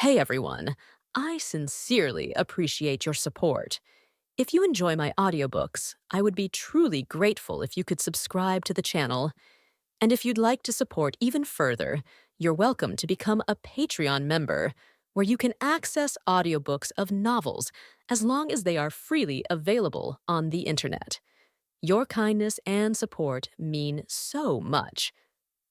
Hey everyone, I sincerely appreciate your support. If you enjoy my audiobooks, I would be truly grateful if you could subscribe to the channel. And if you'd like to support even further, you're welcome to become a Patreon member, where you can access audiobooks of novels as long as they are freely available on the internet. Your kindness and support mean so much.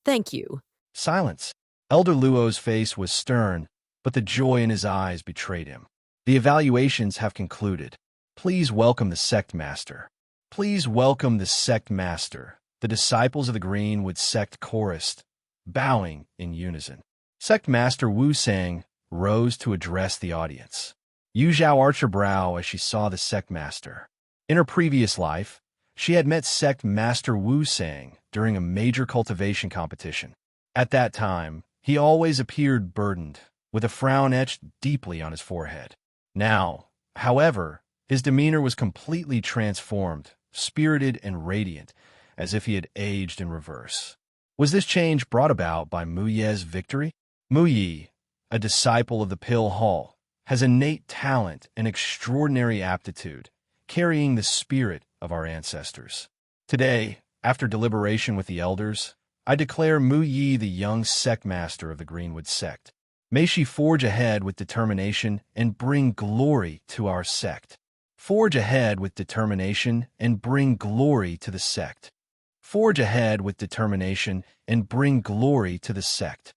Thank you. Silence. Elder Luo's face was stern, but the joy in his eyes betrayed him. The evaluations have concluded. Please welcome the sect master. Please welcome the sect master. The disciples of the Greenwood sect chorused, bowing in unison. Sect master Wu Sang rose to address the audience. Yu Zhao arched her brow as she saw the sect master. In her previous life, she had met sect master Wu Sang during a major cultivation competition. At that time, he always appeared burdened, with a frown etched deeply on his forehead. Now, however, his demeanor was completely transformed, spirited and radiant, as if he had aged in reverse. Was this change brought about by Mu Ye's victory? Mu Ye, a disciple of the Pill Hall, has innate talent and extraordinary aptitude, carrying the spirit of our ancestors. Today, after deliberation with the elders, I declare Mu Ye the young sect master of the Greenwood sect. May she forge ahead with determination and bring glory to our sect. Forge ahead with determination and bring glory to the sect. Forge ahead with determination and bring glory to the sect.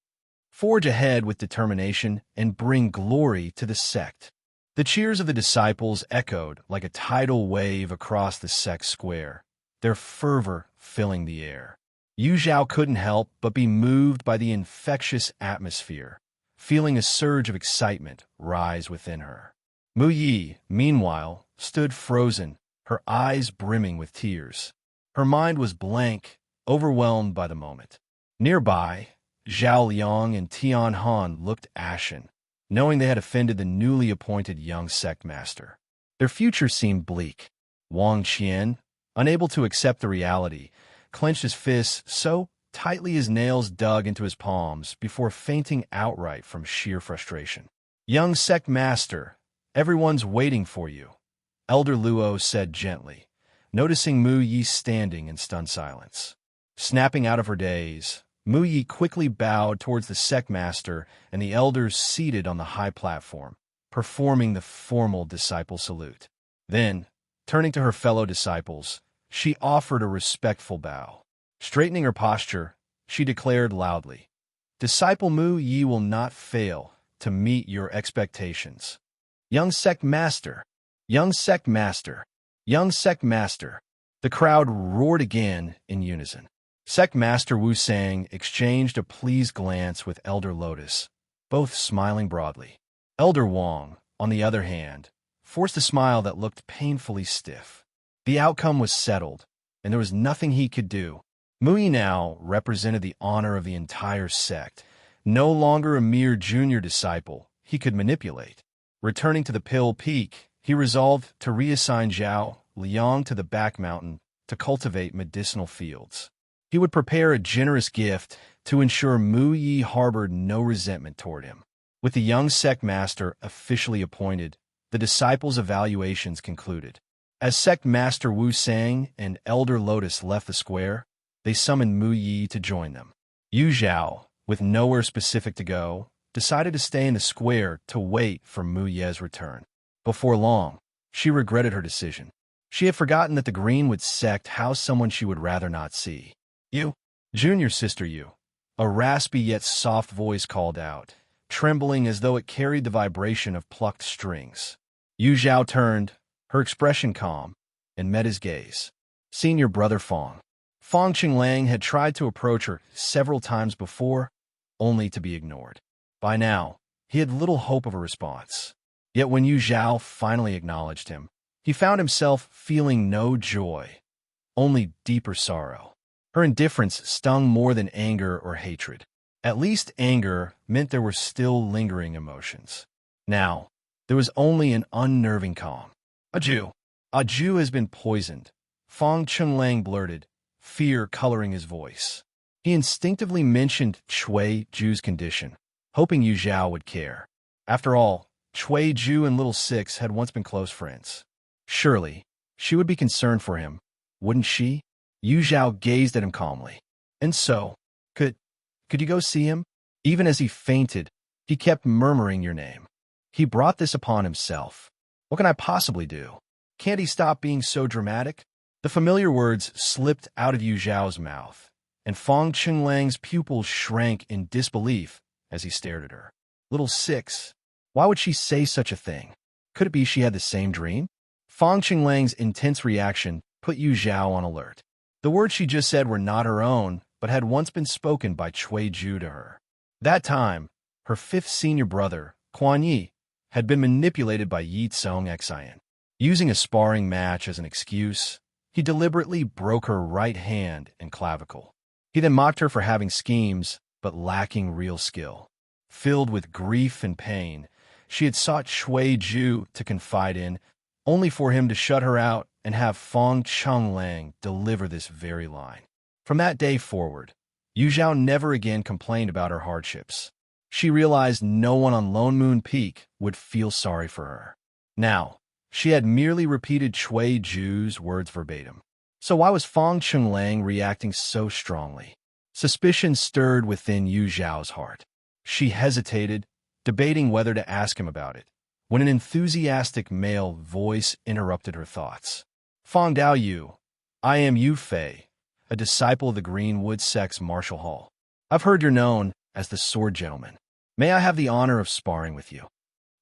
Forge ahead with determination and bring glory to the sect. The cheers of the disciples echoed like a tidal wave across the sect square, their fervor filling the air. Yu Zhao couldn't help but be moved by the infectious atmosphere, feeling a surge of excitement rise within her. Mu Yi, meanwhile, stood frozen, her eyes brimming with tears. Her mind was blank, overwhelmed by the moment. Nearby, Zhao Liang and Tian Han looked ashen, knowing they had offended the newly appointed young sect master. Their future seemed bleak. Wang Qian, unable to accept the reality, clenched his fists so tightly his nails dug into his palms before fainting outright from sheer frustration. "Young sect master, everyone's waiting for you," Elder Luo said gently, noticing Mu Yi standing in stunned silence. Snapping out of her daze, Mu Yi quickly bowed towards the sect master and the elders seated on the high platform, performing the formal disciple salute. Then, turning to her fellow disciples, she offered a respectful bow. Straightening her posture, she declared loudly, "Disciple Mu Yi will not fail to meet your expectations. Young sect master, young sect master, young sect master." The crowd roared again in unison. Sect master Wu Sang exchanged a pleased glance with Elder Lotus, both smiling broadly. Elder Wang, on the other hand, forced a smile that looked painfully stiff. The outcome was settled, and there was nothing he could do. Mu Yi now represented the honor of the entire sect, no longer a mere junior disciple he could manipulate. Returning to the Pill Peak, he resolved to reassign Zhao Liang to the back mountain to cultivate medicinal fields. He would prepare a generous gift to ensure Mu Yi harbored no resentment toward him. With the young sect master officially appointed, the disciples' evaluations concluded. As sect master Wu Sang and Elder Lotus left the square, they summoned Mu Yi to join them. Yu Zhao, with nowhere specific to go, decided to stay in the square to wait for Mu Ye's return. Before long, she regretted her decision. She had forgotten that the Greenwood sect housed someone she would rather not see. "You, junior sister Yu," a raspy yet soft voice called out, trembling as though it carried the vibration of plucked strings. Yu Zhao turned, her expression calm, and met his gaze. Senior brother Fong. Fong Qinglang had tried to approach her several times before, only to be ignored. By now, he had little hope of a response. Yet when Yu Zhao finally acknowledged him, he found himself feeling no joy, only deeper sorrow. Her indifference stung more than anger or hatred. At least anger meant there were still lingering emotions. Now, there was only an unnerving calm. "A Jew. A Jew has been poisoned," Fong Chunlang blurted, fear coloring his voice. He instinctively mentioned Shui Ju's condition, hoping Yu Zhao would care. After all, Cui Ju and Little Six had once been close friends. Surely, she would be concerned for him, wouldn't she? Yu Zhao gazed at him calmly. And so, could you go see him? Even as he fainted, he kept murmuring your name. He brought this upon himself. What can I possibly do? Can't he stop being so dramatic? The familiar words slipped out of Yu Zhao's mouth, and Fong Qinglang's pupils shrank in disbelief as he stared at her. Little Six, why would she say such a thing? Could it be she had the same dream? Fong Qinglang's intense reaction put Yu Zhao on alert. The words she just said were not her own, but had once been spoken by Cui Ju to her. That time, her fifth senior brother, Quan Yi, had been manipulated by Ye Cong Xin. Using a sparring match as an excuse, he deliberately broke her right hand and clavicle. He then mocked her for having schemes, but lacking real skill. Filled with grief and pain, she had sought Cui Ju to confide in, only for him to shut her out and have Fong Qinglong deliver this very line. From that day forward, Yu Zhao never again complained about her hardships. She realized no one on Lone Moon Peak would feel sorry for her. Now, she had merely repeated Cui Ju's words verbatim. So why was Fong Qinglong reacting so strongly? Suspicion stirred within Yu Zhao's heart. She hesitated, debating whether to ask him about it, when an enthusiastic male voice interrupted her thoughts. Fong Dao Yu, I am Yu Fei, a disciple of the Greenwood Sect's Martial Hall. I've heard you're known as the Sword Gentleman. May I have the honor of sparring with you?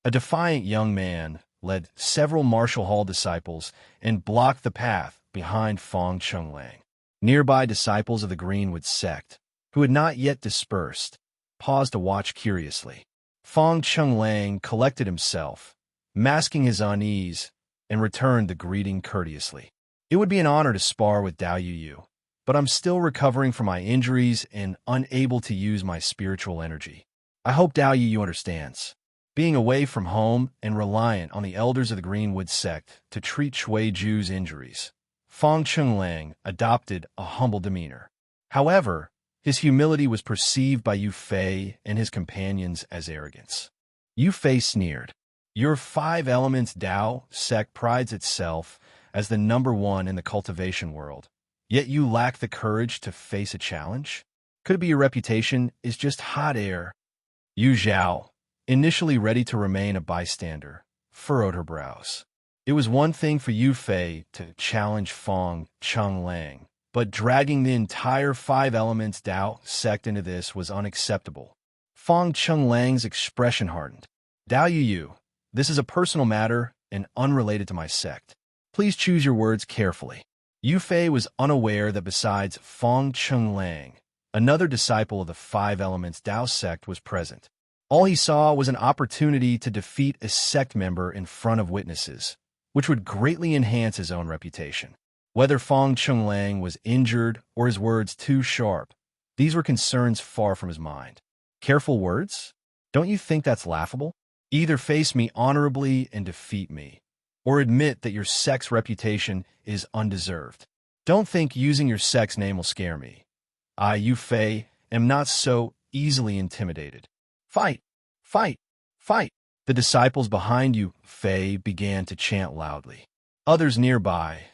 A defiant young man led several Martial Hall disciples and blocked the path behind Fong Qinglong. Nearby disciples of the Greenwood Sect, who had not yet dispersed, paused to watch curiously. Fong Qinglong collected himself, masking his unease, and returned the greeting courteously. It would be an honor to spar with Dao Yu, but I'm still recovering from my injuries and unable to use my spiritual energy. I hope Dao Yu understands. Being away from home and reliant on the elders of the Greenwood Sect to treat Cui Ju's injuries, Fong Qinglong adopted a humble demeanor. However, his humility was perceived by Yu Fei and his companions as arrogance. Yu Fei sneered. Your five elements Dao sect prides itself as the #1 in the cultivation world, yet you lack the courage to face a challenge? Could it be your reputation is just hot air? Yu Zhao, initially ready to remain a bystander, furrowed her brows. It was one thing for Yu Fei to challenge Fong Qinglong, but dragging the entire five elements Dao sect into this was unacceptable. Fong Qinglong's expression hardened. Dao Yu, this is a personal matter and unrelated to my sect. Please choose your words carefully. Yu Fei was unaware that besides Fong Qinglong, another disciple of the Five Elements Dao sect was present. All he saw was an opportunity to defeat a sect member in front of witnesses, which would greatly enhance his own reputation. Whether Fong Qinglong was injured or his words too sharp, these were concerns far from his mind. Careful words? Don't you think that's laughable? Either face me honorably and defeat me, or admit that your sect's reputation is undeserved. Don't think using your sect's name will scare me. I, Yu Fei, am not so easily intimidated. Fight! Fight! Fight! The disciples behind Yu Fei began to chant loudly. Others nearby,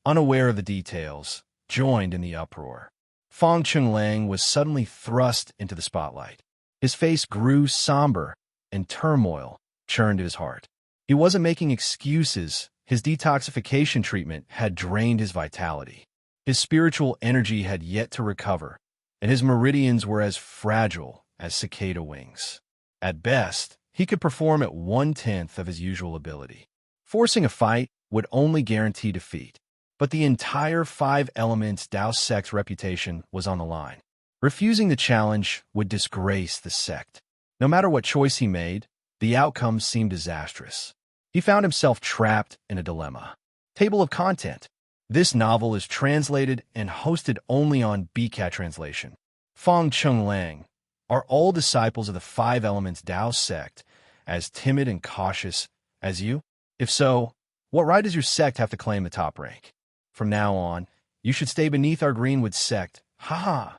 unaware of the details, joined in the uproar. Fong Qinglong was suddenly thrust into the spotlight. His face grew somber, and turmoil churned at his heart. He wasn't making excuses. His detoxification treatment had drained his vitality. His spiritual energy had yet to recover, and his meridians were as fragile as cicada wings. At best, he could perform at 1/10 of his usual ability. Forcing a fight would only guarantee defeat. But the entire Five Elements Dao sect's reputation was on the line. Refusing the challenge would disgrace the sect. No matter what choice he made, the outcome seemed disastrous. He found himself trapped in a dilemma. Table of content. This novel is translated and hosted only on BCAT translation. Fong Qinglong, are all disciples of the Five Elements Dao sect as timid and cautious as you? If so, what right does your sect have to claim the top rank? From now on, you should stay beneath our Greenwood sect. Ha ha!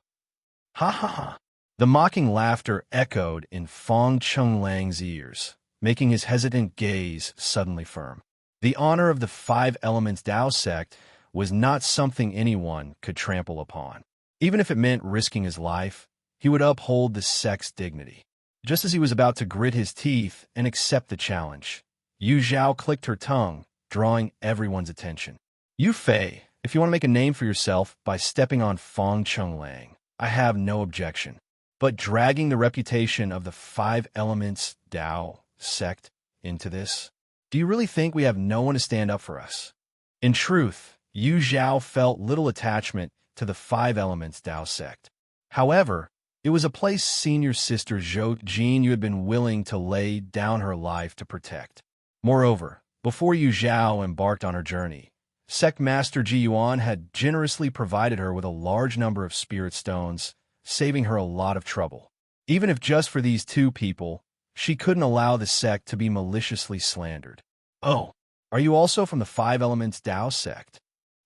Ha ha ha! The mocking laughter echoed in Fong Qinglong's ears. making his hesitant gaze suddenly firm. The honor of the Five Elements Tao sect was not something anyone could trample upon. Even if it meant risking his life, he would uphold the sect's dignity. Just as he was about to grit his teeth and accept the challenge, Yu Zhao clicked her tongue, drawing everyone's attention. "You Fei, if you want to make a name for yourself by stepping on Fong Chenglang, I have no objection. But dragging the reputation of the Five Elements Tao sect into this? Do you really think we have no one to stand up for us?" In truth, Yu Zhao felt little attachment to the Five Elements Tao sect. However, it was a place senior sister Zhao Jin you had been willing to lay down her life to protect. Moreover, before Yu Zhao embarked on her journey, Sect Master Ji Yuan had generously provided her with a large number of spirit stones, saving her a lot of trouble. Even if just for these two people, she couldn't allow the sect to be maliciously slandered. "Oh, are you also from the Five Elements Tao sect?"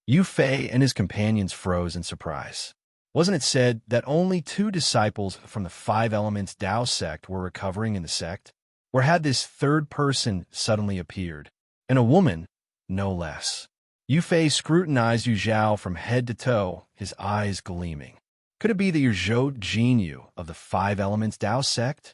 Yu Fei and his companions froze in surprise. Wasn't it said that only 2 disciples from the Five Elements Tao sect were recovering in the sect? Or had this third person suddenly appeared? And a woman, no less. Yu Fei scrutinized Yu Zhao from head to toe, his eyes gleaming. Could it be that you're Zhao Jinyu of the Five Elements Tao sect?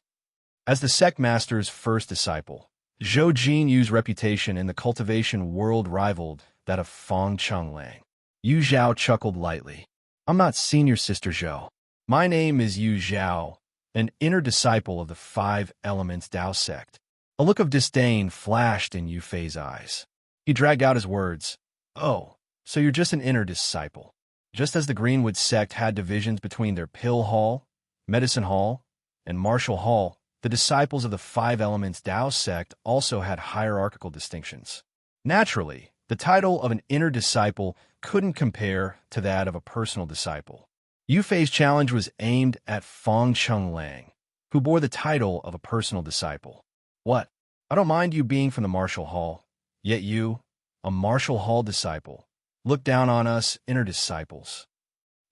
As the sect master's first disciple, Zhao Jinyu's reputation in the cultivation world rivaled that of Fong Chenglang. Yu Zhao chuckled lightly. "I'm not senior sister Zhao. My name is Yu Zhao, an inner disciple of the Five Elements Tao sect." A look of disdain flashed in Yu Fei's eyes. He dragged out his words. "Oh, so you're just an inner disciple." Just as the Greenwood sect had divisions between their Pill Hall, Medicine Hall, and Martial Hall, the disciples of the Five Elements Tao sect also had hierarchical distinctions. Naturally, the title of an inner disciple couldn't compare to that of a personal disciple. Yu Fei's challenge was aimed at Fong Chenglang, who bore the title of a personal disciple. "What? I don't mind you being from the Martial Hall, yet you, a Martial Hall disciple, look down on us inner disciples."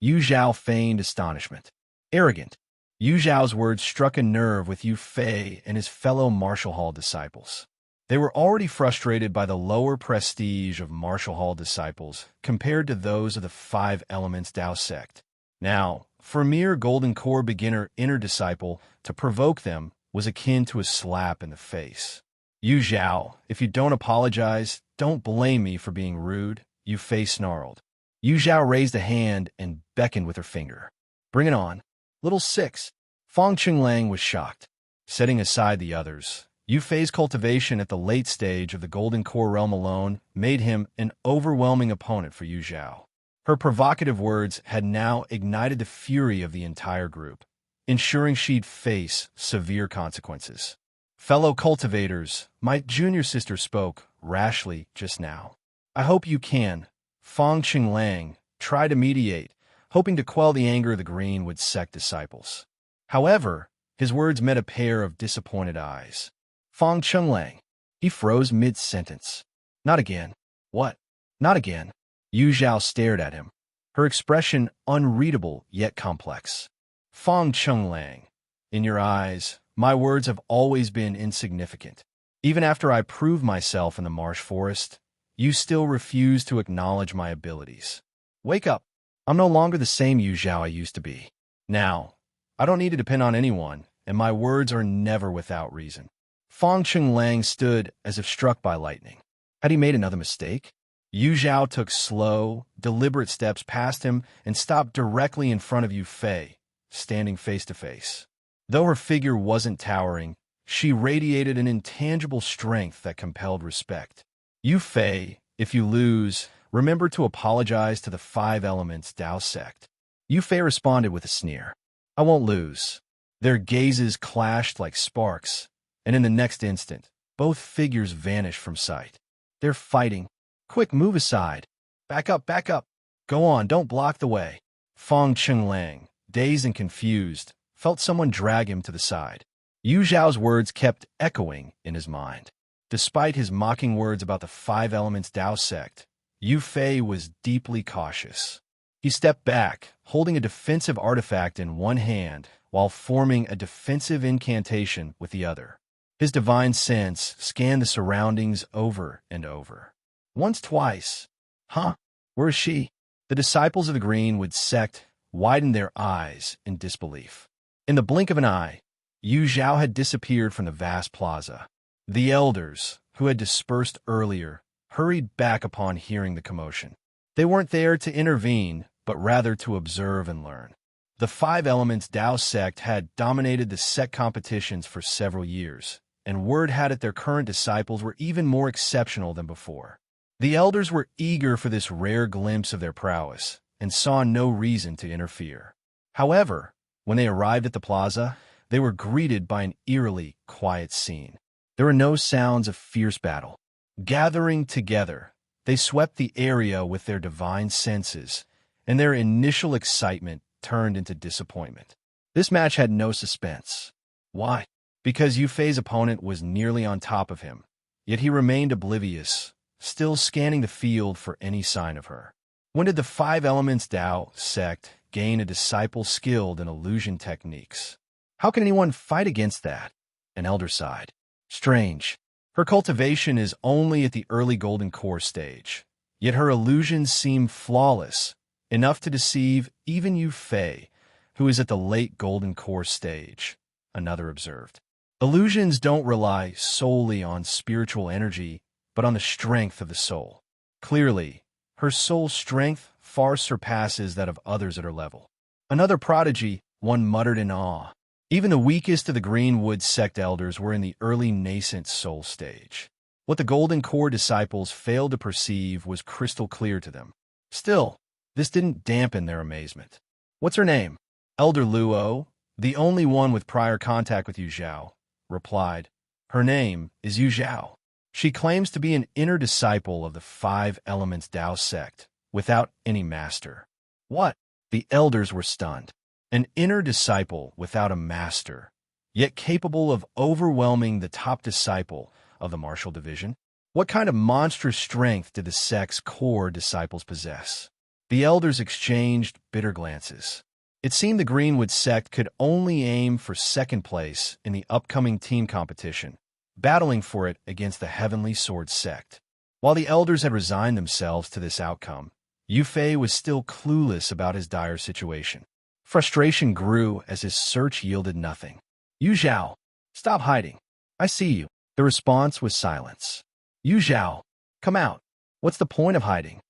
Yu Zhao feigned astonishment. Arrogant. Yu Zhao's words struck a nerve with Yu Fei and his fellow Martial Hall disciples. They were already frustrated by the lower prestige of Martial Hall disciples compared to those of the Five Elements Tao sect. Now, for a mere Golden Core beginner inner disciple to provoke them was akin to a slap in the face. "Yu Zhao, if you don't apologize, don't blame me for being rude," Yu Fei snarled. Yu Zhao raised a hand and beckoned with her finger. "Bring it on. Little Six." Fong Chenglang was shocked. Setting aside the others, Yu Fei's cultivation at the late stage of the Golden Core realm alone made him an overwhelming opponent for Yu Zhao. Her provocative words had now ignited the fury of the entire group, ensuring she'd face severe consequences. "Fellow cultivators, my junior sister spoke rashly just now. I hope you can." Fong Chenglang tried to mediate, hoping to quell the anger of the Greenwood sect disciples. However, his words met a pair of disappointed eyes. Fong Chenglang. He froze mid-sentence. "Not again." "What? Not again?" Yu Zhao stared at him, her expression unreadable yet complex. "Fong Chenglang, in your eyes, my words have always been insignificant. Even after I proved myself in the marsh forest, you still refuse to acknowledge my abilities. Wake up. I'm no longer the same Yu Zhao I used to be. Now, I don't need to depend on anyone, and my words are never without reason." Fong Chenglang stood as if struck by lightning. Had he made another mistake? Yu Zhao took slow, deliberate steps past him and stopped directly in front of Yu Fei, standing face to face. Though her figure wasn't towering, she radiated an intangible strength that compelled respect. "Yu Fei, if you lose, remember to apologize to the Five Elements Tao sect." Yu Fei responded with a sneer. "I won't lose." Their gazes clashed like sparks, and in the next instant, both figures vanished from sight. "They're fighting. Quick, move aside. Back up, back up. Go on, don't block the way." Fong Chenglang, dazed and confused, felt someone drag him to the side. Yu Zhao's words kept echoing in his mind. Despite his mocking words about the Five Elements Tao sect, Yu Fei was deeply cautious. He stepped back, holding a defensive artifact in one hand while forming a defensive incantation with the other. His divine sense scanned the surroundings over and over. Once, twice. Huh? Where is she? The disciples of the Greenwood sect widened their eyes in disbelief. In the blink of an eye, Zhao had disappeared from the vast plaza. The elders, who had dispersed earlier, hurried back upon hearing the commotion. They weren't there to intervene, but rather to observe and learn. The Five Elements Dao sect had dominated the sect competitions for several years, and word had it their current disciples were even more exceptional than before. The elders were eager for this rare glimpse of their prowess, and saw no reason to interfere. However, when they arrived at the plaza, they were greeted by an eerily quiet scene. There were no sounds of fierce battle. Gathering together, they swept the area with their divine senses, and their initial excitement turned into disappointment. This match had no suspense. Why? Because Yu Fei's opponent was nearly on top of him, yet he remained oblivious, still scanning the field for any sign of her. When did the Five Elements Dao sect gain a disciple skilled in illusion techniques? How can anyone fight against that? An elder sighed. Strange. Her cultivation is only at the early golden core stage, yet her illusions seem flawless, enough to deceive even Yu Fei, who is at the late golden core stage, another observed. Illusions don't rely solely on spiritual energy, but on the strength of the soul. Clearly, her soul strength far surpasses that of others at her level. Another prodigy, one muttered in awe. Even the weakest of the Greenwood sect elders were in the early nascent soul stage. What the Golden Core disciples failed to perceive was crystal clear to them. Still, this didn't dampen their amazement. What's her name? Elder Luo, the only one with prior contact with Zhao, replied. Her name is Zhao. She claims to be an inner disciple of the Five Elements Dao sect, without any master. What? The elders were stunned. An inner disciple without a master, yet capable of overwhelming the top disciple of the martial division? What kind of monstrous strength did the sect's core disciples possess? The elders exchanged bitter glances. It seemed the Greenwood sect could only aim for second place in the upcoming team competition, battling for it against the Heavenly Sword sect. While the elders had resigned themselves to this outcome, Yu Fei was still clueless about his dire situation. Frustration grew as his search yielded nothing. Zhao, stop hiding. I see you. The response was silence. Zhao, come out. What's the point of hiding?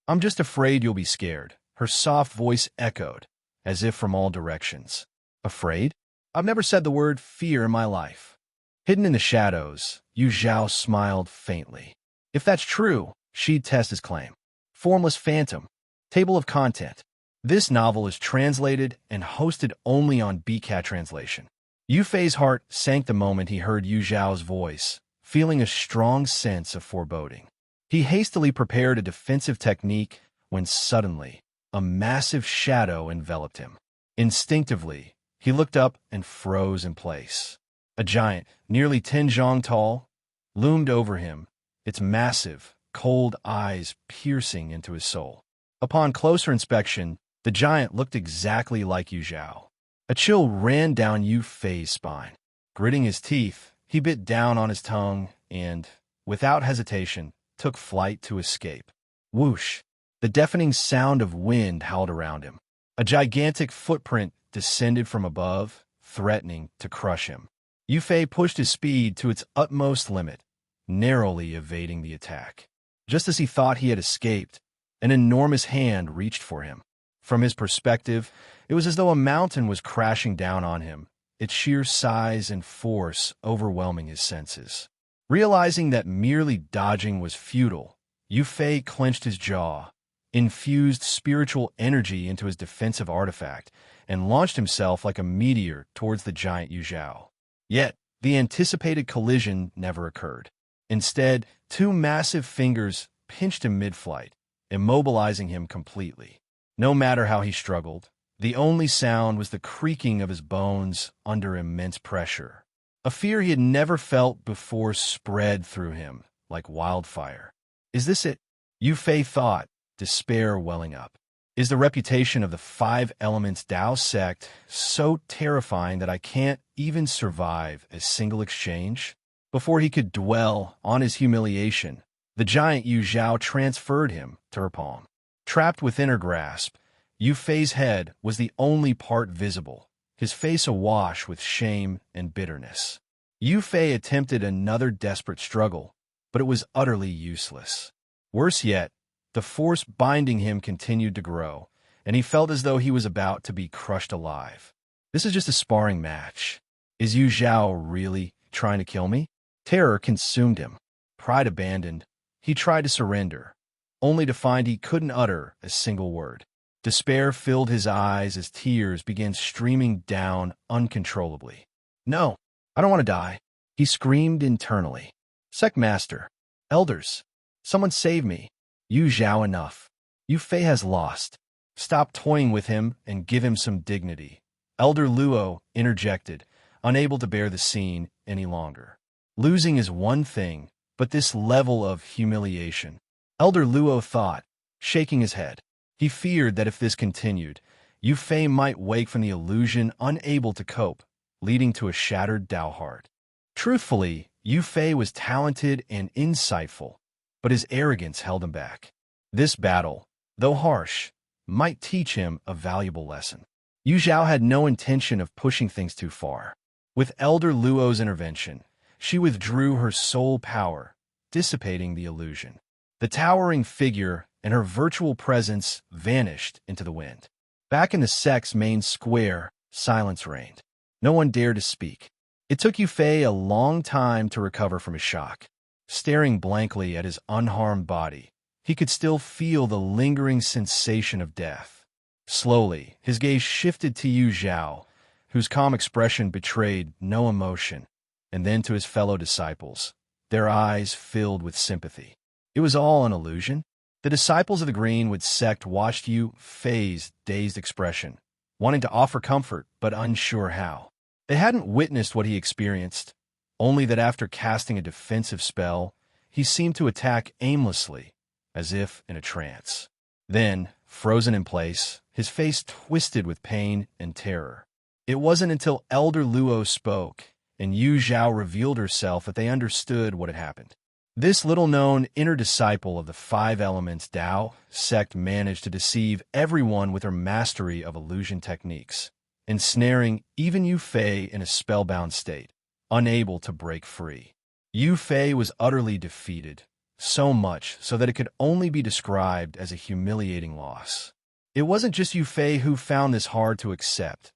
I'm just afraid you'll be scared. Her soft voice echoed, as if from all directions. Afraid? I've never said the word fear in my life. Hidden in the shadows, Zhao smiled faintly. If that's true, she'd test his claim. Formless Phantom. Table of content. This novel is translated and hosted only on BCAT translation. Yu Fei's heart sank the moment he heard Zhao's voice, feeling a strong sense of foreboding. He hastily prepared a defensive technique when suddenly, a massive shadow enveloped him. Instinctively, he looked up and froze in place. A giant, nearly 10 zhang tall, loomed over him, its massive, cold eyes piercing into his soul. Upon closer inspection, the giant looked exactly like Zhao. A chill ran down Yu Fei's spine. Gritting his teeth, he bit down on his tongue and, without hesitation, took flight to escape. Whoosh! The deafening sound of wind howled around him. A gigantic footprint descended from above, threatening to crush him. Yu Fei pushed his speed to its utmost limit, narrowly evading the attack. Just as he thought he had escaped, an enormous hand reached for him. From his perspective, it was as though a mountain was crashing down on him, its sheer size and force overwhelming his senses. Realizing that merely dodging was futile, Yu Fei clenched his jaw, infused spiritual energy into his defensive artifact, and launched himself like a meteor towards the giant Zhao. Yet, the anticipated collision never occurred. Instead, two massive fingers pinched him mid-flight, immobilizing him completely. No matter how he struggled, the only sound was the creaking of his bones under immense pressure. A fear he had never felt before spread through him like wildfire. Is this it? Yu Fei thought, despair welling up. Is the reputation of the Five Elements Dao sect so terrifying that I can't even survive a single exchange? Before he could dwell on his humiliation, the giant Yu Zhao transferred him to her palm. Trapped within her grasp, Yu Fei's head was the only part visible, his face awash with shame and bitterness. Yu Fei attempted another desperate struggle, but it was utterly useless. Worse yet, the force binding him continued to grow, and he felt as though he was about to be crushed alive. This is just a sparring match. Is Yu Zhao really trying to kill me? Terror consumed him. Pride abandoned, he tried to surrender, only to find he couldn't utter a single word. Despair filled his eyes as tears began streaming down uncontrollably. No, I don't want to die, he screamed internally. Sect Master, Elders, someone save me. Yu Zhao, enough. Yu Fei has lost. Stop toying with him and give him some dignity. Elder Luo interjected, unable to bear the scene any longer. Losing is one thing, but this level of humiliation. Elder Luo thought, shaking his head. He feared that if this continued, Yu Fei might wake from the illusion unable to cope, leading to a shattered Dao heart. Truthfully, Yu Fei was talented and insightful, but his arrogance held him back. This battle, though harsh, might teach him a valuable lesson. Yu Zhao had no intention of pushing things too far. With Elder Luo's intervention, she withdrew her soul power, dissipating the illusion. The towering figure and her virtual presence vanished into the wind. Back in the sect's main square, silence reigned. No one dared to speak. It took Yu Fei a long time to recover from his shock. Staring blankly at his unharmed body, he could still feel the lingering sensation of death. Slowly, his gaze shifted to Yu Zhao, whose calm expression betrayed no emotion, and then to his fellow disciples, their eyes filled with sympathy. It was all an illusion. The disciples of the Greenwood sect watched Yu Fei's dazed expression, wanting to offer comfort but unsure how. They hadn't witnessed what he experienced, only that after casting a defensive spell, he seemed to attack aimlessly, as if in a trance. Then, frozen in place, his face twisted with pain and terror. It wasn't until Elder Luo spoke and Yu Zhao revealed herself that they understood what had happened. This little-known inner disciple of the Five Elements Dao sect managed to deceive everyone with her mastery of illusion techniques, ensnaring even Yu Fei in a spellbound state, unable to break free. Yu Fei was utterly defeated, so much so that it could only be described as a humiliating loss. It wasn't just Yu Fei who found this hard to accept.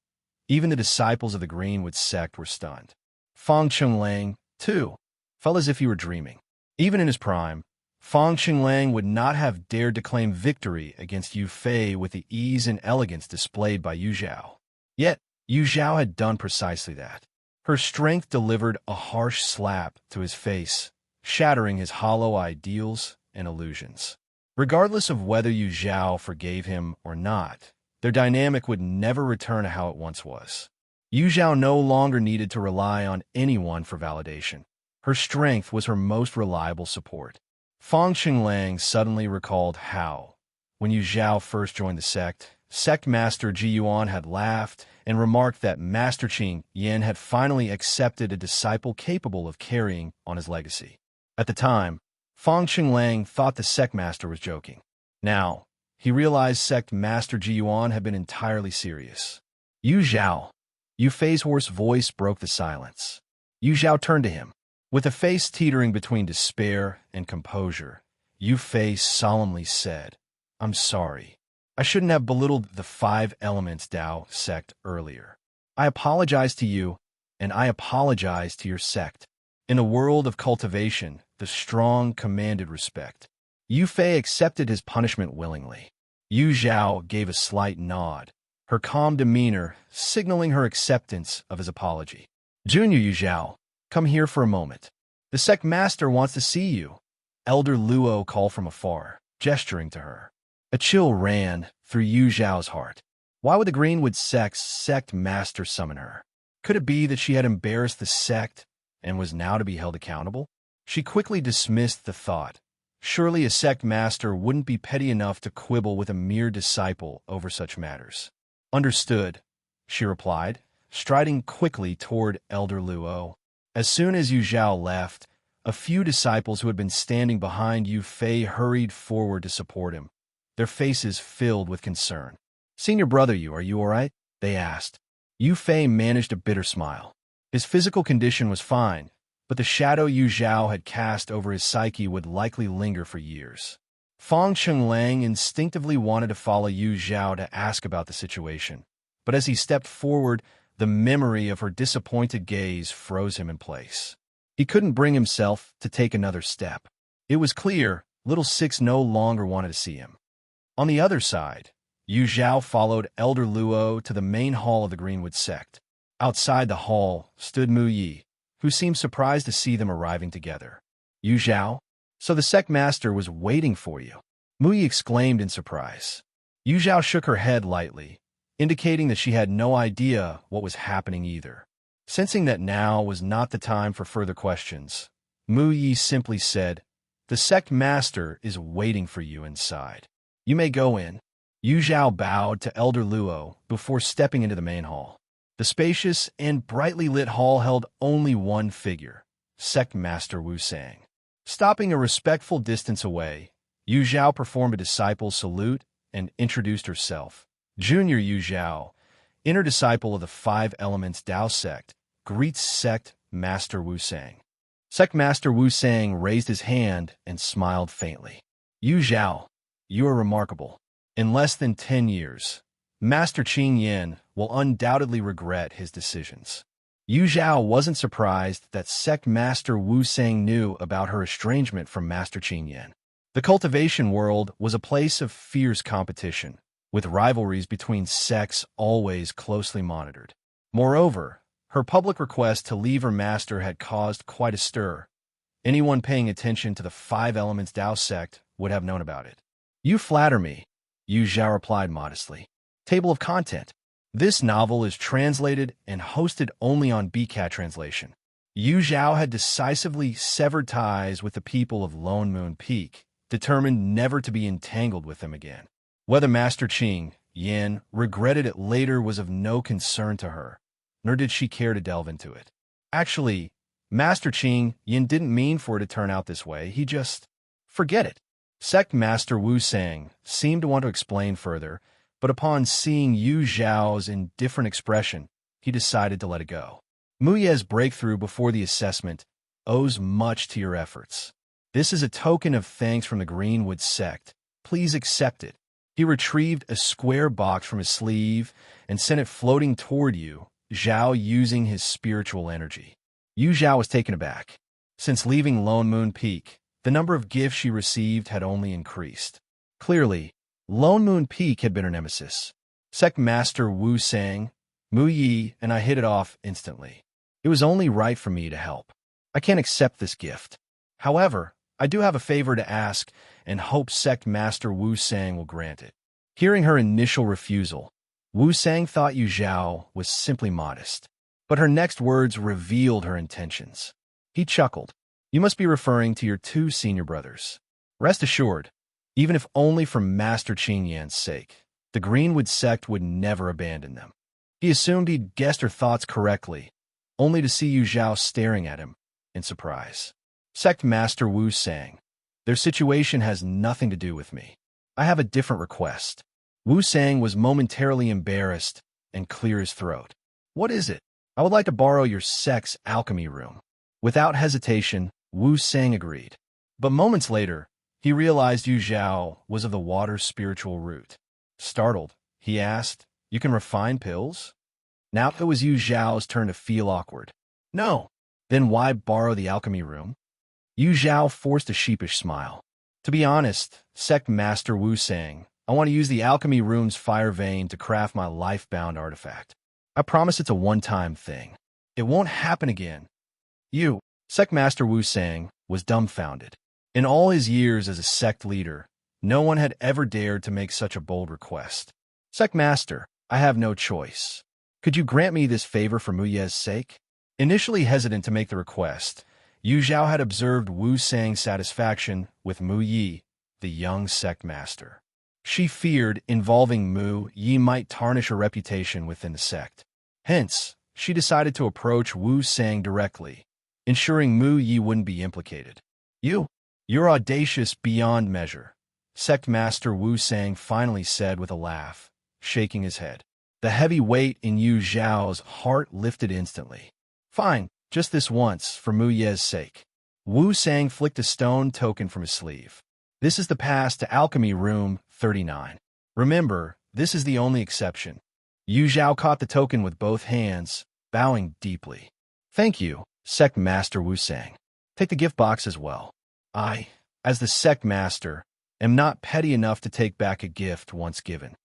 Even the disciples of the Greenwood sect were stunned. Fang Chenglang, too, felt as if he were dreaming. Even in his prime, Fang Chenglang would not have dared to claim victory against Yu Fei with the ease and elegance displayed by Yu Zhao. Yet, Yu Zhao had done precisely that. Her strength delivered a harsh slap to his face, shattering his hollow ideals and illusions. Regardless of whether Yu Zhao forgave him or not, their dynamic would never return to how it once was. Yu Zhao no longer needed to rely on anyone for validation. Her strength was her most reliable support. Fang Chenglang suddenly recalled how, when Yu Zhao first joined the sect master Ji Yuan had laughed and remarked that Master Qing Yan had finally accepted a disciple capable of carrying on his legacy. At the time, Fang Chenglang thought the sect master was joking. Now, he realized sect master Ji Yuan had been entirely serious. Yu Zhao. Yu Fei's hoarse voice broke the silence. Yu Zhao turned to him. With a face teetering between despair and composure, Yu Fei solemnly said, "I'm sorry. I shouldn't have belittled the Five Elements Dao sect earlier. I apologize to you, and I apologize to your sect." In a world of cultivation, the strong commanded respect. Yu Fei accepted his punishment willingly. Yu Zhao gave a slight nod, her calm demeanor signaling her acceptance of his apology. "Junior Yu Zhao, come here for a moment. The sect master wants to see you." Elder Luo called from afar, gesturing to her. A chill ran through Yu Zhao's heart. Why would the Greenwood sect's sect master summon her? Could it be that she had embarrassed the sect and was now to be held accountable? She quickly dismissed the thought. Surely a sect master wouldn't be petty enough to quibble with a mere disciple over such matters. "Understood," she replied, striding quickly toward Elder Luo. As soon as Yu Zhao left, a few disciples who had been standing behind Yu Fei hurried forward to support him, their faces filled with concern. "Senior brother Yu, are you all right?" they asked. Yu Fei managed a bitter smile. His physical condition was fine, but the shadow Yu Zhao had cast over his psyche would likely linger for years. Fang Chenglang instinctively wanted to follow Yu Zhao to ask about the situation, but as he stepped forward, the memory of her disappointed gaze froze him in place. He couldn't bring himself to take another step. It was clear Little Six no longer wanted to see him. On the other side, Yu Zhao followed Elder Luo to the main hall of the Greenwood sect. Outside the hall stood Mu Yi, who seemed surprised to see them arriving together. "Yu Zhao? So the sect master was waiting for you," Mu Yi exclaimed in surprise. Yu Zhao shook her head lightly, indicating that she had no idea what was happening either. Sensing that now was not the time for further questions, Mu Yi simply said, "The sect master is waiting for you inside. You may go in." Yu Zhao bowed to Elder Luo before stepping into the main hall. The spacious and brightly lit hall held only one figure, Sect Master Wu Sang. Stopping a respectful distance away, Yu Zhao performed a disciple's salute and introduced herself. Junior Yu Zhao, inner disciple of the Five Elements Dao sect, greets Sect Master Wu Sang. Sect Master Wu Sang raised his hand and smiled faintly. "Yu Zhao, you are remarkable. In less than 10 years, Master Qing Yan will undoubtedly regret his decisions." Yu Zhao wasn't surprised that Sect Master Wu Sang knew about her estrangement from Master Qing Yan. The cultivation world was a place of fierce competition, with rivalries between sects always closely monitored. Moreover, her public request to leave her master had caused quite a stir. Anyone paying attention to the Five Elements Dao sect would have known about it. "You flatter me," Yu Zhao replied modestly. Table of content. This novel is translated and hosted only on BCAT translation. Yu Zhao had decisively severed ties with the people of Lone Moon Peak, determined never to be entangled with them again. Whether Master Qing Yan regretted it later was of no concern to her, nor did she care to delve into it. Actually, Master Qing Yan didn't mean for it to turn out this way. He just... Forget it. Sect Master Wu Sang seemed to want to explain further, but upon seeing Yu Zhao's indifferent expression, he decided to let it go. "Mu Ye's breakthrough before the assessment owes much to your efforts. This is a token of thanks from the Greenwood sect. Please accept it." He retrieved a square box from his sleeve and sent it floating toward Yu Zhao using his spiritual energy. Yu Zhao was taken aback. Since leaving Lone Moon Peak, the number of gifts she received had only increased. Clearly, Lone Moon Peak had been her nemesis. Sect Master Wu Sang, Mu Yi, and I hit it off instantly. It was only right for me to help. I can't accept this gift. However, I do have a favor to ask and hope Sect Master Wu Sang will grant it. Hearing her initial refusal, Wu Sang thought Yu Zhao was simply modest, but her next words revealed her intentions. He chuckled. "You must be referring to your two senior brothers. Rest assured, even if only for Master Qing Yan's sake, the Greenwood sect would never abandon them." He assumed he'd guessed her thoughts correctly, only to see Yu Zhao staring at him in surprise. "Sect Master Wu Sang, their situation has nothing to do with me. I have a different request." Wu Sang was momentarily embarrassed and cleared his throat. "What is it?" "I would like to borrow your sect's alchemy room." Without hesitation, Wu Sang agreed. But moments later, he realized Yu Zhao was of the water's spiritual root. Startled, he asked, "You can refine pills?" Now it was Yu Zhao's turn to feel awkward. "No." "Then why borrow the alchemy room?" Yu Zhao forced a sheepish smile. "To be honest, Sect Master Wu Sang, I want to use the alchemy room's fire vein to craft my life-bound artifact. I promise it's a one-time thing. It won't happen again." "You," Sect Master Wu Sang was dumbfounded. In all his years as a sect leader, no one had ever dared to make such a bold request. "Sect Master, I have no choice. Could you grant me this favor for Mu Ye's sake?" Initially hesitant to make the request, Yu Zhao had observed Wu Sang's satisfaction with Mu Yi, the young sect master. She feared involving Mu Yi might tarnish her reputation within the sect. Hence, she decided to approach Wu Sang directly, ensuring Mu Yi wouldn't be implicated. You're audacious beyond measure, Sect Master Wu Sang finally said with a laugh, shaking his head. The heavy weight in Yu Zhao's heart lifted instantly. Fine, just this once, for Mu Ye's sake. Wu Sang flicked a stone token from his sleeve. This is the pass to Alchemy Room 39. Remember, this is the only exception. Yu Zhao caught the token with both hands, bowing deeply. Thank you, Sect Master Wu Sang. Take the gift box as well. I, as the Sect Master, am not petty enough to take back a gift once given.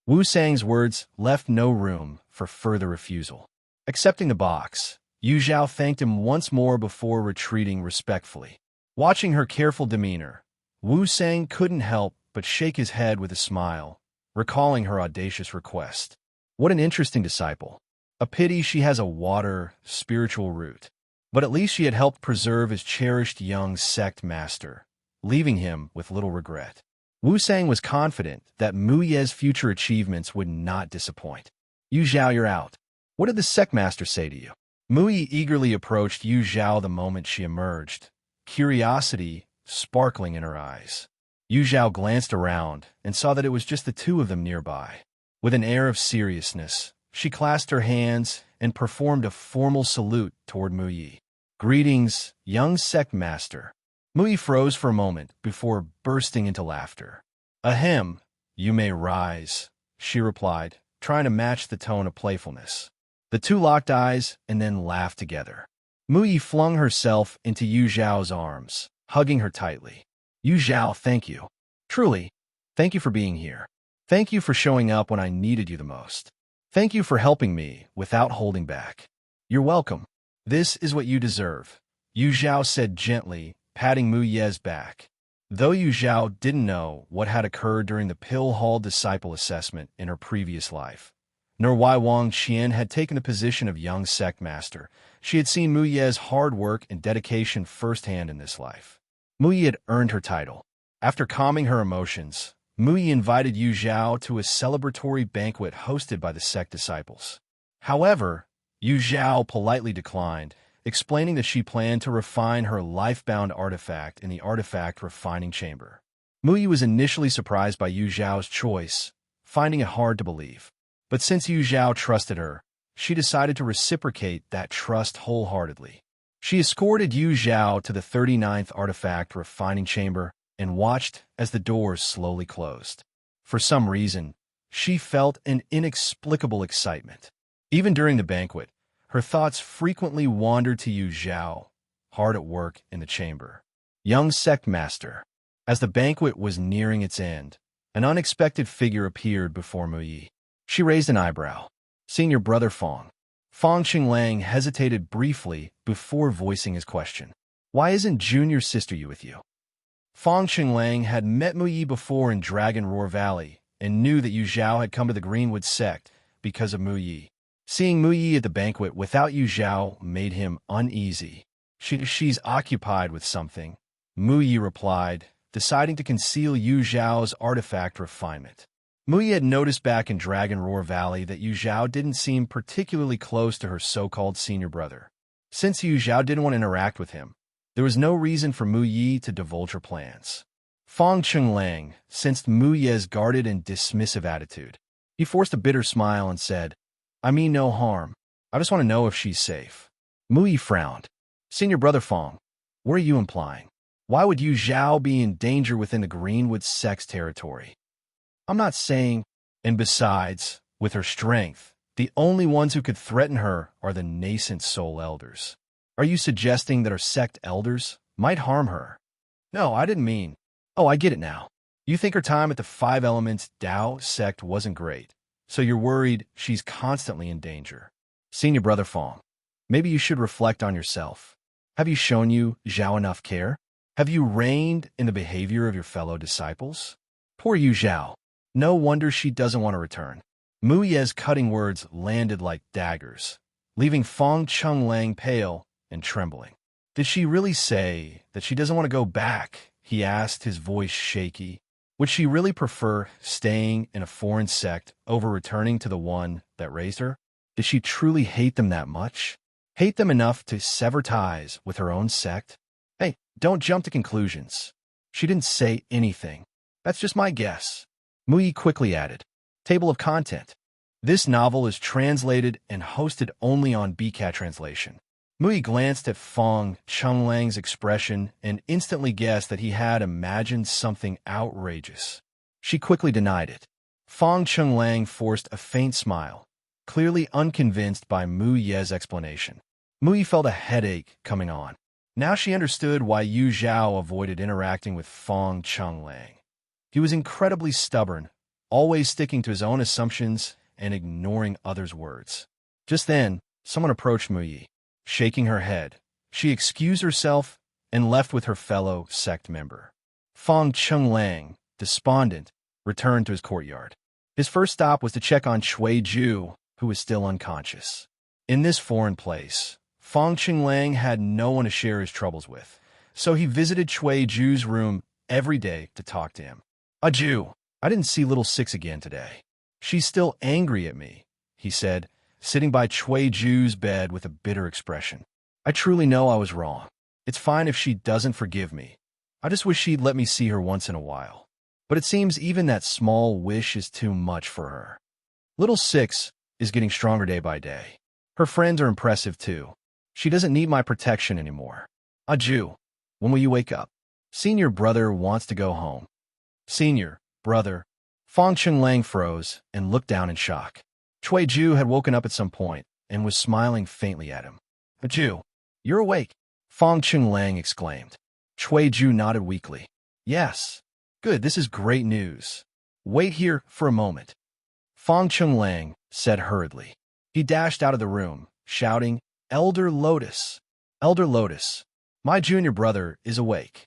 Wu Sang's words left no room for further refusal. Accepting the box, Yu Zhao thanked him once more before retreating respectfully. Watching her careful demeanor, Wu Sang couldn't help but shake his head with a smile, recalling her audacious request. What an interesting disciple. A pity she has a water, spiritual root. But at least she had helped preserve his cherished young sect master, leaving him with little regret. Wu Sang was confident that Mu Ye's future achievements would not disappoint. Yu Zhao, you're out. What did the sect master say to you? Mu Yi eagerly approached Yu Zhao the moment she emerged, curiosity sparkling in her eyes. Yu Zhao glanced around and saw that it was just the two of them nearby. With an air of seriousness, she clasped her hands and performed a formal salute toward Mu Yi. Greetings, young sect master. Mu Yi froze for a moment before bursting into laughter. Ahem, you may rise, she replied, trying to match the tone of playfulness. The two locked eyes and then laughed together. Mu Yi flung herself into Yu Zhao's arms, hugging her tightly. Yu Zhao, thank you. Truly, thank you for being here. Thank you for showing up when I needed you the most. Thank you for helping me without holding back. You're welcome. This is what you deserve, Yu Zhao said gently, patting Mu Ye's back. Though Yu Zhao didn't know what had occurred during the Pill Hall disciple assessment in her previous life, nor why Wang Qian had taken the position of young sect master, she had seen Mu Ye's hard work and dedication firsthand in this life. Mu Ye had earned her title. After calming her emotions, Mu Ye invited Yu Zhao to a celebratory banquet hosted by the sect disciples. However, Yu Zhao politely declined, explaining that she planned to refine her life-bound artifact in the artifact refining chamber. Mu Ye was initially surprised by Yu Zhao's choice, finding it hard to believe. But since Yu Zhao trusted her, she decided to reciprocate that trust wholeheartedly. She escorted Yu Zhao to the 39th artifact refining chamber and watched as the doors slowly closed. For some reason, she felt an inexplicable excitement. Even during the banquet, her thoughts frequently wandered to Yu Zhao, hard at work in the chamber. Young sect master. As the banquet was nearing its end, an unexpected figure appeared before Mu Yi. She raised an eyebrow. Seeing your brother Fong. Fong Qinglang hesitated briefly before voicing his question. Why isn't junior sister Yu with you? Fong Qinglang had met Mu Yi before in Dragon Roar Valley and knew that Yu Zhao had come to the Greenwood sect because of Mu Yi. Seeing Mu Yi at the banquet without Yu Zhao made him uneasy. She's occupied with something, Mu Yi replied, deciding to conceal Yu Zhao's artifact refinement. Mu Yi had noticed back in Dragon Roar Valley that Yu Zhao didn't seem particularly close to her so-called senior brother. Since Yu Zhao didn't want to interact with him, there was no reason for Mu Yi to divulge her plans. Fong Qinglang sensed Mu Ye's guarded and dismissive attitude. He forced a bitter smile and said, I mean no harm. I just want to know if she's safe. Mu Yi frowned. Senior brother Fong, what are you implying? Why would Yu Zhao be in danger within the Greenwood sect's territory? I'm not saying, and besides, with her strength, the only ones who could threaten her are the nascent soul elders. Are you suggesting that our sect elders might harm her? No, I didn't mean. Oh, I get it now. You think her time at the Five Elements Dao sect wasn't great, so you're worried she's constantly in danger. Senior brother Fong, maybe you should reflect on yourself. Have you shown Yu Zhao enough care? Have you reined in the behavior of your fellow disciples? Poor Yu Zhao. No wonder she doesn't want to return. Mu Ye's cutting words landed like daggers, leaving Fong Qinglang pale and trembling. Did she really say that she doesn't want to go back? He asked, his voice shaky. Would she really prefer staying in a foreign sect over returning to the one that raised her? Did she truly hate them that much? Hate them enough to sever ties with her own sect? Hey, don't jump to conclusions. She didn't say anything. That's just my guess. Muyi quickly added. Table of content. This novel is translated and hosted only on BCAT translation. Muyi glanced at Fong Chunglang's expression and instantly guessed that he had imagined something outrageous. She quickly denied it. Fong Chunglang forced a faint smile, clearly unconvinced by Mu Ye's explanation. Muyi felt a headache coming on. Now she understood why Yu Zhao avoided interacting with Fong Chunglang. He was incredibly stubborn, always sticking to his own assumptions and ignoring others' words. Just then, someone approached Muyi. Shaking her head, she excused herself and left with her fellow sect member. Fong Chunglang, despondent, returned to his courtyard. His first stop was to check on Cui Ju, who was still unconscious. In this foreign place, Fong Chunglang had no one to share his troubles with, so he visited Cui Ju's room every day to talk to him. Ju, I didn't see little six again today. She's still angry at me, he said, sitting by Cui Ju's bed with a bitter expression. I truly know I was wrong. It's fine if she doesn't forgive me. I just wish she'd let me see her once in a while. But it seems even that small wish is too much for her. Little Six is getting stronger day by day. Her friends are impressive too. She doesn't need my protection anymore. Ju, when will you wake up? Senior brother wants to go home. Senior brother. Fong Chunglang froze and looked down in shock. Cui Ju had woken up at some point and was smiling faintly at him. Ju, you're awake, Fong Chunglang exclaimed. Cui Ju nodded weakly. Yes. Good, this is great news. Wait here for a moment. Fong Chunglang said hurriedly. He dashed out of the room, shouting, Elder Lotus. Elder Lotus, my junior brother is awake.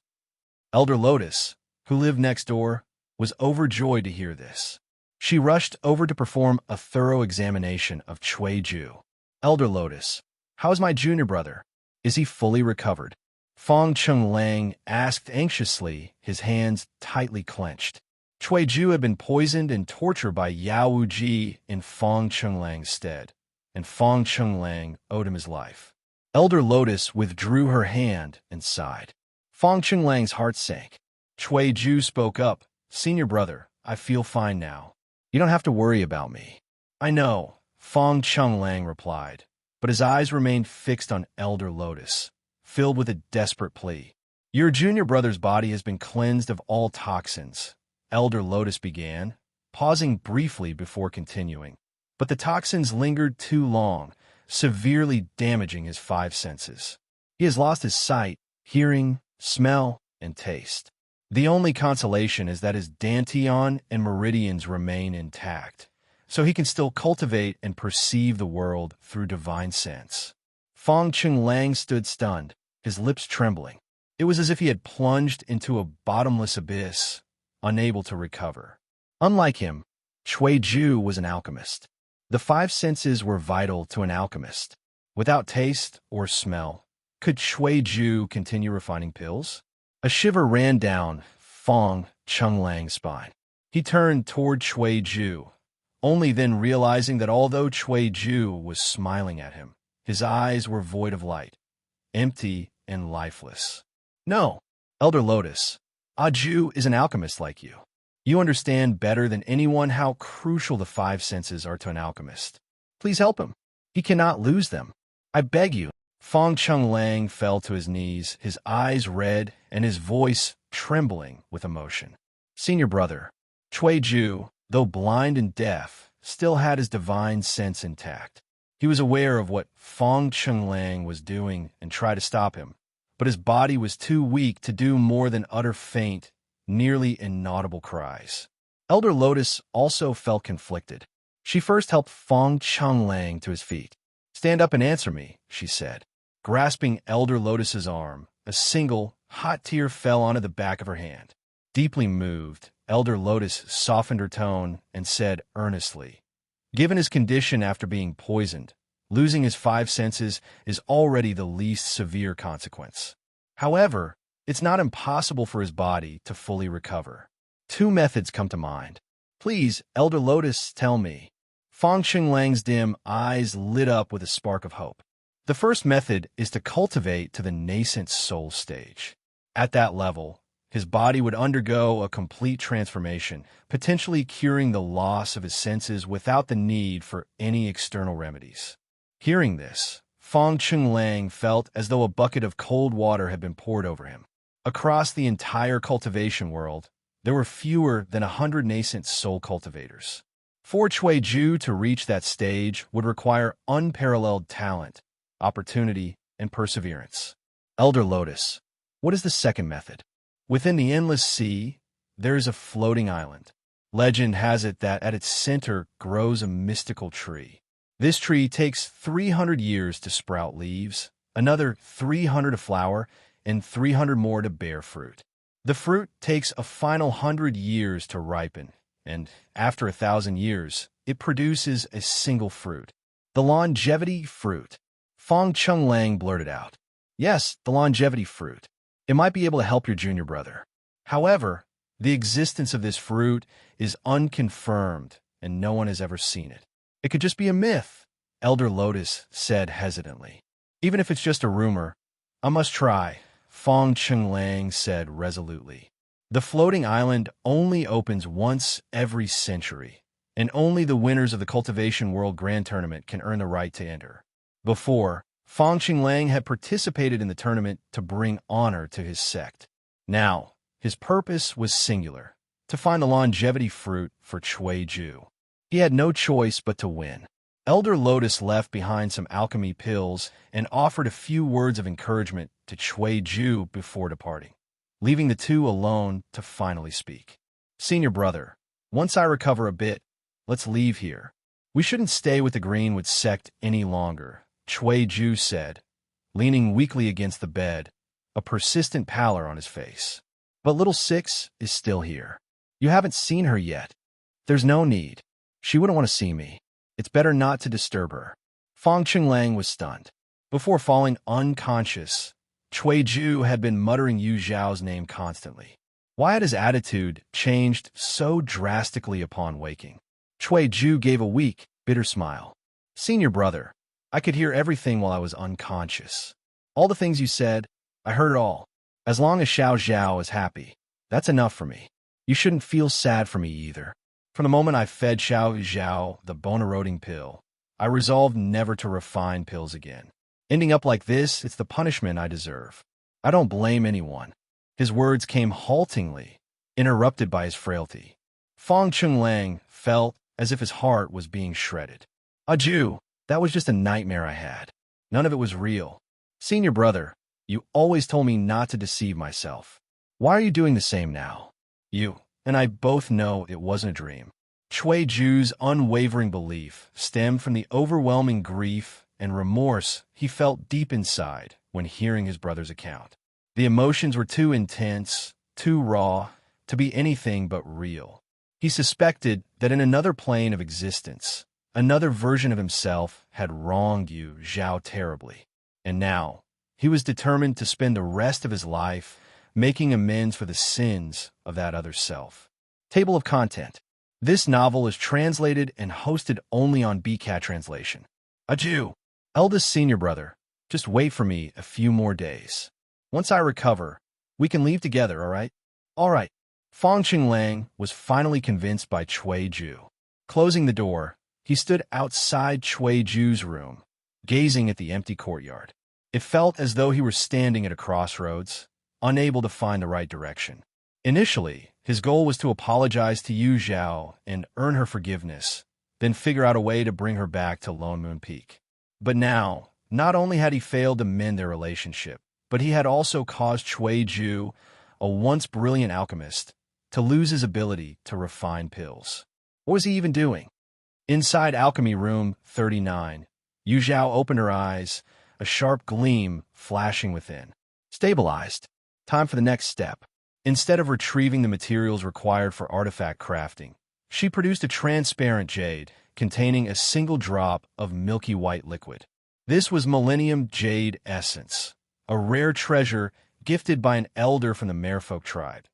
Elder Lotus, who lived next door, was overjoyed to hear this. She rushed over to perform a thorough examination of Cui Ju. Elder Lotus, how's my junior brother? Is he fully recovered? Fong Chunglang asked anxiously, his hands tightly clenched. Cui Ju had been poisoned and tortured by Yao Wuji in Fong Chunglang's stead, and Fong Chunglang owed him his life. Elder Lotus withdrew her hand and sighed. Fong Chunglang's heart sank. Cui Ju spoke up, Senior brother, I feel fine now. You don't have to worry about me. I know, Fong Chunglang replied, but his eyes remained fixed on Elder Lotus, filled with a desperate plea. Your junior brother's body has been cleansed of all toxins, Elder Lotus began, pausing briefly before continuing. But the toxins lingered too long, severely damaging his five senses. He has lost his sight, hearing, smell, and taste. The only consolation is that his dantian and meridians remain intact, so he can still cultivate and perceive the world through divine sense. Fong Chunglang stood stunned, his lips trembling. It was as if he had plunged into a bottomless abyss, unable to recover. Unlike him, Cui Ju was an alchemist. The five senses were vital to an alchemist. Without taste or smell, could Cui Ju continue refining pills? A shiver ran down Fong Chunglang's spine. He turned toward Cui Ju, only then realizing that although Cui Ju was smiling at him, his eyes were void of light, empty and lifeless. No, Elder Lotus, Ju is an alchemist like you. You understand better than anyone how crucial the five senses are to an alchemist. Please help him. He cannot lose them. I beg you. Fong Chunglang fell to his knees, his eyes red and his voice trembling with emotion. Senior brother, Cui Ju, though blind and deaf, still had his divine sense intact. He was aware of what Fong Chunglang was doing and tried to stop him, but his body was too weak to do more than utter faint, nearly inaudible cries. Elder Lotus also felt conflicted. She first helped Fong Chunglang to his feet. Stand up and answer me, she said. Grasping Elder Lotus's arm, a single, hot tear fell onto the back of her hand. Deeply moved, Elder Lotus softened her tone and said earnestly, Given his condition after being poisoned, losing his five senses is already the least severe consequence. However, it's not impossible for his body to fully recover. Two methods come to mind. Please, Elder Lotus, tell me. Fong Chunglang's dim eyes lit up with a spark of hope. The first method is to cultivate to the nascent soul stage. At that level, his body would undergo a complete transformation, potentially curing the loss of his senses without the need for any external remedies. Hearing this, Fong Chunlang felt as though a bucket of cold water had been poured over him. Across the entire cultivation world, there were fewer than 100 nascent soul cultivators. For Chui Ju to reach that stage would require unparalleled talent, opportunity, and perseverance. Elder Lotus. What is the second method? Within the endless sea, there is a floating island. Legend has it that at its center grows a mystical tree. This tree takes 300 years to sprout leaves, another 300 to flower, and 300 more to bear fruit. The fruit takes a final 100 years to ripen, and after 1,000 years, it produces a single fruit. The longevity fruit. Fong Chunlang blurted out. Yes, the longevity fruit. It might be able to help your junior brother. However, the existence of this fruit is unconfirmed, and no one has ever seen it. It could just be a myth, Elder Lotus said hesitantly. Even if it's just a rumor, I must try, Fong Chunlang said resolutely. The floating island only opens once every century, and only the winners of the Cultivation World Grand Tournament can earn the right to enter. Before, Fong Chunlang had participated in the tournament to bring honor to his sect. Now, his purpose was singular, to find the longevity fruit for Chui Ju. He had no choice but to win. Elder Lotus left behind some alchemy pills and offered a few words of encouragement to Chui Ju before departing, leaving the two alone to finally speak. Senior brother, once I recover a bit, let's leave here. We shouldn't stay with the Greenwood sect any longer, Chui Ju said, leaning weakly against the bed, a persistent pallor on his face. But little Six is still here. You haven't seen her yet. There's no need. She wouldn't want to see me. It's better not to disturb her. Fong Chunlang was stunned. Before falling unconscious, Chui Ju had been muttering Yu Zhao's name constantly. Why had his attitude changed so drastically upon waking? Chui Ju gave a weak, bitter smile. Senior brother, I could hear everything while I was unconscious. All the things you said, I heard it all. As long as Xiao Zhao is happy, that's enough for me. You shouldn't feel sad for me either. From the moment I fed Xiao Zhao the bone-eroding pill, I resolved never to refine pills again. Ending up like this, it's the punishment I deserve. I don't blame anyone. His words came haltingly, interrupted by his frailty. Fong Chunlang felt as if his heart was being shredded. Ju, that was just a nightmare I had. None of it was real. Senior brother, you always told me not to deceive myself. Why are you doing the same now? You and I both know it wasn't a dream. Chui Ju's unwavering belief stemmed from the overwhelming grief and remorse he felt deep inside when hearing his brother's account. The emotions were too intense, too raw, to be anything but real. He suspected that in another plane of existence, another version of himself had wronged Yu Zhao terribly. And now, he was determined to spend the rest of his life making amends for the sins of that other self. Table of content. This novel is translated and hosted only on BCAT translation. Ju, eldest senior brother, just wait for me a few more days. Once I recover, we can leave together, all right? All right. Fong Chunlang was finally convinced by Chui Ju. Closing the door, he stood outside Chui Ju's room, gazing at the empty courtyard. It felt as though he were standing at a crossroads, unable to find the right direction. Initially, his goal was to apologize to Yu Zhao and earn her forgiveness, then figure out a way to bring her back to Lone Moon Peak. But now, not only had he failed to mend their relationship, but he had also caused Chui Ju, a once brilliant alchemist, to lose his ability to refine pills. What was he even doing? Inside Alchemy Room 39, Yu Zhao opened her eyes, a sharp gleam flashing within. Stabilized. Time for the next step. Instead of retrieving the materials required for artifact crafting, she produced a transparent jade containing a single drop of milky white liquid. This was Millennium Jade Essence, a rare treasure gifted by an elder from the Merfolk tribe,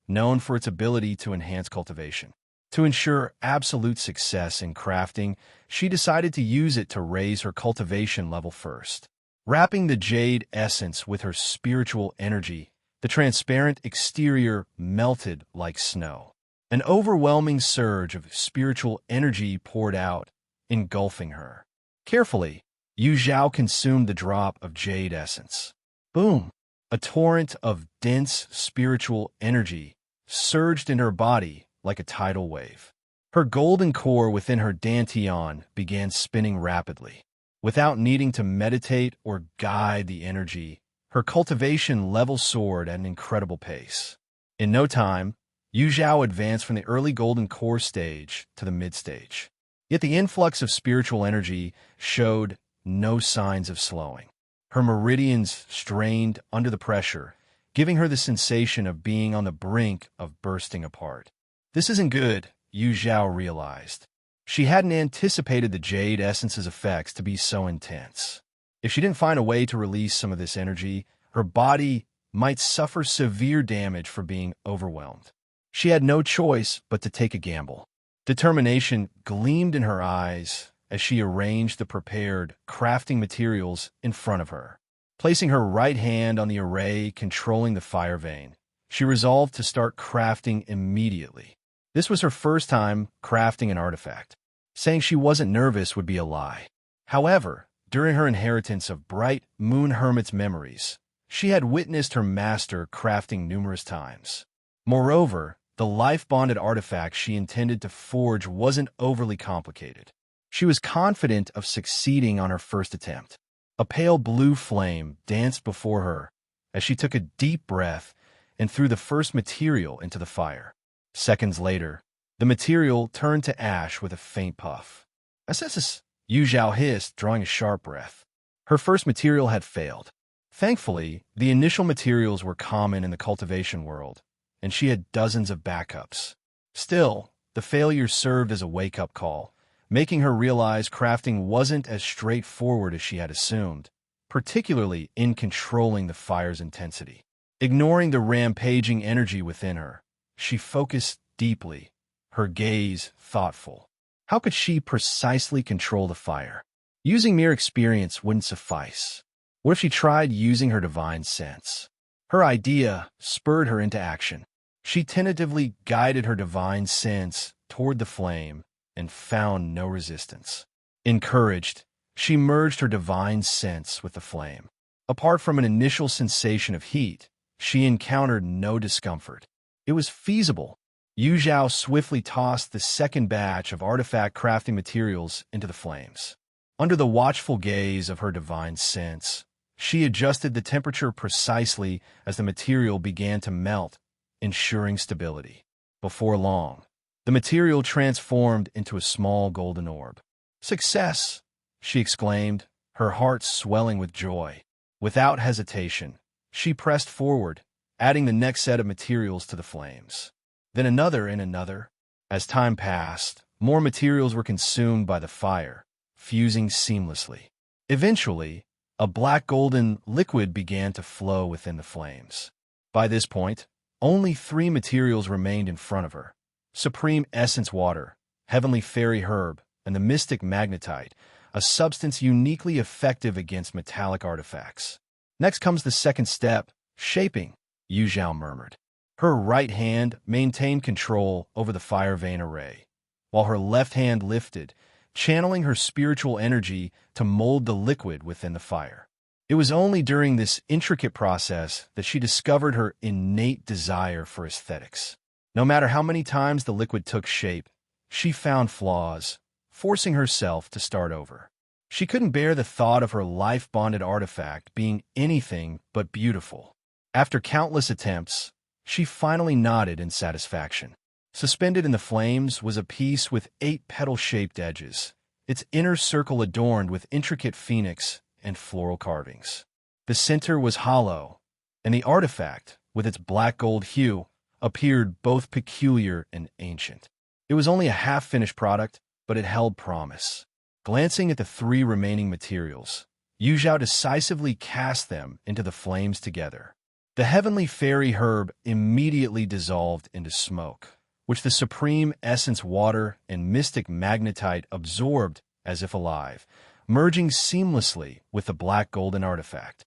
known for its ability to enhance cultivation. To ensure absolute success in crafting, she decided to use it to raise her cultivation level first. Wrapping the jade essence with her spiritual energy, the transparent exterior melted like snow. An overwhelming surge of spiritual energy poured out, engulfing her. Carefully, Zhao consumed the drop of jade essence. Boom! A torrent of dense spiritual energy surged in her body like a tidal wave. Her golden core within her dantian began spinning rapidly. Without needing to meditate or guide the energy, her cultivation level soared at an incredible pace. In no time, Zhao advanced from the early golden core stage to the mid-stage. Yet the influx of spiritual energy showed no signs of slowing. Her meridians strained under the pressure, giving her the sensation of being on the brink of bursting apart. This isn't good, Zhao realized. She hadn't anticipated the jade essence's effects to be so intense. If she didn't find a way to release some of this energy, her body might suffer severe damage for being overwhelmed. She had no choice but to take a gamble. Determination gleamed in her eyes as she arranged the prepared crafting materials in front of her. Placing her right hand on the array controlling the fire vein, she resolved to start crafting immediately. This was her first time crafting an artifact. Saying she wasn't nervous would be a lie. However, during her inheritance of bright moon hermit's memories, she had witnessed her master crafting numerous times. Moreover, the life-bonded artifact she intended to forge wasn't overly complicated. She was confident of succeeding on her first attempt. A pale blue flame danced before her as she took a deep breath and threw the first material into the fire. Seconds later, the material turned to ash with a faint puff. "Assess," Zhao hissed, drawing a sharp breath. Her first material had failed. Thankfully, the initial materials were common in the cultivation world, and she had dozens of backups. Still, the failure served as a wake-up call, making her realize crafting wasn't as straightforward as she had assumed, particularly in controlling the fire's intensity. Ignoring the rampaging energy within her, she focused deeply, her gaze thoughtful. How could she precisely control the fire? Using mere experience wouldn't suffice. What if she tried using her divine sense? Her idea spurred her into action. She tentatively guided her divine sense toward the flame and found no resistance. Encouraged, she merged her divine sense with the flame. Apart from an initial sensation of heat, she encountered no discomfort. It was feasible. Zhao swiftly tossed the second batch of artifact crafting materials into the flames. Under the watchful gaze of her divine sense, she adjusted the temperature precisely as the material began to melt, ensuring stability. Before long, the material transformed into a small golden orb. "Success!" she exclaimed, her heart swelling with joy. Without hesitation, she pressed forward, adding the next set of materials to the flames. Then another and another. As time passed, more materials were consumed by the fire, fusing seamlessly. Eventually, a black-golden liquid began to flow within the flames. By this point, only 3 materials remained in front of her: supreme essence water, heavenly fairy herb, and the mystic magnetite, a substance uniquely effective against metallic artifacts. "Next comes the second step, shaping," Zhao murmured. Her right hand maintained control over the fire vein array, while her left hand lifted, channeling her spiritual energy to mold the liquid within the fire. It was only during this intricate process that she discovered her innate desire for aesthetics. No matter how many times the liquid took shape, she found flaws, forcing herself to start over. She couldn't bear the thought of her life-bonded artifact being anything but beautiful. After countless attempts, she finally nodded in satisfaction. Suspended in the flames was a piece with 8 petal-shaped edges, its inner circle adorned with intricate phoenix and floral carvings. The center was hollow, and the artifact, with its black-gold hue, appeared both peculiar and ancient. It was only a half-finished product, but it held promise. Glancing at the 3 remaining materials, Zhao decisively cast them into the flames together. The heavenly fairy herb immediately dissolved into smoke, which the supreme essence water and mystic magnetite absorbed as if alive, merging seamlessly with the black golden artifact.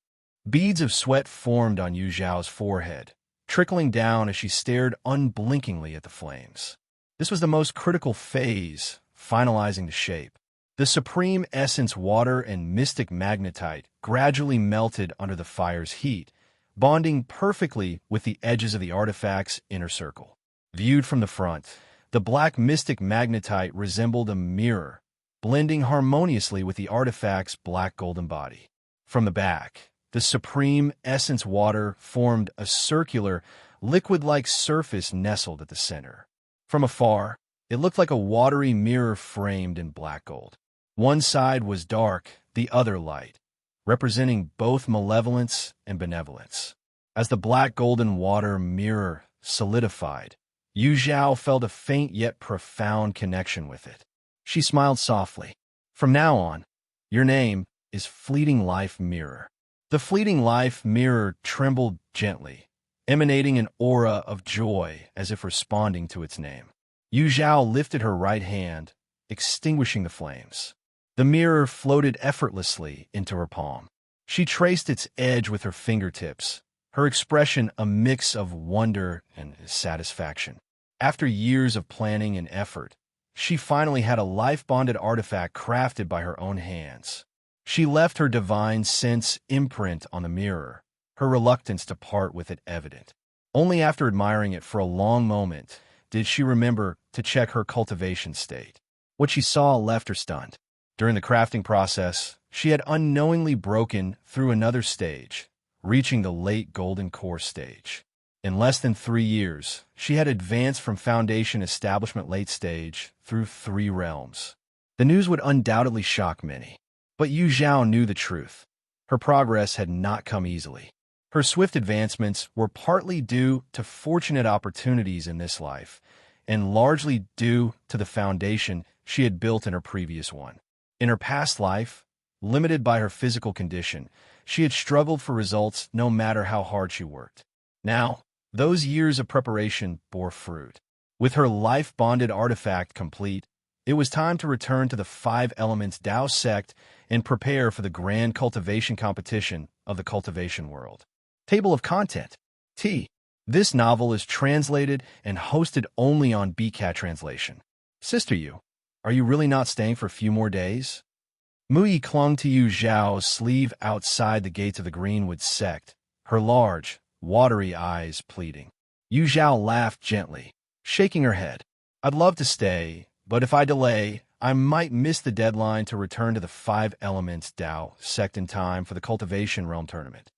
Beads of sweat formed on Yu Zhao's forehead, trickling down as she stared unblinkingly at the flames. This was the most critical phase, finalizing the shape. The supreme essence water and mystic magnetite gradually melted under the fire's heat, bonding perfectly with the edges of the artifact's inner circle. Viewed from the front, the black mystic magnetite resembled a mirror, blending harmoniously with the artifact's black golden body. From the back, the supreme essence water formed a circular, liquid-like surface nestled at the center. From afar, it looked like a watery mirror framed in black gold. One side was dark, the other light, representing both malevolence and benevolence. As the black golden water mirror solidified, Yu Zhao felt a faint yet profound connection with it. She smiled softly. From now on, your name is Fleeting Life Mirror. The Fleeting Life Mirror trembled gently, emanating an aura of joy as if responding to its name. Yu Zhao lifted her right hand, extinguishing the flames. The mirror floated effortlessly into her palm. She traced its edge with her fingertips, her expression a mix of wonder and satisfaction. After years of planning and effort, she finally had a life-bonded artifact crafted by her own hands. She left her divine sense imprint on the mirror, her reluctance to part with it evident. Only after admiring it for a long moment did she remember to check her cultivation state. What she saw left her stunned. During the crafting process, she had unknowingly broken through another stage, reaching the late golden core stage. In less than 3 years, she had advanced from foundation establishment late stage through 3 realms. The news would undoubtedly shock many, but Yu Zhao knew the truth. Her progress had not come easily. Her swift advancements were partly due to fortunate opportunities in this life, and largely due to the foundation she had built in her previous one. In her past life, limited by her physical condition, she had struggled for results no matter how hard she worked. Now, those years of preparation bore fruit. With her life-bonded artifact complete, it was time to return to the 5 Elements Dao sect and prepare for the grand cultivation competition of the cultivation world. Table of Content. T. This novel is translated and hosted only on BCAT Translation. Sister Yu, are you really not staying for a few more days? Muyi clung to Yu Zhao's sleeve outside the gates of the Greenwood sect, her large, watery eyes pleading. Yu Zhao laughed gently, shaking her head. I'd love to stay, but if I delay, I might miss the deadline to return to the 5 Elements Dao sect in time for the Cultivation Realm Tournament.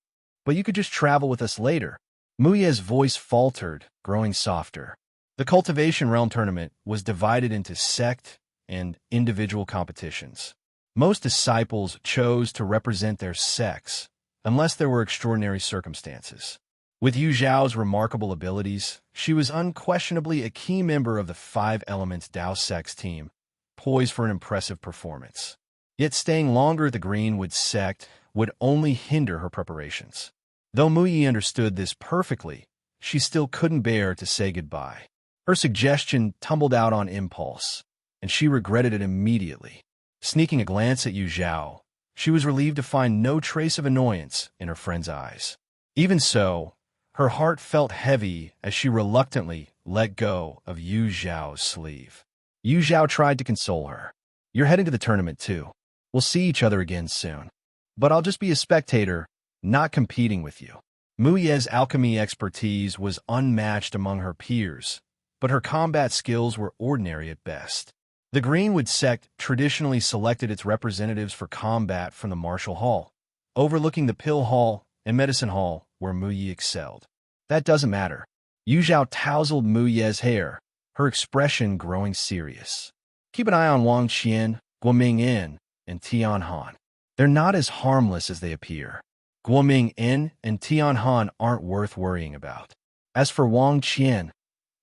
But you could just travel with us later. Muye's voice faltered, growing softer. The Cultivation Realm Tournament was divided into sect and individual competitions. Most disciples chose to represent their sects, unless there were extraordinary circumstances. With Yu Zhao's remarkable abilities, she was unquestionably a key member of the 5 Elements Dao sect's team, poised for an impressive performance. Yet staying longer at the Greenwood sect would only hinder her preparations. Though Muyi understood this perfectly, she still couldn't bear to say goodbye. Her suggestion tumbled out on impulse, and she regretted it immediately. Sneaking a glance at Yu Zhao, she was relieved to find no trace of annoyance in her friend's eyes. Even so, her heart felt heavy as she reluctantly let go of Yu Zhao's sleeve. Yu Zhao tried to console her. You're heading to the tournament too. We'll see each other again soon. But I'll just be a spectator, not competing with you. Muye's alchemy expertise was unmatched among her peers, but her combat skills were ordinary at best. The Greenwood sect traditionally selected its representatives for combat from the Martial Hall, overlooking the Pill Hall and Medicine Hall where Muyi excelled. That doesn't matter. Yu Zhao tousled Muye's hair, her expression growing serious. Keep an eye on Wang Qian, Guoming In, and Tian Han. They're not as harmless as they appear. Guoming In and Tian Han aren't worth worrying about. As for Wang Qian,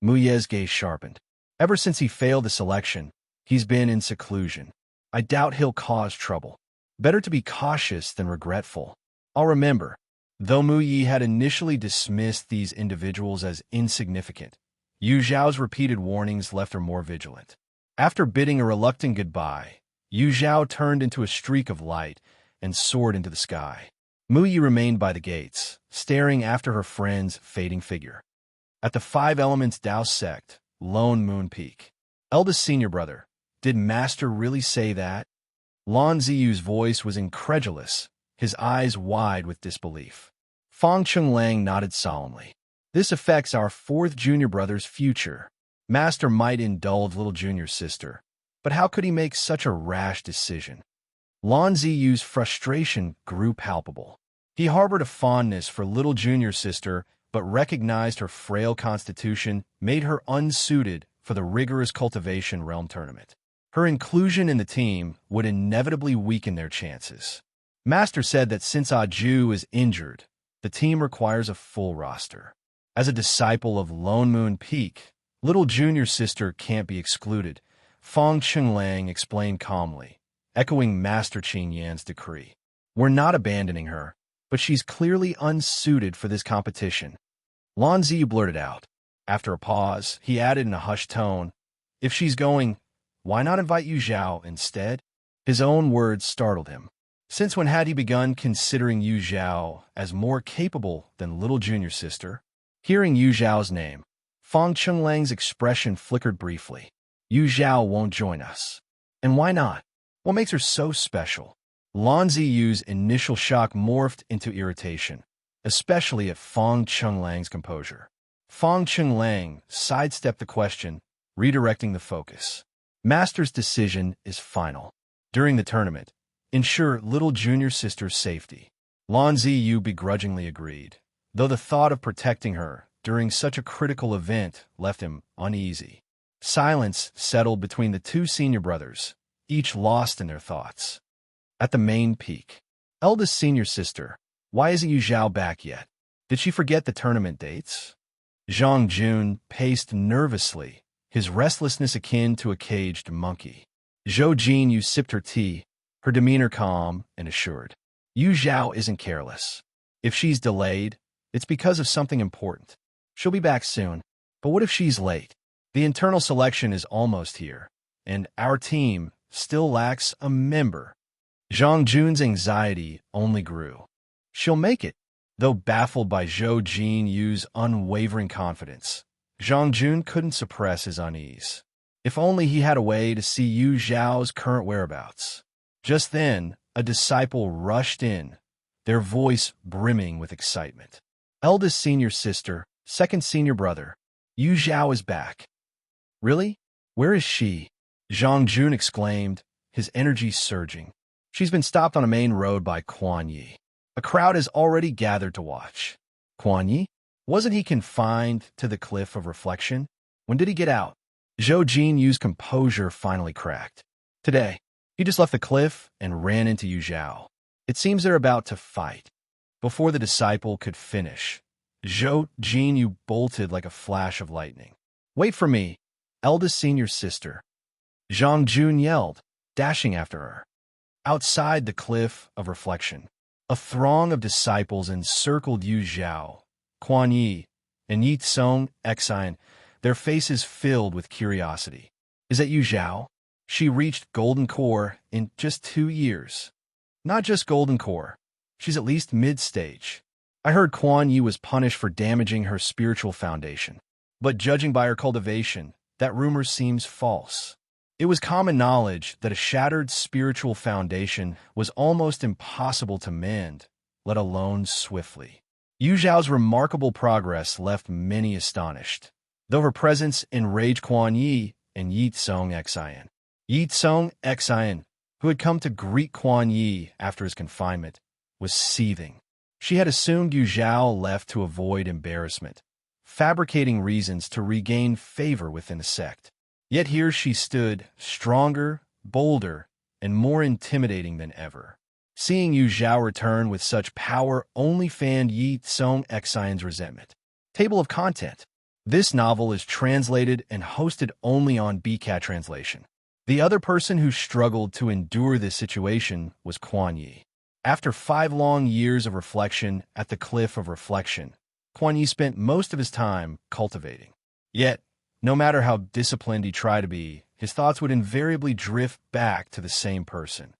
Muye's gaze sharpened. Ever since he failed the selection, he's been in seclusion. I doubt he'll cause trouble. Better to be cautious than regretful. I'll remember. Though Muyi had initially dismissed these individuals as insignificant, Yu Zhao's repeated warnings left her more vigilant. After bidding a reluctant goodbye, Yu Zhao turned into a streak of light and soared into the sky. Mu Yi remained by the gates, staring after her friend's fading figure. At the Five Elements Dao sect, Lone Moon Peak. Eldest senior brother, did Master really say that? Lan Ziyu's voice was incredulous, his eyes wide with disbelief. Fang Chenglang nodded solemnly. This affects our fourth junior brother's future. Master might indulge little junior sister, but how could he make such a rash decision? Lan Ziyu's frustration grew palpable. He harbored a fondness for little junior sister, but recognized her frail constitution made her unsuited for the rigorous cultivation realm tournament. Her inclusion in the team would inevitably weaken their chances. Master said that since Ju is injured, the team requires a full roster. As a disciple of Lone Moon Peak, little junior sister can't be excluded, Fang Chenglang explained calmly, echoing Master Qin Yan's decree. We're not abandoning her, but she's clearly unsuited for this competition. Lan Ziyu blurted out. After a pause, he added in a hushed tone, if she's going, why not invite Yu Zhao instead? His own words startled him. Since when had he begun considering Yu Zhao as more capable than little junior sister? Hearing Yu Zhao's name, Fang Chunglang's expression flickered briefly. Yu Zhao won't join us. And why not? What makes her so special? Lan Ziyu's initial shock morphed into irritation, especially at Fang Chunglang's composure. Fang Chunglang sidestepped the question, redirecting the focus. Master's decision is final. During the tournament, ensure little junior sister's safety. Lan Ziyu begrudgingly agreed, though the thought of protecting her during such a critical event left him uneasy. Silence settled between the two senior brothers, each lost in their thoughts. At the main peak, eldest senior sister, why isn't Yu Zhao back yet? Did she forget the tournament dates? Zhang Jun paced nervously, his restlessness akin to a caged monkey. Zhou Jinyu sipped her tea, her demeanor calm and assured. Yu Zhao isn't careless. If she's delayed, it's because of something important. She'll be back soon. But what if she's late? The internal selection is almost here, and our team still lacks a member. Zhang Jun's anxiety only grew. She'll make it. Though baffled by Zhou Jinyu's unwavering confidence, Zhang Jun couldn't suppress his unease. If only he had a way to see Yu Zhao's current whereabouts. Just then, a disciple rushed in, their voice brimming with excitement. Eldest senior sister, second senior brother, Yu Zhao is back. Really? Where is she? Zhang Jun exclaimed, his energy surging. She's been stopped on a main road by Quan Yi. A crowd has already gathered to watch. Quan Yi? Wasn't he confined to the cliff of reflection? When did he get out? Zhou Jinyu's composure finally cracked. Today, he just left the cliff and ran into Yu Zhao. It seems they're about to fight. Before the disciple could finish, Zhou Jinyu bolted like a flash of lightning. Wait for me, eldest senior sister. Zhang Jun yelled, dashing after her. Outside the cliff of reflection, a throng of disciples encircled Yu Zhao, Quan Yi, and Ye Cong Xin, their faces filled with curiosity. Is that Yu Zhao? She reached Golden Core in just 2 years. Not just Golden Core. She's at least mid-stage. I heard Quan Yi was punished for damaging her spiritual foundation. But judging by her cultivation, that rumor seems false. It was common knowledge that a shattered spiritual foundation was almost impossible to mend, let alone swiftly. Yu Zhao's remarkable progress left many astonished, though her presence enraged Quan Yi and Ye Cong Xin. Ye Cong Xin, who had come to greet Quan Yi after his confinement, was seething. She had assumed Yu Zhao left to avoid embarrassment, fabricating reasons to regain favor within the sect. Yet here she stood, stronger, bolder, and more intimidating than ever. Seeing Yu Zhao return with such power only fanned Ye Cong Xin's resentment. Table of content. This novel is translated and hosted only on BCAT translation. The other person who struggled to endure this situation was Quan Yi. After 5 long years of reflection at the Cliff of Reflection, Quan Yi spent most of his time cultivating. Yet, No matter how disciplined he tried to be, his thoughts would invariably drift back to the same person.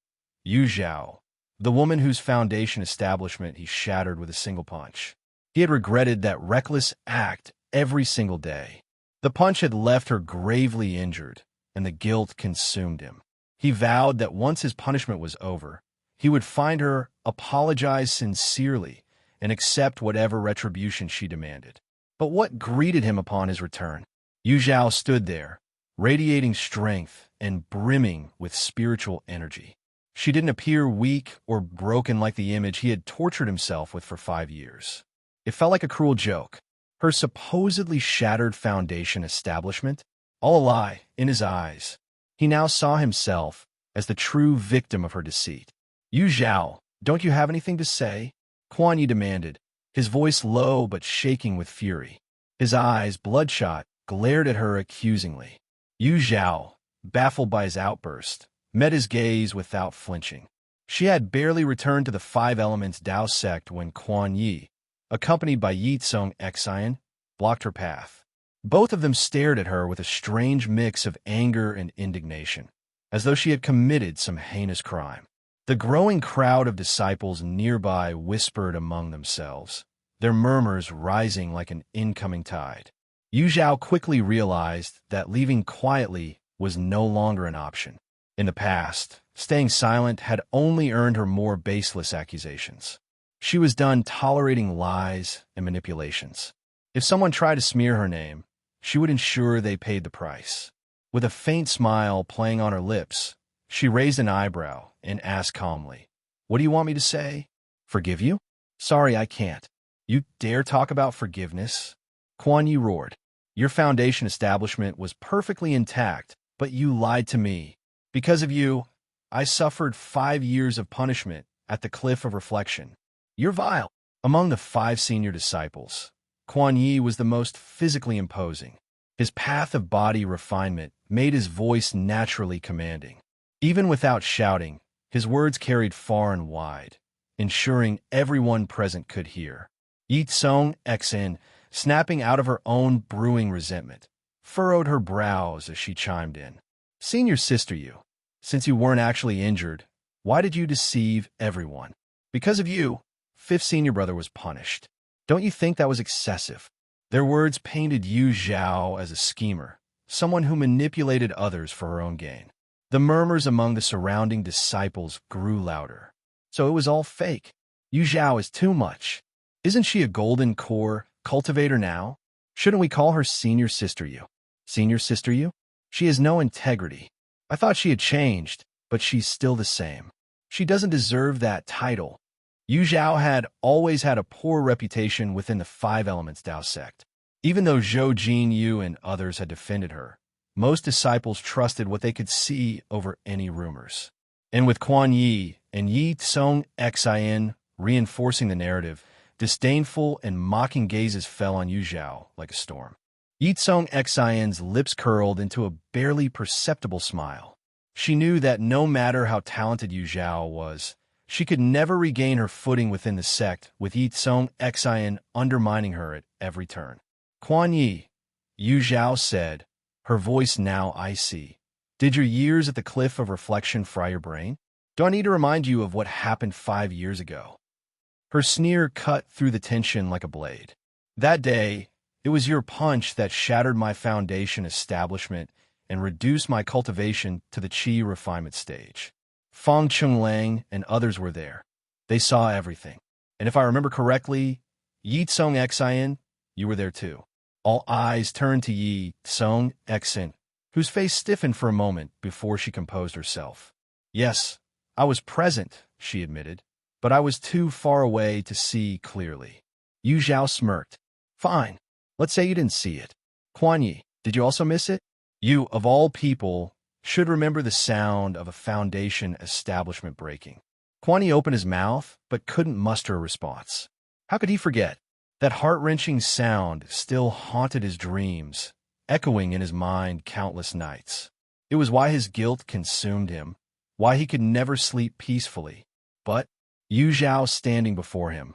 Yu Zhao, the woman whose foundation establishment he shattered with a single punch. He had regretted that reckless act every single day. The punch had left her gravely injured, and the guilt consumed him. He vowed that once his punishment was over, he would find her, apologize sincerely, and accept whatever retribution she demanded. But what greeted him upon his return? Yu Zhao stood there, radiating strength and brimming with spiritual energy. She didn't appear weak or broken like the image he had tortured himself with for 5 years. It felt like a cruel joke. Her supposedly shattered foundation establishment, all a lie in his eyes. He now saw himself as the true victim of her deceit. Yu Zhao, don't you have anything to say? Quan Yi demanded, his voice low but shaking with fury. His eyes, bloodshot, glared at her accusingly. Yu Zhao, baffled by his outburst, met his gaze without flinching. She had barely returned to the Five Elements Dao sect when Quan Yi, accompanied by Ye Cong Xin, blocked her path. Both of them stared at her with a strange mix of anger and indignation, as though she had committed some heinous crime. The growing crowd of disciples nearby whispered among themselves, their murmurs rising like an incoming tide. Yu Zhao quickly realized that leaving quietly was no longer an option. In the past, staying silent had only earned her more baseless accusations. She was done tolerating lies and manipulations. If someone tried to smear her name, she would ensure they paid the price. With a faint smile playing on her lips, she raised an eyebrow and asked calmly, "What do you want me to say? Forgive you? Sorry, I can't." "You dare talk about forgiveness?" Quan Yi roared. "Your foundation establishment was perfectly intact, but you lied to me. Because of you, I suffered 5 years of punishment at the Cliff of Reflection. You're vile." Among the 5 senior disciples, Quan Yi was the most physically imposing. His path of body refinement made his voice naturally commanding. Even without shouting, his words carried far and wide, ensuring everyone present could hear. Ye Cong Xin, snapping out of her own brewing resentment, furrowed her brows as she chimed in. "Senior sister you, since you weren't actually injured, why did you deceive everyone? Because of you, 5th senior brother was punished. Don't you think that was excessive?" Their words painted Yu Zhao as a schemer, someone who manipulated others for her own gain. The murmurs among the surrounding disciples grew louder. So it was all fake. Yu Zhao is too much. Isn't she a golden core cultivator now? Shouldn't we call her Senior Sister Yu? Senior Sister Yu? She has no integrity. I thought she had changed, but she's still the same. She doesn't deserve that title. Yu Zhao had always had a poor reputation within the Five Elements Dao sect. Even though Zhou Jinyu and others had defended her, most disciples trusted what they could see over any rumors. And with Quan Yi and Ye Cong Xin reinforcing the narrative, disdainful and mocking gazes fell on Yu Zhao like a storm. Ye Cong Xin's lips curled into a barely perceptible smile. She knew that no matter how talented Yu Zhao was, she could never regain her footing within the sect, with Ye Cong Xin undermining her at every turn. "Quan Yi," Yu Zhao said, her voice now icy, "did your years at the Cliff of Reflection fry your brain? Do I need to remind you of what happened 5 years ago?" Her sneer cut through the tension like a blade. "That day, it was your punch that shattered my foundation establishment and reduced my cultivation to the Qi refinement stage. Feng Chenglang and others were there. They saw everything. And if I remember correctly, Ye Cong Xin, you were there too." All eyes turned to Ye Cong Xin, whose face stiffened for a moment before she composed herself. "Yes, I was present," she admitted, "but I was too far away to see clearly." Yu Zhao smirked. "Fine. Let's say you didn't see it. Quan Yi, did you also miss it? You, of all people, should remember the sound of a foundation establishment breaking." Quan Yi opened his mouth, but couldn't muster a response. How could he forget? That heart-wrenching sound still haunted his dreams, echoing in his mind countless nights. It was why his guilt consumed him, why he could never sleep peacefully. But Yu Zhao standing before him,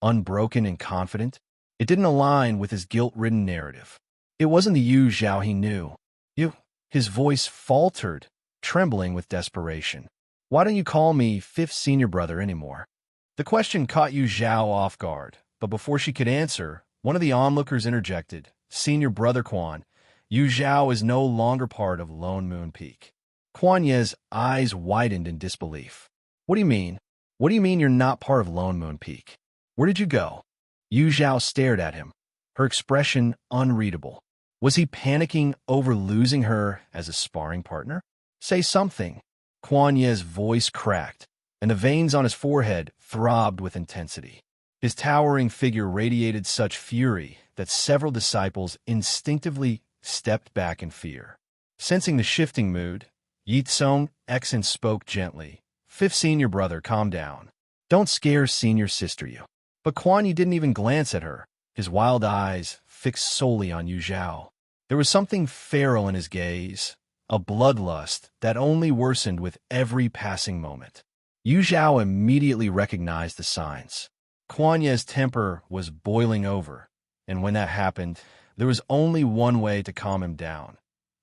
unbroken and confident, it didn't align with his guilt-ridden narrative. It wasn't the Yu Zhao he knew. You. His voice faltered, trembling with desperation. Why don't you call me fifth senior brother anymore? The question caught Yu Zhao off guard, but before she could answer, one of the onlookers interjected, Senior brother Quan, Yu Zhao is no longer part of Lone Moon Peak. Kuan Ye's eyes widened in disbelief. What do you mean? What do you mean you're not part of Lone Moon Peak? Where did you go? Yu Zhao stared at him, her expression unreadable. Was he panicking over losing her as a sparring partner? Say something. Kuan Ye's voice cracked, and the veins on his forehead throbbed with intensity. His towering figure radiated such fury that several disciples instinctively stepped back in fear. Sensing the shifting mood, Ye Cong Xin spoke gently. Fifth senior brother, calm down. Don't scare senior sister you. But Kuan Yi didn't even glance at her, his wild eyes fixed solely on Yu Zhao. There was something feral in his gaze, a bloodlust that only worsened with every passing moment. Yu Zhao immediately recognized the signs. Kuan Ye's temper was boiling over, and when that happened, there was only one way to calm him down: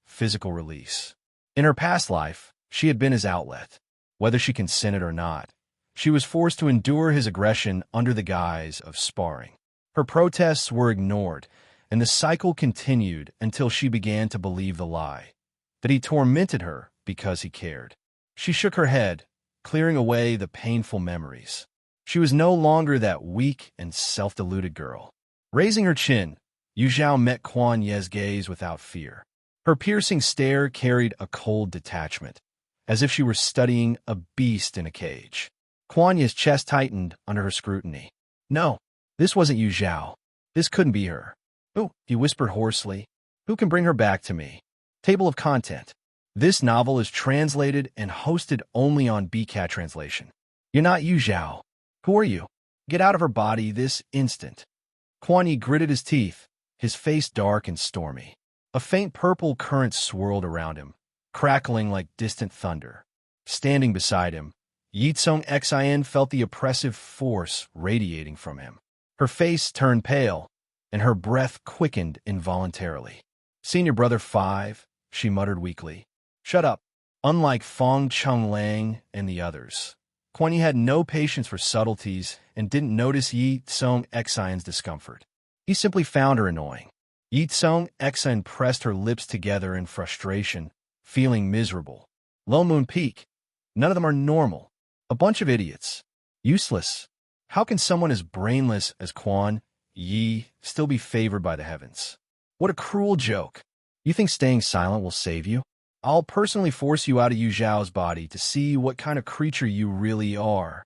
physical release. In her past life, she had been his outlet. Whether she consented or not, she was forced to endure his aggression under the guise of sparring. Her protests were ignored, and the cycle continued until she began to believe the lie, that he tormented her because he cared. She shook her head, clearing away the painful memories. She was no longer that weak and self-deluded girl. Raising her chin, Yu Zhao met Kuan Ye's gaze without fear. Her piercing stare carried a cold detachment, as if she were studying a beast in a cage. Kuan Ye's chest tightened under her scrutiny. No, this wasn't Yu Zhao. This couldn't be her. Who? He whispered hoarsely. Who can bring her back to me? Table of content. This novel is translated and hosted only on BCAT translation. You're not Yu Zhao. Who are you? Get out of her body this instant. Kuan Yi gritted his teeth, his face dark and stormy. A faint purple current swirled around him, crackling like distant thunder. Standing beside him, Ye Cong Xin felt the oppressive force radiating from him. Her face turned pale, and her breath quickened involuntarily. Senior brother 5, she muttered weakly. Shut up. Unlike Fong Chenglang and the others, Kuan Yi had no patience for subtleties and didn't notice Ye Cong Xin's discomfort. He simply found her annoying. Ye Cong Xin pressed her lips together in frustration, feeling miserable. Lone Moon Peak. None of them are normal. A bunch of idiots. Useless. How can someone as brainless as Kuan Yi still be favored by the heavens? What a cruel joke. You think staying silent will save you? I'll personally force you out of Yu Zhao's body to see what kind of creature you really are.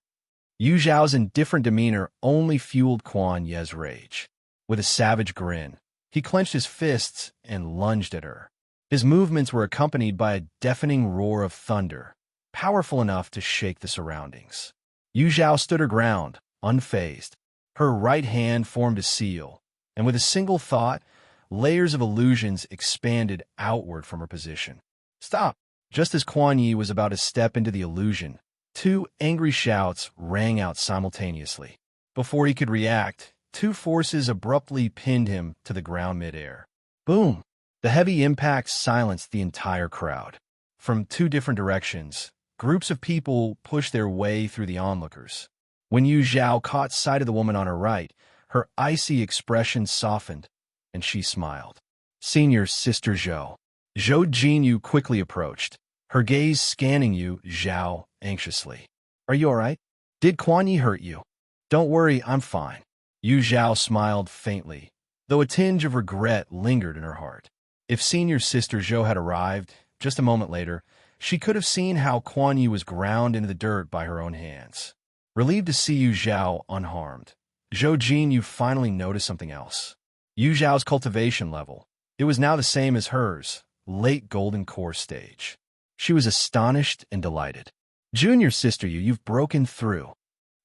Yu Zhao's indifferent demeanor only fueled Kuan Ye's rage. With a savage grin, he clenched his fists and lunged at her. His movements were accompanied by a deafening roar of thunder, powerful enough to shake the surroundings. Yu Zhao stood her ground, unfazed. Her right hand formed a seal, and with a single thought, layers of illusions expanded outward from her position. Stop! Just as Kuan Yi was about to step into the illusion, two angry shouts rang out simultaneously. Before he could react, two forces abruptly pinned him to the ground midair. Boom! The heavy impact silenced the entire crowd. From two different directions, groups of people pushed their way through the onlookers. When Yu Zhao caught sight of the woman on her right, her icy expression softened, and she smiled. Senior Sister Zhao. Zhou Jinyu quickly approached, her gaze scanning Yu Zhao anxiously. Are you all right? Did Kuan Yi hurt you? Don't worry, I'm fine. Yu Zhao smiled faintly, though a tinge of regret lingered in her heart. If Senior Sister Zhou had arrived, just a moment later, she could have seen how Kuan Yi was ground into the dirt by her own hands. Relieved to see Yu Zhao unharmed, Zhou Jinyu finally noticed something else. Yu Zhao's cultivation level. It was now the same as hers, late golden core stage. She was astonished and delighted. Junior Sister Yu, you've broken through.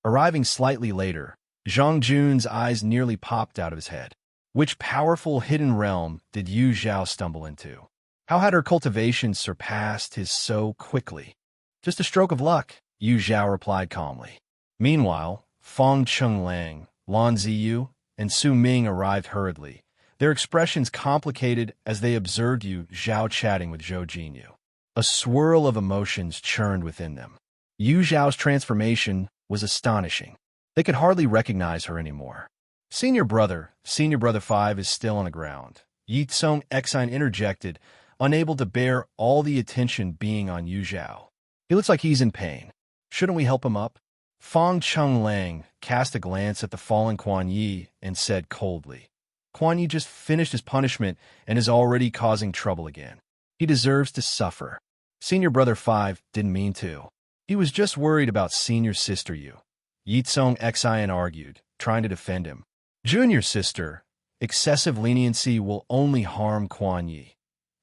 Arriving slightly later, Zhang Jun's eyes nearly popped out of his head. Which powerful hidden realm did Yu Zhao stumble into? How had her cultivation surpassed his so quickly? Just a stroke of luck, Yu Zhao replied calmly. Meanwhile, Fong Chenglang, Lan Ziyu, and Su Ming arrived hurriedly, their expressions complicated as they observed Zhao chatting with Zhou Jinyu. A swirl of emotions churned within them. Zhao's transformation was astonishing. They could hardly recognize her anymore. Senior Brother 5 is still on the ground. Ye Cong Xin interjected, unable to bear all the attention being on Zhao. He looks like he's in pain. Shouldn't we help him up? Fang Chenglang cast a glance at the fallen Quan Yi and said coldly, Quan Yi just finished his punishment and is already causing trouble again. He deserves to suffer. Senior Brother 5 didn't mean to. He was just worried about Senior Sister Yu. Ye Cong Xin argued, trying to defend him. Junior Sister, excessive leniency will only harm Quan Yi.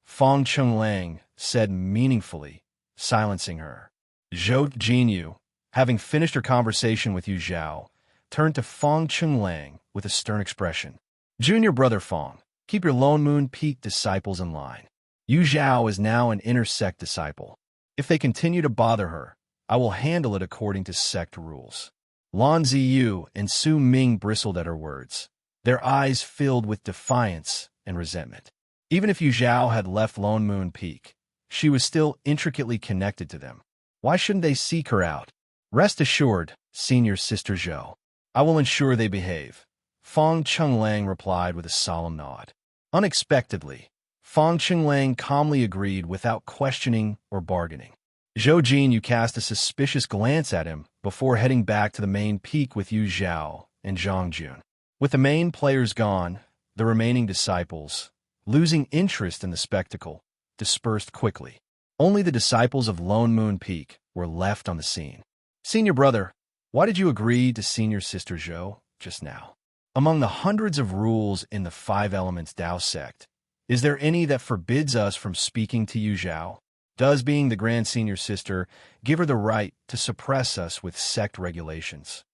Fang Chenglang said meaningfully, silencing her. Zhou Jinyu, having finished her conversation with Zhao, turned to Fang Chenglang with a stern expression. Junior Brother Fang, keep your Lone Moon Peak disciples in line. Zhao is now an inner sect disciple. If they continue to bother her, I will handle it according to sect rules. Lan Ziyu and Su Ming bristled at her words, their eyes filled with defiance and resentment. Even if Zhao had left Lone Moon Peak, she was still intricately connected to them. Why shouldn't they seek her out? Rest assured, Senior Sister Zhou, I will ensure they behave. Fang Chenglang replied with a solemn nod. Unexpectedly, Fang Chenglang calmly agreed without questioning or bargaining. Zhou Jinyu cast a suspicious glance at him before heading back to the main peak with Zhao and Zhang Jun. With the main players gone, the remaining disciples, losing interest in the spectacle, dispersed quickly. Only the disciples of Lone Moon Peak were left on the scene. Senior Brother, why did you agree to Senior Sister Zhou just now? Among the hundreds of rules in the Five Elements Tao sect, is there any that forbids us from speaking to Zhao? Does being the Grand Senior Sister give her the right to suppress us with sect regulations?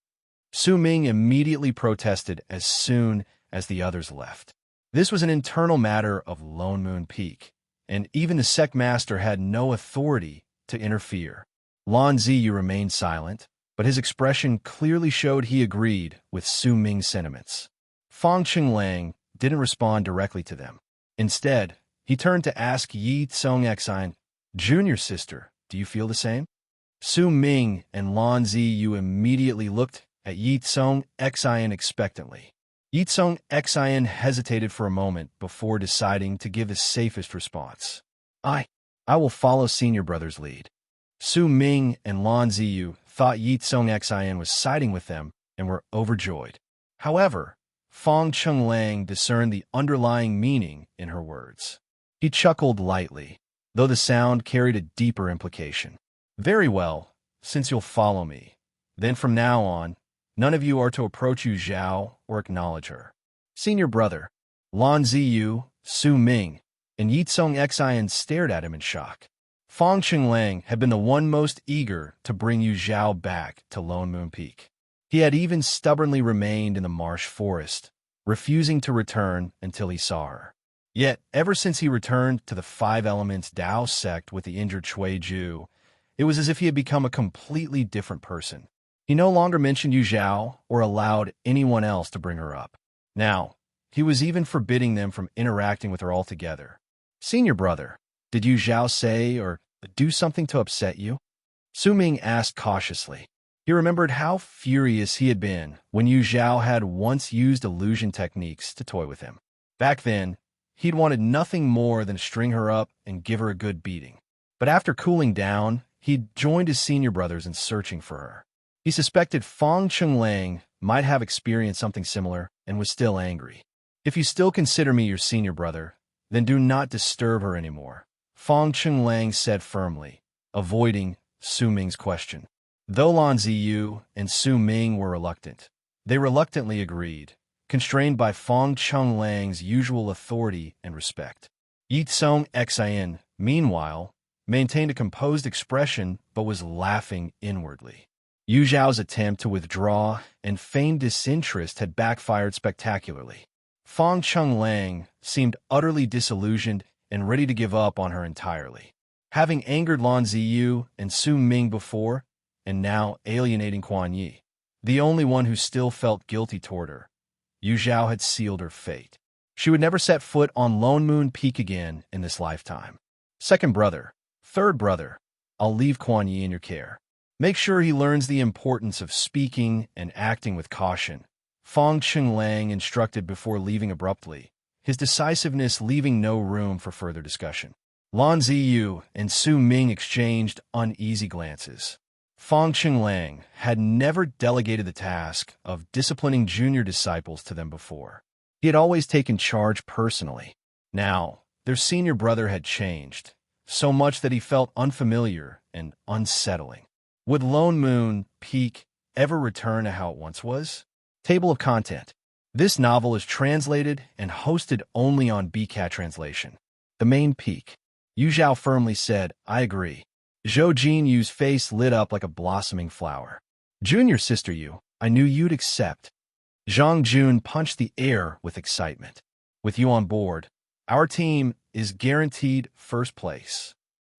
Su Ming immediately protested as soon as the others left. This was an internal matter of Lone Moon Peak, and even the sect master had no authority to interfere. Lan Ziyu remained silent, but his expression clearly showed he agreed with Su Ming's sentiments. Fang Chenglang didn't respond directly to them. Instead, he turned to ask Ye Cong Xin, Junior Sister, do you feel the same? Su Ming and Lan Ziyu immediately looked at Ye Cong Xin expectantly. Ye Cong Xin hesitated for a moment before deciding to give the safest response. I will follow Senior Brother's lead. Su Ming and Lan Ziyu thought Ye Cong Xin was siding with them and were overjoyed. However, Fang Chenglang discerned the underlying meaning in her words. He chuckled lightly, though the sound carried a deeper implication. Very well, since you'll follow me. Then from now on, none of you are to approach Zhao or acknowledge her. Senior Brother, Lan Ziyu, Su Ming, and Ye Cong Xin stared at him in shock. Fang Chenglang had been the one most eager to bring Zhao back to Lone Moon Peak. He had even stubbornly remained in the marsh forest, refusing to return until he saw her. Yet, ever since he returned to the Five Elements Tao sect with the injured Cui Ju, it was as if he had become a completely different person. He no longer mentioned Zhao or allowed anyone else to bring her up. Now, he was even forbidding them from interacting with her altogether. Senior Brother, did Zhao say or do something to upset you? Su Ming asked cautiously. He remembered how furious he had been when Zhao had once used illusion techniques to toy with him. Back then, he'd wanted nothing more than string her up and give her a good beating. But after cooling down, he'd joined his senior brothers in searching for her. He suspected Fang Chenglang might have experienced something similar and was still angry. If you still consider me your senior brother, then do not disturb her anymore, Fang Chenglang said firmly, avoiding Su Ming's question. Though Lan Ziyu and Su Ming were reluctant, they reluctantly agreed, constrained by Fang Chenglang's usual authority and respect. Ye Cong Xin, meanwhile, maintained a composed expression but was laughing inwardly. Zhao's attempt to withdraw and feigned disinterest had backfired spectacularly. Fang Chenglang seemed utterly disillusioned and ready to give up on her entirely. Having angered Lan Ziyu and Su Ming before, and now alienating Quan Yi, the only one who still felt guilty toward her, Zhao had sealed her fate. She would never set foot on Lone Moon Peak again in this lifetime. Second brother, third brother, I'll leave Quan Yi in your care. Make sure he learns the importance of speaking and acting with caution. Fong Chenglang instructed before leaving abruptly, his decisiveness leaving no room for further discussion. Lan Ziyu and Su Ming exchanged uneasy glances. Fong Chenglang had never delegated the task of disciplining junior disciples to them before. He had always taken charge personally. Now, their senior brother had changed, so much that he felt unfamiliar and unsettling. Would Lone Moon Peak ever return to how it once was? Table of content. This novel is translated and hosted only on BCAT translation. The main peak. Yu Zhao firmly said, I agree. Zhou Jinyu's face lit up like a blossoming flower. Junior sister Yu, I knew you'd accept. Zhang Jun punched the air with excitement. With you on board, our team is guaranteed first place.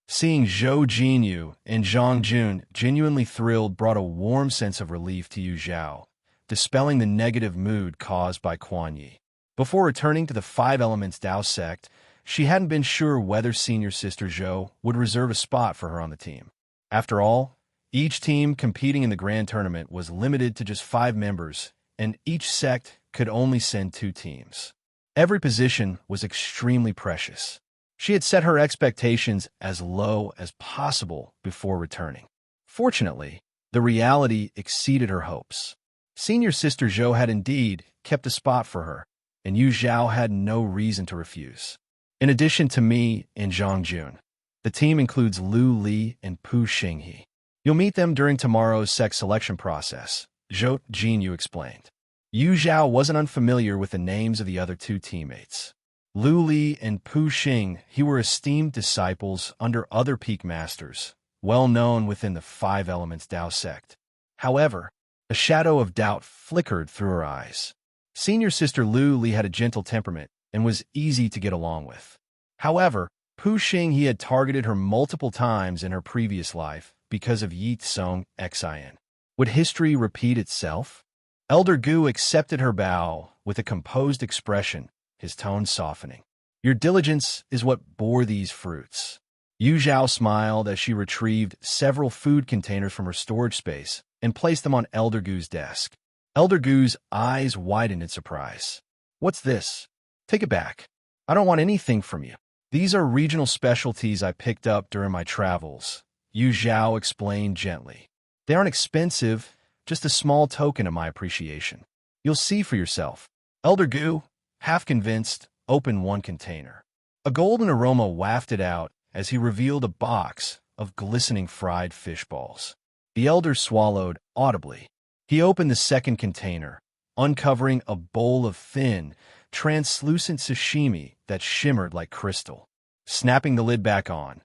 Seeing Zhou Jinyu and Zhang Jun genuinely thrilled brought a warm sense of relief to Yu Zhao, dispelling the negative mood caused by Quan Yi. Before returning to the Five Elements Dao sect, she hadn't been sure whether senior sister Zhou would reserve a spot for her on the team. After all, each team competing in the grand tournament was limited to just 5 members, and each sect could only send 2 teams. Every position was extremely precious. She had set her expectations as low as possible before returning. Fortunately, the reality exceeded her hopes. Senior sister Zhou had indeed kept a spot for her, and Yu Zhao had no reason to refuse. In addition to me and Zhang Jun, the team includes Lu Li and Pu Xinghe. You'll meet them during tomorrow's sect selection process, Zhou Jinyu explained. Yu Zhao wasn't unfamiliar with the names of the other 2 teammates. Lu Li and Pu Xinghe were esteemed disciples under other peak masters, well known within the Five Elements Dao sect. However, a shadow of doubt flickered through her eyes. Senior sister Lu Li had a gentle temperament and was easy to get along with. However, Pu Xinghe had targeted her multiple times in her previous life because of Yi Cong Xin. Would history repeat itself? Elder Gu accepted her bow with a composed expression, his tone softening. Your diligence is what bore these fruits. Yu Zhao smiled as she retrieved several food containers from her storage space and placed them on Elder Gu's desk. Elder Gu's eyes widened in surprise. What's this? Take it back. I don't want anything from you. These are regional specialties I picked up during my travels, Yu Zhao explained gently. They aren't expensive, just a small token of my appreciation. You'll see for yourself. Elder Gu, half convinced, opened one container. A golden aroma wafted out as he revealed a box of glistening fried fish balls. The elder swallowed audibly. He opened the second container, uncovering a bowl of thin, translucent sashimi that shimmered like crystal. Snapping the lid back on,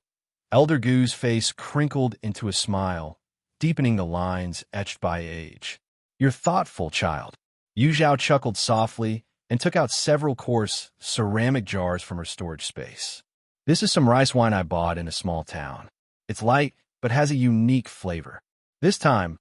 Elder Gu's face crinkled into a smile, deepening the lines etched by age. You're thoughtful, child. Yu Zhao chuckled softly and took out several coarse ceramic jars from her storage space. This is some rice wine I bought in a small town. It's light, but has a unique flavor. This time,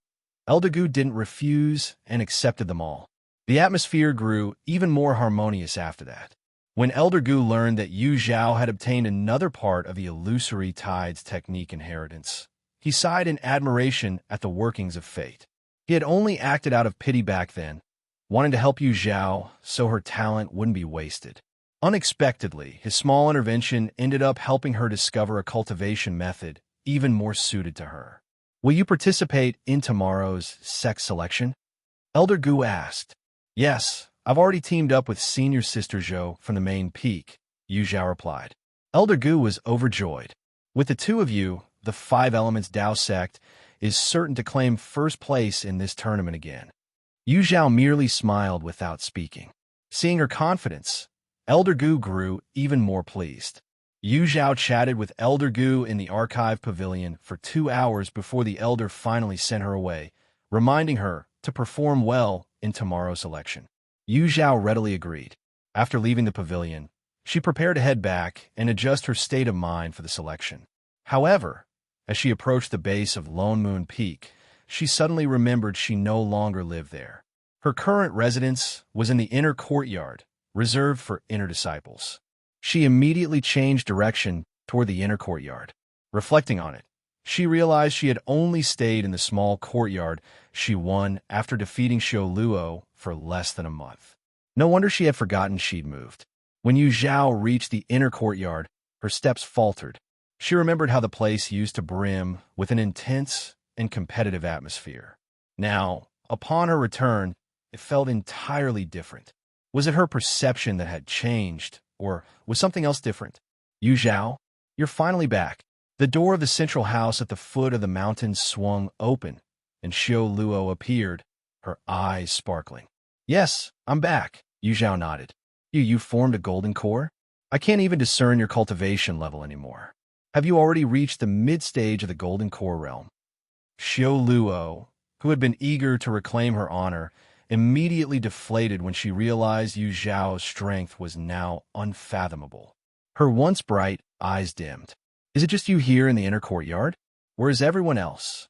Elder Gu didn't refuse and accepted them all. The atmosphere grew even more harmonious after that. When Elder Gu learned that Yu Zhao had obtained another part of the illusory tides technique inheritance, he sighed in admiration at the workings of fate. He had only acted out of pity back then, wanting to help Yu Zhao so her talent wouldn't be wasted. Unexpectedly, his small intervention ended up helping her discover a cultivation method even more suited to her. Will you participate in tomorrow's sect selection? Elder Gu asked. Yes, I've already teamed up with senior sister Zhou from the main peak, Yu Zhao replied. Elder Gu was overjoyed. With the 2 of you, the Five Elements Dao sect is certain to claim first place in this tournament again. Yu Zhao merely smiled without speaking. Seeing her confidence, Elder Gu grew even more pleased. Yu Zhao chatted with Elder Gu in the archive pavilion for 2 hours before the elder finally sent her away, reminding her to perform well in tomorrow's election. Yu Zhao readily agreed. After leaving the pavilion, she prepared to head back and adjust her state of mind for the selection. However, as she approached the base of Lone Moon Peak, she suddenly remembered she no longer lived there. Her current residence was in the inner courtyard, reserved for inner disciples. She immediately changed direction toward the inner courtyard. Reflecting on it, she realized she had only stayed in the small courtyard she won after defeating Xiao Luo for less than a month. No wonder she had forgotten she'd moved. When Yu Zhao reached the inner courtyard, her steps faltered. She remembered how the place used to brim with an intense and competitive atmosphere. Now, upon her return, it felt entirely different. Was it her perception that had changed, or was something else different? Yu Zhao, you're finally back. The door of the central house at the foot of the mountains swung open, and Xiao Luo appeared, her eyes sparkling. Yes, I'm back, Yu Zhao nodded. You formed a golden core? I can't even discern your cultivation level anymore. Have you already reached the mid-stage of the golden core realm? Xiao Luo, who had been eager to reclaim her honor, immediately deflated when she realized Yu Zhao's strength was now unfathomable. Her once bright eyes dimmed. Is it just you here in the inner courtyard? Where is everyone else?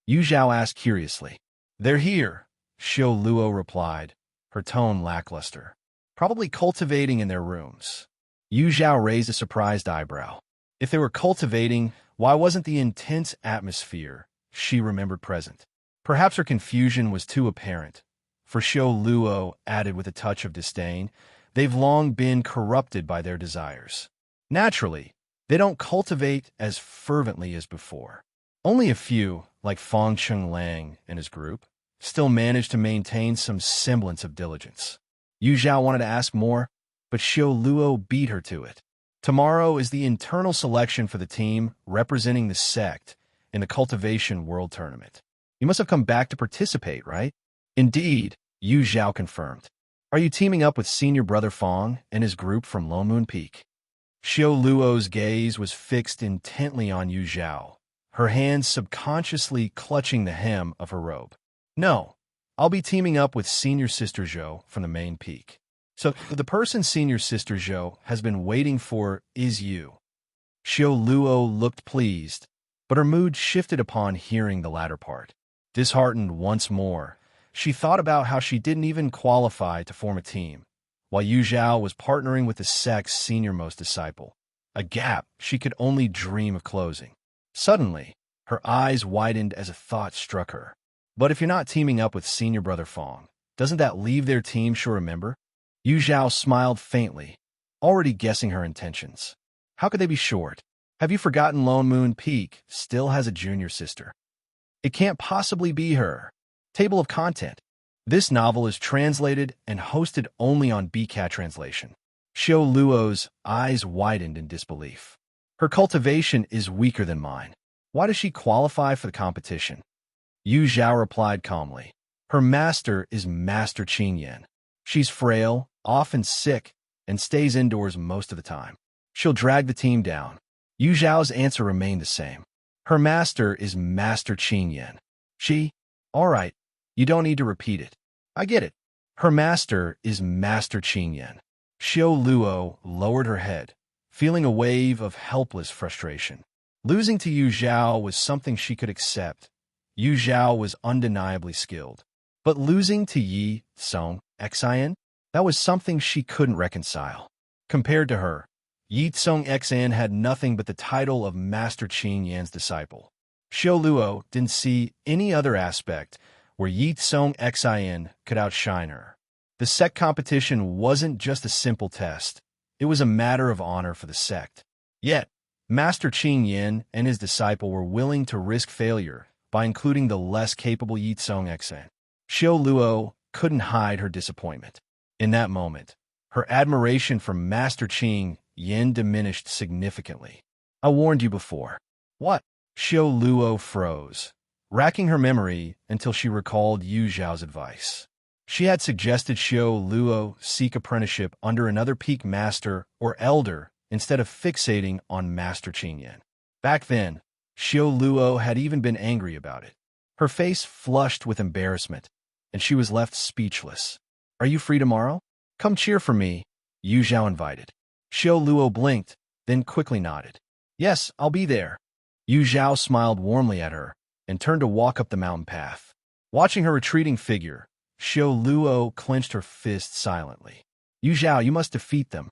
Yu Zhao asked curiously. They're here, Xiao Luo replied, her tone lackluster. Probably cultivating in their rooms. Yu Zhao raised a surprised eyebrow. If they were cultivating, why wasn't the intense atmosphere she remembered present? Perhaps her confusion was too apparent. For Xiao Luo added with a touch of disdain, they've long been corrupted by their desires. Naturally, they don't cultivate as fervently as before. Only a few, like Fang Chenglang and his group, still manage to maintain some semblance of diligence. Yu Zhao wanted to ask more, but Xiao Luo beat her to it. Tomorrow is the internal selection for the team representing the sect in the Cultivation World Tournament. You must have come back to participate, right? Indeed, Yu Zhao confirmed. Are you teaming up with senior brother Fang and his group from Lone Moon Peak? Xiao Luo's gaze was fixed intently on Yu Zhao, her hands subconsciously clutching the hem of her robe. No, I'll be teaming up with senior sister Zhao from the main peak. So the person senior sister Zhao has been waiting for is you. Xiao Luo looked pleased, but her mood shifted upon hearing the latter part. Disheartened once more, she thought about how she didn't even qualify to form a team, while Yu Zhao was partnering with the sect's senior-most disciple, a gap she could only dream of closing. Suddenly, her eyes widened as a thought struck her. But if you're not teaming up with senior brother Fang, doesn't that leave their team sure a member? Yu Zhao smiled faintly, already guessing her intentions. How could they be short? Have you forgotten Lone Moon Peak still has a junior sister? It can't possibly be her. Table of content. This novel is translated and hosted only on BCAT translation. Xiao Luo's eyes widened in disbelief. Her cultivation is weaker than mine. Why does she qualify for the competition? Yu Zhao replied calmly. Her master is Master Qin Yan. She's frail, often sick, and stays indoors most of the time. She'll drag the team down. Yu Zhao's answer remained the same. Her master is Master Qin Yan. All right, you don't need to repeat it. I get it. Her master is Master Qin Yan. Xiao Luo lowered her head, feeling a wave of helpless frustration. Losing to Yu Zhao was something she could accept. Yu Zhao was undeniably skilled. But losing to Ye Cong Xin, that was something she couldn't reconcile. Compared to her, Ye Cong Xin had nothing but the title of Master Qin Yan's disciple. Xiao Luo didn't see any other aspect where Ye Cong Xin could outshine her. The sect competition wasn't just a simple test. It was a matter of honor for the sect. Yet, Master Qin Yan and his disciple were willing to risk failure by including the less capable Ye Cong Xin. Xiao Luo couldn't hide her disappointment. In that moment, her admiration for Master Qin Yan diminished significantly. I warned you before. What? Xiao Luo froze, racking her memory until she recalled Yu Zhao's advice. She had suggested Xiao Luo seek apprenticeship under another peak master or elder instead of fixating on Master Qin Yan. Back then, Xiao Luo had even been angry about it. Her face flushed with embarrassment, and she was left speechless. Are you free tomorrow? Come cheer for me, Yu Zhao invited. Xiao Luo blinked, then quickly nodded. Yes, I'll be there. Yu Zhao smiled warmly at her and turned to walk up the mountain path. Watching her retreating figure, Xiao Luo clenched her fist silently. Yu Zhao, you must defeat them.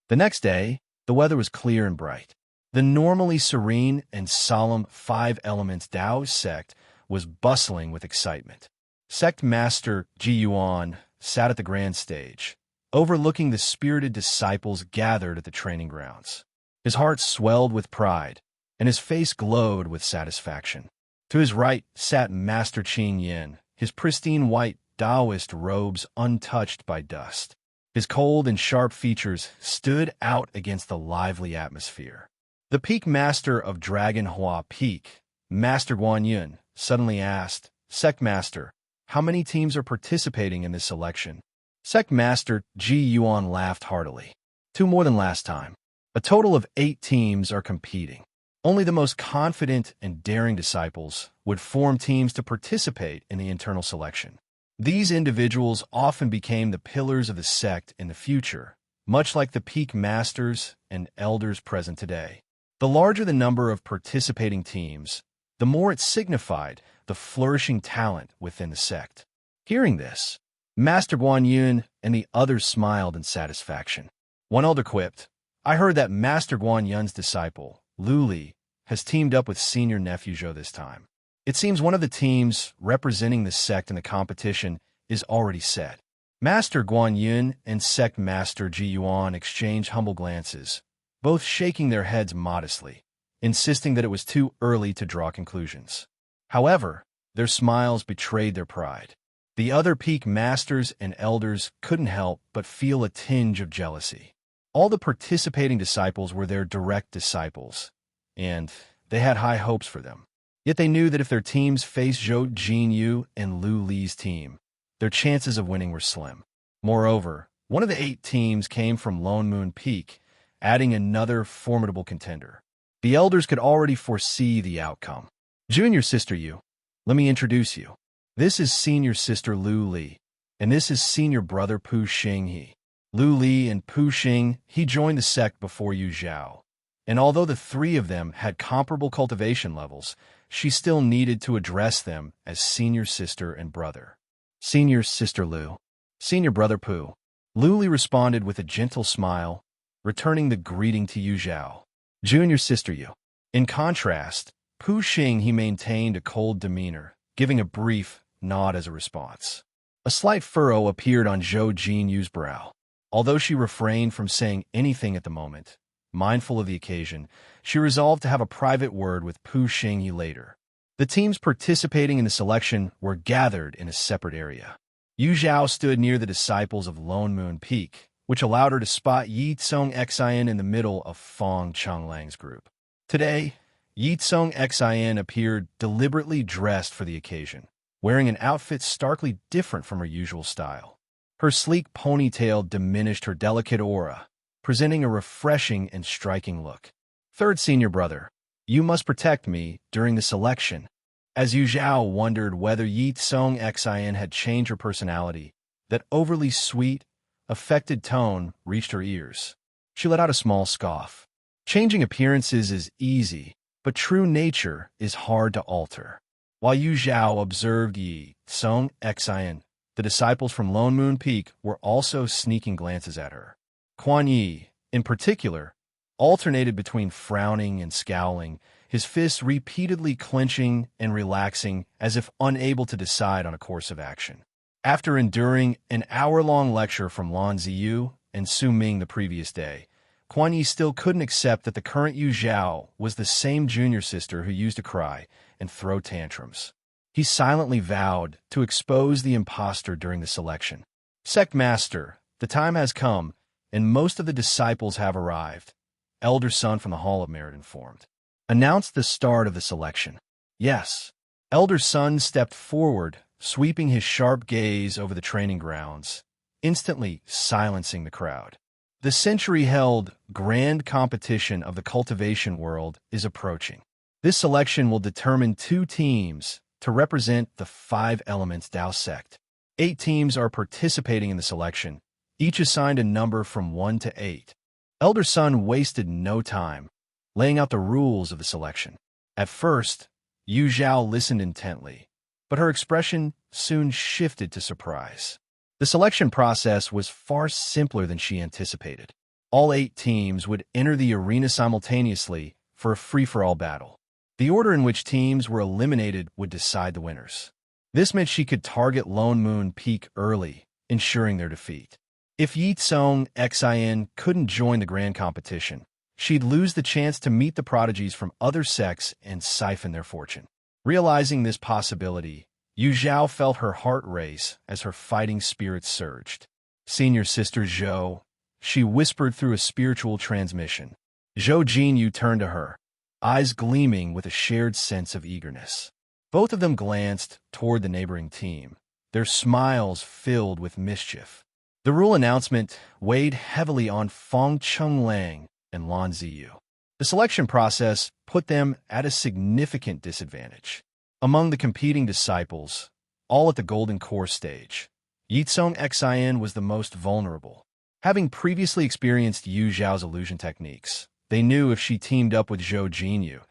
The next day, the weather was clear and bright. The normally serene and solemn Five Elements Dao sect was bustling with excitement. Sect Master Ji Yuan sat at the grand stage, overlooking the spirited disciples gathered at the training grounds. His heart swelled with pride, and his face glowed with satisfaction. To his right sat Master Qing Yin, his pristine white Taoist robes untouched by dust. His cold and sharp features stood out against the lively atmosphere. The Peak Master of Dragon Hua Peak, Master Guanyun, suddenly asked, Sect Master, how many teams are participating in this selection? Sect Master Ji Yuan laughed heartily. 2 more than last time. A total of 8 teams are competing. Only the most confident and daring disciples would form teams to participate in the internal selection. These individuals often became the pillars of the sect in the future, much like the peak masters and elders present today. The larger the number of participating teams, the more it signified the flourishing talent within the sect. Hearing this, Master Guanyun and the others smiled in satisfaction. One elder quipped, I heard that Master Guanyun's disciple, Lu Li, has teamed up with senior nephew Zhao this time. It seems one of the teams representing the sect in the competition is already set. Master Guanyun and Sect Master Ji Yuan exchanged humble glances, both shaking their heads modestly, insisting that it was too early to draw conclusions. However, their smiles betrayed their pride. The other peak masters and elders couldn't help but feel a tinge of jealousy. All the participating disciples were their direct disciples, and they had high hopes for them. Yet they knew that if their teams faced Zhou Jinyu and Lu Li's team, their chances of winning were slim. Moreover, one of the 8 teams came from Lone Moon Peak, adding another formidable contender. The elders could already foresee the outcome. Junior sister Yu, let me introduce you. This is senior sister Lu Li, and this is senior brother Pu Xinghe. Lu Li and Pu Xing, he joined the sect before Yu Zhao. And although the 3 of them had comparable cultivation levels, she still needed to address them as senior sister and brother. Senior sister Lu. Senior brother Pu. Lu Li responded with a gentle smile, returning the greeting to Yu Zhao. Junior sister Yu. In contrast, Pu Xing he maintained a cold demeanor, giving a brief nod as a response. A slight furrow appeared on Zhou Jinyu's brow. Although she refrained from saying anything at the moment, mindful of the occasion, she resolved to have a private word with Pu Xinghe later. The teams participating in the selection were gathered in a separate area. Yu Zhao stood near the disciples of Lone Moon Peak, which allowed her to spot Ye Cong Xin in the middle of Fong Changlang's group. Today, Ye Cong Xin appeared deliberately dressed for the occasion, wearing an outfit starkly different from her usual style. Her sleek ponytail diminished her delicate aura, presenting a refreshing and striking look. Third senior brother, you must protect me during the selection. As Yu Zhao wondered whether Ye Cong Xin had changed her personality, that overly sweet, affected tone reached her ears. She let out a small scoff. Changing appearances is easy, but true nature is hard to alter. While Yu Zhao observed Ye Cong Xin, the disciples from Lone Moon Peak were also sneaking glances at her. Quan Yi, in particular, alternated between frowning and scowling, his fists repeatedly clenching and relaxing as if unable to decide on a course of action. After enduring an hour-long lecture from Lan Ziyu and Su Ming the previous day, Quan Yi still couldn't accept that the current Yu Zhao was the same junior sister who used to cry and throw tantrums. He silently vowed to expose the impostor during the selection. Sect Master, the time has come, and most of the disciples have arrived, Elder Sun from the Hall of Merit informed. Announced the start of the selection. Yes, Elder Sun stepped forward, sweeping his sharp gaze over the training grounds, instantly silencing the crowd. The century-held grand competition of the cultivation world is approaching. This selection will determine 2 teams to represent the 5 Elements Dao sect. 8 teams are participating in the selection, each assigned a number from 1 to 8. Elder Sun wasted no time, laying out the rules of the selection. At first, Yu Zhao listened intently, but her expression soon shifted to surprise. The selection process was far simpler than she anticipated. All 8 teams would enter the arena simultaneously for a free-for-all battle. The order in which teams were eliminated would decide the winners. This meant she could target Lone Moon Peak early, ensuring their defeat. If Ye Cong Xin couldn't join the grand competition, she'd lose the chance to meet the prodigies from other sects and siphon their fortune. Realizing this possibility, Zhao felt her heart race as her fighting spirit surged. Senior sister Zhao, she whispered through a spiritual transmission. Zhao Jinyu turned to her, eyes gleaming with a shared sense of eagerness. Both of them glanced toward the neighboring team, their smiles filled with mischief. The rule announcement weighed heavily on Feng Chenglang and Lan Ziyu. The selection process put them at a significant disadvantage. Among the competing disciples, all at the Golden Core stage, Ye Cong Xin was the most vulnerable. Having previously experienced Yu Zhao's illusion techniques, they knew if she teamed up with Zhao Jinyu,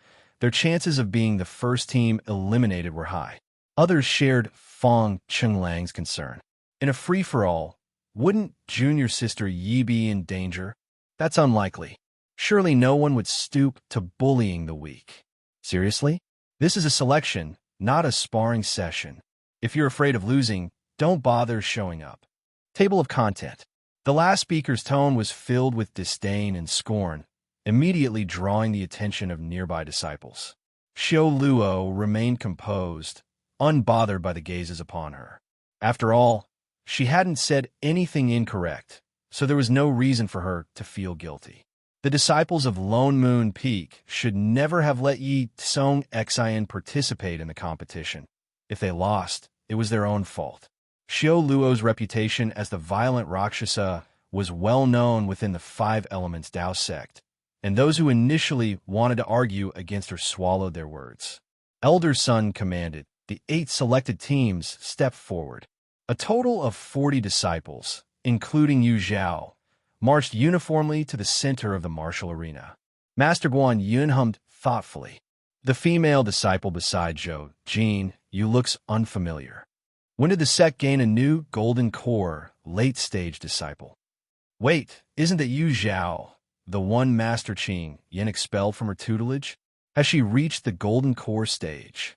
their chances of being the first team eliminated were high. Others shared Feng Chenglang's concern. In a free-for-all, wouldn't junior sister Yi be in danger? That's unlikely. Surely no one would stoop to bullying the weak. Seriously? This is a selection, not a sparring session. If you're afraid of losing, don't bother showing up. Table of content. The last speaker's tone was filled with disdain and scorn, immediately drawing the attention of nearby disciples. Xiao Luo remained composed, unbothered by the gazes upon her. After all, she hadn't said anything incorrect, so there was no reason for her to feel guilty. The disciples of Lone Moon Peak should never have let Ye Cong Xin participate in the competition. If they lost, it was their own fault. Xiao Luo's reputation as the violent Rakshasa was well known within the 5 Elements Dao sect, and those who initially wanted to argue against her swallowed their words. Elder Sun commanded. The 8 selected teams stepped forward. A total of 40 disciples, including Yu Zhao, marched uniformly to the center of the martial arena. Master Guan Yun hummed thoughtfully. The female disciple beside Zhao, Jin, you looks unfamiliar. When did the sect gain a new golden core, late-stage disciple? Wait, isn't that Yu Zhao, the one Master Qing Yin expelled from her tutelage? Has she reached the golden core stage?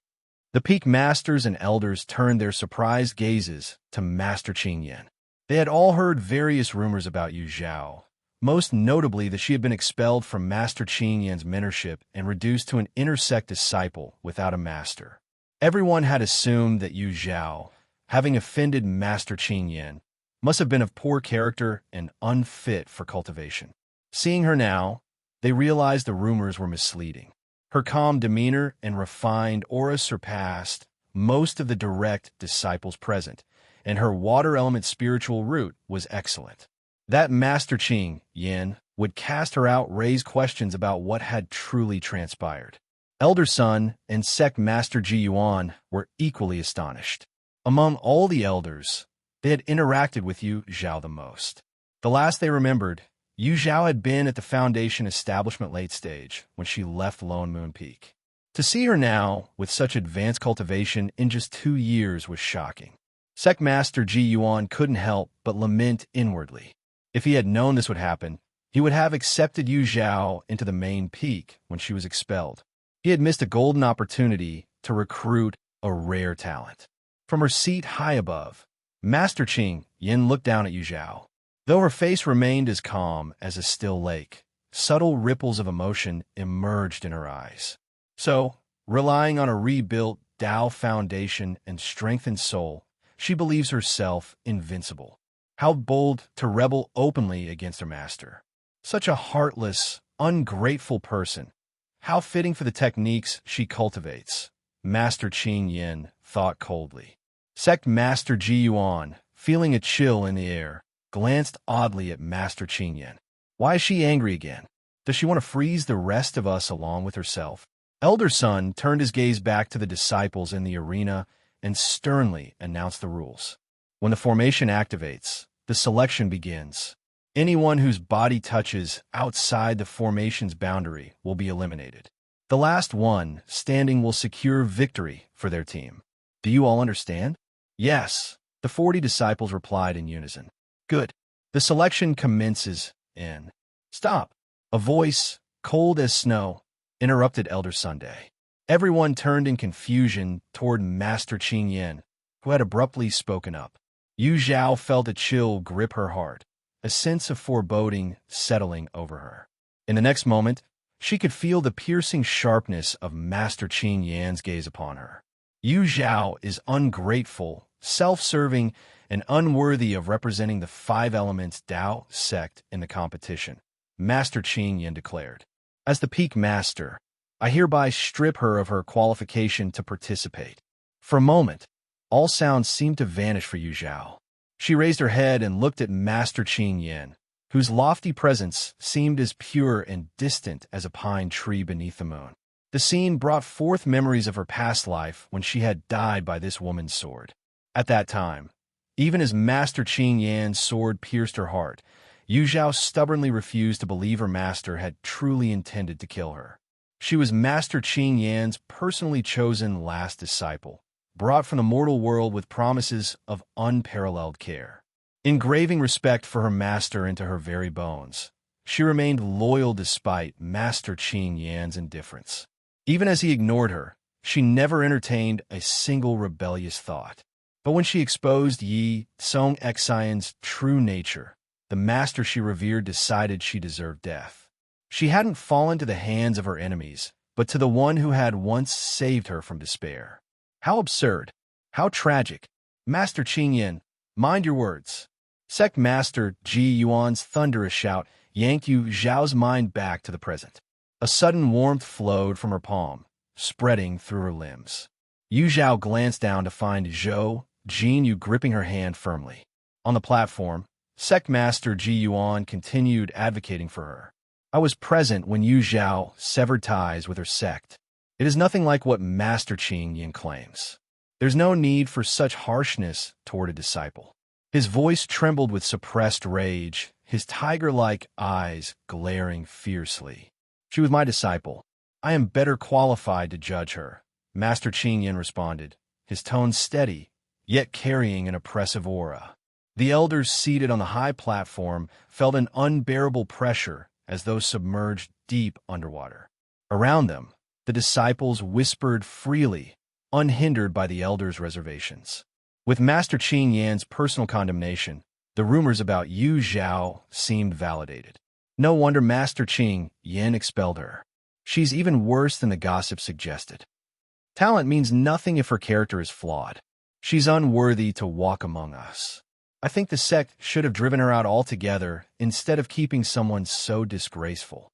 The peak masters and elders turned their surprised gazes to Master Qing Yin. They had all heard various rumors about Yu Zhao, most notably that she had been expelled from Master Qing Yin's mentorship and reduced to an intersect disciple without a master. Everyone had assumed that Yu Zhao, having offended Master Qing Yin, must have been of poor character and unfit for cultivation. Seeing her now, they realized the rumors were misleading. Her calm demeanor and refined aura surpassed most of the direct disciples present, and her water element spiritual root was excellent. That Master Qing Yin would cast her out, raise questions about what had truly transpired. Elder Sun and Sect Master Ji Yuan were equally astonished. Among all the elders, they had interacted with Yu Zhao the most. The last they remembered, Yu Zhao had been at the Foundation establishment late stage when she left Lone Moon Peak. To see her now with such advanced cultivation in just 2 years was shocking. Sect Master Ji Yuan couldn't help but lament inwardly. If he had known this would happen, he would have accepted Yu Zhao into the main peak when she was expelled. He had missed a golden opportunity to recruit a rare talent. From her seat high above, Master Qing Yin looked down at Yu Zhao. Though her face remained as calm as a still lake, subtle ripples of emotion emerged in her eyes. So, relying on a rebuilt Dao foundation and strengthened soul, she believes herself invincible. How bold to rebel openly against her master. Such a heartless, ungrateful person. How fitting for the techniques she cultivates, Master Qing Yin thought coldly. Sect Master Ji Yuan, feeling a chill in the air, glanced oddly at Master Qing Yin. Why is she angry again? Does she want to freeze the rest of us along with herself? Elder Sun turned his gaze back to the disciples in the arena and sternly announced the rules. When the formation activates, the selection begins. Anyone whose body touches outside the formation's boundary will be eliminated. The last one standing will secure victory for their team. Do you all understand? Yes. The 40 disciples replied in unison. Good. The selection commences in. Stop. A voice, cold as snow, interrupted Elder Sunday. Everyone turned in confusion toward Master Qing Yin, who had abruptly spoken up. Yu Zhao felt a chill grip her heart, a sense of foreboding settling over her. In the next moment, she could feel the piercing sharpness of Master Qing Yan's gaze upon her. Yu Zhao is ungrateful, self-serving, and unworthy of representing the 5 elements Tao sect in the competition, Master Qing Yan declared. As the peak master, I hereby strip her of her qualification to participate. For a moment, all sounds seemed to vanish for Yu Zhao. She raised her head and looked at Master Qing Yan, whose lofty presence seemed as pure and distant as a pine tree beneath the moon. The scene brought forth memories of her past life when she had died by this woman's sword. At that time, even as Master Qing Yan's sword pierced her heart, Yu Zhao stubbornly refused to believe her master had truly intended to kill her. She was Master Qing Yan's personally chosen last disciple, brought from the mortal world with promises of unparalleled care. Engraving respect for her master into her very bones, she remained loyal despite Master Qing Yan's indifference. Even as he ignored her, she never entertained a single rebellious thought. But when she exposed Ye Cong Xin's true nature, the master she revered decided she deserved death. She hadn't fallen to the hands of her enemies, but to the one who had once saved her from despair. How absurd! How tragic! Master Qing Yin, mind your words. Sect Master Ji Yuan's thunderous shout yanked Yu Zhao's mind back to the present. A sudden warmth flowed from her palm, spreading through her limbs. Yu Zhao glanced down to find Zhou Jinyu gripping her hand firmly. On the platform, Sect Master Ji Yuan continued advocating for her. I was present when Yu Zhao severed ties with her sect. It is nothing like what Master Qing Yin claims. There's no need for such harshness toward a disciple. His voice trembled with suppressed rage, his tiger-like eyes glaring fiercely. She was my disciple. I am better qualified to judge her, Master Qing Yin responded, his tone steady, yet carrying an oppressive aura. The elders seated on the high platform felt an unbearable pressure as though submerged deep underwater. Around them, the disciples whispered freely, unhindered by the elders' reservations. With Master Qing Yan's personal condemnation, the rumors about Yu Zhao seemed validated. No wonder Master Qing Yan expelled her. She's even worse than the gossip suggested. Talent means nothing if her character is flawed. She's unworthy to walk among us. I think the sect should have driven her out altogether instead of keeping someone so disgraceful.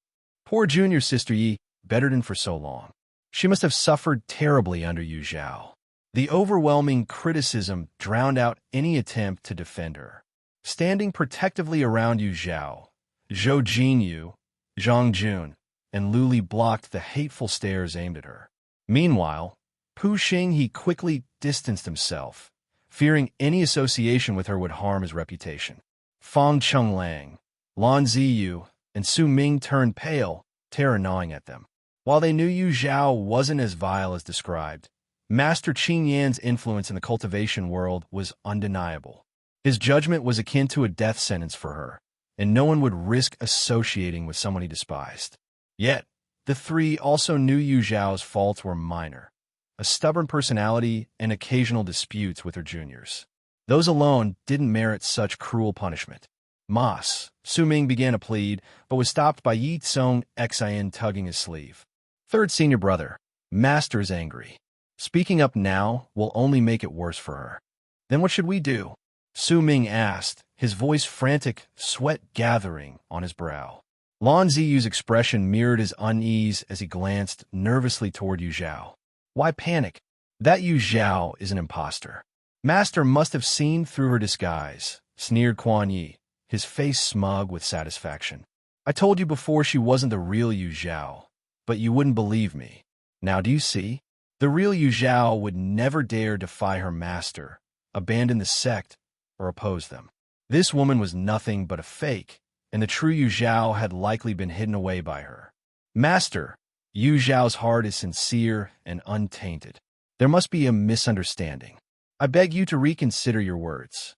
Poor junior sister Yi, bettered for so long. She must have suffered terribly under Yu Zhao. The overwhelming criticism drowned out any attempt to defend her. Standing protectively around Yu Zhao, Zhou Jinyu, Zhang Jun, and Lu Li blocked the hateful stares aimed at her. Meanwhile, Pu Xinghe quickly distanced himself, fearing any association with her would harm his reputation. Fang Chenglang, Lan Ziyu, and Su Ming turned pale, terror gnawing at them. While they knew Yu Zhao wasn't as vile as described, Master Qing Yan's influence in the cultivation world was undeniable. His judgment was akin to a death sentence for her, and no one would risk associating with someone he despised. Yet, the three also knew Yu Zhao's faults were minor, a stubborn personality and occasional disputes with her juniors. Those alone didn't merit such cruel punishment. Su Ming began to plead, but was stopped by Ye Cong Xin tugging his sleeve. Third senior brother, Master is angry. Speaking up now will only make it worse for her. Then what should we do? Su Ming asked, his voice frantic, sweat gathering on his brow. Lan Ziyu's expression mirrored his unease as he glanced nervously toward Yu Zhao. Why panic? That Yu Zhao is an imposter. Master must have seen through her disguise, sneered Quan Yi, his face smug with satisfaction. I told you before she wasn't the real Yu Zhao, but you wouldn't believe me. Now do you see? The real Yu Zhao would never dare defy her master, abandon the sect, or oppose them. This woman was nothing but a fake, and the true Yu Zhao had likely been hidden away by her. Master, Yu Zhao's heart is sincere and untainted. There must be a misunderstanding. I beg you to reconsider your words.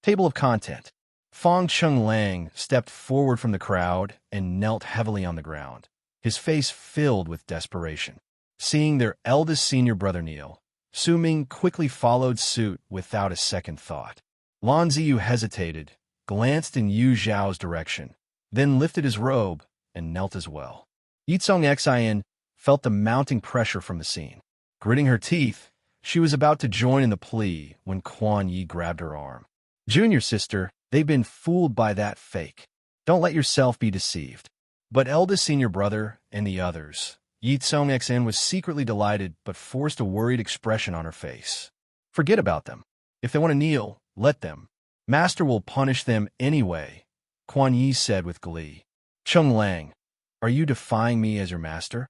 Table of content. Fong Chung Lang stepped forward from the crowd and knelt heavily on the ground, his face filled with desperation. Seeing their eldest senior brother kneel, Su Ming quickly followed suit without a second thought. Lan Ziyu hesitated, glanced in Yu Zhao's direction, then lifted his robe and knelt as well. Ye Cong Xin felt the mounting pressure from the scene. Gritting her teeth, she was about to join in the plea when Quan Yi grabbed her arm. Junior sister, they've been fooled by that fake. Don't let yourself be deceived. But eldest senior brother and the others, Ye Cong Xin was secretly delighted but forced a worried expression on her face. Forget about them. If they want to kneel, let them. Master will punish them anyway, Quan Yi said with glee. Chung Lang, are you defying me as your master?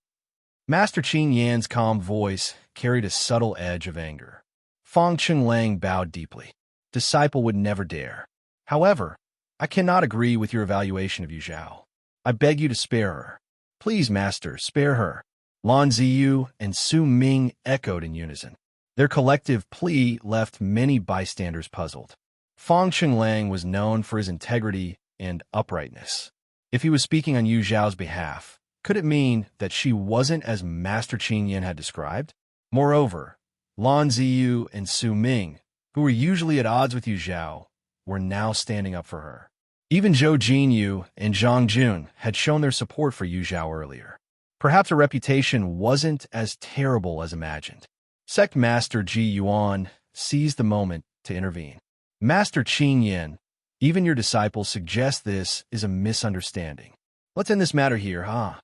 Master Qing Yan's calm voice carried a subtle edge of anger. Fong Chung Lang bowed deeply. Disciple would never dare. However, I cannot agree with your evaluation of Yu Zhao. I beg you to spare her. Please, master, spare her. Lan Ziyu and Su Ming echoed in unison. Their collective plea left many bystanders puzzled. Fong Chung Lang was known for his integrity and uprightness. If he was speaking on Yu Zhao's behalf, could it mean that she wasn't as Master Qing Yan had described? Moreover, Lan Ziyu and Su Ming, who were usually at odds with Yu Zhao, were now standing up for her. Even Zhou Jinyu and Zhang Jun had shown their support for Yu Zhao earlier. Perhaps her reputation wasn't as terrible as imagined. Sect Master Ji Yuan seized the moment to intervene. Master Qing Yan, even your disciples suggest this is a misunderstanding. Let's end this matter here, huh?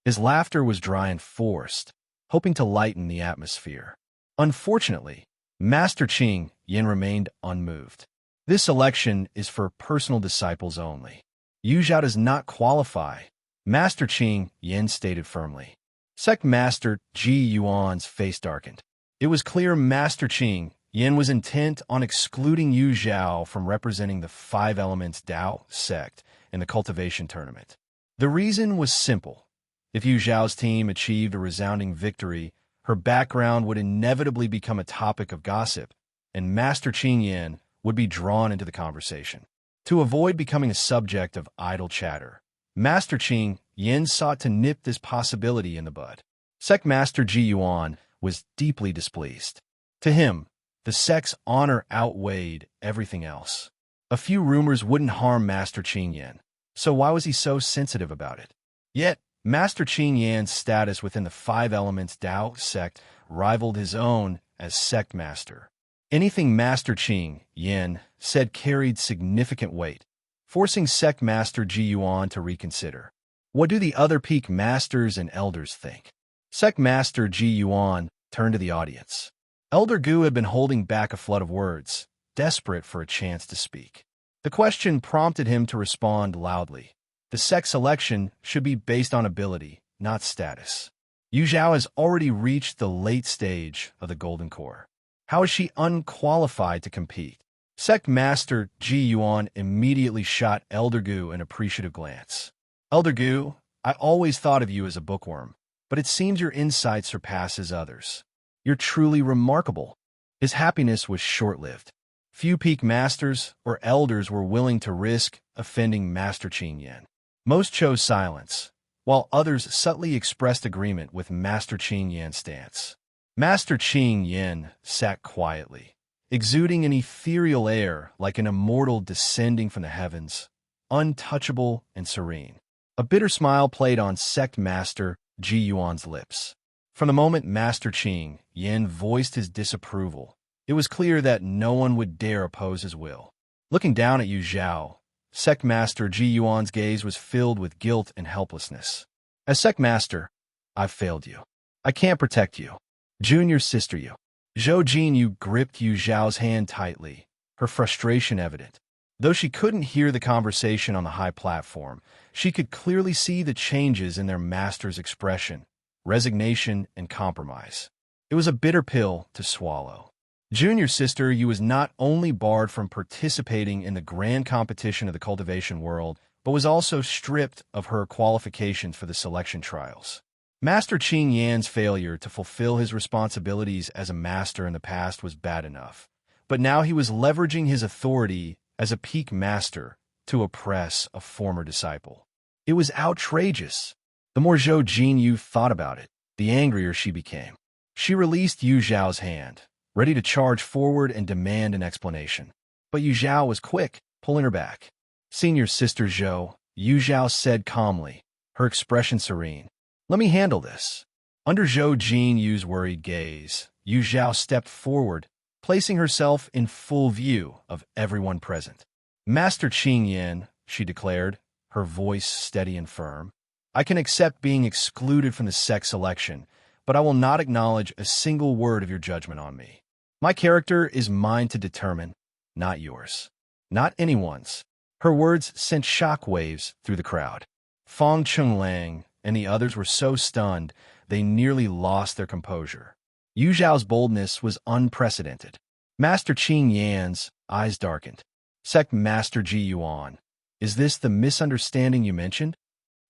His laughter was dry and forced, hoping to lighten the atmosphere. Unfortunately, Master Qing Yan remained unmoved. This election is for personal disciples only. Yu Zhao does not qualify, Master Qing Yan stated firmly. Sect Master Ji Yuan's face darkened. It was clear Master Qing Yan was intent on excluding Yu Zhao from representing the Five Elements Dao sect in the cultivation tournament. The reason was simple. If Yu Zhao's team achieved a resounding victory, her background would inevitably become a topic of gossip, and Master Qing Yan would be drawn into the conversation. To avoid becoming a subject of idle chatter, Master Qing Yan sought to nip this possibility in the bud. Sect Master Ji Yuan was deeply displeased. To him, the sect's honor outweighed everything else. A few rumors wouldn't harm Master Qing Yan, so why was he so sensitive about it? Yet, Master Qing Yan's status within the Five Elements Dao sect rivaled his own as sect master. Anything Master Qing Yan said carried significant weight, forcing Sect Master Ji Yuan to reconsider. What do the other peak masters and elders think? Sect Master Ji Yuan turned to the audience. Elder Gu had been holding back a flood of words, desperate for a chance to speak. The question prompted him to respond loudly. The sect selection should be based on ability, not status. Yu Zhao has already reached the late stage of the Golden Core. How is she unqualified to compete? Sect Master Ji Yuan immediately shot Elder Gu an appreciative glance. Elder Gu, I always thought of you as a bookworm, but it seems your insight surpasses others. You're truly remarkable. His happiness was short-lived. Few peak masters or elders were willing to risk offending Master Qing Yan. Most chose silence, while others subtly expressed agreement with Master Qing Yan's stance. Master Qing Yan sat quietly, exuding an ethereal air like an immortal descending from the heavens, untouchable and serene. A bitter smile played on Sect Master Ji Yuan's lips. From the moment Master Qing Yan voiced his disapproval, it was clear that no one would dare oppose his will. Looking down at Yu Zhao, Sect Master Ji Yuan's gaze was filled with guilt and helplessness. As Sect Master, I've failed you. I can't protect you. Junior sister you. Zhou Jinyu gripped Yu Zhao's hand tightly, her frustration evident. Though she couldn't hear the conversation on the high platform, she could clearly see the changes in their master's expression, resignation and compromise. It was a bitter pill to swallow. Junior sister Yu was not only barred from participating in the grand competition of the cultivation world, but was also stripped of her qualifications for the selection trials. Master Qing Yan's failure to fulfill his responsibilities as a master in the past was bad enough, but now he was leveraging his authority as a peak master to oppress a former disciple. It was outrageous. The more Zhao Jinyu thought about it, the angrier she became. She released Yu Zhao's hand, ready to charge forward and demand an explanation. But Yu Zhao was quick, pulling her back. "Senior Sister Zhao," Yu Zhao said calmly, her expression serene. "Let me handle this." Under Zhao Jinyu's worried gaze, Yu Zhao stepped forward, placing herself in full view of everyone present. "Master Qing Yan," she declared, her voice steady and firm, "I can accept being excluded from the sect selection, but I will not acknowledge a single word of your judgment on me. My character is mine to determine, not yours. Not anyone's." Her words sent shockwaves through the crowd. Fong Chenglang and the others were so stunned they nearly lost their composure. Yu Zhao's boldness was unprecedented. Master Qing Yan's eyes darkened. "Sect Master Ji Yuan, is this the misunderstanding you mentioned?"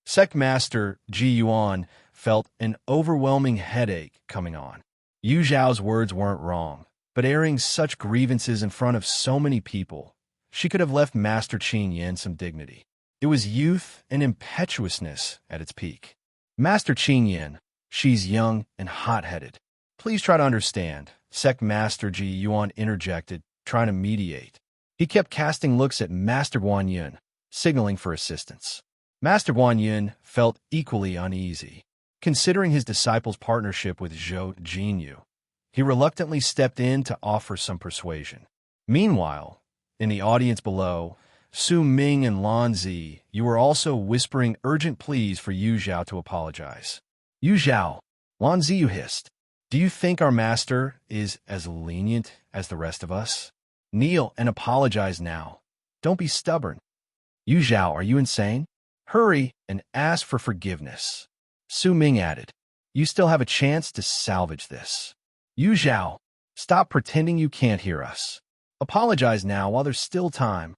Sect Master Ji Yuan felt an overwhelming headache coming on. Yu Zhao's words weren't wrong, but airing such grievances in front of so many people, she could have left Master Qing Yan some dignity. It was youth and impetuousness at its peak. "Master Qing Yan, she's young and hot-headed. Please try to understand," Sect Master Ji Yuan interjected, trying to mediate. He kept casting looks at Master Guan Yun, signaling for assistance. Master Guan Yun felt equally uneasy. Considering his disciple's partnership with Zhao Jinyu, he reluctantly stepped in to offer some persuasion. Meanwhile, in the audience below, Su Ming and Lan Zi, you were also whispering urgent pleas for Yu Zhao to apologize. "Yu Zhao," Lan Zi hissed, "do you think our master is as lenient as the rest of us? Kneel and apologize now. Don't be stubborn." "Yu Zhao, are you insane? Hurry and ask for forgiveness." Su Ming added, "You still have a chance to salvage this." "Yu Zhao, stop pretending you can't hear us. Apologize now while there's still time."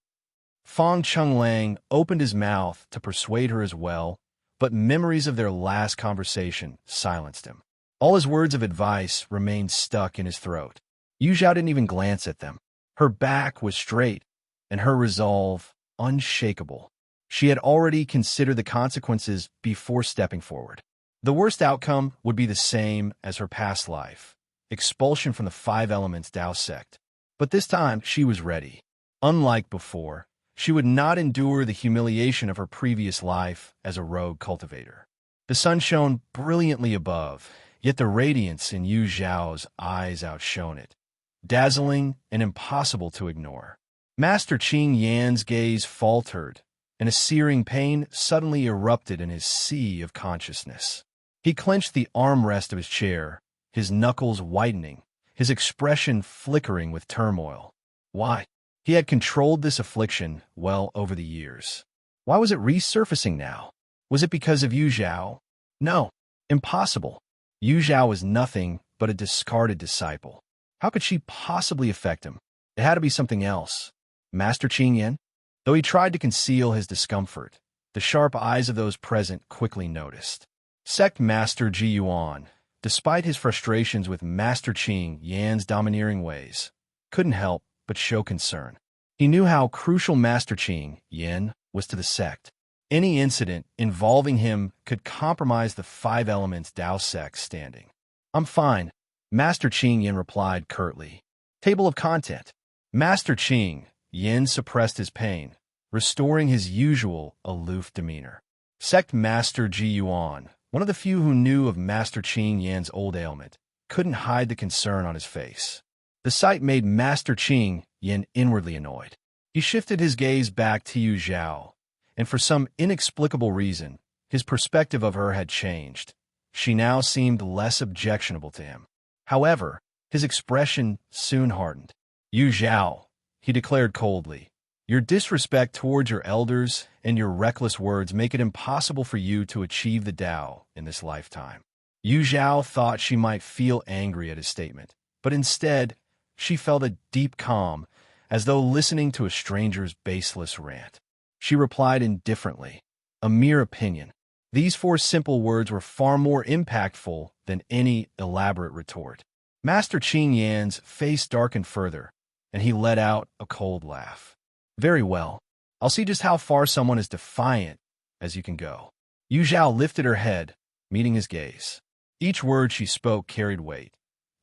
Fong Chenglang opened his mouth to persuade her as well, but memories of their last conversation silenced him. All his words of advice remained stuck in his throat. Yu Zhao didn't even glance at them. Her back was straight, and her resolve unshakable. She had already considered the consequences before stepping forward. The worst outcome would be the same as her past life, expulsion from the Five Elements Tao sect. But this time, she was ready. Unlike before, she would not endure the humiliation of her previous life as a rogue cultivator. The sun shone brilliantly above, yet the radiance in Yu Zhao's eyes outshone it, dazzling and impossible to ignore. Master Qing Yan's gaze faltered, and a searing pain suddenly erupted in his sea of consciousness. He clenched the armrest of his chair, his knuckles whitening, his expression flickering with turmoil. Why? He had controlled this affliction well over the years. Why was it resurfacing now? Was it because of Yu Zhao? No, impossible. Yu Zhao was nothing but a discarded disciple. How could she possibly affect him? It had to be something else. Master Qing Yan? Though he tried to conceal his discomfort, the sharp eyes of those present quickly noticed. Sect Master Ji Yuan, despite his frustrations with Master Qing Yan's domineering ways, couldn't help but show concern. He knew how crucial Master Qing Yan was to the sect. Any incident involving him could compromise the Five Elements Tao sect's standing. "I'm fine," Master Qing Yan replied curtly. Table of content. Master Qing Yan suppressed his pain, restoring his usual aloof demeanor. Sect Master Ji Yuan, one of the few who knew of Master Qing Yan's old ailment, couldn't hide the concern on his face. The sight made Master Qing Yan inwardly annoyed. He shifted his gaze back to Yu Zhao, and for some inexplicable reason, his perspective of her had changed. She now seemed less objectionable to him. However, his expression soon hardened. "Yu Zhao," he declared coldly, "your disrespect towards your elders and your reckless words make it impossible for you to achieve the Tao in this lifetime." Yu Zhao thought she might feel angry at his statement, but instead, she felt a deep calm, as though listening to a stranger's baseless rant. She replied indifferently, "A mere opinion." These four simple words were far more impactful than any elaborate retort. Master Qing Yan's face darkened further, and he let out a cold laugh. Very well. I'll see just how far someone as defiant as you can go. Yu Zhao lifted her head, meeting his gaze. Each word she spoke carried weight.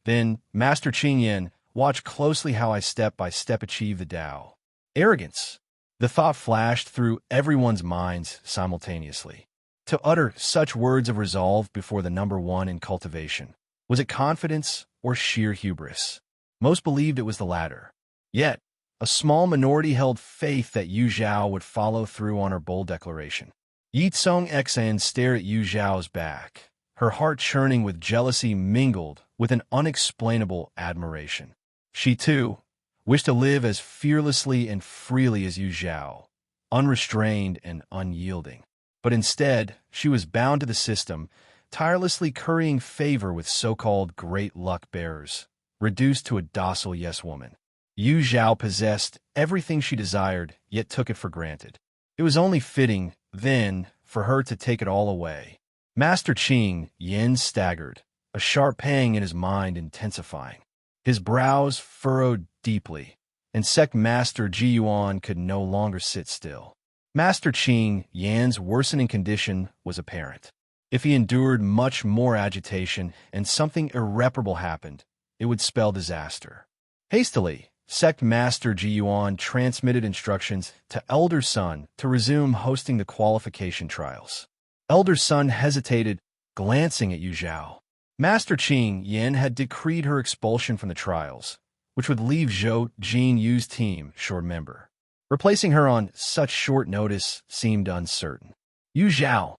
Then, Master Qing Yan, watch closely how I step by step achieve the Tao. Arrogance. The thought flashed through everyone's minds simultaneously. To utter such words of resolve before the number one in cultivation. Was it confidence or sheer hubris? Most believed it was the latter. Yet, a small minority held faith that Yu Zhao would follow through on her bold declaration. Ye Cong Xin stared at Yu Zhao's back, her heart churning with jealousy mingled with an unexplainable admiration. She, too, wished to live as fearlessly and freely as Yu Zhao, unrestrained and unyielding. But instead, she was bound to the system, tirelessly currying favor with so-called great luck bearers, reduced to a docile yes-woman. Yu Zhao possessed everything she desired, yet took it for granted. It was only fitting, then, for her to take it all away. Master Qing Yan staggered, a sharp pang in his mind intensifying. His brows furrowed deeply, and Sect Master Ji Yuan could no longer sit still. Master Qing Yan's worsening condition was apparent. If he endured much more agitation and something irreparable happened, it would spell disaster. Hastily, Sect Master Ji Yuan transmitted instructions to Elder Sun to resume hosting the qualification trials. Elder Sun hesitated, glancing at Yu Zhao. Master Qing Yan had decreed her expulsion from the trials, which would leave Zhou Jin Yu's team short-member. Replacing her on such short notice seemed uncertain. Yu Zhao,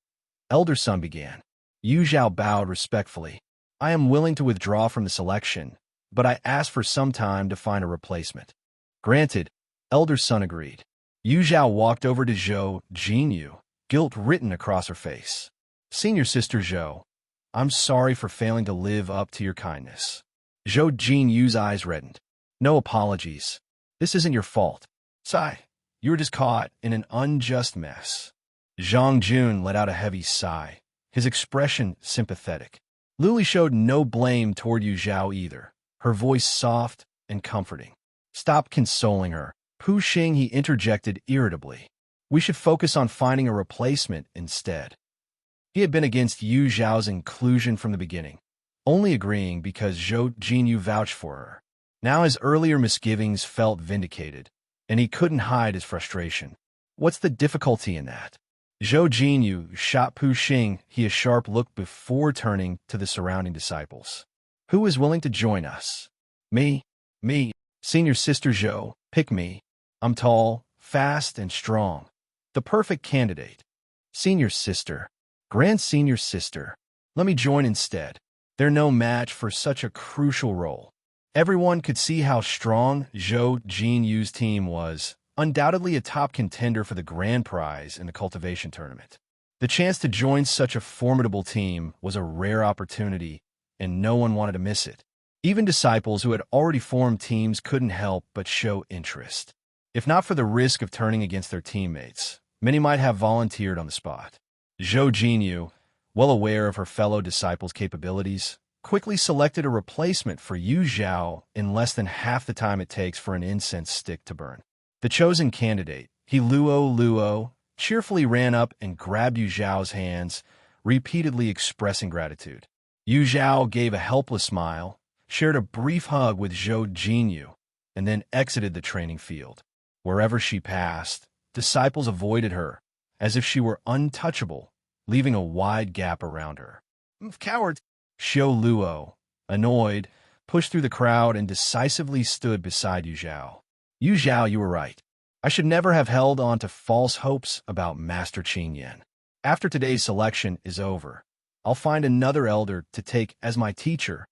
Elder Sun began. Yu Zhao bowed respectfully. I am willing to withdraw from the selection, but I asked for some time to find a replacement. Granted, Elder Sun agreed. Yu Zhao walked over to Zhou Jinyu, guilt written across her face. Senior Sister Zhou, I'm sorry for failing to live up to your kindness. Zhou Jinyu's eyes reddened. No apologies. This isn't your fault. Sigh, you were just caught in an unjust mess. Zhang Jun let out a heavy sigh, his expression sympathetic. Luli showed no blame toward Yu Zhao either, her voice soft and comforting. Stop consoling her. Pu Xing, he interjected irritably. We should focus on finding a replacement instead. He had been against Yu Zhao's inclusion from the beginning, only agreeing because Zhou Jinyu vouched for her. Now his earlier misgivings felt vindicated, and he couldn't hide his frustration. What's the difficulty in that? Zhou Jinyu shot Pu Xing a sharp look before turning to the surrounding disciples. Who is willing to join us? Me. Senior Sister Zhou, pick me. I'm tall, fast, and strong. The perfect candidate. Senior Sister. Grand Senior Sister. Let me join instead. They're no match for such a crucial role. Everyone could see how strong Zhou Jinyu's team was, undoubtedly a top contender for the grand prize in the cultivation tournament. The chance to join such a formidable team was a rare opportunity, and no one wanted to miss it. Even disciples who had already formed teams couldn't help but show interest. If not for the risk of turning against their teammates, many might have volunteered on the spot. Zhou Jinyu, well aware of her fellow disciples' capabilities, quickly selected a replacement for Yu Zhao in less than half the time it takes for an incense stick to burn. The chosen candidate, Luo, cheerfully ran up and grabbed Yu Zhao's hands, repeatedly expressing gratitude. Yu Zhao gave a helpless smile, shared a brief hug with Zhou Jinyu, and then exited the training field. Wherever she passed, disciples avoided her, as if she were untouchable, leaving a wide gap around her. Cowards! Xiao Luo, annoyed, pushed through the crowd and decisively stood beside Yu Zhao. Yu Zhao, you were right. I should never have held on to false hopes about Master Qing Yan. After today's selection is over, I'll find another elder to take as my teacher.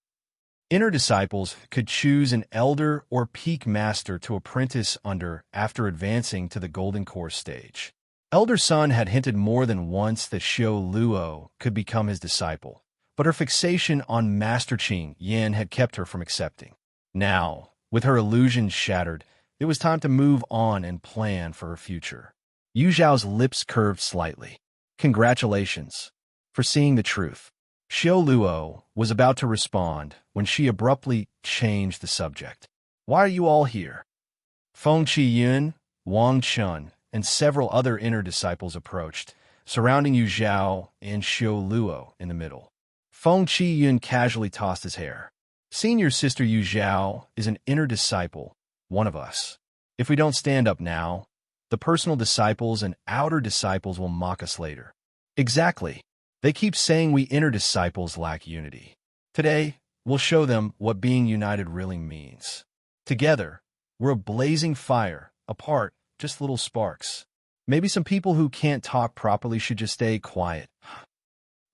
Inner disciples could choose an elder or peak master to apprentice under after advancing to the Golden Course stage. Elder Sun had hinted more than once that Xiao Luo could become his disciple, but her fixation on Master Qing Yan had kept her from accepting. Now, with her illusions shattered, it was time to move on and plan for her future. Yu Zhao's lips curved slightly. Congratulations for seeing the truth. Xiao Luo was about to respond when she abruptly changed the subject. Why are you all here? Feng Qiyun, Wang Chun, and several other inner disciples approached, surrounding Yu Zhao and Xiu Luo in the middle. Feng Qiyun casually tossed his hair. Senior sister Yu Zhao is an inner disciple, one of us. If we don't stand up now, the personal disciples and outer disciples will mock us later. Exactly. They keep saying we inner disciples lack unity. Today, we'll show them what being united really means. Together, we're a blazing fire, apart, just little sparks. Maybe some people who can't talk properly should just stay quiet.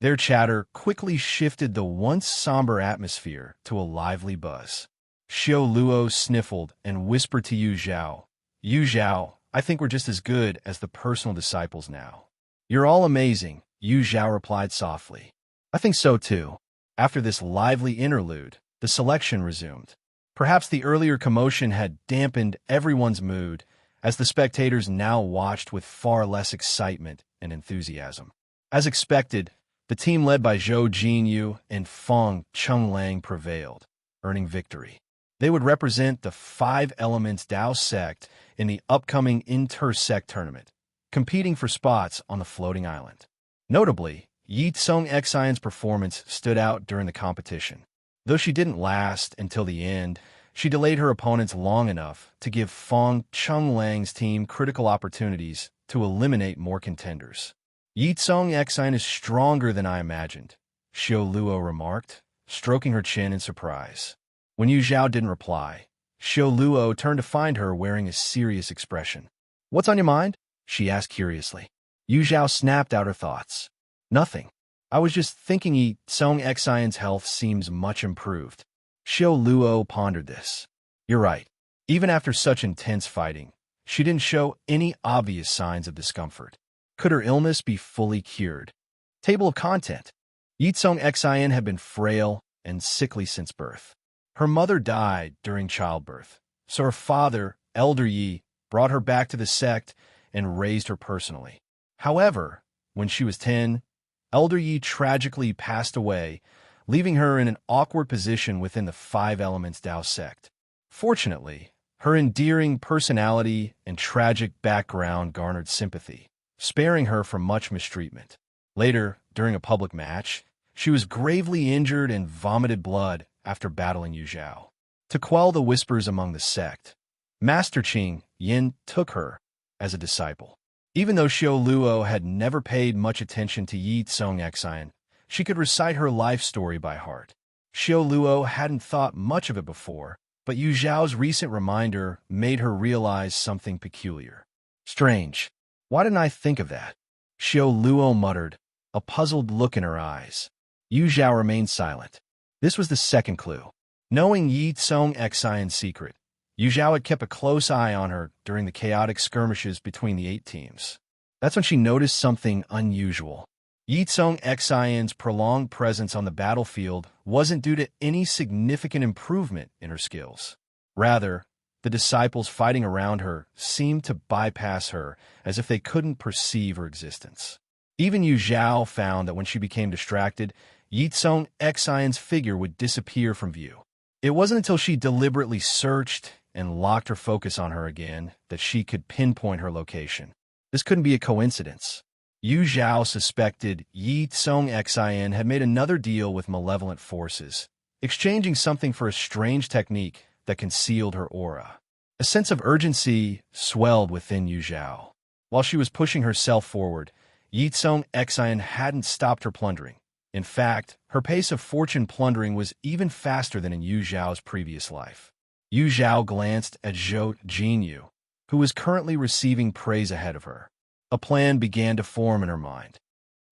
Their chatter quickly shifted the once somber atmosphere to a lively buzz. Xiu Luo sniffled and whispered to Yu Zhao, "Yu Zhao, I think we're just as good as the personal disciples now." "You're all amazing," Yu Zhao replied softly. "I think so too." After this lively interlude, the selection resumed. Perhaps the earlier commotion had dampened everyone's mood, as the spectators now watched with far less excitement and enthusiasm. As expected, the team led by Zhou Jinyu and Feng Chenglang prevailed, earning victory. They would represent the 5 Elements Dao sect in the upcoming inter-sect tournament, competing for spots on the floating island. Notably, Ye Cong Xin's performance stood out during the competition. Though she didn't last until the end, she delayed her opponents long enough to give Feng Chenglang's team critical opportunities to eliminate more contenders. "Ye Cong Xin is stronger than I imagined," Xiu Luo remarked, stroking her chin in surprise. When Yu Zhao didn't reply, Xiu Luo turned to find her wearing a serious expression. "What's on your mind?" she asked curiously. Yu Zhao snapped out her thoughts. "Nothing. I was just thinking Ye Cong Xin's health seems much improved." Xiu Luo pondered this. "You're right. Even after such intense fighting, she didn't show any obvious signs of discomfort. Could her illness be fully cured?" Table of content. Ye Cong Xin had been frail and sickly since birth. Her mother died during childbirth, so her father, Elder Yi, brought her back to the sect and raised her personally. However, when she was 10, Elder Yi tragically passed away, leaving her in an awkward position within the 5 Elements Dao sect. Fortunately, her endearing personality and tragic background garnered sympathy, sparing her from much mistreatment. Later, during a public match, she was gravely injured and vomited blood after battling Yu Zhao. To quell the whispers among the sect, Master Qing Yin took her as a disciple. Even though Xiu Luo had never paid much attention to Ye Cong Xin, she could recite her life story by heart. Xiu Luo hadn't thought much of it before, but Yu Zhao's recent reminder made her realize something peculiar. "Strange. Why didn't I think of that?" Xiu Luo muttered, a puzzled look in her eyes. Yu Zhao remained silent. This was the second clue. Knowing Ye Cong Xin's secret, Yu Zhao had kept a close eye on her during the chaotic skirmishes between the 8 teams. That's when she noticed something unusual. Ye Cong Xin's prolonged presence on the battlefield wasn't due to any significant improvement in her skills. Rather, the disciples fighting around her seemed to bypass her as if they couldn't perceive her existence. Even Yu Zhao found that when she became distracted, Ye Cong Xin's figure would disappear from view. It wasn't until she deliberately searched and locked her focus on her again that she could pinpoint her location. This couldn't be a coincidence. Yu Zhao suspected Ye Cong Xin had made another deal with malevolent forces, exchanging something for a strange technique that concealed her aura. A sense of urgency swelled within Yu Zhao. While she was pushing herself forward, Ye Cong Xin hadn't stopped her plundering. In fact, her pace of fortune plundering was even faster than in Yu Zhao's previous life. Yu Zhao glanced at Zhou Jinyu, who was currently receiving praise ahead of her. A plan began to form in her mind.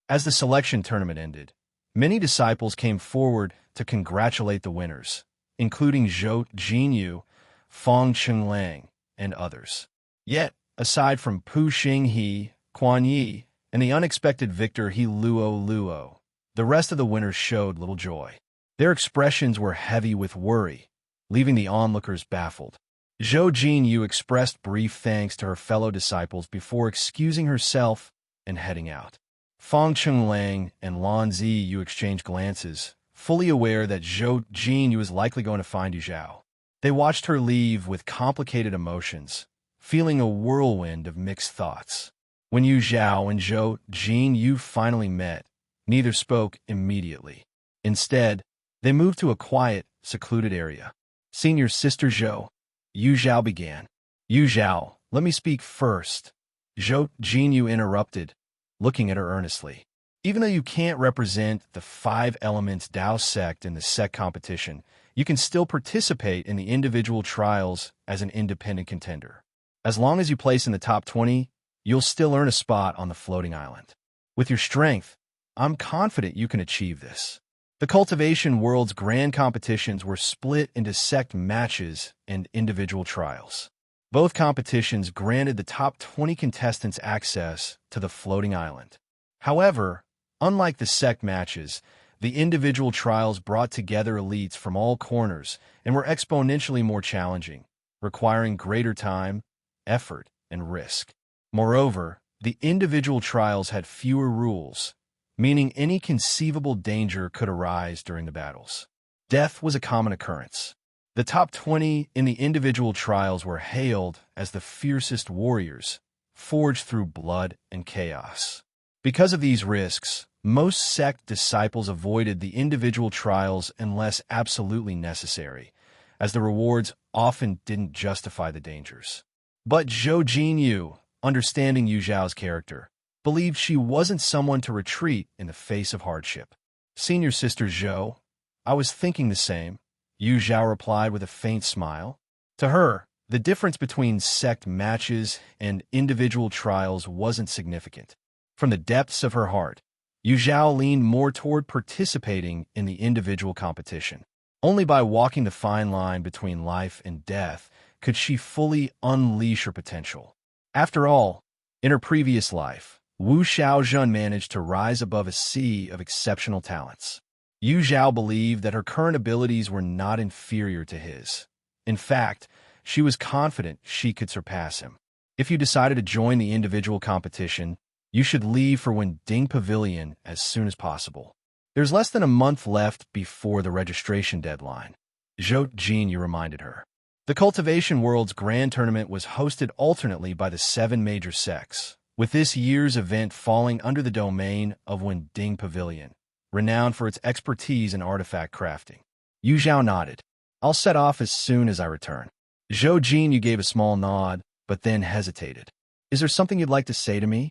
As the selection tournament ended, many disciples came forward to congratulate the winners, including Zhou Jinyu, Feng Chenglang, and others. Yet, aside from Pu Xinghe, Quan Yi, and the unexpected victor He Luo, the rest of the winners showed little joy. Their expressions were heavy with worry, leaving the onlookers baffled. Zhou Jinyu expressed brief thanks to her fellow disciples before excusing herself and heading out. Feng Chenglang and Lan Ziyu exchanged glances, fully aware that Zhou Jinyu was likely going to find Yu Zhao. They watched her leave with complicated emotions, feeling a whirlwind of mixed thoughts. When Yu Zhao and Zhou Jinyu finally met, neither spoke immediately. Instead, they moved to a quiet, secluded area. Senior Sister Zhou, Yu Zhao began. Yu Zhao, let me speak first. Zhou Jinyu interrupted, looking at her earnestly. Even though you can't represent the 5 elements Dao sect in the sect competition, you can still participate in the individual trials as an independent contender. As long as you place in the top 20, you'll still earn a spot on the floating island. With your strength, I'm confident you can achieve this. The Cultivation World's grand competitions were split into sect matches and individual trials. Both competitions granted the top 20 contestants access to the floating island. However, unlike the sect matches, the individual trials brought together elites from all corners and were exponentially more challenging, requiring greater time, effort, and risk. Moreover, the individual trials had fewer rules, meaning any conceivable danger could arise during the battles. Death was a common occurrence. The top 20 in the individual trials were hailed as the fiercest warriors, forged through blood and chaos. Because of these risks, most sect disciples avoided the individual trials unless absolutely necessary, as the rewards often didn't justify the dangers. But Zhou Jinyu, understanding Yu Zhao's character, believed she wasn't someone to retreat in the face of hardship. Senior Sister Zhou, I was thinking the same, Yu Zhao replied with a faint smile. To her, the difference between sect matches and individual trials wasn't significant. From the depths of her heart, Yu Zhao leaned more toward participating in the individual competition. Only by walking the fine line between life and death could she fully unleash her potential. After all, in her previous life, Wu Xiaozhen managed to rise above a sea of exceptional talents. Yu Zhao believed that her current abilities were not inferior to his. In fact, she was confident she could surpass him. If you decided to join the individual competition, you should leave for Wending Pavilion as soon as possible. There's less than a month left before the registration deadline, Zhou Jinyu reminded her. The Cultivation World's grand tournament was hosted alternately by the 7 major sects, with this year's event falling under the domain of Wending Pavilion, renowned for its expertise in artifact crafting. Yu Zhao nodded. I'll set off as soon as I return. Zhou Jinyu gave a small nod, but then hesitated. Is there something you'd like to say to me?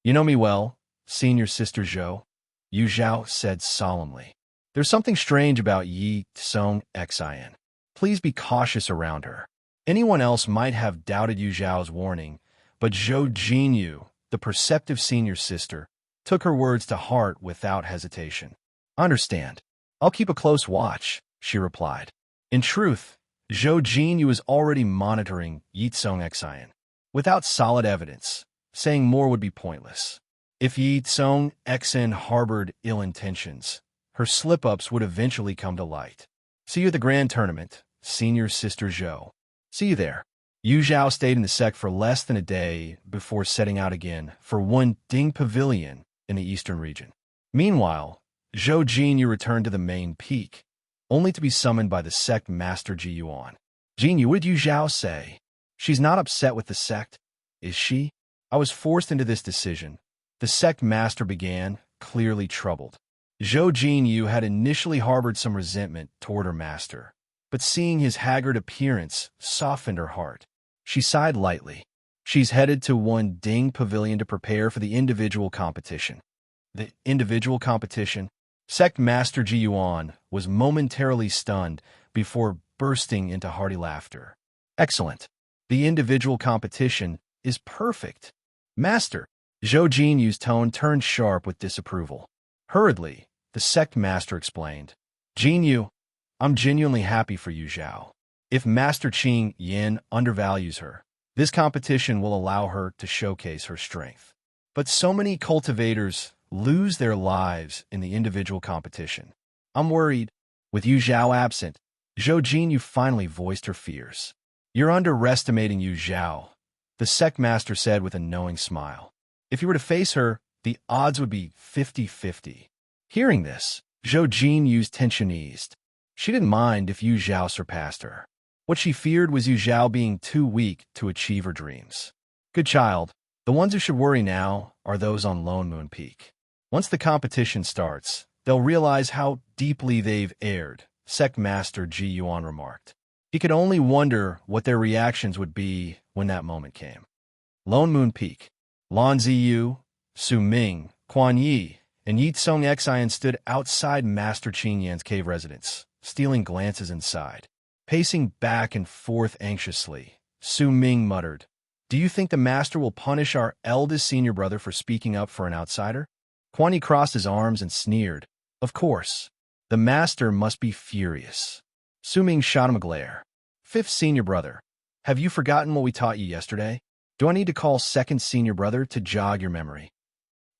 You know me well, Senior Sister Zhou, Yu Zhao said solemnly. There's something strange about Ye Cong Xin. Please be cautious around her. Anyone else might have doubted Yu Zhao's warning, but Zhou Jinyu, the perceptive senior sister, took her words to heart without hesitation. Understand. I'll keep a close watch, she replied. In truth, Zhou Jinyu was already monitoring Ye Cong Xin. Without solid evidence, saying more would be pointless. If Ye Cong Xin harbored ill intentions, her slip-ups would eventually come to light. See you at the grand tournament, Senior Sister Zhou. See you there. Yu Zhao stayed in the sect for less than a day before setting out again for Wending Pavilion in the eastern region. Meanwhile, Zhou Jinyu returned to the main peak, only to be summoned by the sect master Ji Yuan. Jinyu, what did Yu Zhao say? She's not upset with the sect, is she? I was forced into this decision. The sect master began, clearly troubled. Zhou Jinyu had initially harbored some resentment toward her master, but seeing his haggard appearance softened her heart. She sighed lightly. She's headed to Wending Pavilion to prepare for the individual competition. The individual competition? Sect Master Ji Yuan was momentarily stunned before bursting into hearty laughter. Excellent. The individual competition is perfect. Master, Zhou Jinyu's tone turned sharp with disapproval. Hurriedly, the sect master explained. Jinyu, I'm genuinely happy for Yu Zhao. If Master Qing Yin undervalues her, this competition will allow her to showcase her strength. But so many cultivators lose their lives in the individual competition. I'm worried. With Yu Zhao absent, Zhou Jinyu finally voiced her fears. You're underestimating Yu Zhao, the sect master said with a knowing smile. If you were to face her, the odds would be 50-50. Hearing this, Zhou Jinyu's tension eased. She didn't mind if Yu Zhao surpassed her. What she feared was Yu Zhao being too weak to achieve her dreams. Good child, the ones who should worry now are those on Lone Moon Peak. Once the competition starts, they'll realize how deeply they've erred, Sect Master Ji Yuan remarked. He could only wonder what their reactions would be when that moment came. Lone Moon Peak. Lan Ziyu, Su Ming, Quan Yi, and Ye Cong Xin stood outside Master Qin Yan's cave residence, stealing glances inside. Pacing back and forth anxiously, Su Ming muttered, "Do you think the master will punish our eldest senior brother for speaking up for an outsider?" Quan Yi crossed his arms and sneered, "Of course. The master must be furious." Su Ming shot him a glare. "Fifth senior brother, have you forgotten what we taught you yesterday? Do I need to call second senior brother to jog your memory?"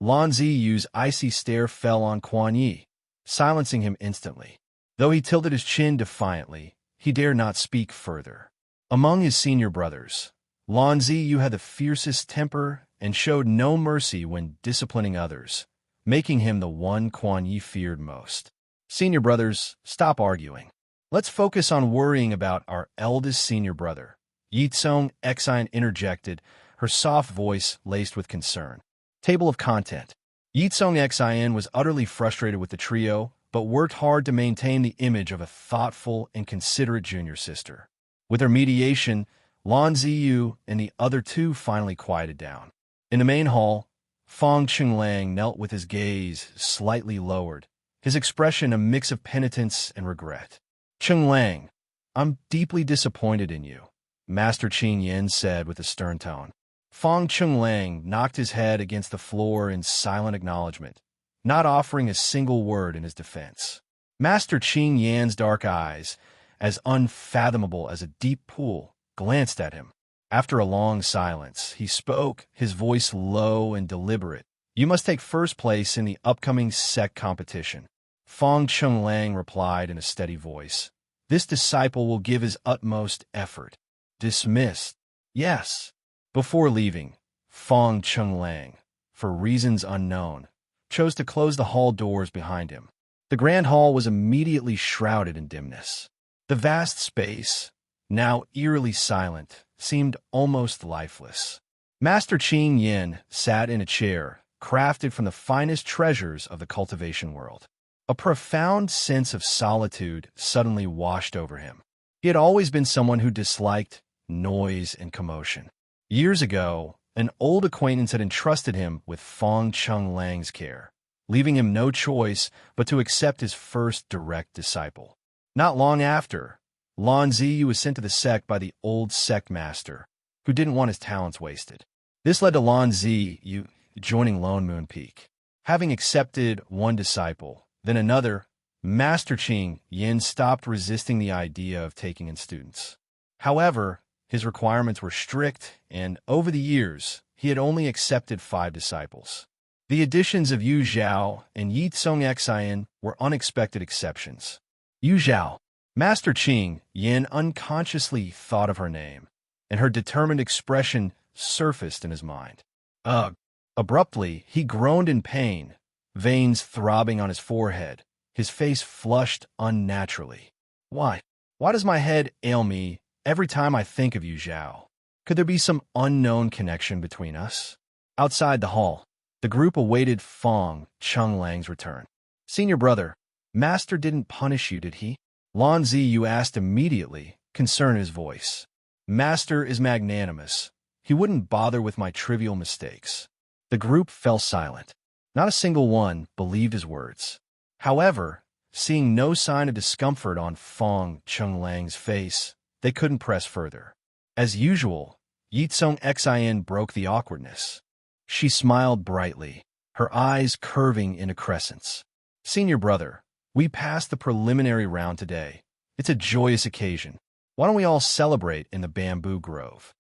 Lan Ziyu's icy stare fell on Quan Yi, silencing him instantly. Though he tilted his chin defiantly, he dared not speak further. Among his senior brothers, Lan Ziyu had the fiercest temper and showed no mercy when disciplining others, making him the one Quan Yi feared most. "Senior brothers, stop arguing. Let's focus on worrying about our eldest senior brother," Ye Cong Xin interjected, her soft voice laced with concern. Table of content. Ye Cong Xin was utterly frustrated with the trio, but worked hard to maintain the image of a thoughtful and considerate junior sister. With her mediation, Lan Ziyu and the other two finally quieted down. In the main hall, Fong Chenglang knelt with his gaze slightly lowered, his expression a mix of penitence and regret. "Chenglang, I'm deeply disappointed in you," Master Qin Yin said with a stern tone. Fong Chenglang knocked his head against the floor in silent acknowledgement, not offering a single word in his defense. Master Qin Yan's dark eyes, as unfathomable as a deep pool, glanced at him. After a long silence, he spoke, his voice low and deliberate. "You must take first place in the upcoming sect competition." Fong Chenglang replied in a steady voice. "This disciple will give his utmost effort." "Dismissed." "Yes." Before leaving, Fong Chenglang, for reasons unknown, chose to close the hall doors behind him. The grand hall was immediately shrouded in dimness. The vast space, now eerily silent, seemed almost lifeless. Master Qin Yin sat in a chair, crafted from the finest treasures of the cultivation world. A profound sense of solitude suddenly washed over him. He had always been someone who disliked noise and commotion. Years ago, an old acquaintance had entrusted him with Fong Chenglang's care, leaving him no choice but to accept his first direct disciple. Not long after, Lan Ziyu was sent to the sect by the old sect master, who didn't want his talents wasted. This led to Lan Ziyu joining Lone Moon Peak. Having accepted one disciple, then another, Master Qin Yin stopped resisting the idea of taking in students. However, his requirements were strict, and over the years, he had only accepted 5 disciples. The additions of Yu Zhao and Ye Cong Xin were unexpected exceptions. Yu Zhao. Master Qin Yin unconsciously thought of her name, and her determined expression surfaced in his mind. Ugh! Abruptly, he groaned in pain, veins throbbing on his forehead, his face flushed unnaturally. Why does my head ail me every time I think of Yu Zhao? Could there be some unknown connection between us? Outside the hall, the group awaited Fong Chenglang's return. "Senior brother, Master didn't punish you, did he?" Lan Ziyu asked immediately, concern in his voice. "Master is magnanimous. He wouldn't bother with my trivial mistakes." The group fell silent. Not a single one believed his words. However, seeing no sign of discomfort on Fong Chenglang's face, they couldn't press further. As usual, Ye Cong Xin broke the awkwardness. She smiled brightly, her eyes curving into crescents. "Senior brother, we passed the preliminary round today. It's a joyous occasion. Why don't we all celebrate in the bamboo grove?"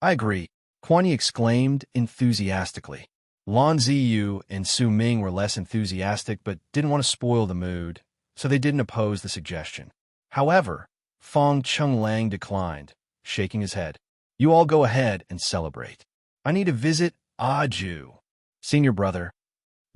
"I agree," Quan Yi exclaimed enthusiastically. Lan Ziyu and Su Ming were less enthusiastic but didn't want to spoil the mood, so they didn't oppose the suggestion. However, Fong Chenglang declined, shaking his head. "You all go ahead and celebrate. I need to visit Aju." "Senior brother."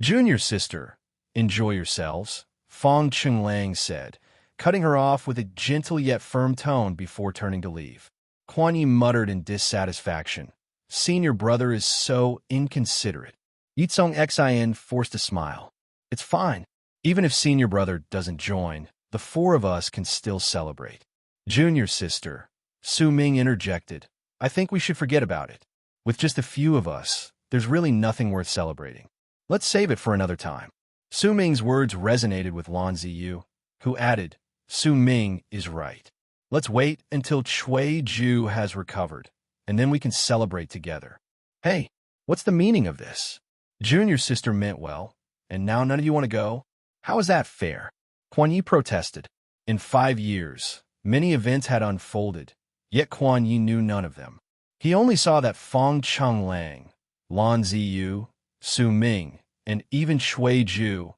"Junior sister, enjoy yourselves," Fong Chenglang said, cutting her off with a gentle yet firm tone before turning to leave. Kuan Yi muttered in dissatisfaction. Senior brother is so inconsiderate. Ye Cong Xin forced a smile. It's fine. Even if senior brother doesn't join, the four of us can still celebrate. Junior sister, Su Ming interjected. I think we should forget about it. With just a few of us, there's really nothing worth celebrating. Let's save it for another time. Su Ming's words resonated with Lan Ziyu, who added, Su Ming is right. Let's wait until Chui Ju has recovered, and then we can celebrate together. Hey, what's the meaning of this? Junior sister meant well, and now none of you want to go? How is that fair? Kuan Yi protested. In 5 years, many events had unfolded, yet Kuan Yi knew none of them. He only saw that Feng Chenglang, Lan Ziyu, Su Ming, and even Chui Ju,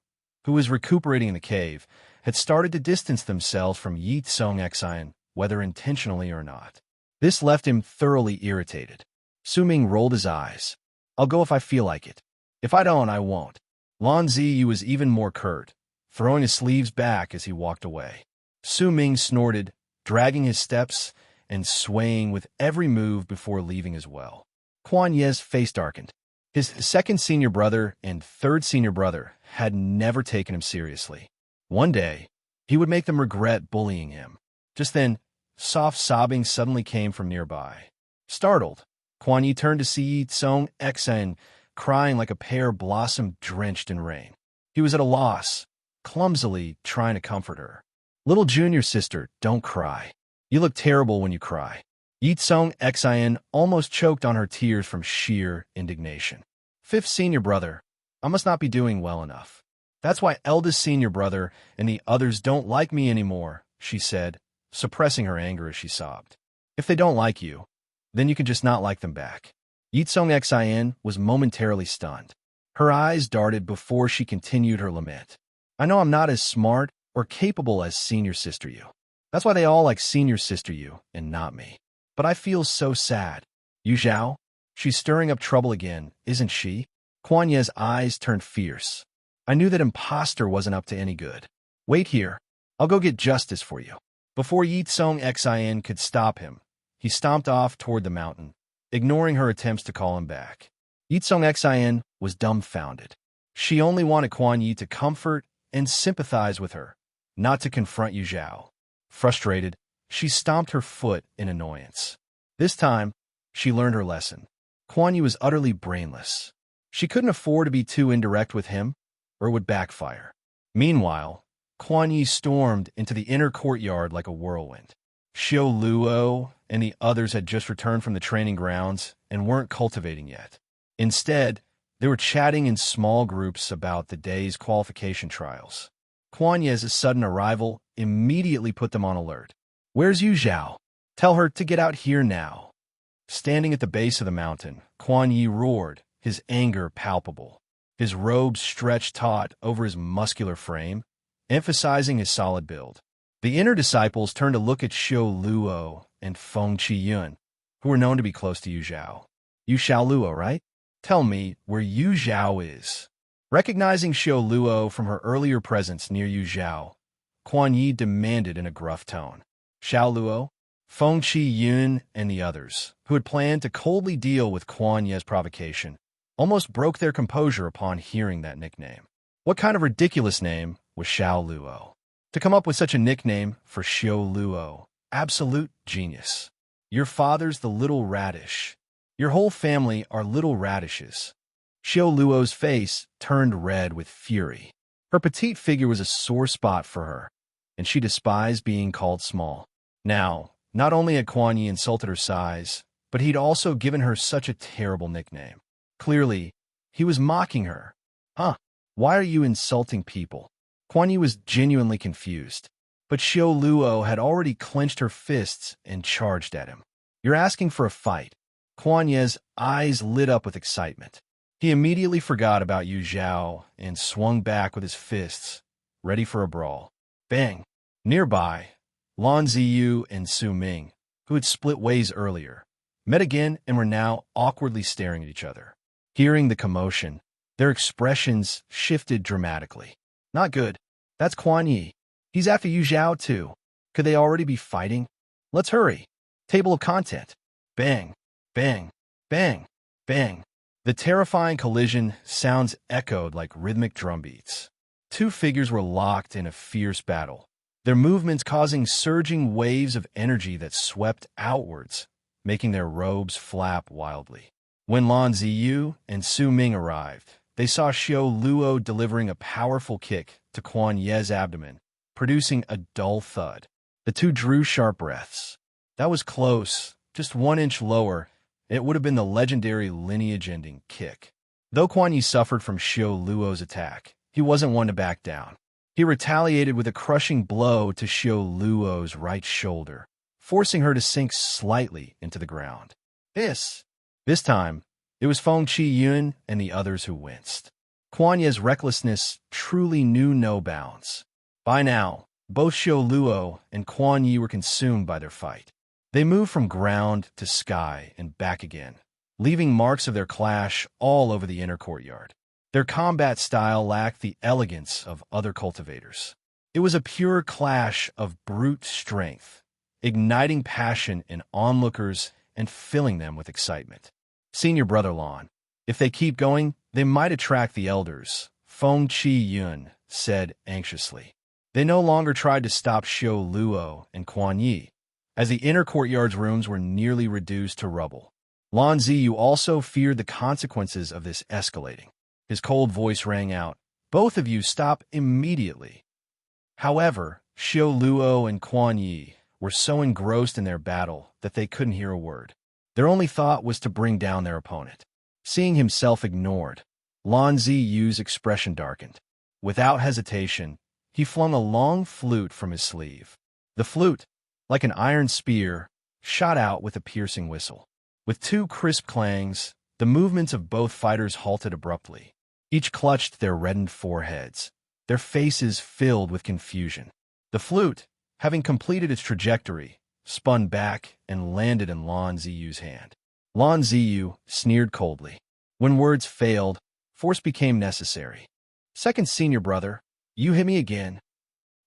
who was recuperating in the cave, had started to distance themselves from Ye Cong Xin, whether intentionally or not. This left him thoroughly irritated. Su Ming rolled his eyes. I'll go if I feel like it. If I don't, I won't. Lan Ziyu was even more curt, throwing his sleeves back as he walked away. Su Ming snorted, dragging his steps and swaying with every move before leaving as well. Kuan Ye's face darkened. His second senior brother and third senior brother had never taken him seriously. One day, he would make them regret bullying him. Just then, soft sobbing suddenly came from nearby. Startled, Kuan Yi turned to see Ye Cong Xin crying like a pear blossom drenched in rain. He was at a loss, clumsily trying to comfort her. Little junior sister, don't cry. You look terrible when you cry. Ye Cong Xin almost choked on her tears from sheer indignation. Fifth senior brother, I must not be doing well enough. That's why eldest senior brother and the others don't like me anymore, she said, suppressing her anger as she sobbed. If they don't like you, then you can just not like them back. Ye Cong Xin was momentarily stunned. Her eyes darted before she continued her lament. I know I'm not as smart or capable as senior sister you. That's why they all like senior sister you and not me. But I feel so sad. You Zhao? She's stirring up trouble again, isn't she? Kuan Ye's eyes turned fierce. I knew that imposter wasn't up to any good. Wait here. I'll go get justice for you. Before Ye Cong Xin could stop him, he stomped off toward the mountain, ignoring her attempts to call him back. Ye Cong Xin was dumbfounded. She only wanted Kuan Yi to comfort and sympathize with her, not to confront Yu Zhao. Frustrated, she stomped her foot in annoyance. This time, she learned her lesson. Kuan Yi was utterly brainless. She couldn't afford to be too indirect with him, or it would backfire. Meanwhile, Kuan Yi stormed into the inner courtyard like a whirlwind. Xiao Luo and the others had just returned from the training grounds and weren't cultivating yet. Instead, they were chatting in small groups about the day's qualification trials. Kuan Ye's sudden arrival immediately put them on alert. Where's Yu Zhao? Tell her to get out here now. Standing at the base of the mountain, Kuan Yi roared, his anger palpable. His robe stretched taut over his muscular frame, emphasizing his solid build. The inner disciples turned to look at Xiao Luo and Feng Qiyun, who were known to be close to Yu Zhao. You Xiao Luo, right? Tell me where Yu Zhao is. Recognizing Xiao Luo from her earlier presence near Yu Zhao, Kuan Yi demanded in a gruff tone. Xiao Luo, Feng Qiyun, and the others, who had planned to coldly deal with Kuan Ye's provocation, almost broke their composure upon hearing that nickname. What kind of ridiculous name was Xiao Luo? To come up with such a nickname for Xiao Luo, absolute genius. Your father's the little radish. Your whole family are little radishes. Xiao Luo's face turned red with fury. Her petite figure was a sore spot for her, and she despised being called small. Now, not only had Kuan Yi insulted her size, but he'd also given her such a terrible nickname. Clearly, he was mocking her. Huh, why are you insulting people? Kuan Yi was genuinely confused, but Xiao Luo had already clenched her fists and charged at him. You're asking for a fight. Kuan Ye's eyes lit up with excitement. He immediately forgot about Yu Zhao and swung back with his fists, ready for a brawl. Bang! Nearby, Lan Ziyu and Su Ming, who had split ways earlier, met again and were now awkwardly staring at each other. Hearing the commotion, their expressions shifted dramatically. Not good. That's Kuan Yi. He's after Yu Zhao too. Could they already be fighting? Let's hurry. Table of content. Bang, bang, bang, bang. The terrifying collision sounds echoed like rhythmic drumbeats. Two figures were locked in a fierce battle, their movements causing surging waves of energy that swept outwards, making their robes flap wildly. When Lan Ziyu and Su Ming arrived, they saw Xiao Luo delivering a powerful kick to Quan Ye's abdomen, producing a dull thud. The two drew sharp breaths. That was close, just 1 inch lower. It would have been the legendary lineage-ending kick. Though Quan Yi suffered from Xiao Luo's attack, he wasn't one to back down. He retaliated with a crushing blow to Xiao Luo's right shoulder, forcing her to sink slightly into the ground. This time, it was Feng Qiyun and the others who winced. Quan Yi's recklessness truly knew no bounds. By now, both Xiao Luo and Quan Yi were consumed by their fight. They moved from ground to sky and back again, leaving marks of their clash all over the inner courtyard. Their combat style lacked the elegance of other cultivators. It was a pure clash of brute strength, igniting passion in onlookers and filling them with excitement. Senior brother Lan, if they keep going, they might attract the elders, Feng Qiyun said anxiously. They no longer tried to stop Xiao Luo and Quan Yi, as the inner courtyard's rooms were nearly reduced to rubble. Lan Ziyu also feared the consequences of this escalating. His cold voice rang out, "Both of you stop immediately." However, Xiao Luo and Quan Yi were so engrossed in their battle that they couldn't hear a word. Their only thought was to bring down their opponent. Seeing himself ignored, Lan Ziyu's expression darkened. Without hesitation, he flung a long flute from his sleeve. The flute, like an iron spear, shot out with a piercing whistle. With two crisp clangs, the movements of both fighters halted abruptly. Each clutched their reddened foreheads, their faces filled with confusion. The flute, having completed its trajectory, spun back and landed in Lan Ziyu's hand. Lan Ziyu sneered coldly. When words failed, force became necessary. "Second senior brother, you hit me again."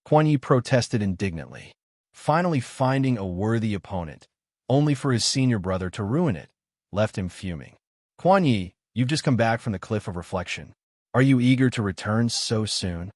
Quan Yi protested indignantly, finally finding a worthy opponent, only for his senior brother to ruin it, left him fuming. "Quan Yi, you've just come back from the Cliff of Reflection. Are you eager to return so soon?"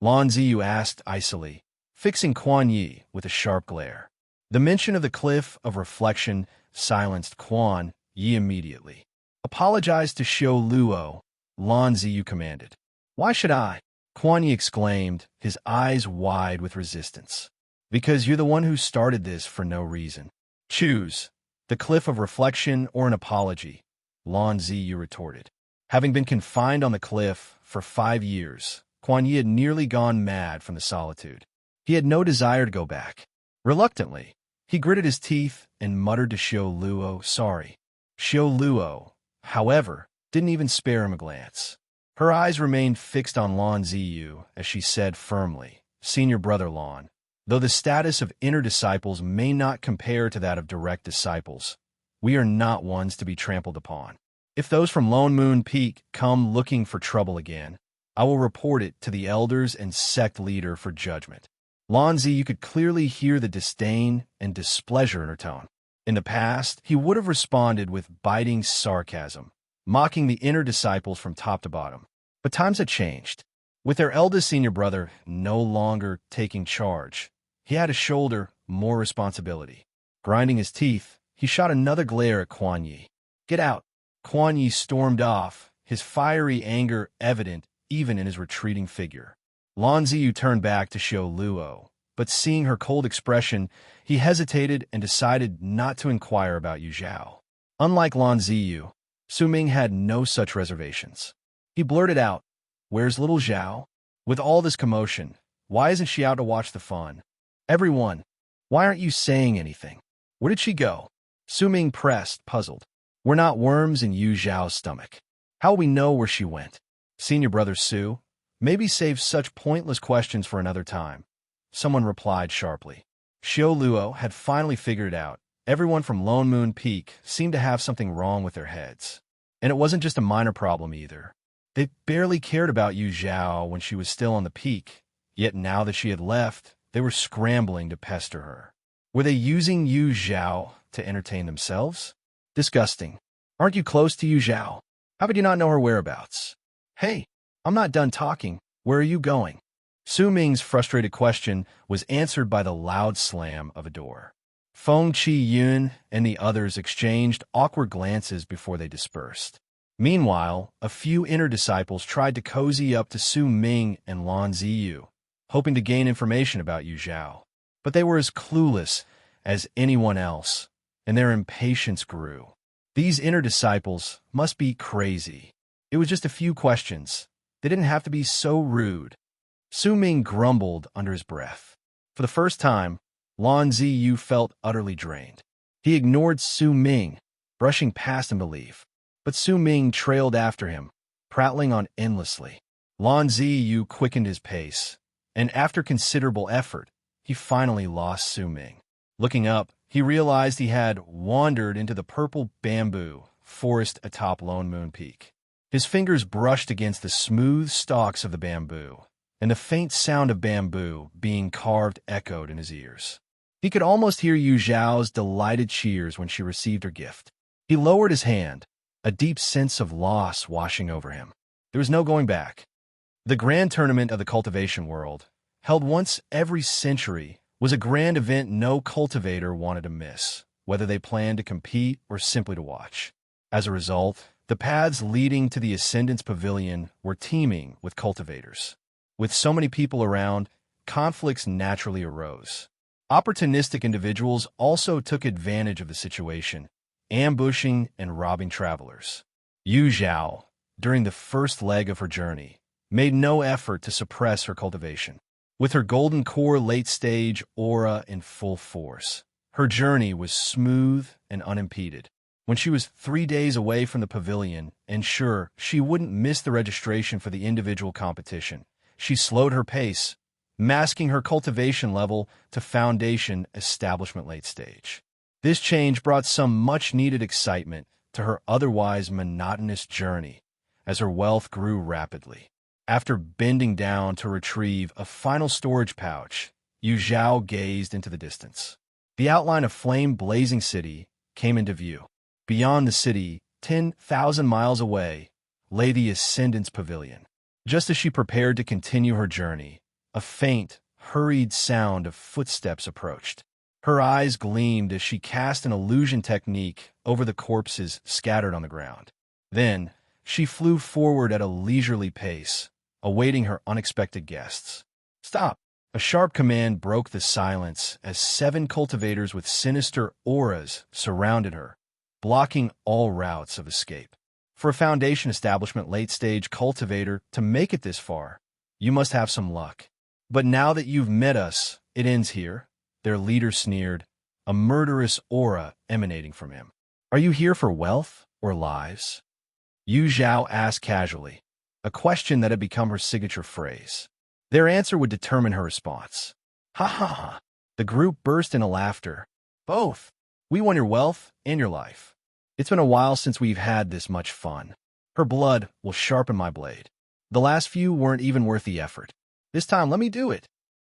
Lan Ziyu asked icily, fixing Quan Yi with a sharp glare. The mention of the Cliff of Reflection silenced Quan Yi immediately. "Apologize to Xiao Luo," Lan Ziyu commanded. "Why should I?" Quan Yi exclaimed, his eyes wide with resistance. "Because you're the one who started this for no reason. Choose, the Cliff of Reflection or an apology," Lan Ziyu retorted. Having been confined on the cliff for 5 years, Quan Yi had nearly gone mad from the solitude. He had no desire to go back. Reluctantly, he gritted his teeth and muttered to Xiao Luo, "Sorry." Xiao Luo, however, didn't even spare him a glance. Her eyes remained fixed on Lan Ziyu as she said firmly, "Senior brother Lan, though the status of inner disciples may not compare to that of direct disciples, we are not ones to be trampled upon. If those from Lone Moon Peak come looking for trouble again, I will report it to the elders and sect leader for judgment." Lan Ziyu could clearly hear the disdain and displeasure in her tone. In the past, he would have responded with biting sarcasm, mocking the inner disciples from top to bottom. But times had changed. With their eldest senior brother no longer taking charge, he had to shoulder more responsibility. Grinding his teeth, he shot another glare at Quan Yi. "Get out!" Quan Yi stormed off, his fiery anger evident even in his retreating figure. Lan Ziyu turned back to Xiao Luo, but seeing her cold expression, he hesitated and decided not to inquire about Yu Zhao. Unlike Lan Ziyu, Su Ming had no such reservations. He blurted out, "Where's little Zhao? With all this commotion, why isn't she out to watch the fun? Everyone, why aren't you saying anything? Where did she go?" Su Ming pressed, puzzled. "We're not worms in Yu Zhao's stomach. How will we know where she went?" "Senior brother Su, maybe save such pointless questions for another time," someone replied sharply. Xiao Luo had finally figured it out. Everyone from Lone Moon Peak seemed to have something wrong with their heads. And it wasn't just a minor problem either. They barely cared about Yu Zhao when she was still on the peak, Yet now that she had left, they were scrambling to pester her. Were they using Yu Zhao to entertain themselves? Disgusting. Aren't you close to Yu Zhao? How could you not know her whereabouts? Hey, I'm not done talking. Where are you going? Su Ming's frustrated question was answered by the loud slam of a door. Feng Qi-yun and the others exchanged awkward glances before they dispersed. Meanwhile, a few inner disciples tried to cozy up to Su Ming and Lan Ziyu, hoping to gain information about Yu Zhao. But they were as clueless as anyone else, and their impatience grew. These inner disciples must be crazy. It was just a few questions. They didn't have to be so rude. Su Ming grumbled under his breath. For the first time, Lan Ziyu felt utterly drained. He ignored Su Ming, brushing past in belief. But Su Ming trailed after him, prattling on endlessly. Lan Ziyu quickened his pace, and after considerable effort, he finally lost Su Ming. Looking up, he realized he had wandered into the purple bamboo forest atop Lone Moon Peak. His fingers brushed against the smooth stalks of the bamboo, and the faint sound of bamboo being carved echoed in his ears. He could almost hear Yu Zhao's delighted cheers when she received her gift. He lowered his hand, a deep sense of loss washing over him. There was no going back. The grand tournament of the cultivation world, held once every century, was a grand event no cultivator wanted to miss, whether they planned to compete or simply to watch. As a result, the paths leading to the Ascendance Pavilion were teeming with cultivators. With so many people around, conflicts naturally arose. Opportunistic individuals also took advantage of the situation, ambushing and robbing travelers. Yu Zhao, during the first leg of her journey, made no effort to suppress her cultivation. With her golden core late-stage aura in full force, her journey was smooth and unimpeded. When she was 3 days away from the pavilion and sure she wouldn't miss the registration for the individual competition, she slowed her pace, masking her cultivation level to foundation establishment late stage. This change brought some much-needed excitement to her otherwise monotonous journey as her wealth grew rapidly. After bending down to retrieve a final storage pouch, Yu Zhao gazed into the distance. The outline of flame-blazing city came into view. Beyond the city, 10,000 miles away, lay the Ascendance Pavilion. Just as she prepared to continue her journey, a faint, hurried sound of footsteps approached. Her eyes gleamed as she cast an illusion technique over the corpses scattered on the ground. Then, she flew forward at a leisurely pace, awaiting her unexpected guests. Stop! A sharp command broke the silence as 7 cultivators with sinister auras surrounded her, blocking all routes of escape. For a Foundation Establishment late-stage cultivator to make it this far, you must have some luck. But now that you've met us, it ends here, their leader sneered, a murderous aura emanating from him. Are you here for wealth or lives? Yu Zhao asked casually, a question that had become her signature phrase. Their answer would determine her response. Ha ha ha. The group burst into laughter. Both. We want your wealth and your life. It's been a while since we've had this much fun. Her blood will sharpen my blade. The last few weren't even worth the effort. This time, let me do it.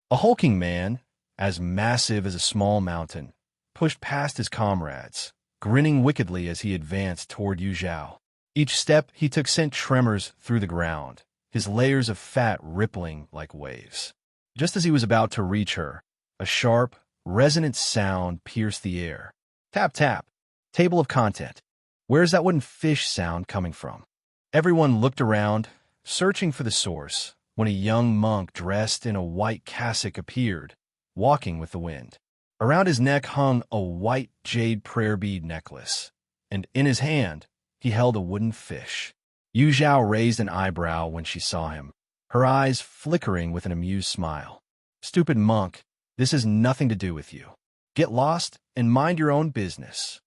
A hulking man, as massive as a small mountain, pushed past his comrades, grinning wickedly as he advanced toward Yu Zhao. Each step he took sent tremors through the ground, his layers of fat rippling like waves. Just as he was about to reach her, a sharp, resonant sound pierced the air. Tap, tap. Table of content. Where's that wooden fish sound coming from? Everyone looked around, searching for the source, when a young monk dressed in a white cassock appeared, walking with the wind. Around his neck hung a white jade prayer bead necklace, and in his hand, he held a wooden fish. Yu Zhao raised an eyebrow when she saw him, her eyes flickering with an amused smile. Stupid monk, this has nothing to do with you. Get lost and mind your own business.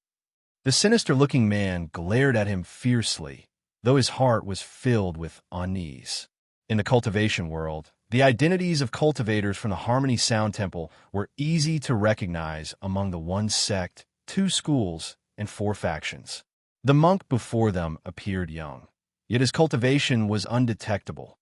The sinister-looking man glared at him fiercely, though his heart was filled with unease. In the cultivation world, the identities of cultivators from the Harmony Sound Temple were easy to recognize among the 1 sect, 2 schools, and 4 factions. The monk before them appeared young, yet his cultivation was undetectable.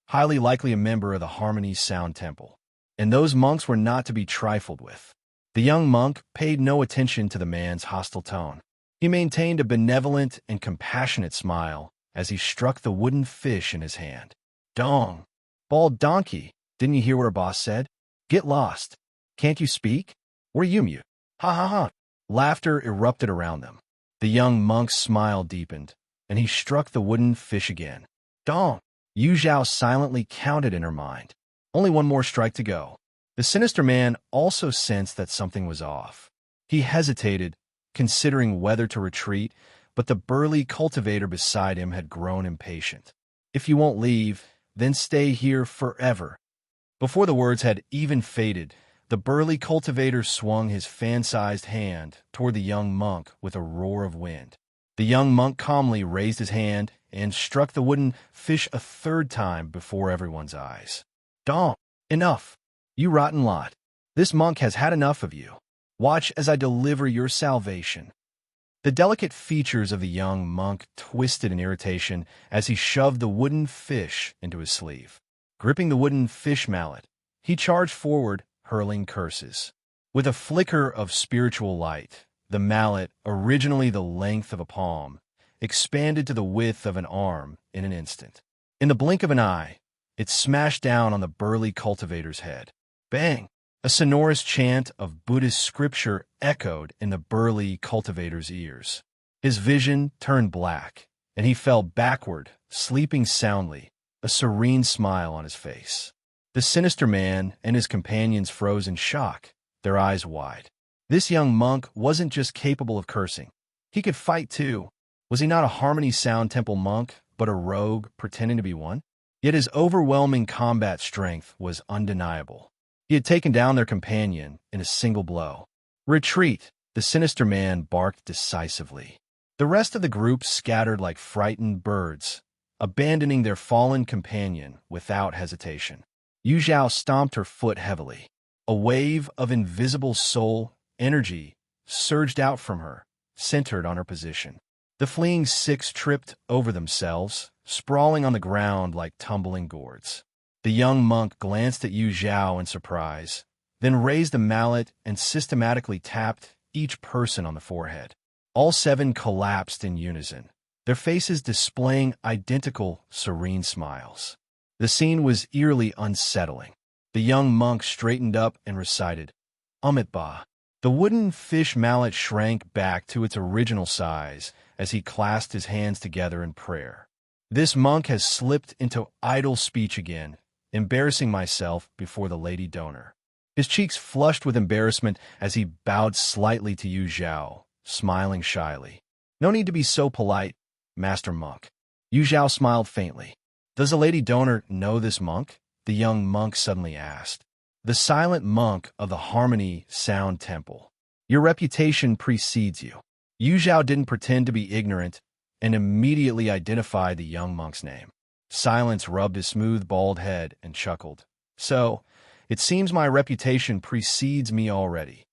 highly likely a member of the Harmony Sound Temple. And those monks were not to be trifled with. The young monk paid no attention to the man's hostile tone. He maintained a benevolent and compassionate smile as he struck the wooden fish in his hand. Dong! Bald donkey, didn't you hear what our boss said? Get lost. Can't you speak? Were you mute? Ha ha ha! Laughter erupted around them. The young monk's smile deepened, and he struck the wooden fish again. Dong! Yu Zhao silently counted in her mind. Only one more strike to go. The sinister man also sensed that something was off. He hesitated, considering whether to retreat, but the burly cultivator beside him had grown impatient. If you won't leave, then stay here forever. Before the words had even faded, the burly cultivator swung his fan-sized hand toward the young monk with a roar of wind. The young monk calmly raised his hand and struck the wooden fish a third time before everyone's eyes. Dong! Enough! You rotten lot! This monk has had enough of you. Watch as I deliver your salvation. The delicate features of the young monk twisted in irritation as he shoved the wooden fish into his sleeve. Gripping the wooden fish mallet, he charged forward, hurling curses. With a flicker of spiritual light, the mallet, originally the length of a palm, expanded to the width of an arm in an instant. In the blink of an eye, it smashed down on the burly cultivator's head. Bang! A sonorous chant of Buddhist scripture echoed in the burly cultivator's ears. His vision turned black, and he fell backward, sleeping soundly, a serene smile on his face. The sinister man and his companions froze in shock, their eyes wide. This young monk wasn't just capable of cursing. He could fight too. Was he not a Harmony Sound Temple monk, but a rogue pretending to be one? Yet his overwhelming combat strength was undeniable. He had taken down their companion in a single blow. Retreat! The sinister man barked decisively. The rest of the group scattered like frightened birds, abandoning their fallen companion without hesitation. Yu Zhao stomped her foot heavily. A wave of invisible soul energy surged out from her, centered on her position. The fleeing six tripped over themselves, sprawling on the ground like tumbling gourds. The young monk glanced at Yu Zhao in surprise, then raised the mallet and systematically tapped each person on the forehead. All seven collapsed in unison, their faces displaying identical, serene smiles. The scene was eerily unsettling. The young monk straightened up and recited, Amitabha. The wooden fish mallet shrank back to its original size as he clasped his hands together in prayer. This monk has slipped into idle speech again, embarrassing myself before the lady donor. His cheeks flushed with embarrassment as he bowed slightly to Yu Zhao, smiling shyly. No need to be so polite, Master Monk. Yu Zhao smiled faintly. Does the lady donor know this monk? The young monk suddenly asked. The silent monk of the Harmony Sound Temple. Your reputation precedes you. Yu Zhao didn't pretend to be ignorant and immediately identified the young monk's name. Silence rubbed his smooth, bald head and chuckled. So, it seems my reputation precedes me already.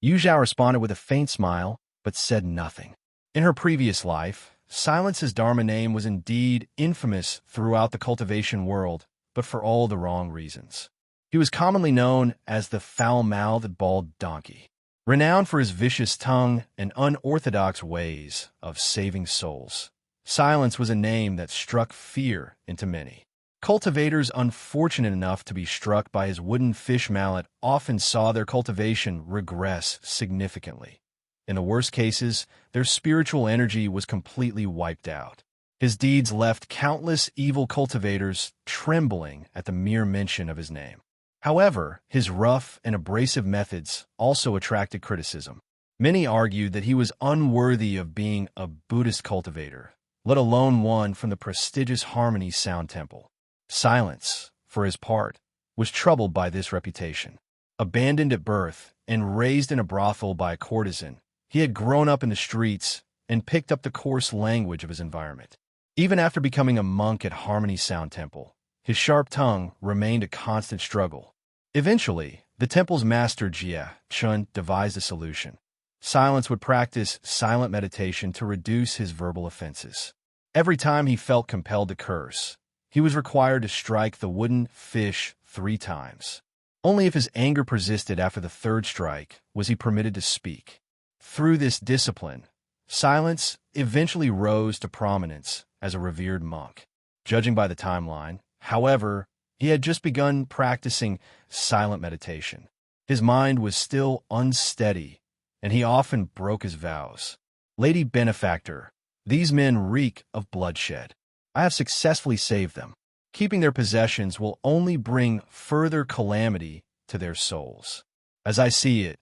Yu Zhao responded with a faint smile, but said nothing. In her previous life, Silence's Dharma name was indeed infamous throughout the cultivation world, but for all the wrong reasons. He was commonly known as the foul-mouthed bald donkey, renowned for his vicious tongue and unorthodox ways of saving souls. Silence was a name that struck fear into many. Cultivators unfortunate enough to be struck by his wooden fish mallet often saw their cultivation regress significantly. In the worst cases, their spiritual energy was completely wiped out. His deeds left countless evil cultivators trembling at the mere mention of his name. However, his rough and abrasive methods also attracted criticism. Many argued that he was unworthy of being a Buddhist cultivator, let alone one from the prestigious Harmony Sound Temple. Silence, for his part, was troubled by this reputation. Abandoned at birth and raised in a brothel by a courtesan, he had grown up in the streets and picked up the coarse language of his environment. Even after becoming a monk at Harmony Sound Temple, his sharp tongue remained a constant struggle. Eventually, the temple's master Ye Cong Xin devised a solution. Silence would practice silent meditation to reduce his verbal offenses. Every time he felt compelled to curse, he was required to strike the wooden fish 3 times. Only if his anger persisted after the 3rd strike was he permitted to speak. Through this discipline, Silence eventually rose to prominence as a revered monk. Judging by the timeline, however, he had just begun practicing silent meditation. His mind was still unsteady, and he often broke his vows. Lady Benefactor, these men reek of bloodshed. I have successfully saved them. Keeping their possessions will only bring further calamity to their souls. As I see it,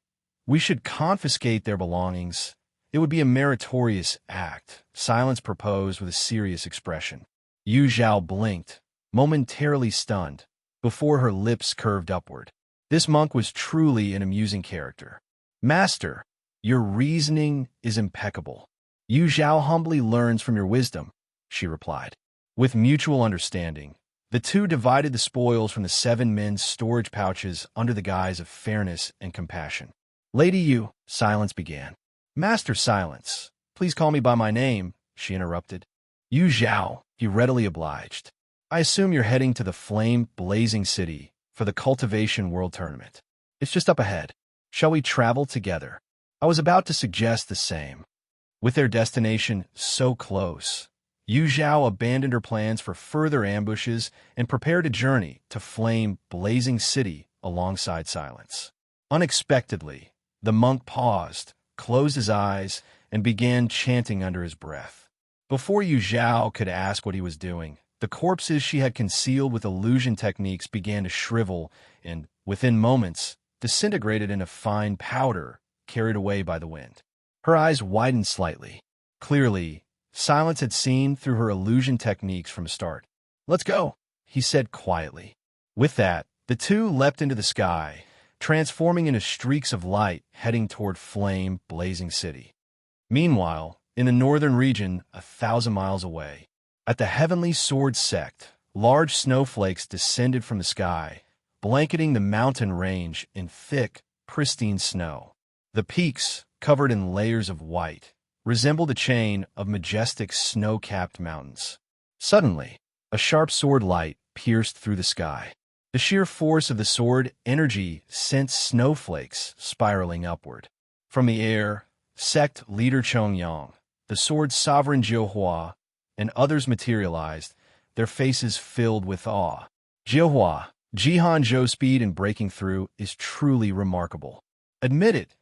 we should confiscate their belongings. It would be a meritorious act, Silence proposed with a serious expression. Yu Zhao blinked, momentarily stunned, before her lips curved upward. This monk was truly an amusing character. Master, your reasoning is impeccable. Yu Zhao humbly learns from your wisdom, she replied. With mutual understanding, the two divided the spoils from the 7 men's storage pouches under the guise of fairness and compassion. Lady Yu, Silence began. Master Silence, please call me by my name, she interrupted. Yu Zhao, he readily obliged. I assume you're heading to the flame-blazing city for the Cultivation World Tournament. It's just up ahead. Shall we travel together? I was about to suggest the same. With their destination so close, Yu Zhao abandoned her plans for further ambushes and prepared a journey to flame-blazing city alongside Silence. Unexpectedly, the monk paused, closed his eyes, and began chanting under his breath. Before Yu Zhao could ask what he was doing, the corpses she had concealed with illusion techniques began to shrivel and, within moments, disintegrated into fine powder carried away by the wind. Her eyes widened slightly. Clearly, Silence had seen through her illusion techniques from the start. Let's go, he said quietly. With that, the two leapt into the sky, transforming into streaks of light heading toward flame-blazing city. Meanwhile, in the northern region, 1,000 miles away, at the Heavenly Sword Sect, large snowflakes descended from the sky, blanketing the mountain range in thick, pristine snow. The peaks, covered in layers of white, resembled a chain of majestic snow-capped mountains. Suddenly, a sharp sword light pierced through the sky. The sheer force of the sword energy sent snowflakes spiraling upward. From the air, sect leader Chongyang, the sword's sovereign Jiuhua, and others materialized, their faces filled with awe. Jiuhua, Jihan Zhou's speed in breaking through is truly remarkable. Admit it,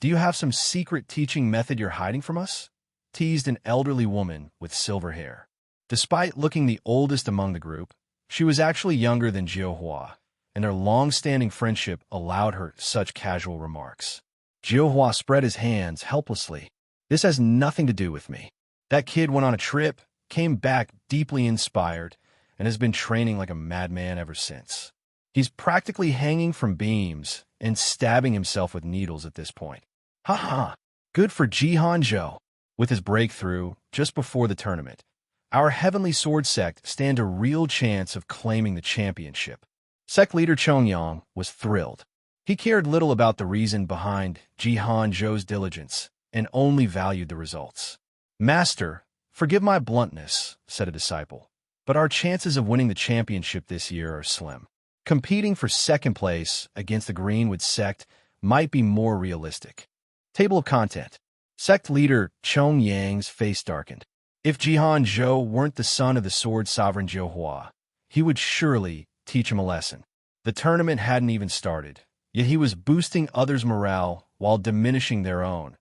do you have some secret teaching method you're hiding from us? Teased an elderly woman with silver hair. Despite looking the oldest among the group, she was actually younger than Jiuhua, and their long-standing friendship allowed her such casual remarks. Jiuhua spread his hands helplessly. This has nothing to do with me. That kid went on a trip, came back deeply inspired, and has been training like a madman ever since. He's practically hanging from beams and stabbing himself with needles at this point. Ha! Good for Jihan Zhou. With his breakthrough just before the tournament, our Heavenly Sword Sect stand a real chance of claiming the championship. Sect leader Chongyang was thrilled. He cared little about the reason behind Jihan Zhou's diligence and only valued the results. Master, forgive my bluntness, said a disciple, but our chances of winning the championship this year are slim. Competing for second place against the Greenwood Sect might be more realistic. Table of content. Sect leader Chongyang's face darkened. If Jihan Zhou weren't the son of the sword sovereign Jiuhua, he would surely teach him a lesson. The tournament hadn't even started, yet he was boosting others' morale while diminishing their own,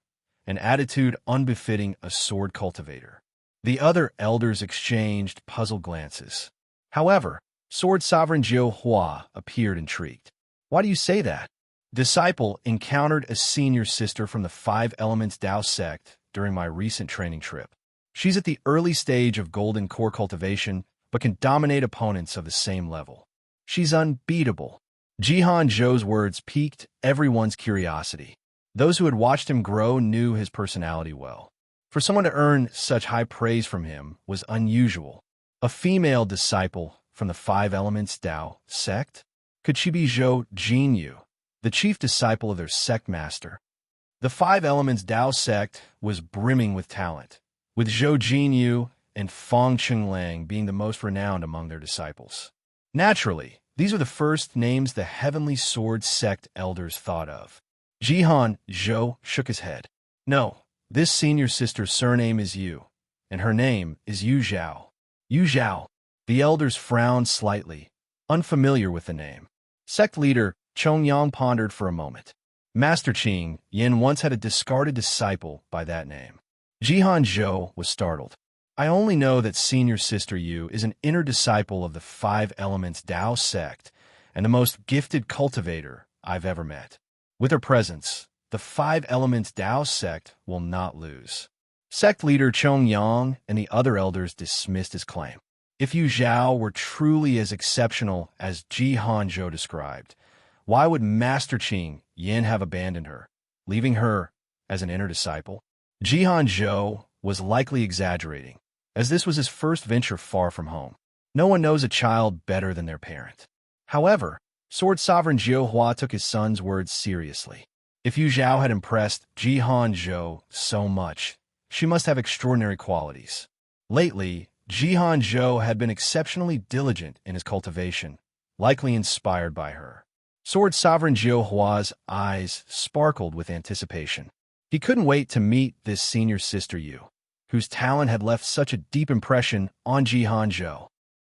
an attitude unbefitting a sword cultivator. The other elders exchanged puzzled glances. However, sword sovereign Jiuhua appeared intrigued. Why do you say that? Disciple encountered a senior sister from the 5 Elements Dao sect during my recent training trip. She's at the early stage of golden core cultivation, but can dominate opponents of the same level. She's unbeatable. Jihan Zhou's words piqued everyone's curiosity. Those who had watched him grow knew his personality well. For someone to earn such high praise from him was unusual. A female disciple from the 5 Elements Dao sect? Could she be Zhou Jinyu, the chief disciple of their sect master? The 5 Elements Dao sect was brimming with talent, with Zhou Jinyu and Fong Chenglang being the most renowned among their disciples. Naturally, these are the first names the Heavenly Sword sect elders thought of. Jihan Zhou shook his head. No, this senior sister's surname is Yu, and her name is Yu Zhao. Yu Zhao. The elders frowned slightly, unfamiliar with the name. Sect leader Chong Yang pondered for a moment. Master Qing Yin once had a discarded disciple by that name. Jihan Zhou was startled. I only know that senior sister Yu is an inner disciple of the Five Elements Dao sect and the most gifted cultivator I've ever met. With her presence, the Five Elements Dao sect will not lose. Sect leader Chong Yang and the other elders dismissed his claim. If Yu Zhao were truly as exceptional as Jihan Zhou described, why would Master Qing Yin have abandoned her, leaving her as an inner disciple? Jihan Zhou was likely exaggerating, as this was his first venture far from home. No one knows a child better than their parent. However, Sword Sovereign Jiu Hua took his son's words seriously. If Yu Zhao had impressed Jihan Zhou so much, she must have extraordinary qualities. Lately, Jihan Zhou had been exceptionally diligent in his cultivation, likely inspired by her. Sword Sovereign Jiu Hua's eyes sparkled with anticipation. He couldn't wait to meet this senior sister Yu, whose talent had left such a deep impression on Jihan Zhou.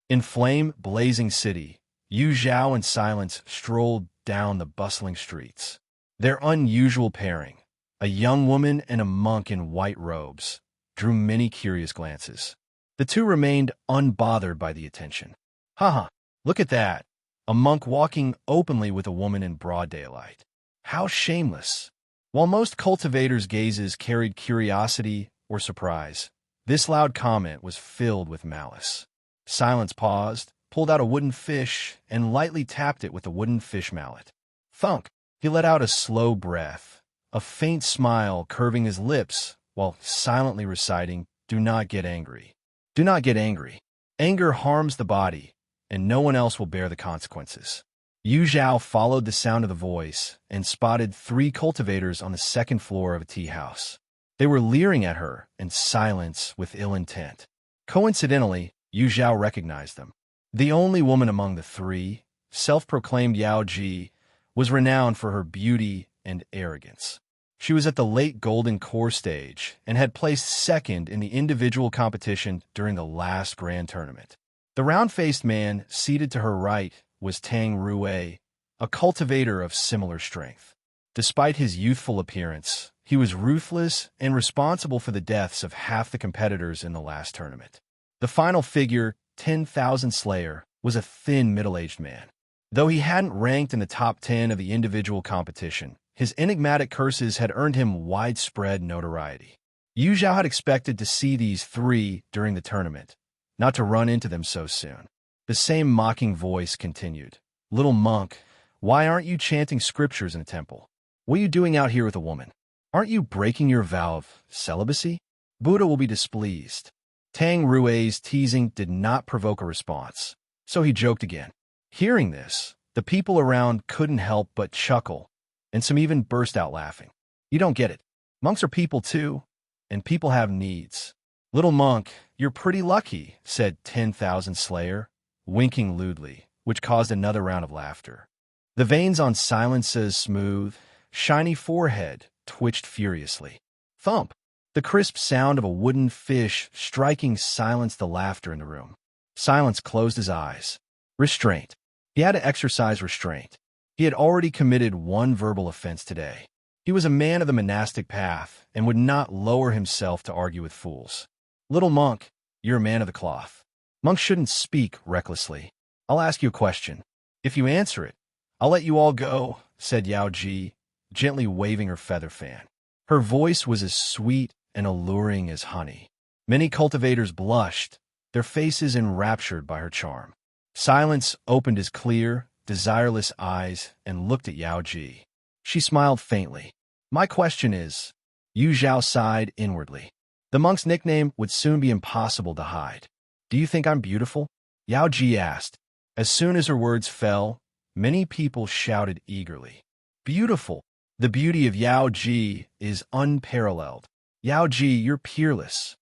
In flame-blazing city, Yu Zhao and Silence strolled down the bustling streets. Their unusual pairing, a young woman and a monk in white robes, drew many curious glances. The two remained unbothered by the attention. Haha, look at that. A monk walking openly with a woman in broad daylight. How shameless. While most cultivators' gazes carried curiosity or surprise, this loud comment was filled with malice. Silence paused, pulled out a wooden fish, and lightly tapped it with a wooden fish mallet. Thunk! He let out a slow breath, a faint smile curving his lips, while silently reciting, "Do not get angry. Do not get angry. Anger harms the body, and no one else will bear the consequences." Yu Zhao followed the sound of the voice and spotted 3 cultivators on the second floor of a tea house. They were leering at her in silence with ill intent. Coincidentally, Yu Zhao recognized them. The only woman among the 3, self-proclaimed Yao Ji, was renowned for her beauty and arrogance. She was at the late Golden Core stage and had placed second in the individual competition during the last grand tournament. The round-faced man seated to her right was Tang Rui, a cultivator of similar strength. Despite his youthful appearance, he was ruthless and responsible for the deaths of half the competitors in the last tournament. The final figure, 10,000 Slayer, was a thin, middle-aged man. Though he hadn't ranked in the top 10 of the individual competition, his enigmatic curses had earned him widespread notoriety. Yu Zhao had expected to see these 3 during the tournament, not to run into them so soon. The same mocking voice continued. "Little monk, why aren't you chanting scriptures in a temple? What are you doing out here with a woman? Aren't you breaking your vow of celibacy? Buddha will be displeased." Tang Rui's teasing did not provoke a response, so he joked again. Hearing this, the people around couldn't help but chuckle, and some even burst out laughing. "You don't get it. Monks are people too, and people have needs." "Little monk, you're pretty lucky," said 10,000 Slayer, winking lewdly, which caused another round of laughter. The veins on Silence's smooth, shiny forehead twitched furiously. Thump! The crisp sound of a wooden fish striking silenced the laughter in the room. Silence closed his eyes. Restraint. He had to exercise restraint. He had already committed 1 verbal offense today. He was a man of the monastic path and would not lower himself to argue with fools. "Little monk, you're a man of the cloth. Monks shouldn't speak recklessly. I'll ask you a question. If you answer it, I'll let you all go," said Yao Ji, gently waving her feather fan. Her voice was as sweet and alluring as honey. Many cultivators blushed, their faces enraptured by her charm. Silence opened his clear, desireless eyes and looked at Yao Ji. She smiled faintly. "My question is," Yu Zhao sighed inwardly. The monk's nickname would soon be impossible to hide. "Do you think I'm beautiful?" Yao Ji asked. As soon as her words fell, many people shouted eagerly. "Beautiful! The beauty of Yao Ji is unparalleled. Yao Ji, you're peerless."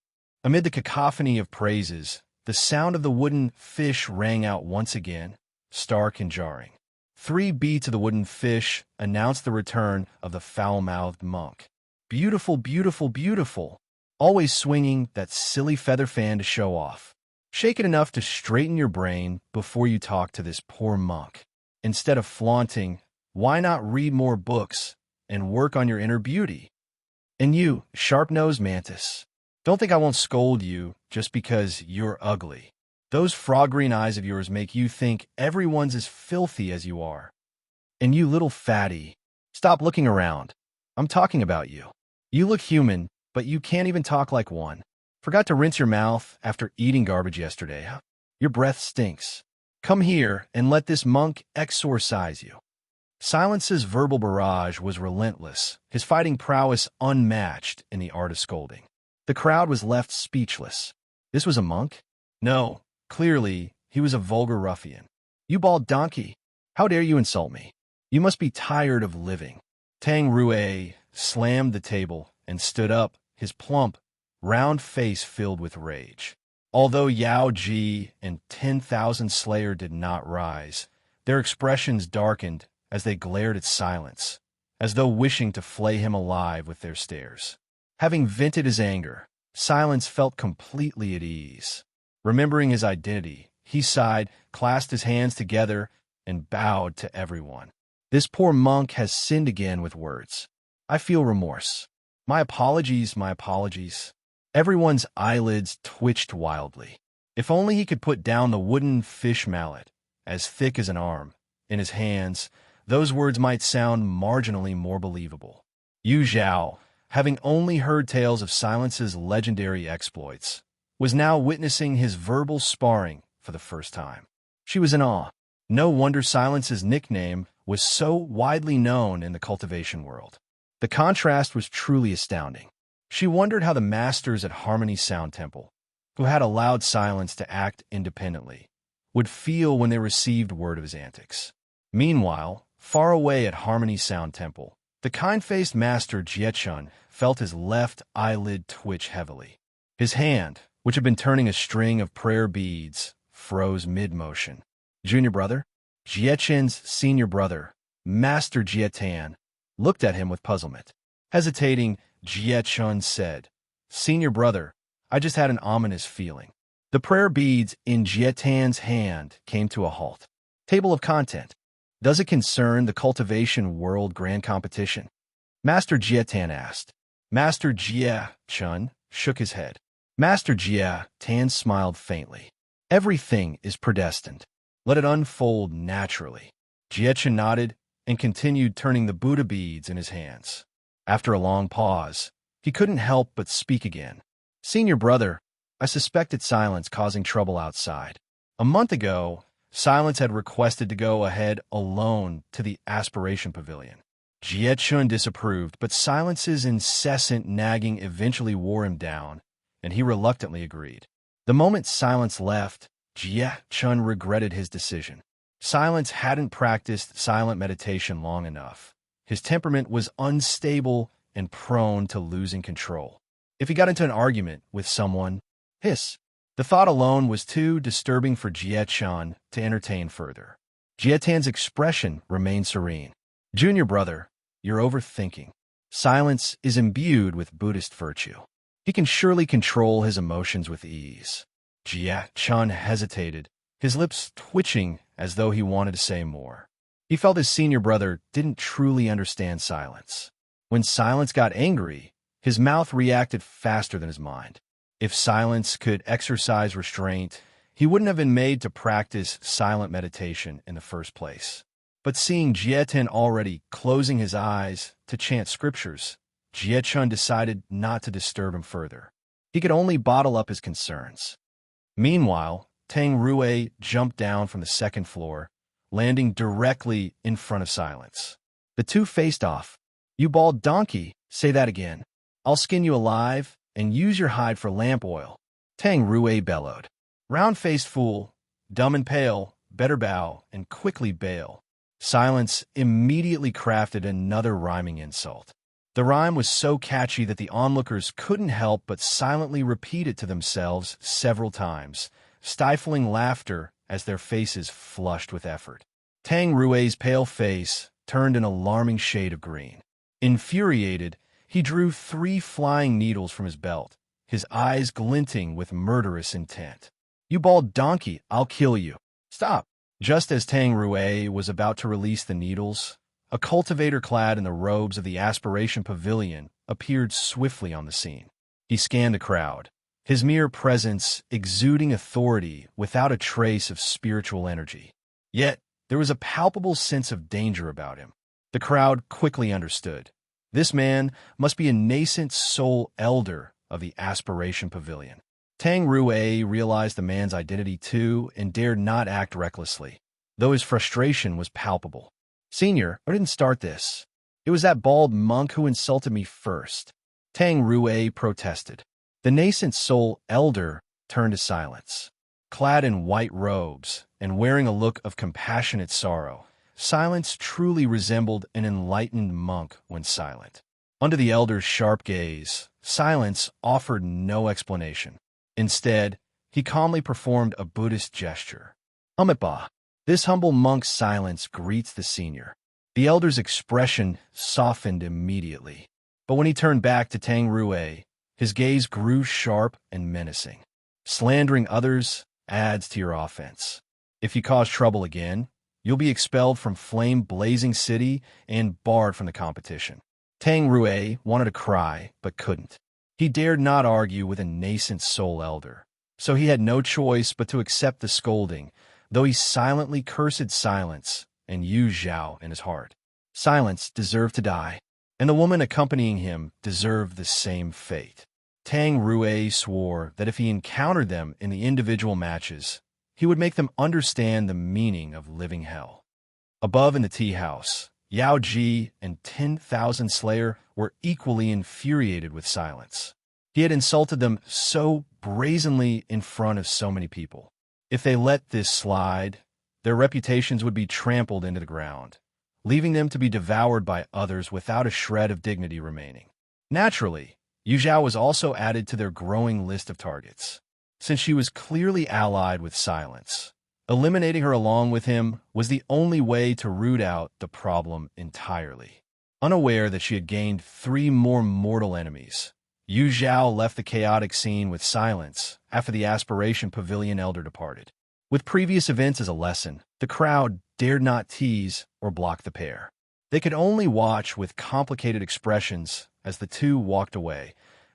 Amid the cacophony of praises, the sound of the wooden fish rang out once again, stark and jarring. 3 beats of the wooden fish announced the return of the foul-mouthed monk. Beautiful, beautiful, beautiful, always swinging that silly feather fan to show off. Shake it enough to straighten your brain before you talk to this poor monk. Instead of flaunting, why not read more books and work on your inner beauty? And you, sharp-nosed mantis, don't think I won't scold you just because you're ugly. Those frog-green eyes of yours make you think everyone's as filthy as you are. And you little fatty, stop looking around. I'm talking about you. You look human, but you can't even talk like one. Forgot to rinse your mouth after eating garbage yesterday, huh? Your breath stinks. Come here and let this monk exorcise you. Silence's verbal barrage was relentless, his fighting prowess unmatched in the art of scolding. The crowd was left speechless. This was a monk? No. Clearly, he was a vulgar ruffian. You bald donkey! How dare you insult me? You must be tired of living. Tang Rui slammed the table and stood up, his plump, round face filled with rage. Although Yao Ji and 10,000 Slayer did not rise, their expressions darkened as they glared at Silence, as though wishing to flay him alive with their stares. Having vented his anger, Silence felt completely at ease. Remembering his identity, he sighed, clasped his hands together, and bowed to everyone. This poor monk has sinned again with words. I feel remorse. My apologies, my apologies. Everyone's eyelids twitched wildly. If only he could put down the wooden fish mallet, as thick as an arm, in his hands, those words might sound marginally more believable. Yu Zhao, having only heard tales of Silence's legendary exploits, was now witnessing his verbal sparring for the first time. She was in awe. No wonder Silence's nickname was so widely known in the cultivation world. The contrast was truly astounding. She wondered how the masters at Harmony Sound Temple, who had allowed Silence to act independently, would feel when they received word of his antics. Meanwhile, far away at Harmony Sound Temple, the kind-faced master Jiechun felt his left eyelid twitch heavily. His hand, which had been turning a string of prayer beads, froze mid-motion. Junior brother? Jiechun's senior brother, Master Jietan, looked at him with puzzlement. Hesitating, Jiechun said, Senior brother, I just had an ominous feeling. The prayer beads in Jietan's hand came to a halt. Table of content. Does it concern the Cultivation World Grand Competition? Master Jietan asked. Master Jiechun shook his head. Master Jietan smiled faintly. Everything is predestined. Let it unfold naturally. Jiechun nodded and continued turning the Buddha beads in his hands. After a long pause, he couldn't help but speak again. Senior brother, I suspected Silence causing trouble outside. A month ago, Silence had requested to go ahead alone to the Aspiration Pavilion. Jiechun disapproved, but Silence's incessant nagging eventually wore him down, and he reluctantly agreed. The moment Silence left, Jiechun regretted his decision. Silence hadn't practiced silent meditation long enough. His temperament was unstable and prone to losing control. If he got into an argument with someone, hiss. The thought alone was too disturbing for Jiechun to entertain further. Jietan's expression remained serene. Junior brother, you're overthinking. Silence is imbued with Buddhist virtue. He can surely control his emotions with ease. Jiechun hesitated, his lips twitching as though he wanted to say more. He felt his senior brother didn't truly understand Silence. When Silence got angry, his mouth reacted faster than his mind. If Silence could exercise restraint, he wouldn't have been made to practice silent meditation in the first place. But seeing Jietan already closing his eyes to chant scriptures, Jiechun decided not to disturb him further. He could only bottle up his concerns. Meanwhile, Tang Rui jumped down from the second floor, landing directly in front of Silence. The two faced off. You bald donkey, say that again. I'll skin you alive and use your hide for lamp oil. Tang Rui bellowed. Round-faced fool, dumb and pale, better bow and quickly bail. Silence immediately crafted another rhyming insult. The rhyme was so catchy that the onlookers couldn't help but silently repeat it to themselves several times, stifling laughter as their faces flushed with effort. Tang Rui's pale face turned an alarming shade of green. Infuriated, he drew 3 flying needles from his belt, his eyes glinting with murderous intent. "You bald donkey, I'll kill you. Stop." Just as Tang Rui was about to release the needles, a cultivator clad in the robes of the Aspiration Pavilion appeared swiftly on the scene. He scanned the crowd, his mere presence exuding authority without a trace of spiritual energy. Yet, there was a palpable sense of danger about him. The crowd quickly understood. This man must be a nascent soul elder of the Aspiration Pavilion. Tang Rui realized the man's identity too and dared not act recklessly, though his frustration was palpable. "Senior, I didn't start this. It was that bald monk who insulted me first," Tang Rui protested. The nascent soul elder turned to silence. Clad in white robes and wearing a look of compassionate sorrow, Silence truly resembled an enlightened monk when silent. Under the elder's sharp gaze, Silence offered no explanation. Instead, he calmly performed a Buddhist gesture. Amitabha. This humble monk's silence greets the senior. The elder's expression softened immediately. But when he turned back to Tang Rui, his gaze grew sharp and menacing. Slandering others adds to your offense. If you cause trouble again, you'll be expelled from flame-blazing city and barred from the competition. Tang Rui wanted to cry, but couldn't. He dared not argue with a nascent soul elder, so he had no choice but to accept the scolding, though he silently cursed Silence and Yu Zhao in his heart. Silence deserved to die, and the woman accompanying him deserved the same fate. Tang Rui swore that if he encountered them in the individual matches, he would make them understand the meaning of living hell. Above in the tea house, Yao Ji and 10,000 Slayer were equally infuriated with Silence. He had insulted them so brazenly in front of so many people. If they let this slide, their reputations would be trampled into the ground, leaving them to be devoured by others without a shred of dignity remaining. Naturally, Yu Zhao was also added to their growing list of targets. Since she was clearly allied with Silence, eliminating her along with him was the only way to root out the problem entirely. Unaware that she had gained 3 more mortal enemies, Yu Zhao left the chaotic scene with Silence after the Aspiration Pavilion elder departed. With previous events as a lesson, the crowd dared not tease or block the pair. They could only watch with complicated expressions as the two walked away,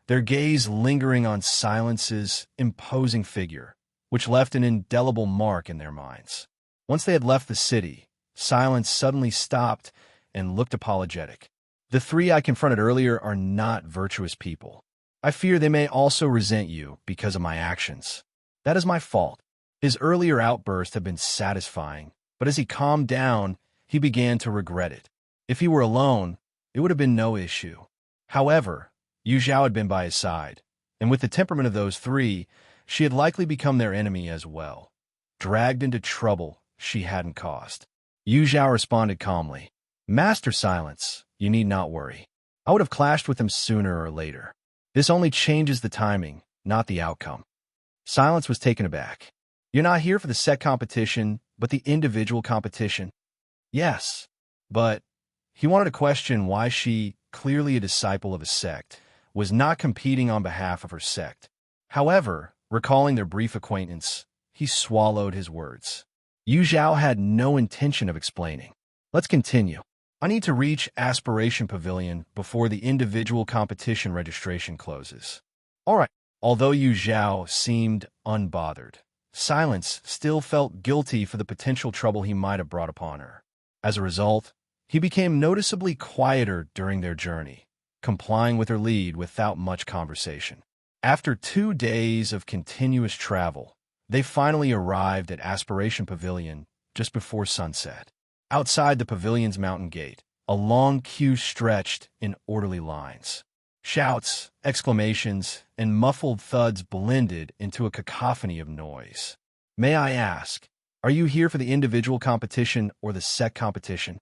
their gaze lingering on Silence's imposing figure, which left an indelible mark in their minds. Once they had left the city, Silence suddenly stopped and looked apologetic. "The 3 I confronted earlier are not virtuous people. I fear they may also resent you because of my actions. That is my fault." His earlier outburst had been satisfying, but as he calmed down, he began to regret it. If he were alone, it would have been no issue. However, Yu Zhao had been by his side, and with the temperament of those 3, she had likely become their enemy as well, dragged into trouble she hadn't caused. Yu Zhao responded calmly, "Master Silence, you need not worry. I would have clashed with them sooner or later. This only changes the timing, not the outcome." Silence was taken aback. "You're not here for the set competition, but the individual competition?" "Yes, but..." He wanted to question why she, clearly a disciple of a sect, was not competing on behalf of her sect. However, recalling their brief acquaintance, he swallowed his words. Yu Zhao had no intention of explaining. "Let's continue. I need to reach Aspiration Pavilion before the individual competition registration closes." "All right." Although Yu Zhao seemed unbothered, Silence still felt guilty for the potential trouble he might have brought upon her. As a result, he became noticeably quieter during their journey, complying with her lead without much conversation. After 2 days of continuous travel, they finally arrived at Aspiration Pavilion just before sunset. Outside the pavilion's mountain gate, a long queue stretched in orderly lines. Shouts, exclamations, and muffled thuds blended into a cacophony of noise. "May I ask, are you here for the individual competition or the set competition?"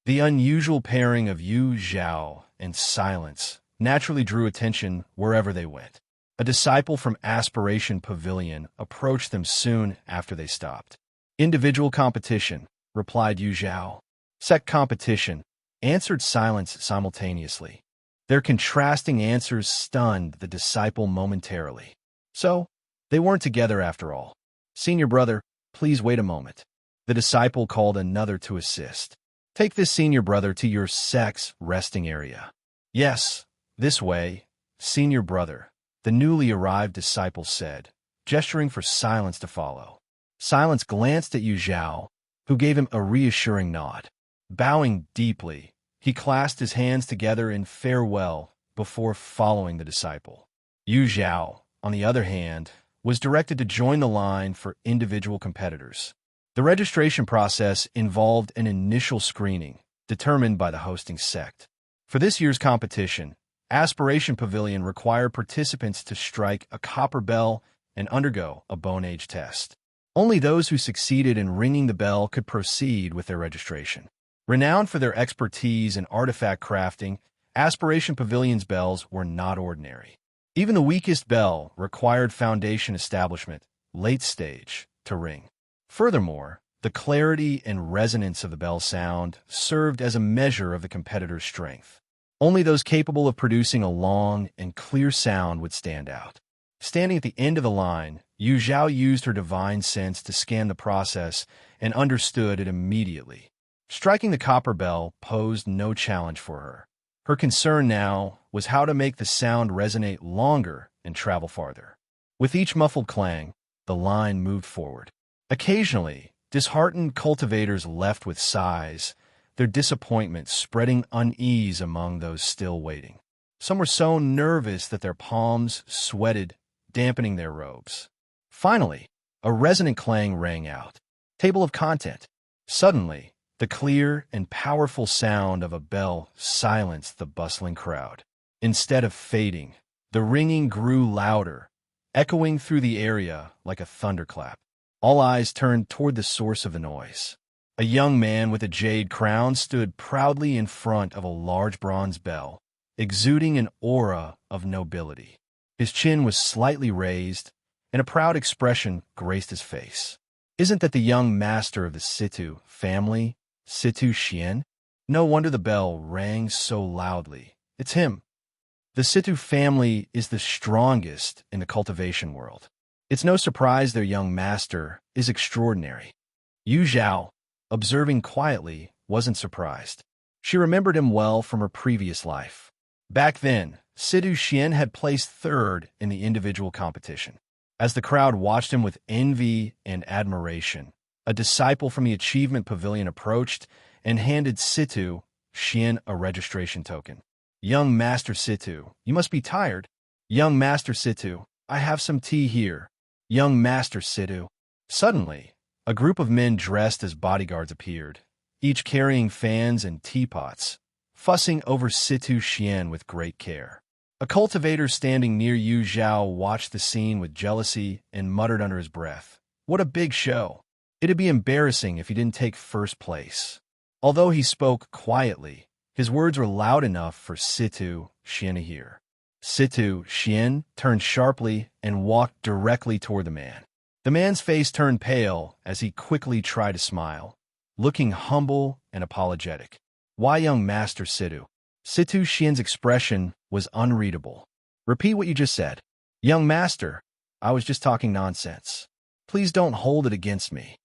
The unusual pairing of Yu Zhao and silence naturally drew attention wherever they went. A disciple from Aspiration Pavilion approached them soon after they stopped. Individual competition, replied Zhao. Sect competition, answered silence simultaneously. Their contrasting answers stunned the disciple momentarily. So, they weren't together after all. Senior brother, please wait a moment. The disciple called another to assist. Take this senior brother to your sect's resting area. Yes, this way, senior brother, the newly arrived disciple said, gesturing for silence to follow. Silence glanced at Zhao, who gave him a reassuring nod. Bowing deeply, he clasped his hands together in farewell before following the disciple. Zhao, on the other hand, was directed to join the line for individual competitors. The registration process involved an initial screening, determined by the hosting sect. For this year's competition, Aspiration Pavilion required participants to strike a copper bell and undergo a bone age test. Only those who succeeded in ringing the bell could proceed with their registration. Renowned for their expertise in artifact crafting, Aspiration Pavilion's bells were not ordinary. Even the weakest bell required foundation establishment, late stage, to ring. Furthermore, the clarity and resonance of the bell sound served as a measure of the competitor's strength. Only those capable of producing a long and clear sound would stand out. Standing at the end of the line, Zhao used her divine sense to scan the process and understood it immediately. Striking the copper bell posed no challenge for her. Her concern now was how to make the sound resonate longer and travel farther. With each muffled clang, the line moved forward. Occasionally, disheartened cultivators left with sighs, their disappointment spreading unease among those still waiting. Some were so nervous that their palms sweated, dampening their robes. Finally, a resonant clang rang out. Table of content. Suddenly, the clear and powerful sound of a bell silenced the bustling crowd. Instead of fading, the ringing grew louder, echoing through the area like a thunderclap. All eyes turned toward the source of the noise. A young man with a jade crown stood proudly in front of a large bronze bell, exuding an aura of nobility. His chin was slightly raised, and a proud expression graced his face. Isn't that the young master of the Situ family, Situ Xian? No wonder the bell rang so loudly. It's him. The Situ family is the strongest in the cultivation world. It's no surprise their young master is extraordinary. Zhao, observing quietly, wasn't surprised. She remembered him well from her previous life. Back then, Situ Xian had placed third in the individual competition. As the crowd watched him with envy and admiration, a disciple from the Achievement Pavilion approached and handed Situ Xian a registration token. Young Master Situ, you must be tired. Young Master Situ, I have some tea here. Young Master Situ. Suddenly, a group of men dressed as bodyguards appeared, each carrying fans and teapots, fussing over Situ Xian with great care. A cultivator standing near Zhao watched the scene with jealousy and muttered under his breath, "What a big show! It'd be embarrassing if he didn't take first place." Although he spoke quietly, his words were loud enough for Situ Xian to hear. Situ Xian turned sharply and walked directly toward the man. The man's face turned pale as he quickly tried to smile, looking humble and apologetic. Why, young Master Situ? Situ Xian's expression was unreadable. Repeat what you just said. Young Master, I was just talking nonsense. Please don't hold it against me.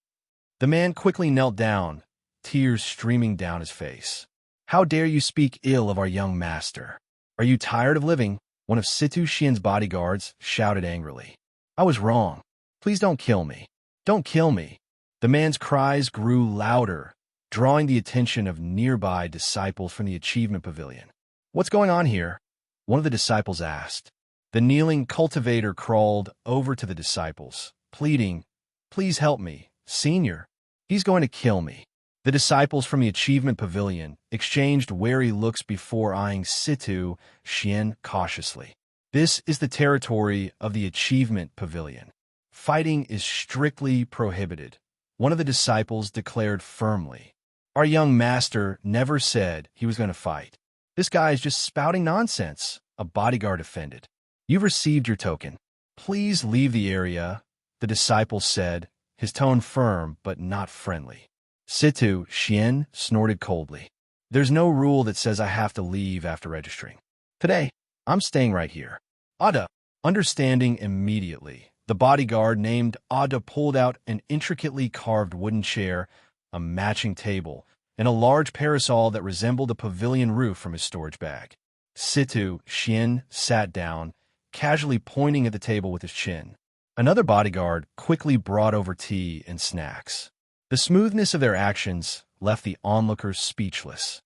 The man quickly knelt down, tears streaming down his face. How dare you speak ill of our young master? Are you tired of living? One of Situ Xian's bodyguards shouted angrily. I was wrong. Please don't kill me. Don't kill me. The man's cries grew louder, drawing the attention of nearby disciples from the Achievement Pavilion. What's going on here? One of the disciples asked. The kneeling cultivator crawled over to the disciples, pleading, Please help me, Senior. He's going to kill me. The disciples from the Achievement Pavilion exchanged wary looks before eyeing Situ Xian cautiously. This is the territory of the Achievement Pavilion. Fighting is strictly prohibited, one of the disciples declared firmly. Our young master never said he was going to fight. This guy is just spouting nonsense, a bodyguard offended. You've received your token. Please leave the area, the disciple said, his tone firm but not friendly. Situ Xian snorted coldly. There's no rule that says I have to leave after registering. Today, I'm staying right here. Ada, understanding immediately, the bodyguard named Ada pulled out an intricately carved wooden chair, a matching table, and a large parasol that resembled a pavilion roof from his storage bag. Situ Xian sat down, casually pointing at the table with his chin. Another bodyguard quickly brought over tea and snacks. The smoothness of their actions left the onlookers speechless.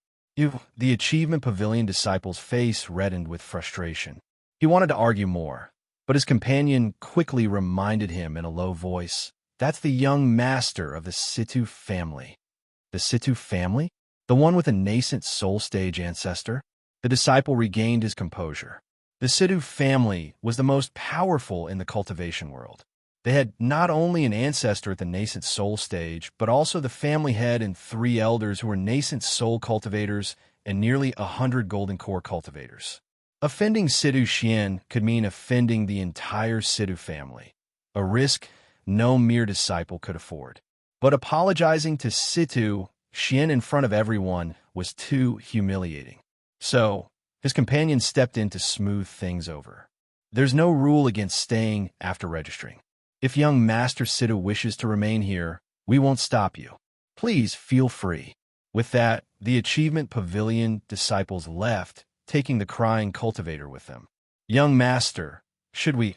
The Achievement Pavilion disciple's face reddened with frustration. He wanted to argue more, but his companion quickly reminded him in a low voice, "That's the young master of the Situ family." The Situ family? The one with a nascent soul stage ancestor? The disciple regained his composure. The Situ family was the most powerful in the cultivation world. They had not only an ancestor at the nascent soul stage, but also the family head and 3 elders who were nascent soul cultivators and nearly 100 golden core cultivators. Offending Situ Xian could mean offending the entire Situ family, a risk no mere disciple could afford. But apologizing to Situ Xian in front of everyone was too humiliating. So, his companion stepped in to smooth things over. There's no rule against staying after registering. If young Master Situ wishes to remain here, we won't stop you. Please feel free. With that, the Achievement Pavilion disciples left, taking the crying cultivator with them. Young Master, should we?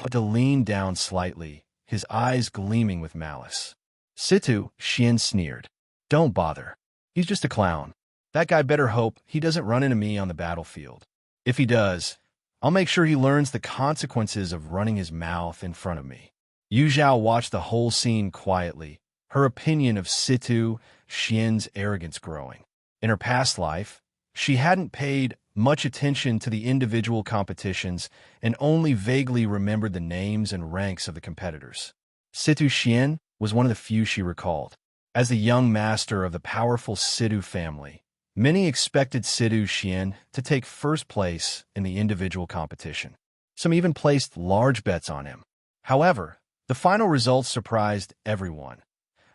To lean down slightly, his eyes gleaming with malice. Situ Xian sneered. Don't bother. He's just a clown. That guy better hope he doesn't run into me on the battlefield. If he does, I'll make sure he learns the consequences of running his mouth in front of me. Zhao watched the whole scene quietly, her opinion of Situ Xian's arrogance growing. In her past life, she hadn't paid much attention to the individual competitions and only vaguely remembered the names and ranks of the competitors. Situ Xian was one of the few she recalled. As the young master of the powerful Situ family, many expected Situ Xian to take first place in the individual competition. Some even placed large bets on him. However, the final results surprised everyone.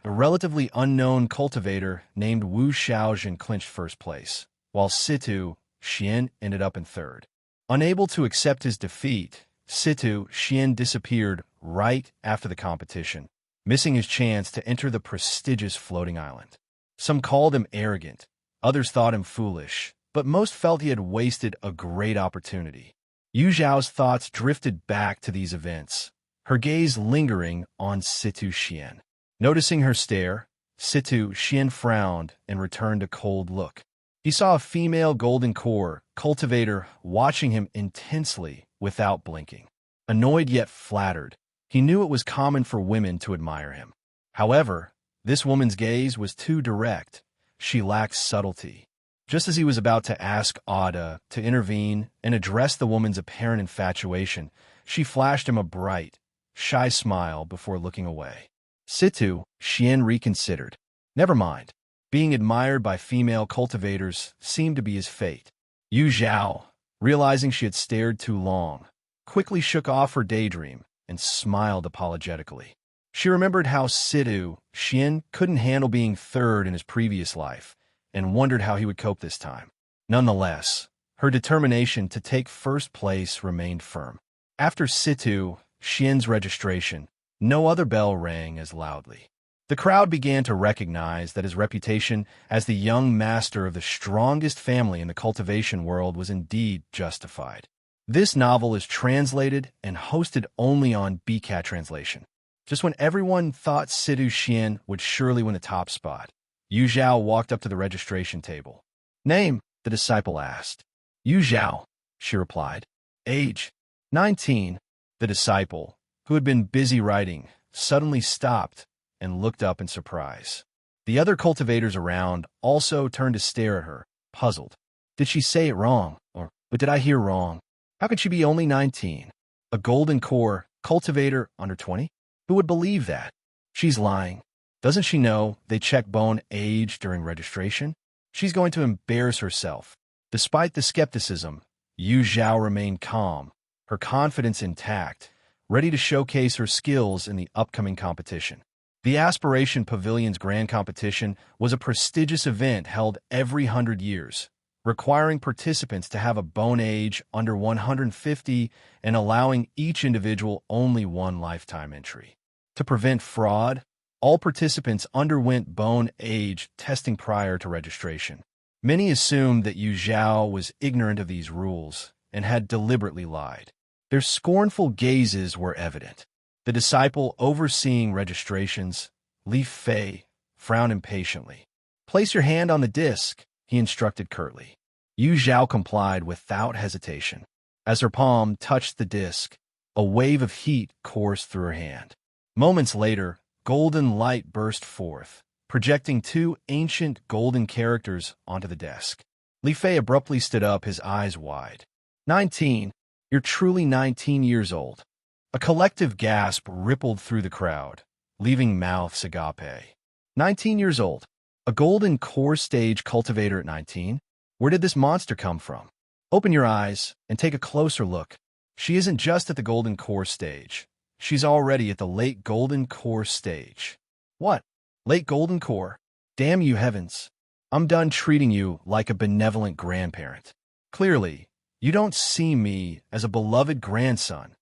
A relatively unknown cultivator named Wu Shaojin clinched first place, while Situ Xian ended up in third. Unable to accept his defeat, Situ Xian disappeared right after the competition, missing his chance to enter the prestigious floating island. Some called him arrogant, others thought him foolish, but most felt he had wasted a great opportunity. Zhao's thoughts drifted back to these events, her gaze lingering on Situ Xian. Noticing her stare, Situ Xian frowned and returned a cold look. He saw a female golden core cultivator watching him intensely without blinking. Annoyed yet flattered, he knew it was common for women to admire him. However, this woman's gaze was too direct. She lacked subtlety. Just as he was about to ask Ada to intervene and address the woman's apparent infatuation, she flashed him a bright, shy smile before looking away. Situ Xian reconsidered. Never mind. Being admired by female cultivators seemed to be his fate. Zhao, realizing she had stared too long, quickly shook off her daydream and smiled apologetically. She remembered how Situ Xian couldn't handle being third in his previous life and wondered how he would cope this time. Nonetheless, her determination to take first place remained firm. After Situ Xian's registration, no other bell rang as loudly. The crowd began to recognize that his reputation as the young master of the strongest family in the cultivation world was indeed justified. This novel is translated and hosted only on BCAT translation. Just when everyone thought Situ Xian would surely win the top spot, Zhao walked up to the registration table. Name, the disciple asked. Zhao, she replied. Age, 19. The disciple, who had been busy writing, suddenly stopped and looked up in surprise. The other cultivators around also turned to stare at her, puzzled. Did she say it wrong? But did I hear wrong? How could she be only 19? A golden core cultivator under 20? Who would believe that? She's lying. Doesn't she know they check bone age during registration? She's going to embarrass herself. Despite the skepticism, Yu Zhao remained calm, her confidence intact, ready to showcase her skills in the upcoming competition. The Aspiration Pavilion's grand competition was a prestigious event held every 100 years, requiring participants to have a bone age under 150 and allowing each individual only one lifetime entry. To prevent fraud, all participants underwent bone age testing prior to registration. Many assumed that Yu Zhao was ignorant of these rules and had deliberately lied. Their scornful gazes were evident. The disciple overseeing registrations, Li Fei, frowned impatiently. "Place your hand on the disc," he instructed curtly. Yu Zhao complied without hesitation. As her palm touched the disc, a wave of heat coursed through her hand. Moments later, golden light burst forth, projecting two ancient golden characters onto the desk. Li Fei abruptly stood up, his eyes wide. 19. You're truly 19 years old." A collective gasp rippled through the crowd, leaving mouths agape. 19 years old. A golden core stage cultivator at 19? Where did this monster come from? Open your eyes and take a closer look. She isn't just at the golden core stage. She's already at the late golden core stage. What? Late golden core? Damn you heavens. I'm done treating you like a benevolent grandparent. Clearly, you don't see me as a beloved grandson.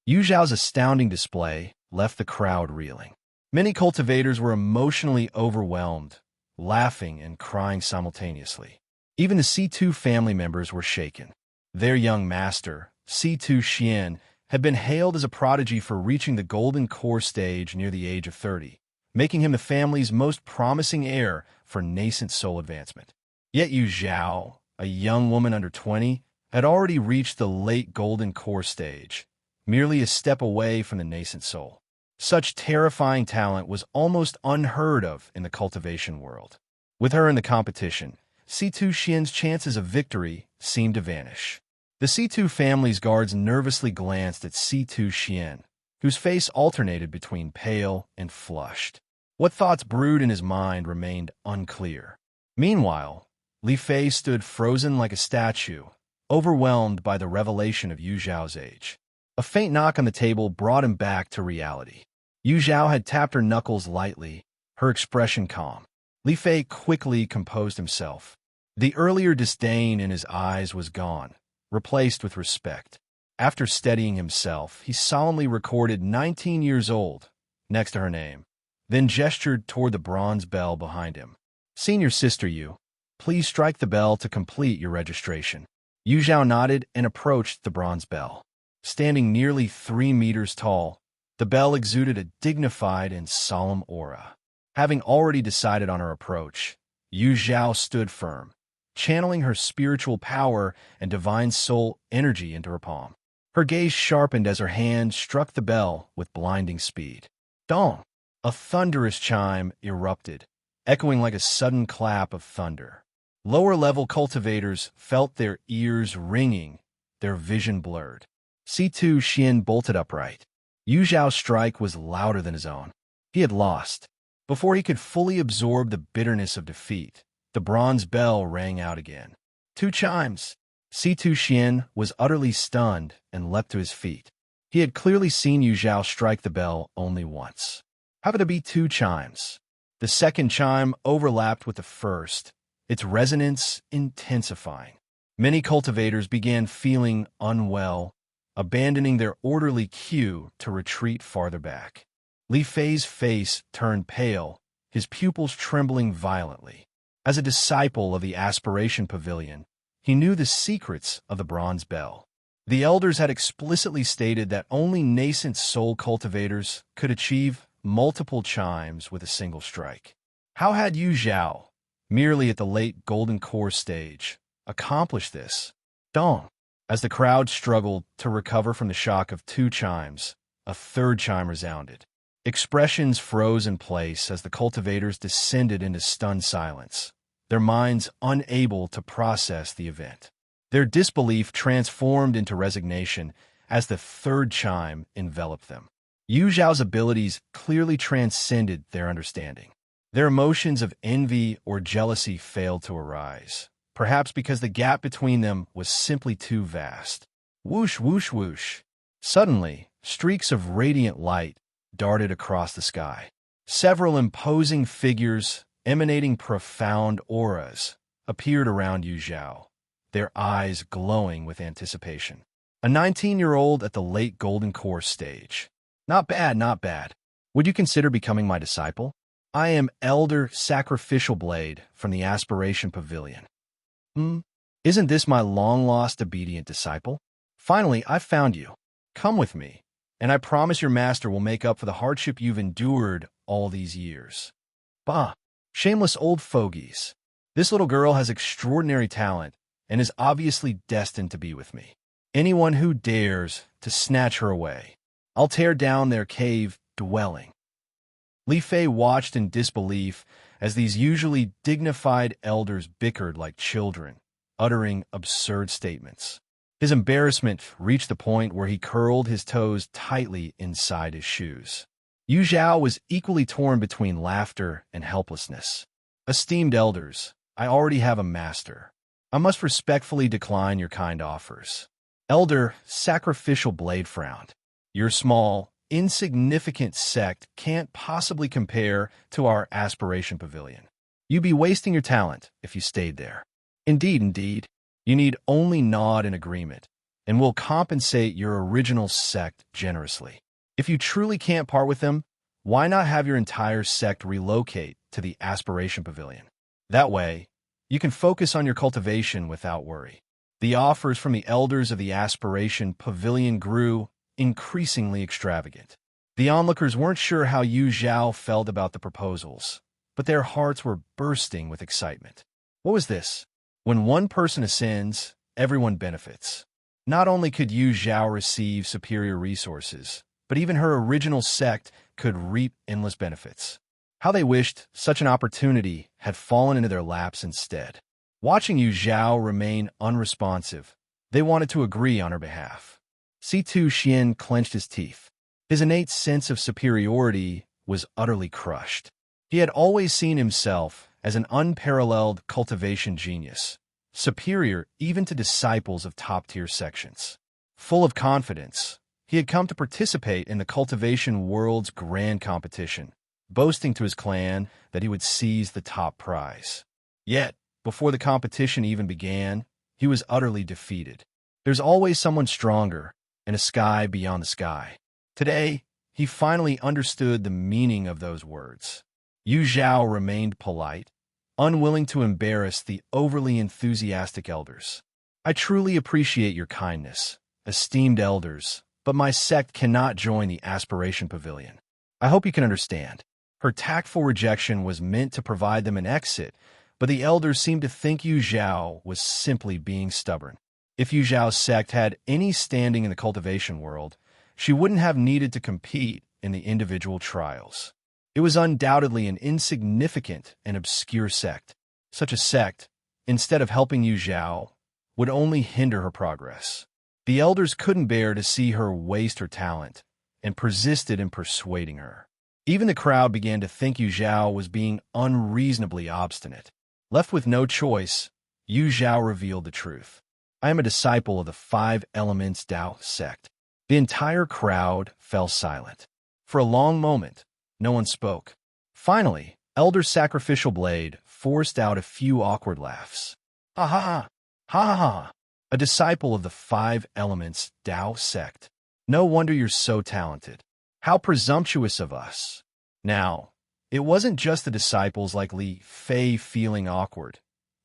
Yu Zhao's astounding display left the crowd reeling. Many cultivators were emotionally overwhelmed, laughing and crying simultaneously. Even the C2 family members were shaken. Their young master, C2 Xian, had been hailed as a prodigy for reaching the golden core stage near the age of 30, making him the family's most promising heir for nascent soul advancement. Yet Yu Zhao, a young woman under 20, had already reached the late golden core stage, merely a step away from the nascent soul. Such terrifying talent was almost unheard of in the cultivation world. With her in the competition, C2 Xian's chances of victory seemed to vanish. The C2 family's guards nervously glanced at C2 Xian, whose face alternated between pale and flushed. What thoughts brewed in his mind remained unclear. Meanwhile, Li Fei stood frozen like a statue, overwhelmed by the revelation of Yu Zhao's age. A faint knock on the table brought him back to reality. Yu Zhao had tapped her knuckles lightly, her expression calm. Li Fei quickly composed himself. The earlier disdain in his eyes was gone, replaced with respect. After steadying himself, he solemnly recorded 19 years old next to her name, then gestured toward the bronze bell behind him. "Senior sister Yu, please strike the bell to complete your registration." Yu Zhao nodded and approached the bronze bell. Standing nearly 3 meters tall, the bell exuded a dignified and solemn aura. Having already decided on her approach, Yu Zhao stood firm, channeling her spiritual power and divine soul energy into her palm. Her gaze sharpened as her hand struck the bell with blinding speed. Dong! A thunderous chime erupted, echoing like a sudden clap of thunder. Lower-level cultivators felt their ears ringing, their vision blurred. C2 Xian bolted upright. Yu Zhao's strike was louder than his own. He had lost. Before he could fully absorb the bitterness of defeat, the bronze bell rang out again. 2 chimes. C2 Xian was utterly stunned and leapt to his feet. He had clearly seen Yu Zhao strike the bell only once. How could it be 2 chimes? The second chime overlapped with the first, its resonance intensifying. Many cultivators began feeling unwell, abandoning their orderly queue to retreat farther back. Li Fei's face turned pale, his pupils trembling violently. As a disciple of the Aspiration Pavilion, he knew the secrets of the bronze bell. The elders had explicitly stated that only nascent soul cultivators could achieve multiple chimes with a single strike. How had Yu Zhao, merely at the late golden core stage, accomplished this? Dong! As the crowd struggled to recover from the shock of 2 chimes, a third chime resounded. Expressions froze in place as the cultivators descended into stunned silence, their minds unable to process the event. Their disbelief transformed into resignation as the third chime enveloped them. Yu Zhao's abilities clearly transcended their understanding. Their emotions of envy or jealousy failed to arise, perhaps because the gap between them was simply too vast. Whoosh, whoosh, whoosh. Suddenly, streaks of radiant light darted across the sky. Several imposing figures, emanating profound auras, appeared around Yu Zhao, their eyes glowing with anticipation. A 19-year-old at the late Golden Course stage. Not bad, not bad. Would you consider becoming my disciple? I am Elder Sacrificial Blade from the Aspiration Pavilion. Isn't this my long-lost obedient disciple? Finally, I've found you. Come with me, and I promise your master will make up for the hardship you've endured all these years. Bah, shameless old fogies. This little girl has extraordinary talent and is obviously destined to be with me. Anyone who dares to snatch her away, I'll tear down their cave dwelling. Li Fei watched in disbelief as these usually dignified elders bickered like children, uttering absurd statements. His embarrassment reached the point where he curled his toes tightly inside his shoes. Yu Zhao was equally torn between laughter and helplessness. Esteemed elders, I already have a master. I must respectfully decline your kind offers. Elder Sacrificial Blade frowned. Your small, insignificant sect can't possibly compare to our Aspiration Pavilion. You'd be wasting your talent if you stayed there. Indeed, indeed. You need only nod in agreement, and we'll compensate your original sect generously. If you truly can't part with them, why not have your entire sect relocate to the Aspiration Pavilion? That way, you can focus on your cultivation without worry. The offers from the elders of the Aspiration Pavilion grew increasingly extravagant. The onlookers weren't sure how Yu Zhao felt about the proposals, but their hearts were bursting with excitement. What was this? When one person ascends, everyone benefits. Not only could Yu Zhao receive superior resources, but even her original sect could reap endless benefits. How they wished such an opportunity had fallen into their laps instead. Watching Yu Zhao remain unresponsive, they wanted to agree on her behalf. C2 Xian clenched his teeth. His innate sense of superiority was utterly crushed. He had always seen himself as an unparalleled cultivation genius, superior even to disciples of top-tier sections. Full of confidence, he had come to participate in the cultivation world's grand competition, boasting to his clan that he would seize the top prize. Yet, before the competition even began, he was utterly defeated. There's always someone stronger and a sky beyond the sky. Today, he finally understood the meaning of those words. Yu Zhao remained polite, unwilling to embarrass the overly enthusiastic elders. I truly appreciate your kindness, esteemed elders, but my sect cannot join the Aspiration Pavilion. I hope you can understand. Her tactful rejection was meant to provide them an exit, but the elders seemed to think Yu Zhao was simply being stubborn. If Yu Zhao's sect had any standing in the cultivation world, she wouldn't have needed to compete in the individual trials. It was undoubtedly an insignificant and obscure sect. Such a sect, instead of helping Yu Zhao, would only hinder her progress. The elders couldn't bear to see her waste her talent, and persisted in persuading her. Even the crowd began to think Yu Zhao was being unreasonably obstinate. Left with no choice, Yu Zhao revealed the truth. I am a disciple of the 5 Elements Dao sect. The entire crowd fell silent. For a long moment, no one spoke. Finally, Elder Sacrificial Blade forced out a few awkward laughs. Ha ha ha! Ha ha ha! A disciple of the 5 Elements Dao sect. No wonder you're so talented. How presumptuous of us. Now, it wasn't just the disciples like Li Fei feeling awkward.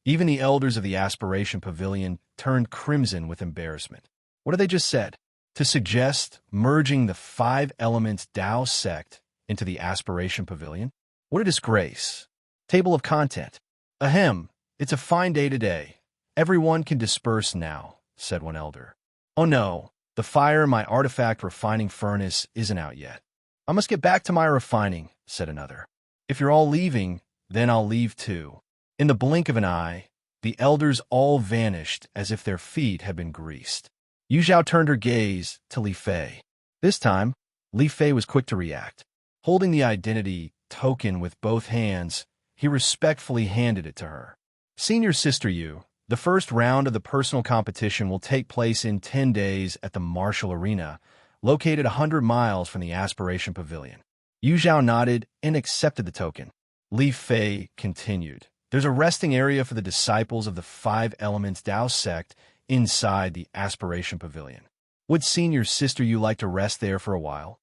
Even the elders of the Aspiration Pavilion turned crimson with embarrassment. What had they just said? To suggest merging the 5 Elements Dao sect into the Aspiration Pavilion? What a disgrace. Table of content. Ahem, it's a fine day today. Everyone can disperse now, said one elder. Oh no, the fire in my artifact refining furnace isn't out yet. I must get back to my refining, said another. If you're all leaving, then I'll leave too. In the blink of an eye, the elders all vanished as if their feet had been greased. Yu Zhao turned her gaze to Li Fei. This time, Li Fei was quick to react. Holding the identity token with both hands, he respectfully handed it to her. Senior Sister Yu, The first round of the personal competition will take place in 10 days at the Martial Arena, located 100 miles from the Aspiration Pavilion. Yu Zhao nodded and accepted the token. Li Fei continued. There's a resting area for the disciples of the Five Elements Tao sect inside the Aspiration Pavilion. Would senior sister you like to rest there for a while?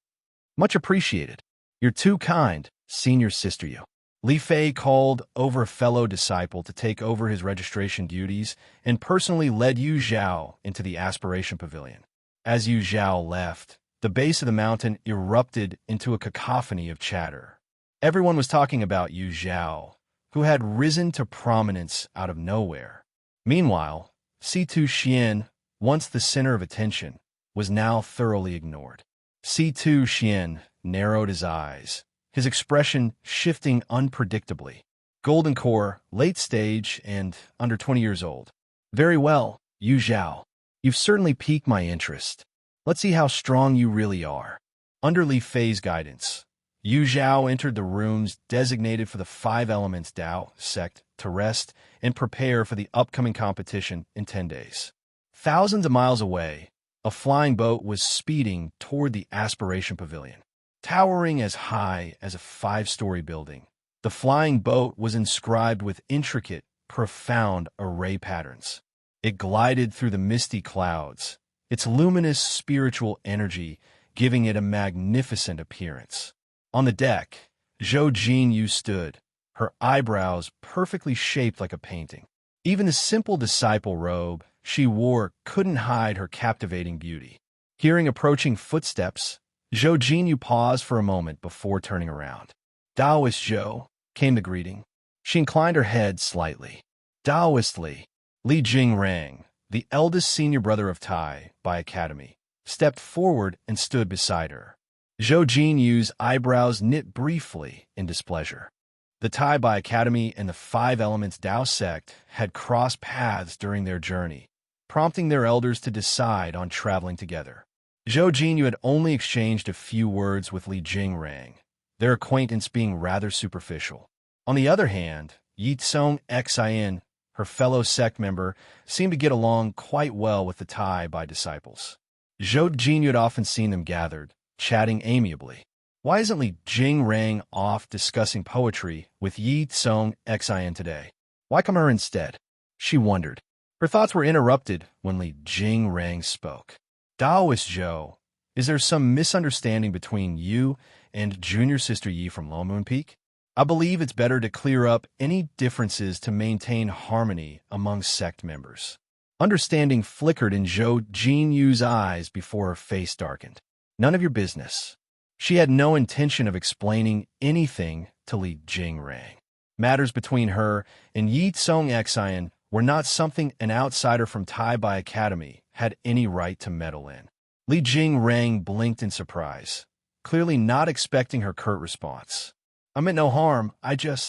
Much appreciated. You're too kind, senior sister you. Li Fei called over a fellow disciple to take over his registration duties and personally led Yu Zhao into the Aspiration Pavilion. As Yu Zhao left, the base of the mountain erupted into a cacophony of chatter. Everyone was talking about Yu Zhao, who had risen to prominence out of nowhere. Meanwhile, Situ Xian, once the center of attention, was now thoroughly ignored. Situ Xian narrowed his eyes, his expression shifting unpredictably. Golden core, late stage, and under 20 years old. Very well, Yu Zhao. You've certainly piqued my interest. Let's see how strong you really are. Under Li Fei's guidance, Yu Zhao entered the rooms designated for the Five Elements Tao sect to rest and prepare for the upcoming competition in 10 days. Thousands of miles away, a flying boat was speeding toward the Aspiration Pavilion. Towering as high as a 5-story building, the flying boat was inscribed with intricate, profound array patterns. It glided through the misty clouds, its luminous spiritual energy giving it a magnificent appearance. On the deck, Zhou Jinyu stood, her eyebrows perfectly shaped like a painting. Even the simple disciple robe she wore couldn't hide her captivating beauty. Hearing approaching footsteps, Zhou Jinyu paused for a moment before turning around. Taoist Zhou, came the greeting. She inclined her head slightly. Taoist Li Jingrang, the eldest senior brother of Tai by Academy, stepped forward and stood beside her. Zhou Jinyu's eyebrows knit briefly in displeasure. The Tai by Academy and the Five Elements Tao sect had crossed paths during their journey, prompting their elders to decide on traveling together. Zhou Jinyu had only exchanged a few words with Li Jingrang, their acquaintance being rather superficial. On the other hand, Ye Cong Xin, her fellow sect member, seemed to get along quite well with the Tai by disciples. Zhou Jinyu had often seen them gathered, chatting amiably. Why isn't Li Jingrang off discussing poetry with Ye Cong Xin today? Why come her instead? She wondered. Her thoughts were interrupted when Li Jingrang spoke. Taoist Zhou, is there some misunderstanding between you and junior sister Yi from Low Moon Peak? I believe it's better to clear up any differences to maintain harmony among sect members. Understanding flickered in Zhou Jinyu's eyes before her face darkened. None of your business. She had no intention of explaining anything to Li Jingrang. Matters between her and Ye Cong Xin were not something an outsider from Tai by Academy had any right to meddle in. Li Jingrang blinked in surprise, clearly not expecting her curt response. I meant no harm, Zhou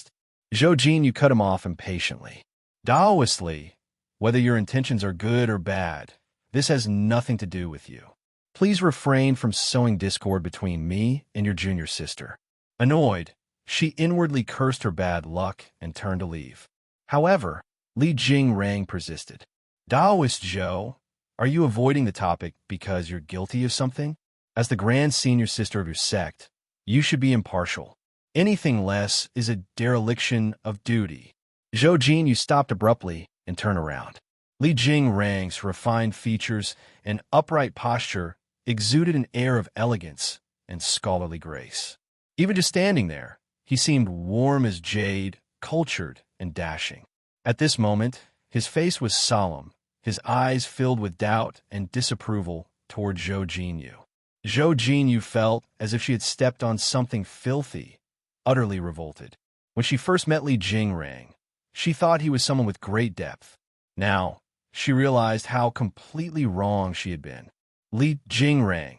Jinyu cut him off impatiently. Taoist Li, whether your intentions are good or bad, this has nothing to do with you. Please refrain from sowing discord between me and your junior sister. Annoyed, she inwardly cursed her bad luck and turned to leave. However, Li Jingrang persisted. Taoist Zhou, are you avoiding the topic because you're guilty of something? As the grand senior sister of your sect, you should be impartial. Anything less is a dereliction of duty. Zhou Jinyu stopped abruptly and turned around. Li Jingrang's refined features and upright posture exuded an air of elegance and scholarly grace. Even just standing there, he seemed warm as jade, cultured and dashing. At this moment, his face was solemn, his eyes filled with doubt and disapproval toward Zhou Jinyu. Zhou Jinyu felt as if she had stepped on something filthy, utterly revolted. When she first met Li Jingrang, she thought he was someone with great depth. Now, she realized how completely wrong she had been. Li Jingrang,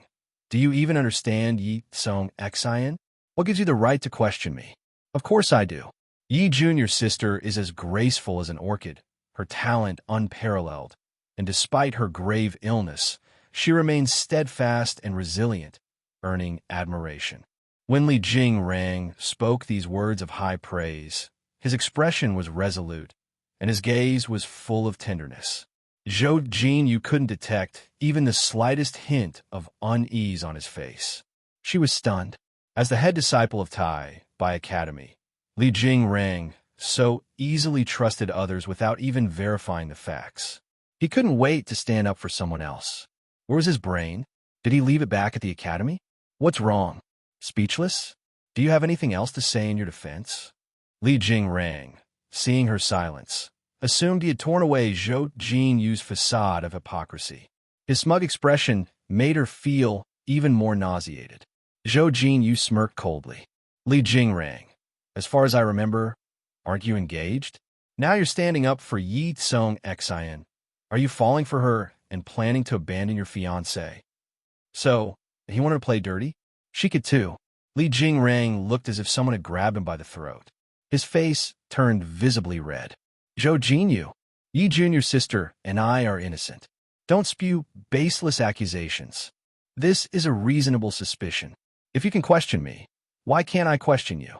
do you even understand Ye Cong Xin? What gives you the right to question me? Of course I do. Yi Junior's sister is as graceful as an orchid, her talent unparalleled, and despite her grave illness, she remains steadfast and resilient, earning admiration. When Li Jingrang spoke these words of high praise, his expression was resolute, and his gaze was full of tenderness. Zhao Jinyu couldn't detect even the slightest hint of unease on his face. She was stunned. As the head disciple of Tai by Academy, Li Jingrang so easily trusted others without even verifying the facts. He couldn't wait to stand up for someone else. Where was his brain? Did he leave it back at the academy? What's wrong? Speechless? Do you have anything else to say in your defense? Li Jingrang, seeing her silence, assumed he had torn away Zhao Jinyu's facade of hypocrisy. His smug expression made her feel even more nauseated. Zhao Jinyu smirked coldly. Li Jingrang, as far as I remember, aren't you engaged? Now you're standing up for Ye Cong Xin. Are you falling for her and planning to abandon your fiancé? So, he wanted to play dirty? She could too. Li Jingrang looked as if someone had grabbed him by the throat. His face turned visibly red. Zhao Jinyu, Yi Junior's sister and I are innocent. Don't spew baseless accusations. This is a reasonable suspicion. If you can question me, why can't I question you?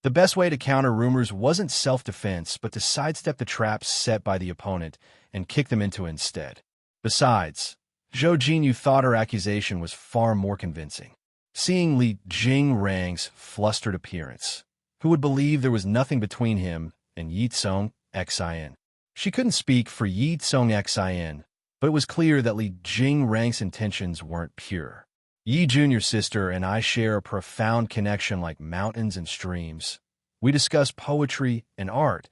The best way to counter rumors wasn't self-defense, but to sidestep the traps set by the opponent and kick them into it instead. Besides, Zhao Jinyu thought her accusation was far more convincing. Seeing Li Jingrang's flustered appearance, who would believe there was nothing between him and Ye Cong Xin? She couldn't speak for Ye Cong Xin, but it was clear that Li Jingrang's intentions weren't pure. Yi Junior's sister and I share a profound connection like mountains and streams. We discuss poetry and art,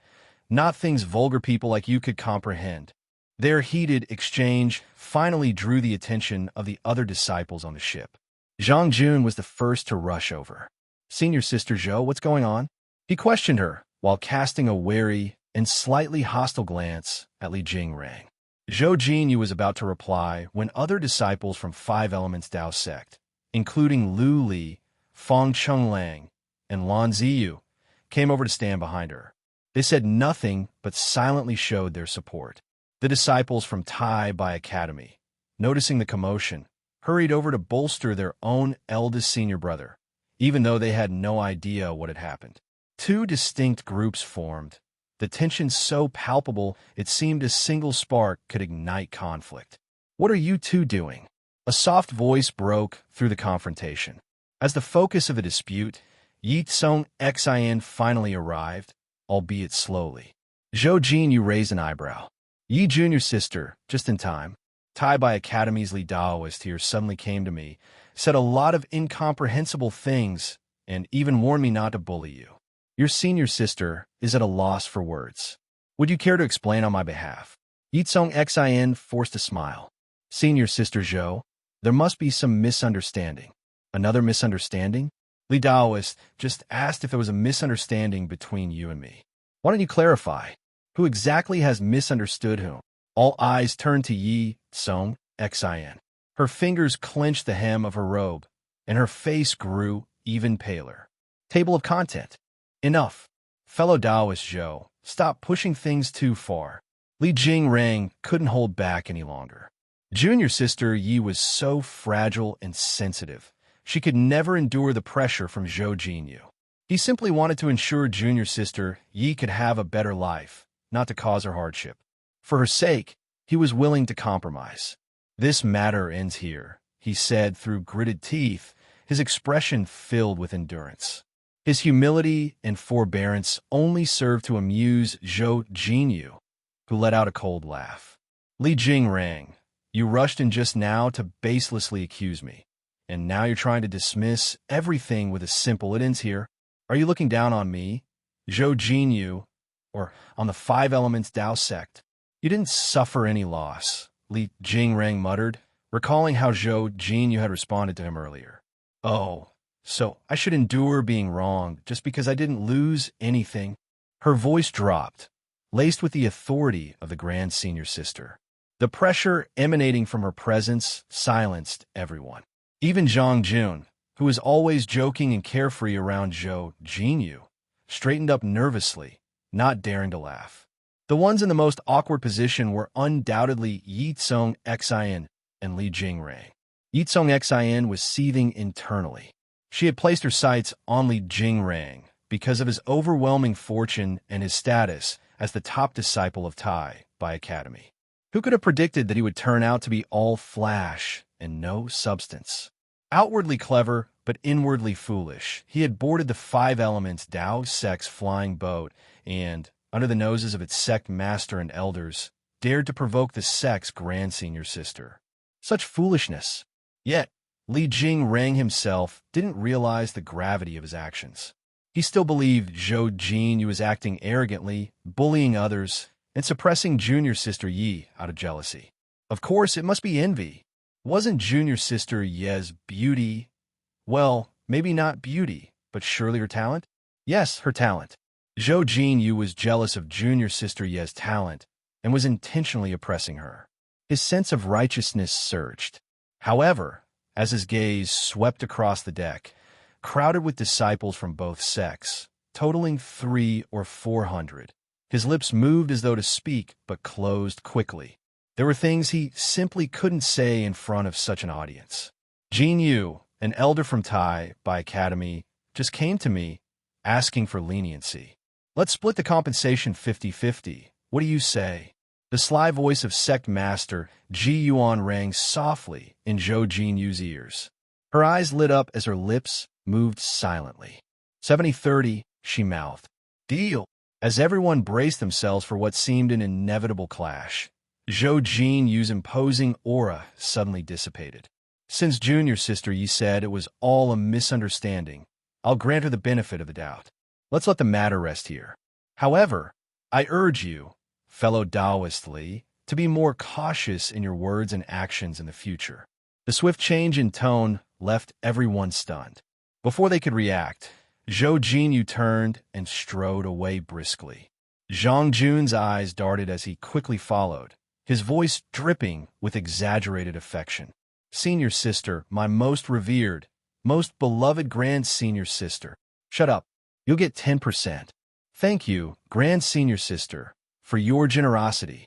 not things vulgar people like you could comprehend. Their heated exchange finally drew the attention of the other disciples on the ship. Zhang Jun was the first to rush over. Senior Sister Zhao, what's going on? He questioned her while casting a wary and slightly hostile glance at Li Jingrang. Zhao Jinyu was about to reply when other disciples from Five Elements Dao sect, including Lu Li, Fong Chenglang, and Lan Ziyu, came over to stand behind her. They said nothing but silently showed their support. The disciples from Tai Bai Academy, noticing the commotion, hurried over to bolster their own eldest senior brother, even though they had no idea what had happened. Two distinct groups formed, the tension so palpable it seemed a single spark could ignite conflict. What are you two doing? A soft voice broke through the confrontation. As the focus of the dispute, Ye Cong Xin finally arrived, albeit slowly. Zhao Jinyu raised an eyebrow. Yi Junior's sister, just in time. Tai Bai Academy's lead Daoist here suddenly came to me, said a lot of incomprehensible things, and even warned me not to bully you. Your senior sister is at a loss for words. Would you care to explain on my behalf? Ye Cong Xin forced a smile. Senior Sister Zhao, there must be some misunderstanding. Another misunderstanding? Li Daoist just asked if there was a misunderstanding between you and me. Why don't you clarify? Who exactly has misunderstood whom? All eyes turned to Ye Cong Xin. Her fingers clenched the hem of her robe, and her face grew even paler. Table of content. Enough. Fellow Daoist Zhao, stop pushing things too far. Li Jingrang couldn't hold back any longer. Junior Sister Yi was so fragile and sensitive. She could never endure the pressure from Zhao Jinyu. He simply wanted to ensure Junior Sister Yi could have a better life, not to cause her hardship. For her sake, he was willing to compromise. This matter ends here, he said through gritted teeth, his expression filled with endurance. His humility and forbearance only served to amuse Zhao Jinyu, who let out a cold laugh. Li Jingrang, you rushed in just now to baselessly accuse me, and now you're trying to dismiss everything with a simple "it ends here." Are you looking down on me, Zhao Jinyu, or on the Five Elements Dao sect? You didn't suffer any loss, Li Jingrang muttered, recalling how Zhao Jinyu had responded to him earlier. Oh, so I should endure being wrong just because I didn't lose anything? Her voice dropped, laced with the authority of the Grand Senior Sister. The pressure emanating from her presence silenced everyone. Even Zhang Jun, who was always joking and carefree around Zhao Jinyu, straightened up nervously, not daring to laugh. The ones in the most awkward position were undoubtedly Ye Cong Xin and Li Jingrang. Ye Cong Xin was seething internally. She had placed her sights on Li Jingrang because of his overwhelming fortune and his status as the top disciple of Tai by Academy. Who could have predicted that he would turn out to be all flash and no substance? Outwardly clever, but inwardly foolish, he had boarded the Five Elements Dao sect's flying boat and, under the noses of its sect master and elders, dared to provoke the sect's grand senior sister. Such foolishness! Yet, Li Jingrang himself didn't realize the gravity of his actions. He still believed Zhou Jinyu was acting arrogantly, bullying others, and suppressing junior sister Yi out of jealousy. Of course, it must be envy. Wasn't junior sister Ye's beauty, well, maybe not beauty, but surely her talent? Yes, her talent. Zhou Jinyu was jealous of junior sister Ye's talent and was intentionally oppressing her. His sense of righteousness surged. However, as his gaze swept across the deck, crowded with disciples from both sects, totaling 300 or 400, his lips moved as though to speak, but closed quickly. There were things he simply couldn't say in front of such an audience. Jin Yu, an elder from Tai by Academy, just came to me, asking for leniency. Let's split the compensation 50-50. What do you say? The sly voice of sect master Ji Yuan rang softly in Zhou Jinyu's ears. Her eyes lit up as her lips moved silently. 70-30, she mouthed. Deal. As everyone braced themselves for what seemed an inevitable clash, Zhou Jinyu's imposing aura suddenly dissipated. Since junior sister Yi said it was all a misunderstanding, I'll grant her the benefit of the doubt. Let's let the matter rest here. However, I urge you, fellow Taoist Li, to be more cautious in your words and actions in the future. The swift change in tone left everyone stunned. Before they could react, Zhou Jinyu turned and strode away briskly. Zhang Jun's eyes darted as he quickly followed, his voice dripping with exaggerated affection. Senior sister, my most revered, most beloved grand senior sister. Shut up. You'll get 10%. Thank you, grand senior sister, for your generosity.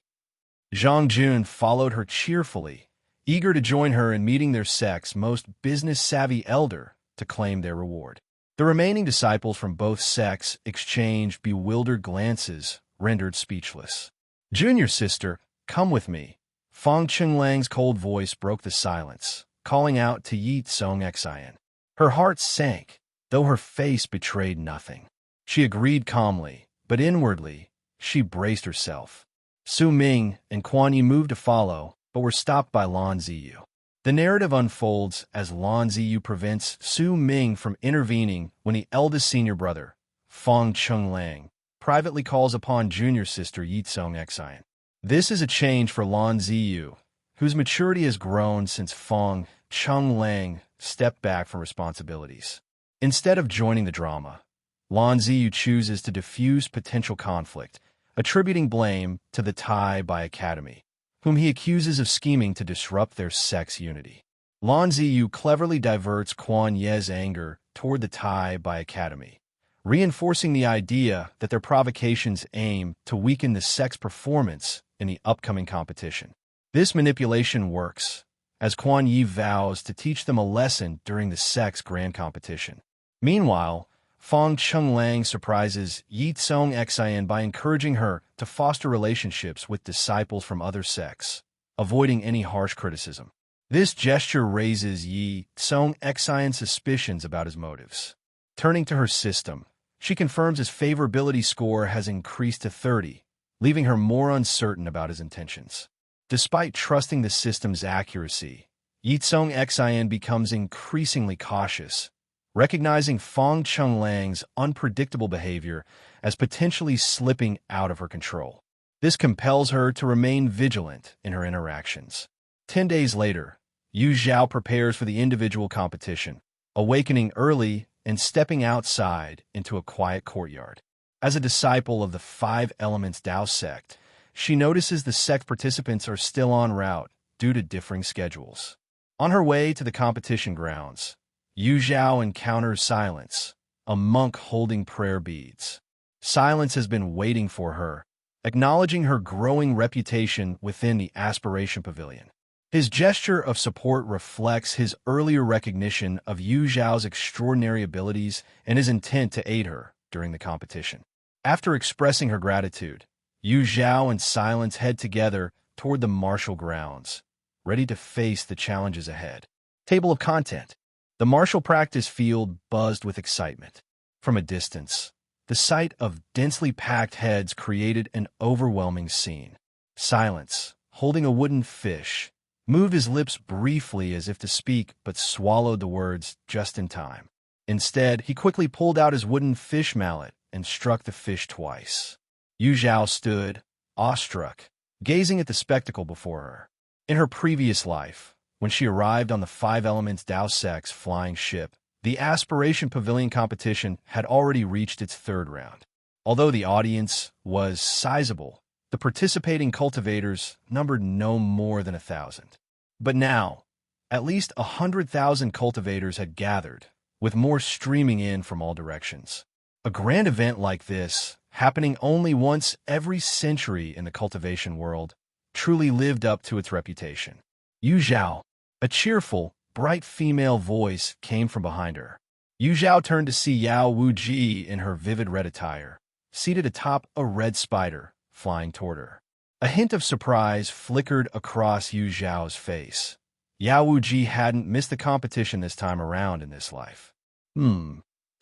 Zhang Jun followed her cheerfully, eager to join her in meeting their sect's most business-savvy elder to claim their reward. The remaining disciples from both sects exchanged bewildered glances, rendered speechless. Junior sister, come with me. Fang Chenglang's cold voice broke the silence, calling out to Ye Cong Xin. Her heart sank, though her face betrayed nothing. She agreed calmly, but inwardly, she braced herself. Su Ming and Quan Yi moved to follow, but were stopped by Lan Ziyu. The narrative unfolds as Lan Ziyu prevents Su Ming from intervening when the eldest senior brother, Fang Chenglang, privately calls upon junior sister Ye Cong Xin. This is a change for Lan Ziyu, whose maturity has grown since Fang Chenglang stepped back from responsibilities. Instead of joining the drama, Lan Ziyu chooses to diffuse potential conflict, attributing blame to the Tai by Academy, whom he accuses of scheming to disrupt their sect's unity. Lan Ziyu cleverly diverts Quan Ye's anger toward the Tai by Academy, reinforcing the idea that their provocations aim to weaken the sect's performance in the upcoming competition. This manipulation works, as Quan Yi vows to teach them a lesson during the sect's grand competition. Meanwhile, Fang Chenglang surprises Ye Cong Xin by encouraging her to foster relationships with disciples from other sects, avoiding any harsh criticism. This gesture raises Ye Cong Xin's suspicions about his motives. Turning to her system, she confirms his favorability score has increased to 30, leaving her more uncertain about his intentions. Despite trusting the system's accuracy, Ye Cong Xin becomes increasingly cautious, recognizing Fang Chenglang's unpredictable behavior as potentially slipping out of her control. This compels her to remain vigilant in her interactions. 10 days later, Yu Zhao prepares for the individual competition, awakening early and stepping outside into a quiet courtyard. As a disciple of the Five Elements Dao sect, she notices the sect participants are still en route due to differing schedules. On her way to the competition grounds, Yu Zhao encounters Silence, a monk holding prayer beads. Silence has been waiting for her, acknowledging her growing reputation within the Aspiration Pavilion. His gesture of support reflects his earlier recognition of Yu Zhao's extraordinary abilities and his intent to aid her during the competition. After expressing her gratitude, Yu Zhao and Silence head together toward the martial grounds, ready to face the challenges ahead. Table of content. The martial practice field buzzed with excitement. From a distance, the sight of densely packed heads created an overwhelming scene. Silence, holding a wooden fish, moved his lips briefly as if to speak, but swallowed the words just in time. Instead, he quickly pulled out his wooden fish mallet and struck the fish twice. Yu Zhao stood, awestruck, gazing at the spectacle before her. In her previous life, when she arrived on the Five Elements Dao Sec's flying ship, the Aspiration Pavilion competition had already reached its third round. Although the audience was sizable, the participating cultivators numbered no more than 1,000. But now, at least 100,000 cultivators had gathered, with more streaming in from all directions. A grand event like this, happening only once every century in the cultivation world, truly lived up to its reputation. Yu Zhao, a cheerful, bright female voice came from behind her. Yu Zhao turned to see Yao Wuji in her vivid red attire, seated atop a red spider, flying toward her. A hint of surprise flickered across Yu Zhao's face. Yao Wuji hadn't missed the competition this time around in this life.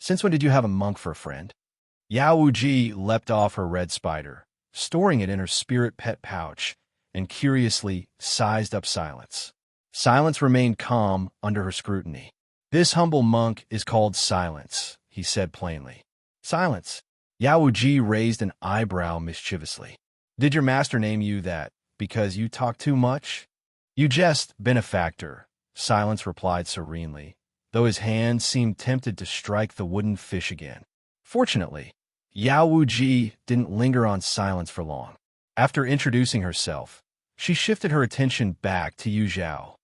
Since when did you have a monk for a friend? Yao Wuji leapt off her red spider, storing it in her spirit pet pouch, and curiously sized up Silence. Silence remained calm under her scrutiny. This humble monk is called Silence, he said plainly. Silence. Yao Wuji raised an eyebrow mischievously. Did your master name you that because you talk too much? You jest, benefactor, Silence replied serenely, though his hand seemed tempted to strike the wooden fish again. Fortunately, Yao Wuji didn't linger on Silence for long. After introducing herself, she shifted her attention back to Yu Zhao.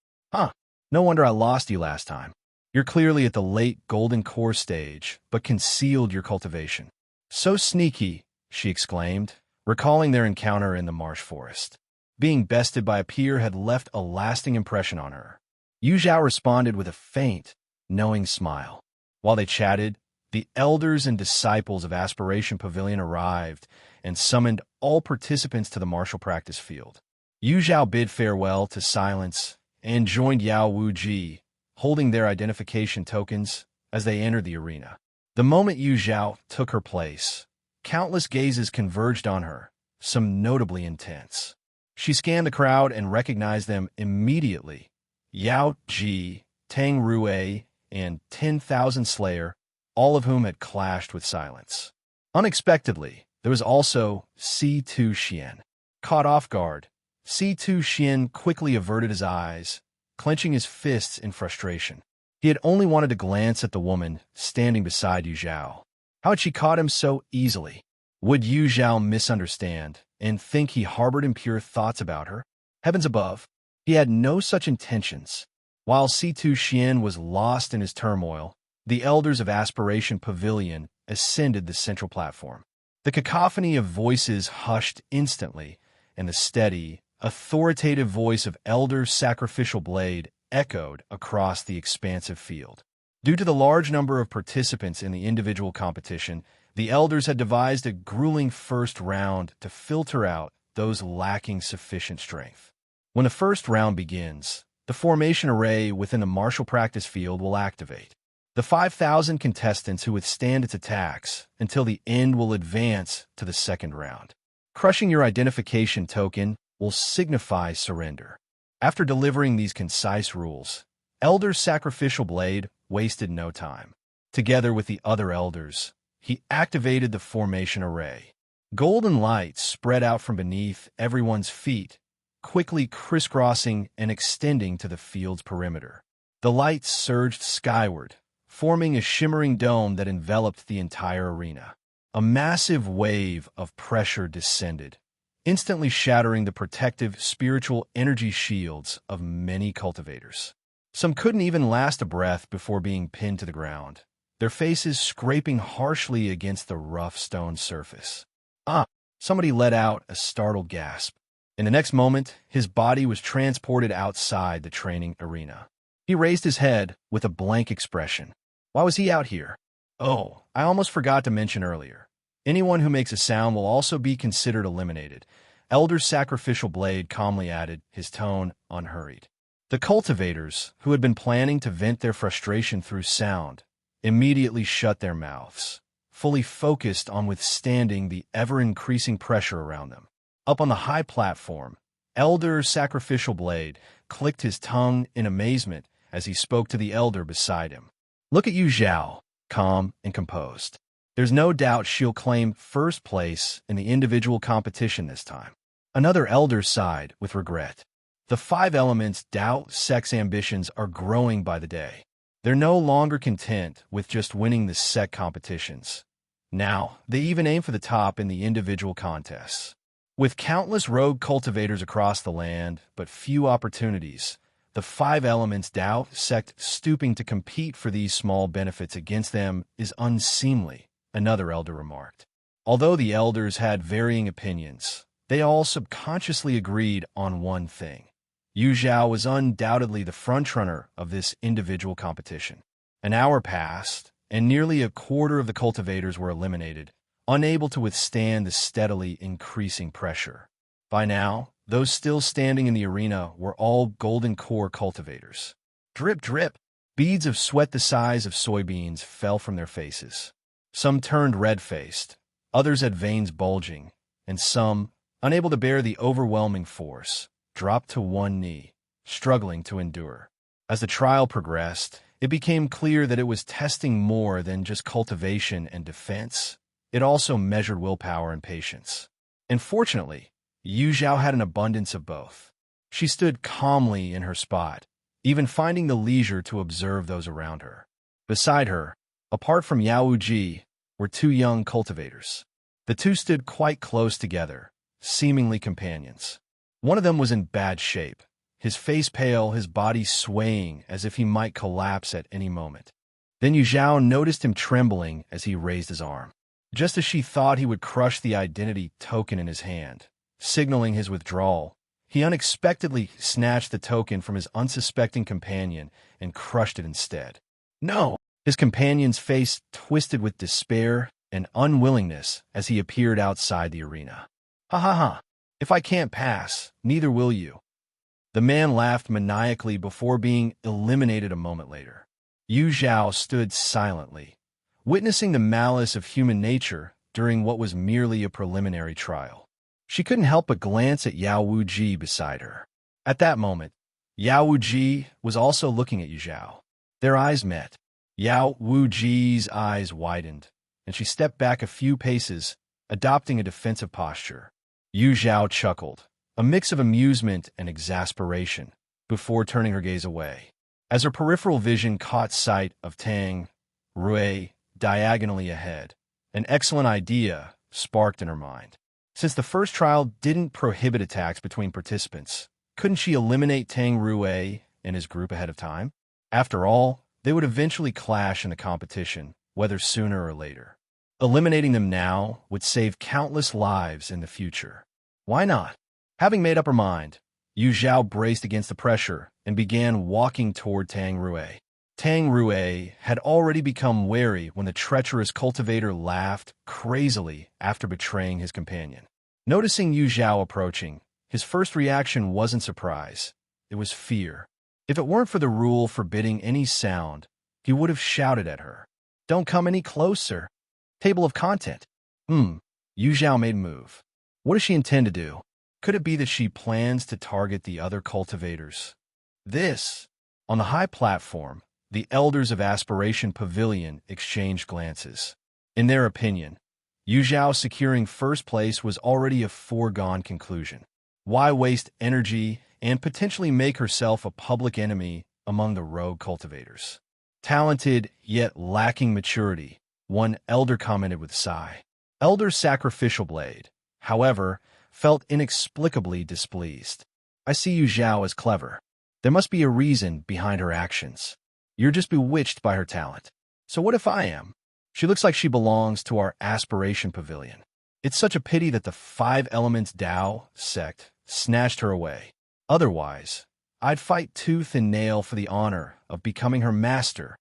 No wonder I lost you last time. You're clearly at the late golden core stage, but concealed your cultivation. So sneaky, she exclaimed, recalling their encounter in the marsh forest. Being bested by a peer had left a lasting impression on her. Yu Zhao responded with a faint, knowing smile. While they chatted, the elders and disciples of Aspiration Pavilion arrived and summoned all participants to the martial practice field. Yu Zhao bid farewell to Silence and joined Yao Wuji, holding their identification tokens as they entered the arena. The moment Yu Zhao took her place, countless gazes converged on her, some notably intense. She scanned the crowd and recognized them immediately. Yao Ji, Tang Rue, and 10,000 Slayer, all of whom had clashed with Silence. Unexpectedly, there was also C2 Xian. Caught off guard, C2 Xian quickly averted his eyes, clenching his fists in frustration. He had only wanted to glance at the woman standing beside Yu Zhao. How had she caught him so easily? Would Yu Zhao misunderstand and think he harbored impure thoughts about her? Heavens above, he had no such intentions. While C2 Xian was lost in his turmoil, the elders of Aspiration Pavilion ascended the central platform. The cacophony of voices hushed instantly, and the steady, authoritative voice of Elder Sacrificial Blade echoed across the expansive field. Due to the large number of participants in the individual competition, the elders had devised a grueling first round to filter out those lacking sufficient strength. When the first round begins, the formation array within the martial practice field will activate. The 5,000 contestants who withstand its attacks until the end will advance to the second round. Crushing your identification token will signify surrender. After delivering these concise rules, Elder Sacrificial Blade wasted no time. Together with the other elders, he activated the formation array. Golden light spread out from beneath everyone's feet, quickly crisscrossing and extending to the field's perimeter. The light surged skyward, forming a shimmering dome that enveloped the entire arena. A massive wave of pressure descended, instantly shattering the protective spiritual energy shields of many cultivators. Some couldn't even last a breath before being pinned to the ground, their faces scraping harshly against the rough stone surface. Somebody let out a startled gasp. In the next moment, his body was transported outside the training arena. He raised his head with a blank expression. Why was he out here? Oh, I almost forgot to mention earlier. Anyone who makes a sound will also be considered eliminated. Elder's sacrificial blade calmly added, his tone unhurried. The cultivators, who had been planning to vent their frustration through sound, immediately shut their mouths, fully focused on withstanding the ever-increasing pressure around them. Up on the high platform, Elder's sacrificial blade clicked his tongue in amazement as he spoke to the elder beside him. Look at you, Zhao, calm and composed. There's no doubt she'll claim first place in the individual competition this time. Another elder sighed with regret. The 5 elements' doubt sex ambitions are growing by the day. They're no longer content with just winning the sect competitions. Now, they even aim for the top in the individual contests. With countless rogue cultivators across the land, but few opportunities, the 5 elements' doubt sect stooping to compete for these small benefits against them is unseemly, another elder remarked. Although the elders had varying opinions, they all subconsciously agreed on one thing. Yu Zhao was undoubtedly the frontrunner of this individual competition. An hour passed, and nearly a quarter of the cultivators were eliminated, unable to withstand the steadily increasing pressure. By now, those still standing in the arena were all golden core cultivators. Drip, drip, beads of sweat the size of soybeans fell from their faces. Some turned red-faced, others had veins bulging, and some, unable to bear the overwhelming force, dropped to one knee, struggling to endure. As the trial progressed, it became clear that it was testing more than just cultivation and defense. It also measured willpower and patience. And fortunately, Yu Zhao had an abundance of both. She stood calmly in her spot, even finding the leisure to observe those around her. Beside her, apart from Yao Ji, were 2 young cultivators. The 2 stood quite close together, seemingly companions. One of them was in bad shape, his face pale, his body swaying as if he might collapse at any moment. Then Yu Zhao noticed him trembling as he raised his arm. Just as she thought he would crush the identity token in his hand, signaling his withdrawal, he unexpectedly snatched the token from his unsuspecting companion and crushed it instead. No! His companion's face twisted with despair and unwillingness as he appeared outside the arena. Ha ha ha! If I can't pass, neither will you. The man laughed maniacally before being eliminated a moment later. Yu Zhao stood silently, witnessing the malice of human nature during what was merely a preliminary trial. She couldn't help but glance at Yao Wuji beside her. At that moment, Yao Wuji was also looking at Yu Zhao. Their eyes met. Yao Wuji's eyes widened, and she stepped back a few paces, adopting a defensive posture. Yu Zhao chuckled, a mix of amusement and exasperation, before turning her gaze away. As her peripheral vision caught sight of Tang Rui diagonally ahead, an excellent idea sparked in her mind. Since the first trial didn't prohibit attacks between participants, couldn't she eliminate Tang Rui and his group ahead of time? After all, they would eventually clash in the competition, whether sooner or later. Eliminating them now would save countless lives in the future. Why not? Having made up her mind, Yu Zhao braced against the pressure and began walking toward Tang Rui. Tang Rui had already become wary when the treacherous cultivator laughed crazily after betraying his companion. Noticing Yu Zhao approaching, his first reaction wasn't surprise. It was fear. If it weren't for the rule forbidding any sound, he would have shouted at her. Don't come any closer. Table of content. Yu Zhao made a move. What does she intend to do? Could it be that she plans to target the other cultivators? On the high platform, the elders of Aspiration Pavilion exchanged glances. In their opinion, Yu Zhao securing first place was already a foregone conclusion. Why waste energy and potentially make herself a public enemy among the rogue cultivators? Talented, yet lacking maturity, one elder commented with a sigh. Elder's sacrificial blade, however, felt inexplicably displeased. I see Yu Zhao as clever. There must be a reason behind her actions. You're just bewitched by her talent. So what if I am? She looks like she belongs to our Aspiration Pavilion. It's such a pity that the 5 Elements Dao sect snatched her away. Otherwise, I'd fight tooth and nail for the honor of becoming her master.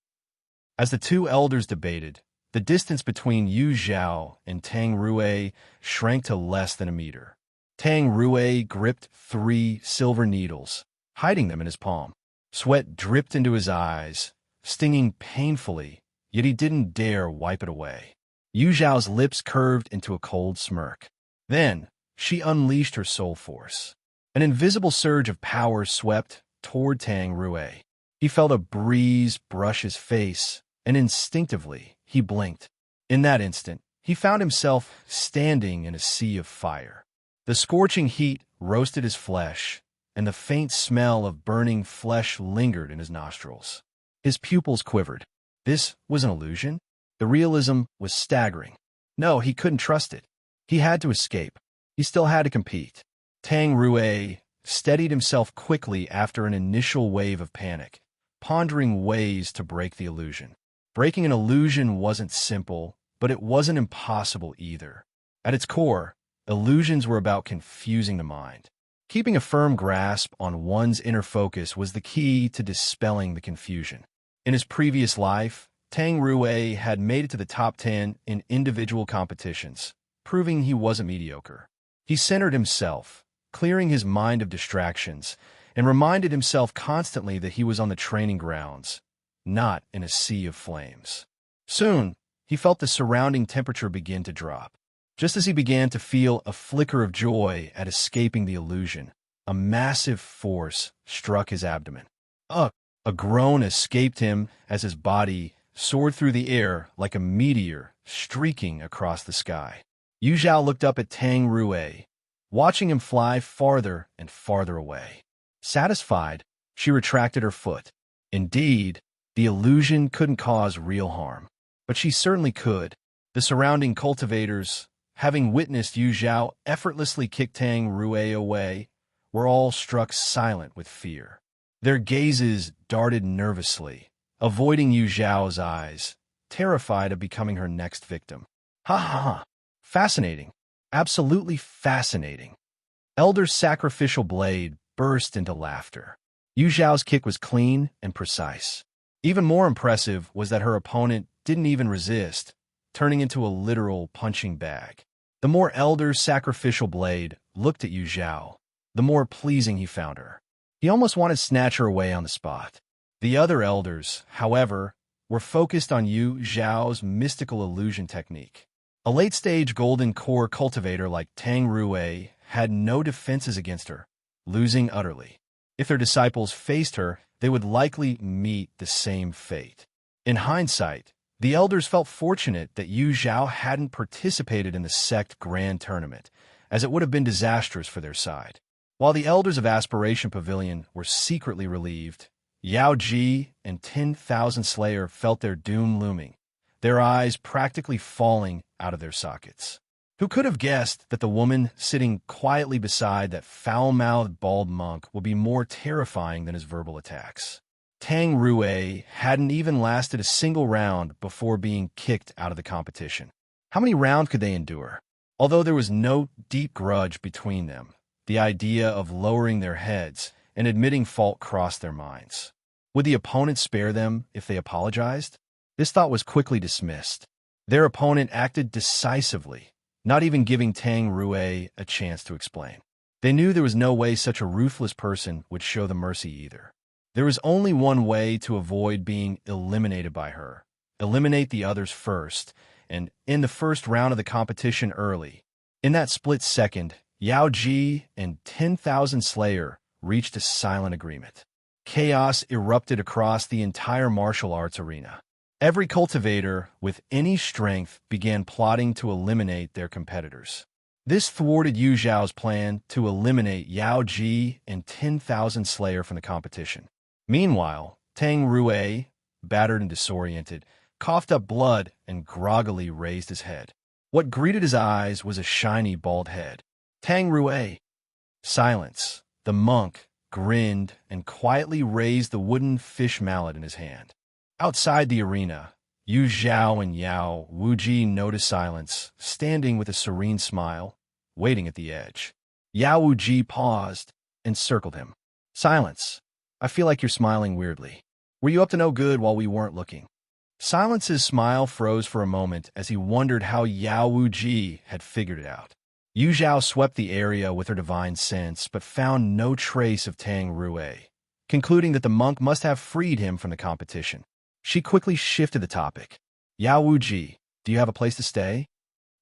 As the 2 elders debated, The distance between Yu Zhao and Tang Rui shrank to less than a meter. Tang Rui gripped 3 silver needles, hiding them in his palm. Sweat dripped into his eyes, stinging painfully, yet he didn't dare wipe it away. Yu Zhao's lips curved into a cold smirk. Then, she unleashed her soul force. An invisible surge of power swept toward Tang Rui. He felt a breeze brush his face, and instinctively, he blinked. In that instant, he found himself standing in a sea of fire. The scorching heat roasted his flesh, and the faint smell of burning flesh lingered in his nostrils. His pupils quivered. This was an illusion? The realism was staggering. No, he couldn't trust it. He had to escape. He still had to compete. Tang Rui steadied himself quickly after an initial wave of panic, pondering ways to break the illusion. Breaking an illusion wasn't simple, but it wasn't impossible either. At its core, illusions were about confusing the mind. Keeping a firm grasp on one's inner focus was the key to dispelling the confusion. In his previous life, Tang Rui had made it to the top 10 in individual competitions, proving he wasn't mediocre. He centered himself, clearing his mind of distractions, and reminded himself constantly that he was on the training grounds, not in a sea of flames. Soon, he felt the surrounding temperature begin to drop. Just as he began to feel a flicker of joy at escaping the illusion, a massive force struck his abdomen. A groan escaped him as his body soared through the air like a meteor streaking across the sky. Yu Zhao looked up at Tang Rui, watching him fly farther and farther away. Satisfied, she retracted her foot. Indeed, the illusion couldn't cause real harm, but she certainly could. The surrounding cultivators, having witnessed Yu Zhao effortlessly kick Tang Rui away, were all struck silent with fear. Their gazes darted nervously, avoiding Yu Zhao's eyes, terrified of becoming her next victim. Ha ha ha! Fascinating. Absolutely fascinating. Elder's sacrificial blade burst into laughter. Yu Zhao's kick was clean and precise. Even more impressive was that her opponent didn't even resist, turning into a literal punching bag. The more Elder's sacrificial blade looked at Yu Zhao, the more pleasing he found her. He almost wanted to snatch her away on the spot. The other elders, however, were focused on Yu Zhao's mystical illusion technique. A late-stage golden core cultivator like Tang Rui had no defenses against her, losing utterly. If their disciples faced her, they would likely meet the same fate. In hindsight, the elders felt fortunate that Yu Zhao hadn't participated in the sect grand tournament, as it would have been disastrous for their side. While the elders of Aspiration Pavilion were secretly relieved, Yao Ji and 10,000 Slayer felt their doom looming, their eyes practically falling out of their sockets. Who could have guessed that the woman sitting quietly beside that foul-mouthed bald monk would be more terrifying than his verbal attacks? Tang Rui hadn't even lasted a single round before being kicked out of the competition. How many rounds could they endure? Although there was no deep grudge between them, the idea of lowering their heads and admitting fault crossed their minds. Would the opponent spare them if they apologized? This thought was quickly dismissed. Their opponent acted decisively, not even giving Tang Rui a chance to explain. They knew there was no way such a ruthless person would show them mercy either. There was only one way to avoid being eliminated by her. Eliminate the others first, and in the first round of the competition early. In that split second, Yao Ji and 10,000 Slayer reached a silent agreement. Chaos erupted across the entire martial arts arena. Every cultivator with any strength began plotting to eliminate their competitors. This thwarted Yu Zhao's plan to eliminate Yao Ji and 10,000 Slayer from the competition. Meanwhile, Tang Rui, battered and disoriented, coughed up blood and groggily raised his head. What greeted his eyes was a shiny bald head. Tang Rui. Silence. The monk grinned and quietly raised the wooden fish mallet in his hand. Outside the arena, Yu Zhao and Yao Wuji noticed silence, standing with a serene smile, waiting at the edge. Yao Wuji paused and circled him. Silence. I feel like you're smiling weirdly. Were you up to no good while we weren't looking? Silence's smile froze for a moment as he wondered how Yao Wuji had figured it out. Yu Zhao swept the area with her divine sense, but found no trace of Tang Rue, concluding that the monk must have freed him from the competition. She quickly shifted the topic. Yao Wuji, do you have a place to stay?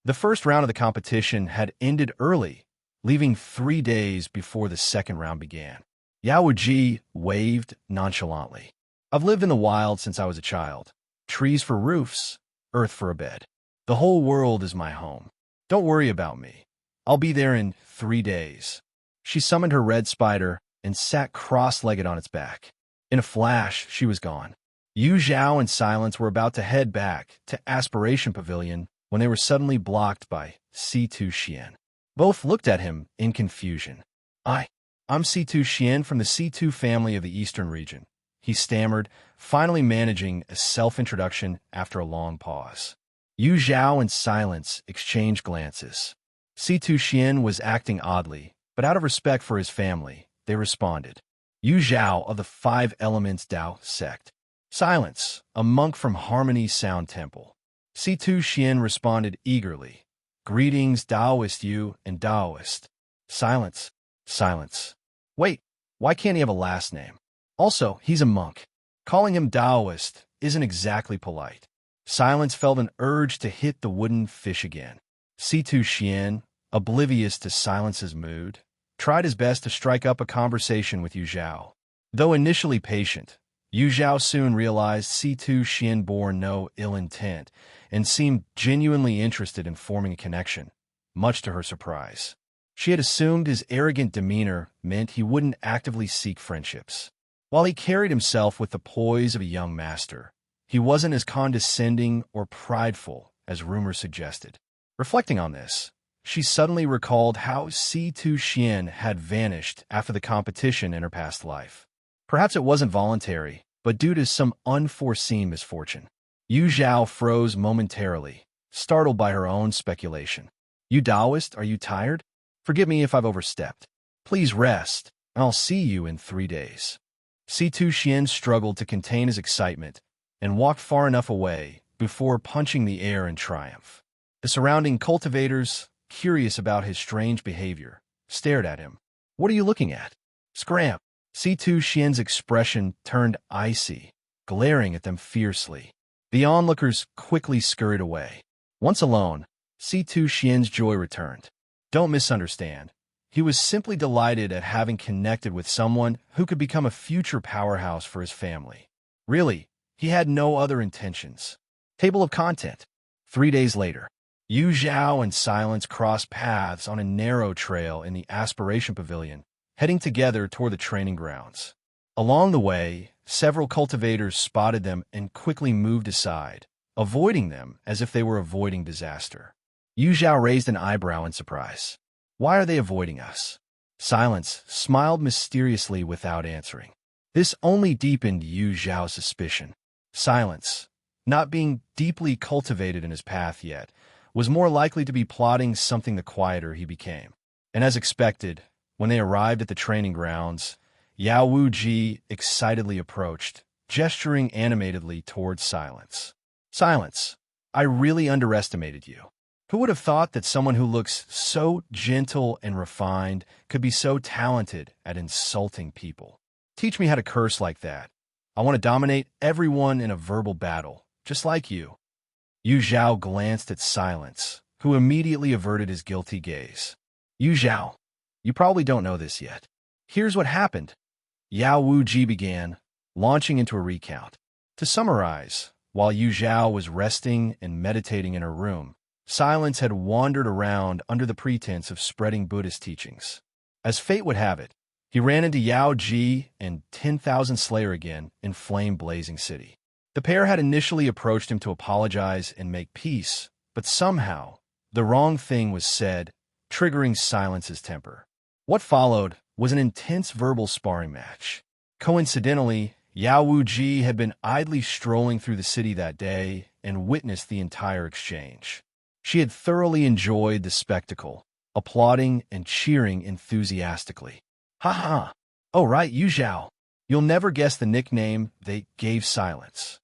The first round of the competition had ended early, leaving 3 days before the second round began. Yao Wuji waved nonchalantly. I've lived in the wild since I was a child. Trees for roofs, earth for a bed. The whole world is my home. Don't worry about me. I'll be there in 3 days. She summoned her red spider and sat cross-legged on its back. In a flash, she was gone. Yu Zhao and Silence were about to head back to Aspiration Pavilion when they were suddenly blocked by C2 Xian. Both looked at him in confusion. I'm C2 Xian from the C2 family of the Eastern region, he stammered, finally managing a self-introduction after a long pause. Yu Zhao and Silence exchanged glances. C2 Xian was acting oddly, but out of respect for his family, they responded. Yu Zhao of the Five Elements Dao sect. Silence, a monk from Harmony Sound Temple. C2 Xian responded eagerly. Greetings, Taoist Yu and Taoist. Silence. Wait, why can't he have a last name? Also, he's a monk. Calling him Taoist isn't exactly polite. Silence felt an urge to hit the wooden fish again. C2 Xian, oblivious to Silence's mood, tried his best to strike up a conversation with Yu Zhao. Though initially patient, Yu Zhao soon realized C2 Xian bore no ill intent and seemed genuinely interested in forming a connection, much to her surprise. She had assumed his arrogant demeanor meant he wouldn't actively seek friendships. While he carried himself with the poise of a young master, he wasn't as condescending or prideful as rumor suggested. Reflecting on this, she suddenly recalled how C2 Xian had vanished after the competition in her past life. Perhaps it wasn't voluntary, but due to some unforeseen misfortune. Yu Zhao froze momentarily, startled by her own speculation. You Taoist, are you tired? Forgive me if I've overstepped. Please rest, and I'll see you in 3 days. C2 Xian struggled to contain his excitement and walked far enough away before punching the air in triumph. The surrounding cultivators, curious about his strange behavior, stared at him. What are you looking at? Scram! C2 Xian's expression turned icy, glaring at them fiercely. The onlookers quickly scurried away. Once alone, C2 Xian's joy returned. Don't misunderstand. He was simply delighted at having connected with someone who could become a future powerhouse for his family. Really, he had no other intentions. Table of content. 3 days later, Yu Zhao and Silence crossed paths on a narrow trail in the Aspiration Pavilion, heading together toward the training grounds. Along the way, several cultivators spotted them and quickly moved aside, avoiding them as if they were avoiding disaster. Yu Zhao raised an eyebrow in surprise. Why are they avoiding us? Silence smiled mysteriously without answering. This only deepened Yu Zhao's suspicion. Silence, not being deeply cultivated in his path yet, was more likely to be plotting something the quieter he became. And as expected, when they arrived at the training grounds, Yao Wuji excitedly approached, gesturing animatedly towards Silence. Silence, I really underestimated you. Who would have thought that someone who looks so gentle and refined could be so talented at insulting people? Teach me how to curse like that. I want to dominate everyone in a verbal battle, just like you. Yu Zhao glanced at Silence, who immediately averted his guilty gaze. Yu Zhao, you probably don't know this yet. Here's what happened. Yao Wuji began, launching into a recount. To summarize, while Yu Zhao was resting and meditating in her room, Silence had wandered around under the pretense of spreading Buddhist teachings. As fate would have it, he ran into Yao Ji and 10,000 Slayer again in flame-blazing city. The pair had initially approached him to apologize and make peace, but somehow, the wrong thing was said, triggering Silence's temper. What followed was an intense verbal sparring match. Coincidentally, Yao Wuji had been idly strolling through the city that day and witnessed the entire exchange. She had thoroughly enjoyed the spectacle, applauding and cheering enthusiastically. Ha ha! Oh right, Yu Zhao. You'll never guess the nickname they gave Silence.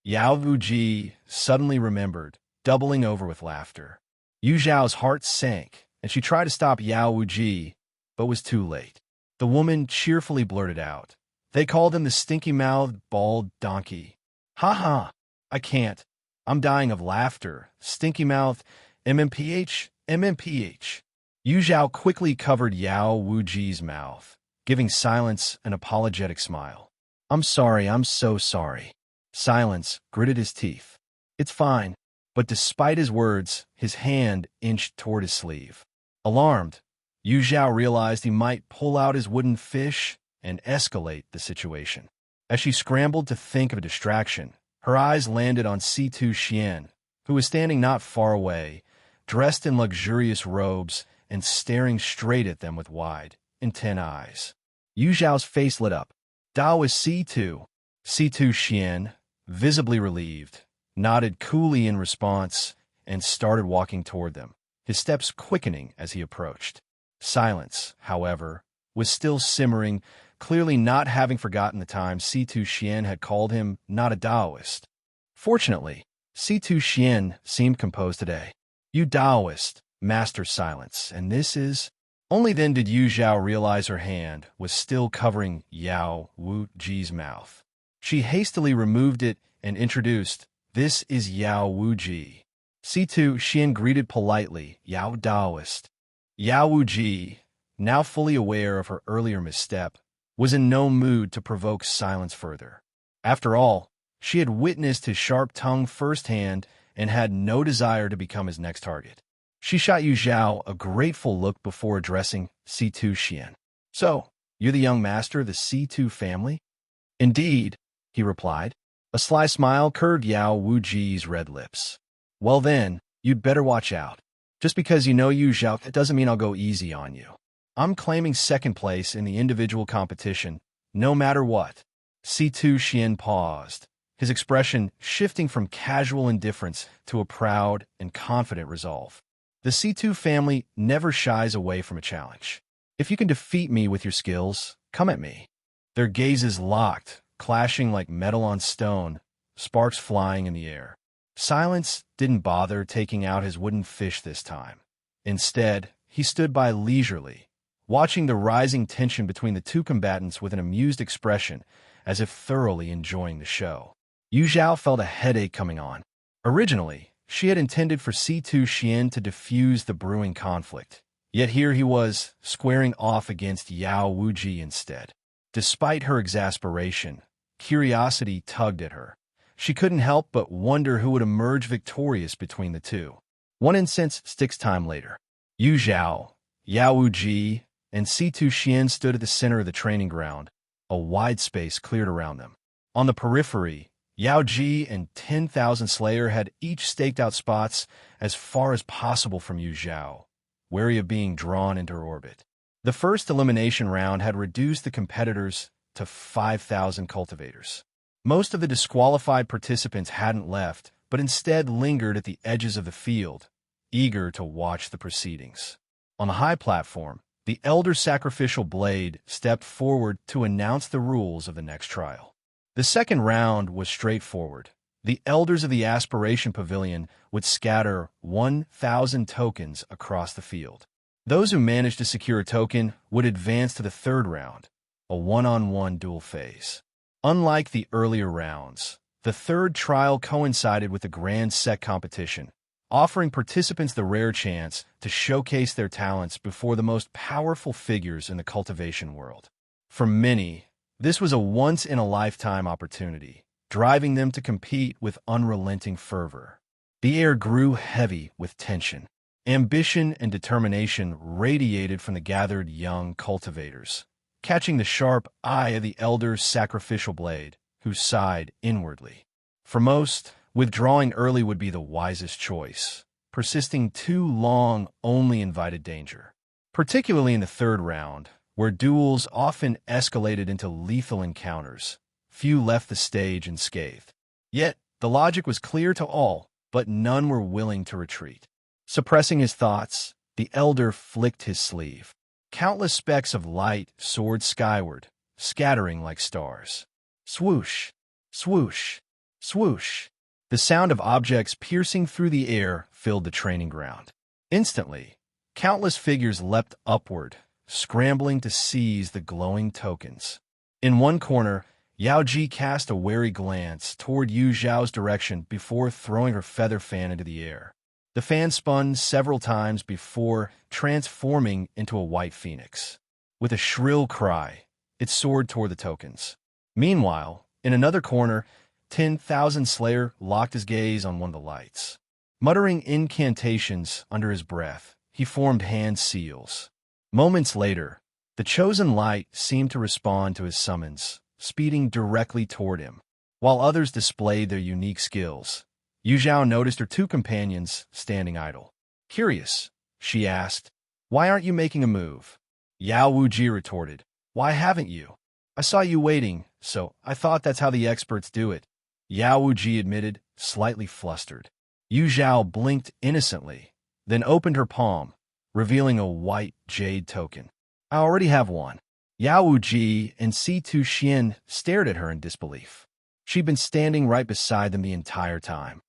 Yao Wuji suddenly remembered, doubling over with laughter. Yu Zhao's heart sank, and she tried to stop Yao Wuji, but was too late. The woman cheerfully blurted out, "They called him the stinky-mouthed, bald donkey. Ha ha! I can't. I'm dying of laughter. Stinky-mouthed, MMPH. Yu Zhao quickly covered Yao Wuji's mouth, giving Silence an apologetic smile. "I'm sorry, I'm so sorry." Silence gritted his teeth. "It's fine." But despite his words, his hand inched toward his sleeve. Alarmed, Yu Zhao realized he might pull out his wooden fish and escalate the situation. As she scrambled to think of a distraction, her eyes landed on C2 Xian, who was standing not far away, dressed in luxurious robes and staring straight at them with wide, intent eyes. Yu Zhao's face lit up. "Da was C2. C2 Xian, visibly relieved, nodded coolly in response and started walking toward them, his steps quickening as he approached. Silence, however, was still simmering, clearly not having forgotten the time C2 Xian had called him not a Taoist. Fortunately, C2 Xian seemed composed today. "You Taoist, master Silence, and this is—" Only then did Yu Zhao realize her hand was still covering Yao Wuji's mouth. She hastily removed it and introduced, "This is Yao Wuji." C2 Xian greeted politely, "Yao Taoist." Yao Wuji, now fully aware of her earlier misstep, was in no mood to provoke Silence further. After all, she had witnessed his sharp tongue firsthand and had no desire to become his next target. She shot Yu Zhao a grateful look before addressing C2 Xian. "So, you're the young master of the C2 family?" "Indeed," he replied. A sly smile curved Yao Wuji's red lips. "Well then, you'd better watch out. Just because you know Yu Zhao, that doesn't mean I'll go easy on you. I'm claiming second place in the individual competition, no matter what." C2 Xian paused, his expression shifting from casual indifference to a proud and confident resolve. The C2 family never shies away from a challenge. "If you can defeat me with your skills, come at me." Their gazes locked, clashing like metal on stone, sparks flying in the air. Silence didn't bother taking out his wooden fish this time. Instead, he stood by leisurely, watching the rising tension between the two combatants with an amused expression, as if thoroughly enjoying the show. Yu Zhao felt a headache coming on. Originally, she had intended for C2 Xian to diffuse the brewing conflict, yet here he was, squaring off against Yao Wuji instead. Despite her exasperation, curiosity tugged at her. She couldn't help but wonder who would emerge victorious between the two. One incense sticks time later. Yu Zhao, Yao Wuji, and C2 Xian stood at the center of the training ground, a wide space cleared around them. On the periphery, Yao Ji and 10,000 Slayer had each staked out spots as far as possible from Yu Zhao, wary of being drawn into her orbit. The first elimination round had reduced the competitors to 5,000 cultivators. Most of the disqualified participants hadn't left, but instead lingered at the edges of the field, eager to watch the proceedings. On the high platform, the Elder Sacrificial Blade stepped forward to announce the rules of the next trial. The second round was straightforward. The elders of the Aspiration Pavilion would scatter 1,000 tokens across the field. Those who managed to secure a token would advance to the third round, a one-on-one duel phase. Unlike the earlier rounds, the third trial coincided with the Grand Set competition, offering participants the rare chance to showcase their talents before the most powerful figures in the cultivation world. For many, this was a once-in-a-lifetime opportunity, driving them to compete with unrelenting fervor. The air grew heavy with tension. Ambition and determination radiated from the gathered young cultivators, catching the sharp eye of the Elder's Sacrificial Blade, who sighed inwardly. For most, withdrawing early would be the wisest choice. Persisting too long only invited danger. Particularly in the third round, where duels often escalated into lethal encounters, few left the stage unscathed. Yet, the logic was clear to all, but none were willing to retreat. Suppressing his thoughts, the Elder flicked his sleeve. Countless specks of light soared skyward, scattering like stars. Swoosh! Swoosh! Swoosh! The sound of objects piercing through the air filled the training ground. Instantly, countless figures leapt upward, scrambling to seize the glowing tokens. In one corner, Yao Ji cast a wary glance toward Yu Zhao's direction before throwing her feather fan into the air. The fan spun several times before transforming into a white phoenix. With a shrill cry, it soared toward the tokens. Meanwhile, in another corner, 10,000 Slayer locked his gaze on one of the lights. Muttering incantations under his breath, he formed hand seals. Moments later, the chosen light seemed to respond to his summons, speeding directly toward him. While others displayed their unique skills, Yu Zhao noticed her two companions standing idle. Curious, she asked, "Why aren't you making a move?" Yao Wuji retorted, "Why haven't you? I saw you waiting, so I thought that's how the experts do it." Yao Wuji admitted, slightly flustered. Yu Zhao blinked innocently, then opened her palm, revealing a white jade token. "I already have one." Yao Wuji and Si-Tu Xian stared at her in disbelief. She'd been standing right beside them the entire time.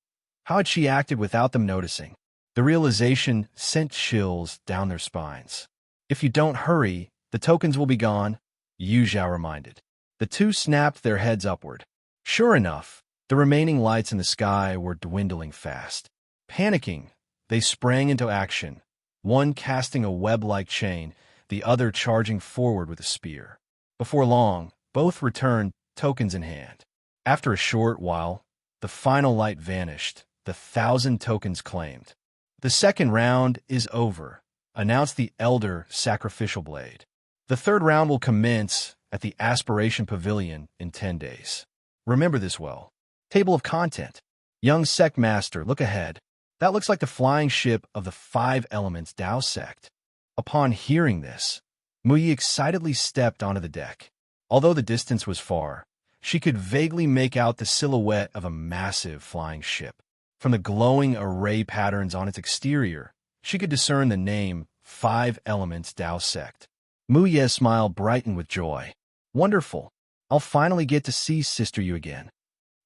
How had she acted without them noticing? The realization sent chills down their spines. "If you don't hurry, the tokens will be gone," Yu Zhao reminded. The two snapped their heads upward. Sure enough, the remaining lights in the sky were dwindling fast. Panicking, they sprang into action, one casting a web-like chain, the other charging forward with a spear. Before long, both returned, tokens in hand. After a short while, the final light vanished, the 1,000 tokens claimed. "The second round is over," announced the elder sacrificial blade. "The third round will commence at the Aspiration Pavilion in 10 days. Remember this well." Table of content. Young sect master, look ahead. That looks like the flying ship of the 5 Elements Dao sect. Upon hearing this, Muyi excitedly stepped onto the deck. Although the distance was far, she could vaguely make out the silhouette of a massive flying ship. From the glowing array patterns on its exterior, she could discern the name 5 Elements Dao Sect. Muyi's smile brightened with joy. "Wonderful. I'll finally get to see Sister Yu again."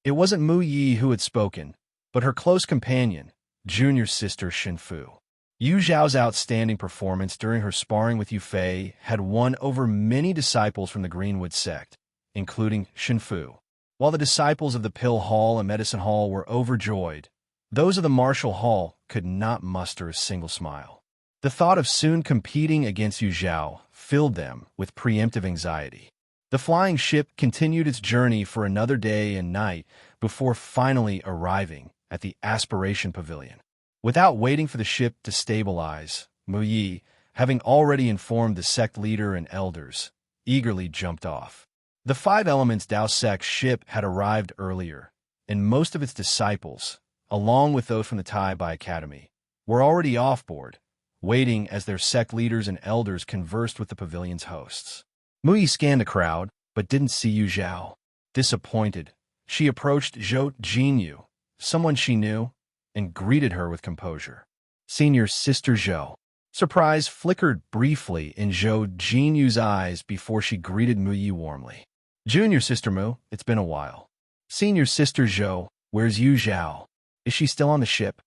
It wasn't Muyi who had spoken, but her close companion, junior sister Shinfu. Yu Zhao's outstanding performance during her sparring with Yu Fei had won over many disciples from the Greenwood sect, including Shinfu. While the disciples of the Pill Hall and Medicine Hall were overjoyed, those of the Martial Hall could not muster a single smile. The thought of soon competing against Yu Zhao filled them with preemptive anxiety. The flying ship continued its journey for another day and night before finally arriving at the Aspiration Pavilion. Without waiting for the ship to stabilize, Muyi, having already informed the sect leader and elders, eagerly jumped off. The 5 Elements Dao sect ship had arrived earlier, and most of its disciples, along with those from the Tai Bai Academy, were already off board, waiting as their sect leaders and elders conversed with the pavilion's hosts. Muyi scanned the crowd, but didn't see Yu Zhao. Disappointed, she approached Zhou Jinyu, someone she knew, and greeted her with composure. "Senior Sister Zhou." Surprise flickered briefly in Zhou Jinyu's eyes before she greeted Muyi warmly. "Junior Sister Mu, it's been a while." "Senior Sister Zhou, where's Yu Zhao? Is she still on the ship?"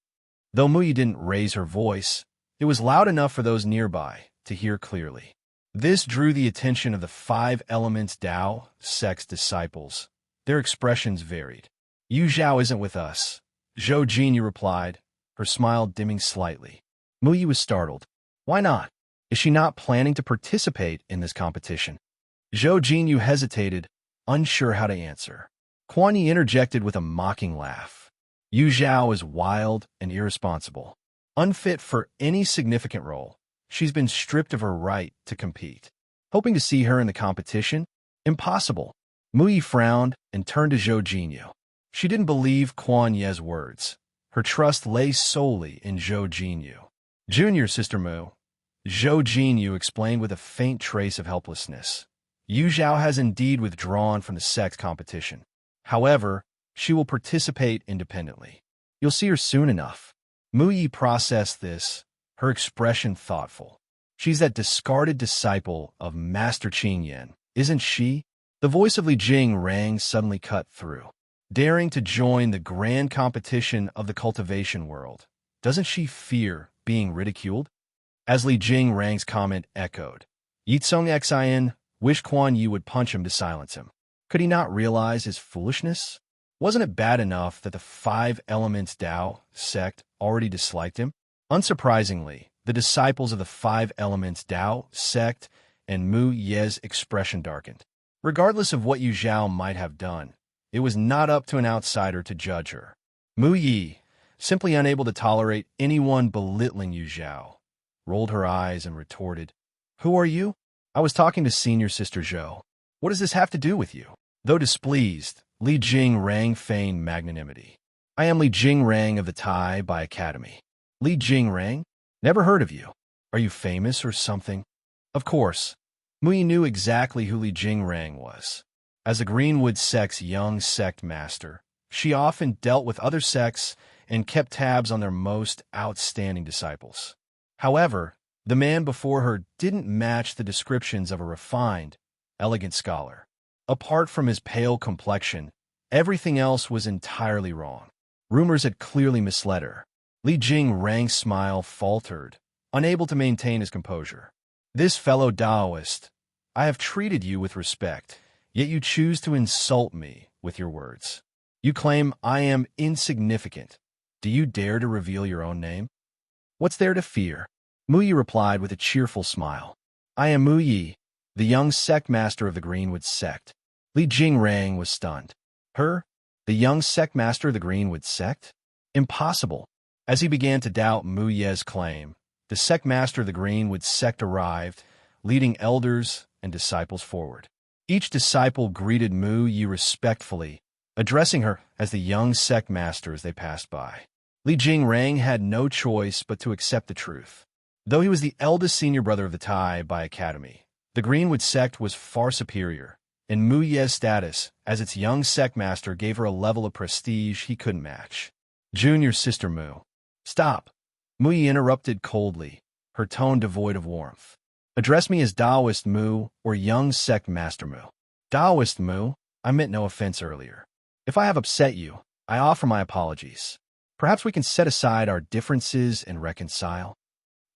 Though Muyi didn't raise her voice, it was loud enough for those nearby to hear clearly. This drew the attention of the 5 Elements Dao sect's disciples. Their expressions varied. "Yu Zhao isn't with us," Zhou Jinyu replied, her smile dimming slightly. Muyi was startled. "Why not? Is she not planning to participate in this competition?" Zhou Jinyu hesitated, unsure how to answer. Quan Yi interjected with a mocking laugh. "Yu Zhao is wild and irresponsible. Unfit for any significant role. She's been stripped of her right to compete. Hoping to see her in the competition? Impossible." Muyi frowned and turned to Zhou Jinyu. She didn't believe Quan Ye's words. Her trust lay solely in Zhou Jinyu. "Junior Sister Mu," Zhou Jinyu explained with a faint trace of helplessness. "Yu Zhao has indeed withdrawn from the sect competition. However, she will participate independently. You'll see her soon enough." Muyi processed this, her expression thoughtful. "She's that discarded disciple of Master Qing Yan, isn't she?" The voice of Li Jing rang suddenly cut through. daring to join the grand competition of the cultivation world. Doesn't she fear being ridiculed? As Li Jingrang's comment echoed, Ye Cong Xin wished Quan Yi would punch him to silence him. Could he not realize his foolishness? Wasn't it bad enough that the Five Elements Dao sect already disliked him? Unsurprisingly, the disciples of the Five Elements Dao sect and Mu Ye's expression darkened. Regardless of what Yu Zhao might have done, it was not up to an outsider to judge her. Mu Yi, simply unable to tolerate anyone belittling Yu Zhao, rolled her eyes and retorted, "Who are you?" "I was talking to senior sister Zhao. What does this have to do with you?" Though displeased, Li Jingrang feigned magnanimity. "I am Li Jingrang of the Tai Bai Academy." "Li Jingrang? Never heard of you. Are you famous or something?" Of course, Mu Yi knew exactly who Li Jingrang was. As the Greenwood sect's young sect master, she often dealt with other sects and kept tabs on their most outstanding disciples. However, the man before her didn't match the descriptions of a refined, elegant scholar. Apart from his pale complexion, everything else was entirely wrong. Rumors had clearly misled her. Li Jingrang's smile faltered, unable to maintain his composure. "This fellow Taoist, I have treated you with respect, yet you choose to insult me with your words. You claim I am insignificant. Do you dare to reveal your own name?" "What's there to fear?" Mu Yi replied with a cheerful smile. "I am Mu Yi, the young sect master of the Greenwood sect." Li Jingrang was stunned. Her? The young sect master of the Greenwood sect? Impossible. As he began to doubt Mu Ye's claim, the sect master of the Greenwood sect arrived, leading elders and disciples forward. Each disciple greeted Mu Yi respectfully, addressing her as the young sect master as they passed by. Li Jingrang had no choice but to accept the truth. Though he was the eldest senior brother of the Tai Bai Academy, the Greenwood sect was far superior, and Mu Ye's status as its young sect master gave her a level of prestige he couldn't match. "Junior sister Mu." "Stop." Mu Yi interrupted coldly, her tone devoid of warmth. "Address me as Taoist Mu or young sect master Mu." "Taoist Mu? I meant no offense earlier. If I have upset you, I offer my apologies. Perhaps we can set aside our differences and reconcile."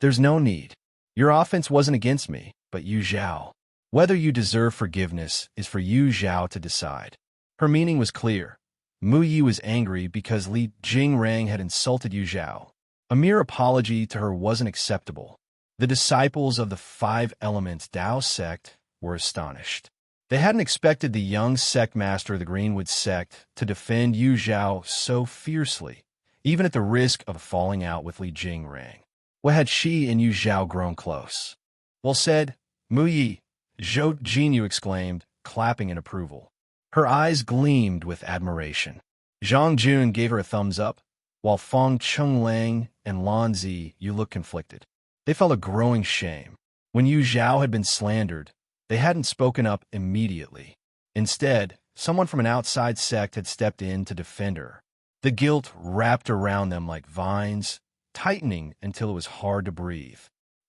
"There's no need. Your offense wasn't against me, but Yu Zhao. Whether you deserve forgiveness is for Yu Zhao to decide." Her meaning was clear. Mu Yi was angry because Li Jingrang had insulted Yu Zhao. A mere apology to her wasn't acceptable. The disciples of the Five Elements Dao sect were astonished. They hadn't expected the young sect master of the Greenwood sect to defend Yu Zhao so fiercely, even at the risk of falling out with Li Jingrang. What had she and Yu Zhao grown close? "Well said, Mu Yi," Zhou Jinyu exclaimed, clapping in approval. Her eyes gleamed with admiration. Zhang Jun gave her a thumbs up, while Feng Chenglang and Lan Zi looked conflicted. They felt a growing shame. When Yu Zhao had been slandered, they hadn't spoken up immediately. Instead, someone from an outside sect had stepped in to defend her. The guilt wrapped around them like vines, tightening until it was hard to breathe.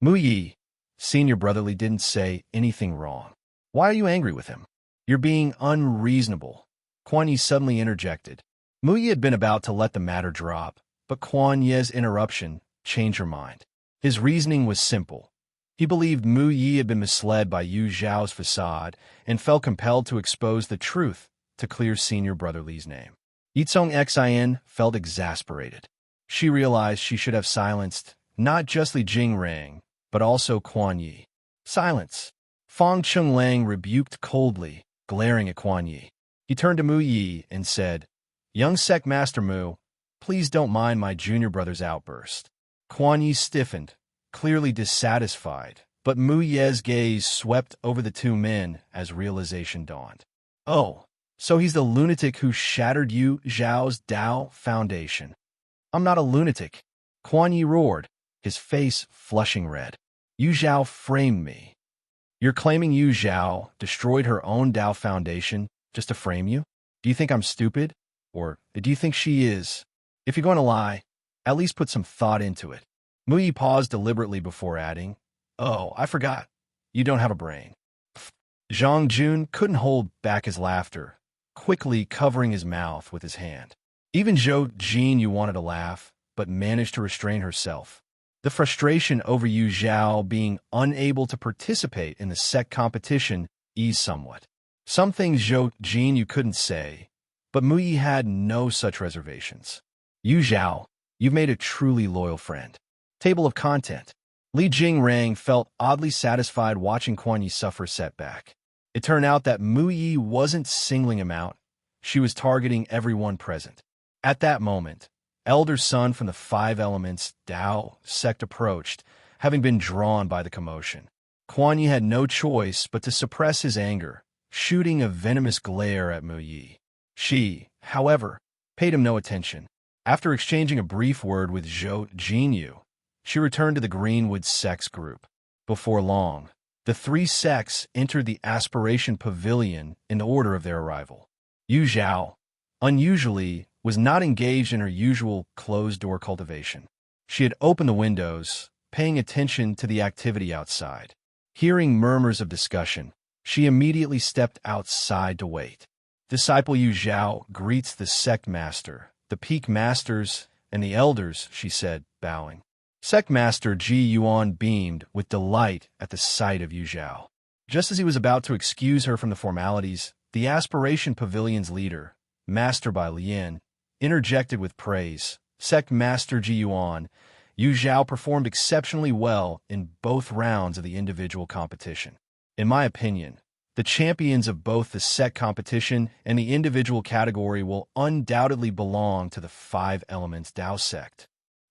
Mu Yi, senior brotherly, didn't say anything wrong. "Why are you angry with him?" "You're being unreasonable," Quan Yi suddenly interjected. Mu Yi had been about to let the matter drop, but Quan Yi's interruption changed her mind. His reasoning was simple. He believed Mu Yi had been misled by Yu Zhao's facade and felt compelled to expose the truth to clear senior brother Li's name. Ye Cong Xin felt exasperated. She realized she should have silenced not just Li Jingrang, but also Quan Yi. "Silence!" Feng Chenglang rebuked coldly, glaring at Quan Yi. He turned to Mu Yi and said, "Young sect master Mu, please don't mind my junior brother's outburst." Quan Yi stiffened, clearly dissatisfied, but Mu Ye's gaze swept over the two men as realization dawned. "Oh, so he's the lunatic who shattered Yu Zhao's Dao foundation." "I'm not a lunatic," Quan Yi roared, his face flushing red. "Yu Zhao framed me." "You're claiming Yu Zhao destroyed her own Dao foundation just to frame you? Do you think I'm stupid? Or do you think she is? If you're going to lie, at least put some thought into it." Mu Yi paused deliberately before adding, "Oh, I forgot. You don't have a brain." Zhang Jun couldn't hold back his laughter, quickly covering his mouth with his hand. Even Zhao Jinyu wanted to laugh, but managed to restrain herself. The frustration over Yu Zhao being unable to participate in the sect competition eased somewhat. Some things Zhao Jinyu couldn't say, but Mu Yi had no such reservations. Yu Zhao, you've made a truly loyal friend. Table of content. Li Jingrang felt oddly satisfied watching Quan Yi suffer setback. It turned out that Mu Yi wasn't singling him out. She was targeting everyone present. At that moment, Elder Son from the Five Elements, Dao sect approached, having been drawn by the commotion. Quan Yi had no choice but to suppress his anger, shooting a venomous glare at Mu Yi. She, however, paid him no attention. After exchanging a brief word with Zhao Jinyu, she returned to the Greenwood Sects group. Before long, the three sects entered the Aspiration Pavilion in the order of their arrival. Yu Zhao, unusually, was not engaged in her usual closed-door cultivation. She had opened the windows, paying attention to the activity outside. Hearing murmurs of discussion, she immediately stepped outside to wait. Disciple Yu Zhao greets the sect master, the peak masters, and the elders, she said, bowing. Sect master Ji Yuan beamed with delight at the sight of Yu Zhao. Just as he was about to excuse her from the formalities, the Aspiration Pavilion's leader, Master Bai Lian, interjected with praise. Sect master Ji Yuan, Yu Zhao performed exceptionally well in both rounds of the individual competition. In my opinion, the champions of both the sect competition and the individual category will undoubtedly belong to the Five Elements Dao sect.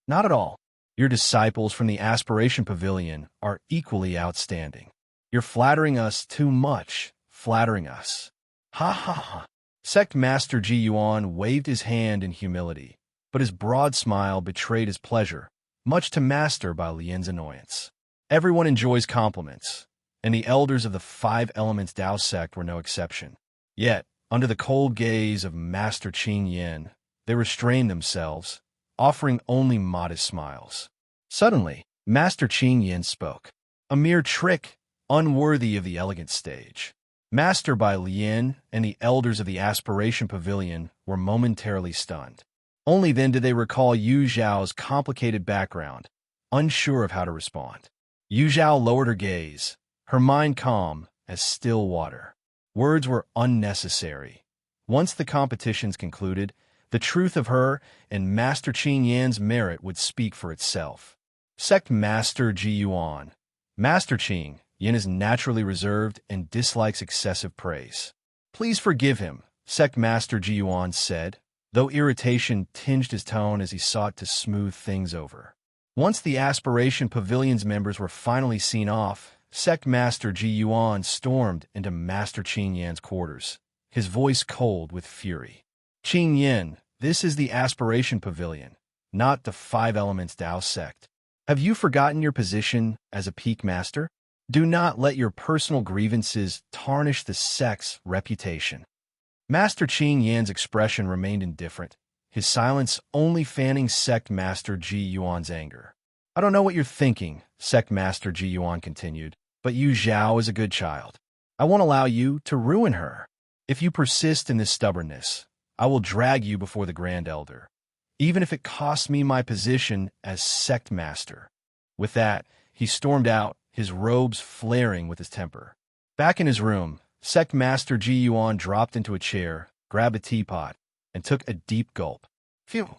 Not at all. Your disciples from the Aspiration Pavilion are equally outstanding. You're flattering us too much, flattering us. Ha ha ha. Sect Master Ji Yuan waved his hand in humility, but his broad smile betrayed his pleasure, much to Master Bai Lian's annoyance. Everyone enjoys compliments, and the elders of the Five Elements Dao sect were no exception. Yet, under the cold gaze of Master Qin Yin, they restrained themselves, offering only modest smiles. Suddenly, Master Qin Yin spoke. A mere trick, unworthy of the elegant stage. Master Bai Lian and the elders of the Aspiration Pavilion were momentarily stunned. Only then did they recall Yu Zhao's complicated background, unsure of how to respond. Yu Zhao lowered her gaze, her mind calm as still water. Words were unnecessary. Once the competitions concluded, the truth of her and Master Qin Yan's merit would speak for itself. Sect Master Ji Yuan. Master Qin Yin is naturally reserved and dislikes excessive praise. Please forgive him, Sect Master Ji Yuan said, though irritation tinged his tone as he sought to smooth things over. Once the Aspiration Pavilion's members were finally seen off, Sect Master Ji Yuan stormed into Master Qin Yan's quarters, his voice cold with fury. Qin Yin, this is the Aspiration Pavilion, not the Five Elements Dao sect. Have you forgotten your position as a peak master? Do not let your personal grievances tarnish the sect's reputation. Master Qin Yan's expression remained indifferent, his silence only fanning Sect Master Ji Yuan's anger. I don't know what you're thinking, Sect Master Ji Yuan continued, but Yu Zhao is a good child. I won't allow you to ruin her. If you persist in this stubbornness, I will drag you before the Grand Elder, even if it costs me my position as Sect Master. With that, he stormed out, his robes flaring with his temper. Back in his room, Sect Master Ji Yuan dropped into a chair, grabbed a teapot, and took a deep gulp. Phew!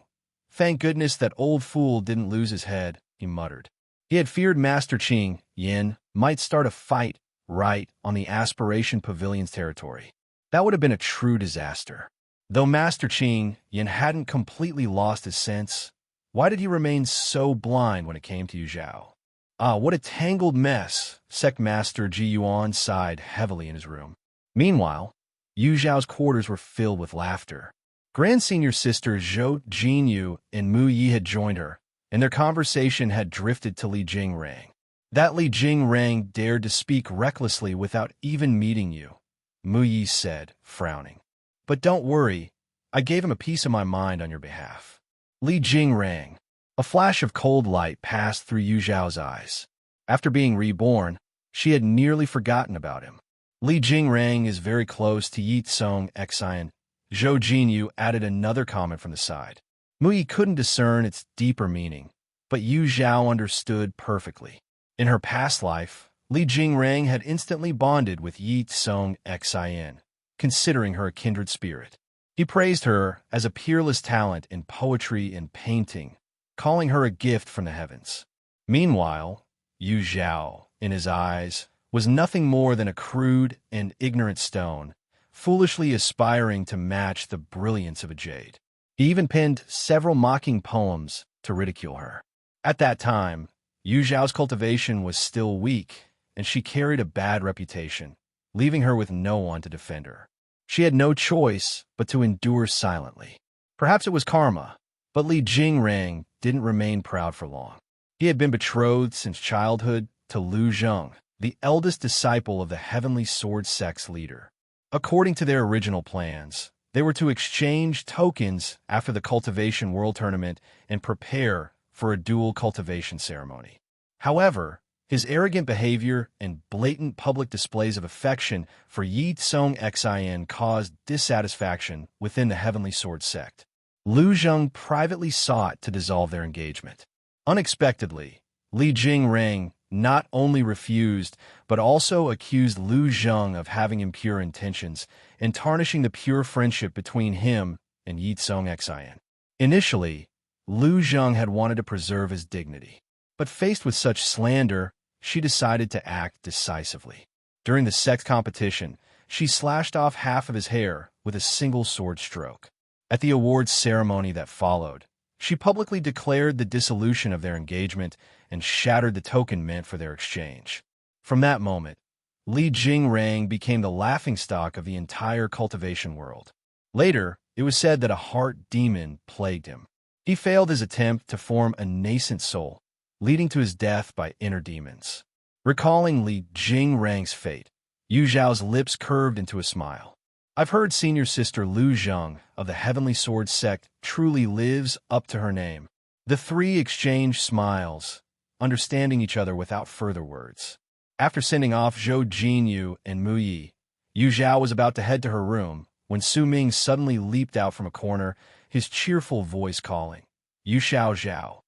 Thank goodness that old fool didn't lose his head, he muttered. He had feared Master Qin Yin might start a fight right on the Aspiration Pavilion's territory. That would have been a true disaster. Though Master Qin Yin hadn't completely lost his sense, why did he remain so blind when it came to Yu Zhao? Ah, what a tangled mess, Sect Master Ji Yuan sighed heavily in his room. Meanwhile, Yu Zhao's quarters were filled with laughter. Grand Senior Sister Zhao Jinyu and Mu Yi had joined her, and their conversation had drifted to Li Jingrang. That Li Jingrang dared to speak recklessly without even meeting you, Mu Yi said, frowning. But don't worry, I gave him a piece of my mind on your behalf. Li Jingrang. A flash of cold light passed through Yu Zhao's eyes. After being reborn, she had nearly forgotten about him. Li Jingrang is very close to Ye Cong Xin, Zhao Jinyu added another comment from the side. Mu Yi couldn't discern its deeper meaning, but Yu Zhao understood perfectly. In her past life, Li Jingrang had instantly bonded with Ye Cong Xin, considering her a kindred spirit. He praised her as a peerless talent in poetry and painting, calling her a gift from the heavens. Meanwhile, Yu Zhao, in his eyes, was nothing more than a crude and ignorant stone, foolishly aspiring to match the brilliance of a jade. He even penned several mocking poems to ridicule her. At that time, Yu Zhao's cultivation was still weak, and she carried a bad reputation, leaving her with no one to defend her. She had no choice but to endure silently. Perhaps it was karma, but Li Jingrang didn't remain proud for long. He had been betrothed since childhood to Lu Zheng, the eldest disciple of the Heavenly Sword Sect's leader. According to their original plans, they were to exchange tokens after the Cultivation World Tournament and prepare for a dual cultivation ceremony. However, his arrogant behavior and blatant public displays of affection for Ye Cong Xin caused dissatisfaction within the Heavenly Sword Sect. Lu Zheng privately sought to dissolve their engagement. Unexpectedly, Li Jingrang not only refused, but also accused Lu Zheng of having impure intentions and tarnishing the pure friendship between him and Ye Cong Xin. Initially, Lu Zheng had wanted to preserve his dignity, but faced with such slander, she decided to act decisively. During the sex competition, she slashed off half of his hair with a single sword stroke. At the awards ceremony that followed, she publicly declared the dissolution of their engagement and shattered the token meant for their exchange. From that moment, Li Jingrang became the laughingstock of the entire cultivation world. Later, it was said that a heart demon plagued him. He failed his attempt to form a nascent soul, leading to his death by inner demons. Recalling Li Jingrang's fate, Yu Zhao's lips curved into a smile. I've heard senior sister Lu Zheng of the Heavenly Sword Sect truly lives up to her name. The three exchanged smiles, understanding each other without further words. After sending off Zhao Jinyu and Mu Yi, Yu Zhao was about to head to her room when Su Ming suddenly leaped out from a corner, his cheerful voice calling, "Yu Xiao Zhao."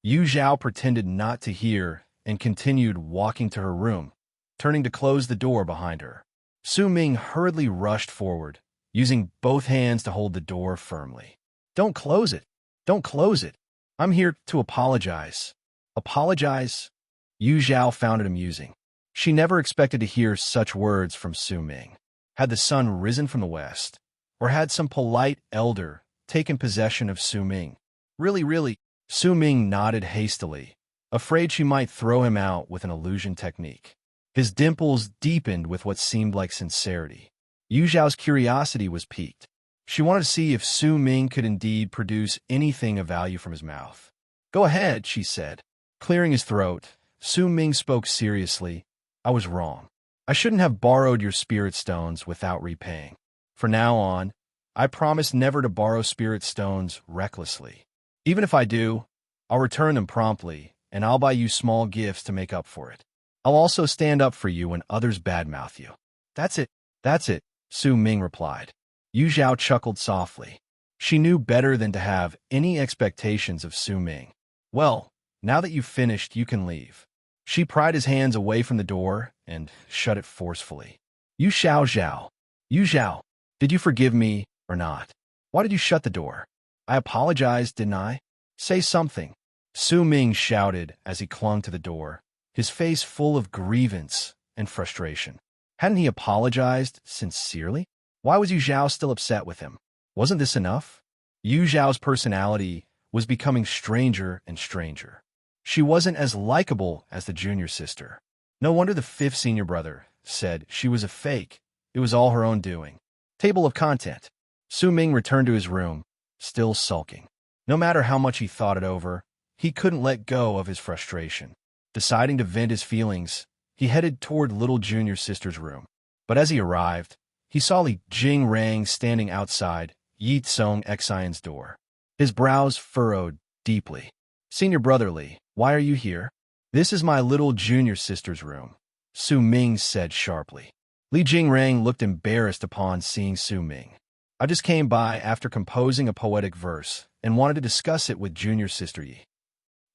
Yu Zhao pretended not to hear and continued walking to her room, turning to close the door behind her. Su Ming hurriedly rushed forward, using both hands to hold the door firmly. "Don't close it! Don't close it! I'm here to apologize." "Apologize?" Yu Zhao found it amusing. She never expected to hear such words from Su Ming. Had the sun risen from the west, or had some polite elder taken possession of Su Ming? Really? Su Ming nodded hastily, afraid she might throw him out with an illusion technique. His dimples deepened with what seemed like sincerity. Yu Zhao's curiosity was piqued. She wanted to see if Su Ming could indeed produce anything of value from his mouth. "Go ahead," she said. Clearing his throat, Su Ming spoke seriously. "I was wrong. I shouldn't have borrowed your spirit stones without repaying. From now on, I promise never to borrow spirit stones recklessly. Even if I do, I'll return them promptly, and I'll buy you small gifts to make up for it. I'll also stand up for you when others badmouth you." That's it, Su Ming replied. Yu Zhao chuckled softly. She knew better than to have any expectations of Su Ming. "Well, now that you've finished, you can leave." She pried his hands away from the door and shut it forcefully. Yu Zhao, did you forgive me or not? Why did you shut the door? I apologized, didn't I? Say something." Su Ming shouted as he clung to the door, his face full of grievance and frustration. Hadn't he apologized sincerely? Why was Yu Zhao still upset with him? Wasn't this enough? Yu Zhao's personality was becoming stranger and stranger. She wasn't as likable as the junior sister. No wonder the fifth senior brother said she was a fake. It was all her own doing. Table of content. Su Ming returned to his room, still sulking. No matter how much he thought it over, he couldn't let go of his frustration. Deciding to vent his feelings, he headed toward little junior sister's room. But as he arrived, he saw Li Jingrang standing outside Ye Cong Xin's door. His brows furrowed deeply. "Senior brother Li, why are you here?" "This is my little junior sister's room," Su Ming said sharply. Li Jingrang looked embarrassed upon seeing Su Ming. I just came by after composing a poetic verse and wanted to discuss it with junior sister Ye.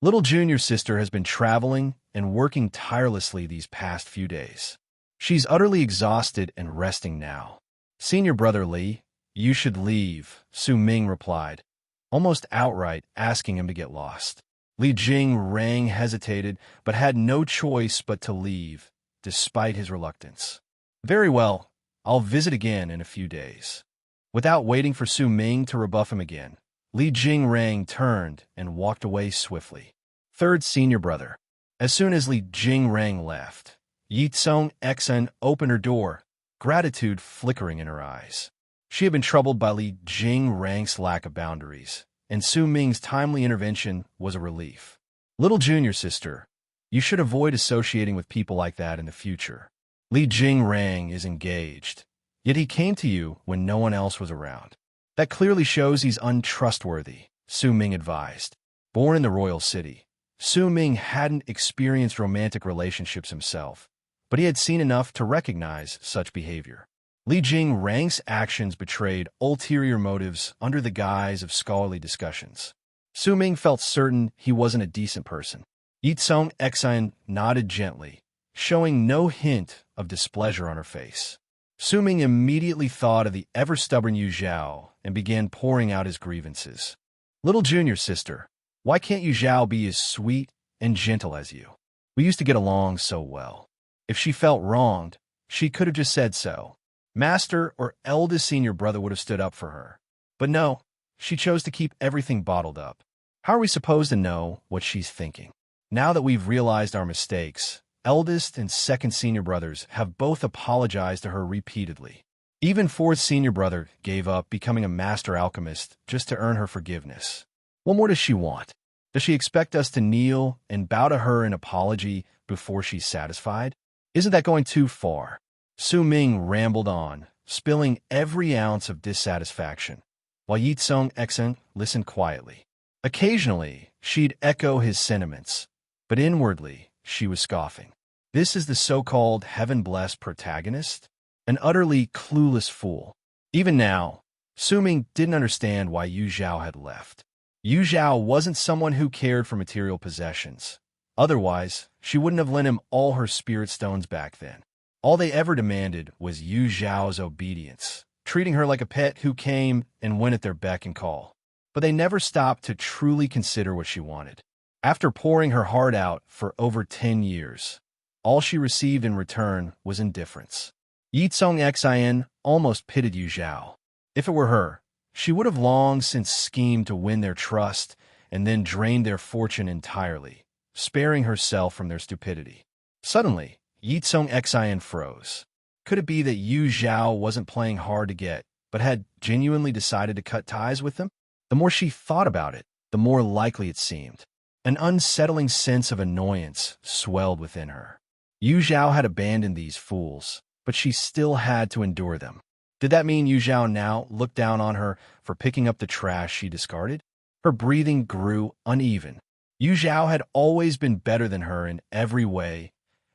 Little junior sister has been traveling and working tirelessly these past few days. She's utterly exhausted and resting now. Senior brother Li, you should leave, Su Ming replied, almost outright asking him to get lost. Li Jingrang hesitated, but had no choice but to leave, despite his reluctance. Very well, I'll visit again in a few days. Without waiting for Su Ming to rebuff him again, Li Jingrang turned and walked away swiftly. Third senior brother. As soon as Li Jingrang left, Ye Cong Xin opened her door, gratitude flickering in her eyes. She had been troubled by Li Jingrang's lack of boundaries, and Su Ming's timely intervention was a relief. Little junior sister, you should avoid associating with people like that in the future. Li Jingrang is engaged, yet he came to you when no one else was around. That clearly shows he's untrustworthy, Su Ming advised. Born in the royal city, Su Ming hadn't experienced romantic relationships himself, but he had seen enough to recognize such behavior. Li Jingrang's actions betrayed ulterior motives under the guise of scholarly discussions. Su Ming felt certain he wasn't a decent person. Ye Cong Xin nodded gently, showing no hint of displeasure on her face. Su Ming immediately thought of the ever-stubborn Zhao and began pouring out his grievances. Little junior sister, why can't Zhao be as sweet and gentle as you? We used to get along so well. If she felt wronged, she could have just said so. Master or eldest senior brother would have stood up for her. But no, she chose to keep everything bottled up. How are we supposed to know what she's thinking? Now that we've realized our mistakes, eldest and second senior brothers have both apologized to her repeatedly. Even fourth senior brother gave up becoming a master alchemist just to earn her forgiveness. What more does she want? Does she expect us to kneel and bow to her in apology before she's satisfied? Isn't that going too far? Su Ming rambled on, spilling every ounce of dissatisfaction, while Ye Cong Xin listened quietly. Occasionally, she'd echo his sentiments, but inwardly, she was scoffing. This is the so-called heaven-blessed protagonist? An utterly clueless fool. Even now, Su Ming didn't understand why Yu Zhao had left. Yu Zhao wasn't someone who cared for material possessions. Otherwise, she wouldn't have lent him all her spirit stones back then. All they ever demanded was Yu Zhao's obedience, treating her like a pet who came and went at their beck and call. But they never stopped to truly consider what she wanted. After pouring her heart out for over 10 years, all she received in return was indifference. Ye Cong Xin almost pitied Yu Zhao. If it were her, she would have long since schemed to win their trust and then drained their fortune entirely, sparing herself from their stupidity. Suddenly, Ye Cong Xin froze. Could it be that Yu Zhao wasn't playing hard to get, but had genuinely decided to cut ties with them? The more she thought about it, the more likely it seemed. An unsettling sense of annoyance swelled within her. Yu Zhao had abandoned these fools, but she still had to endure them. Did that mean Yu Zhao now looked down on her for picking up the trash she discarded? Her breathing grew uneven. Yu Zhao had always been better than her in every way,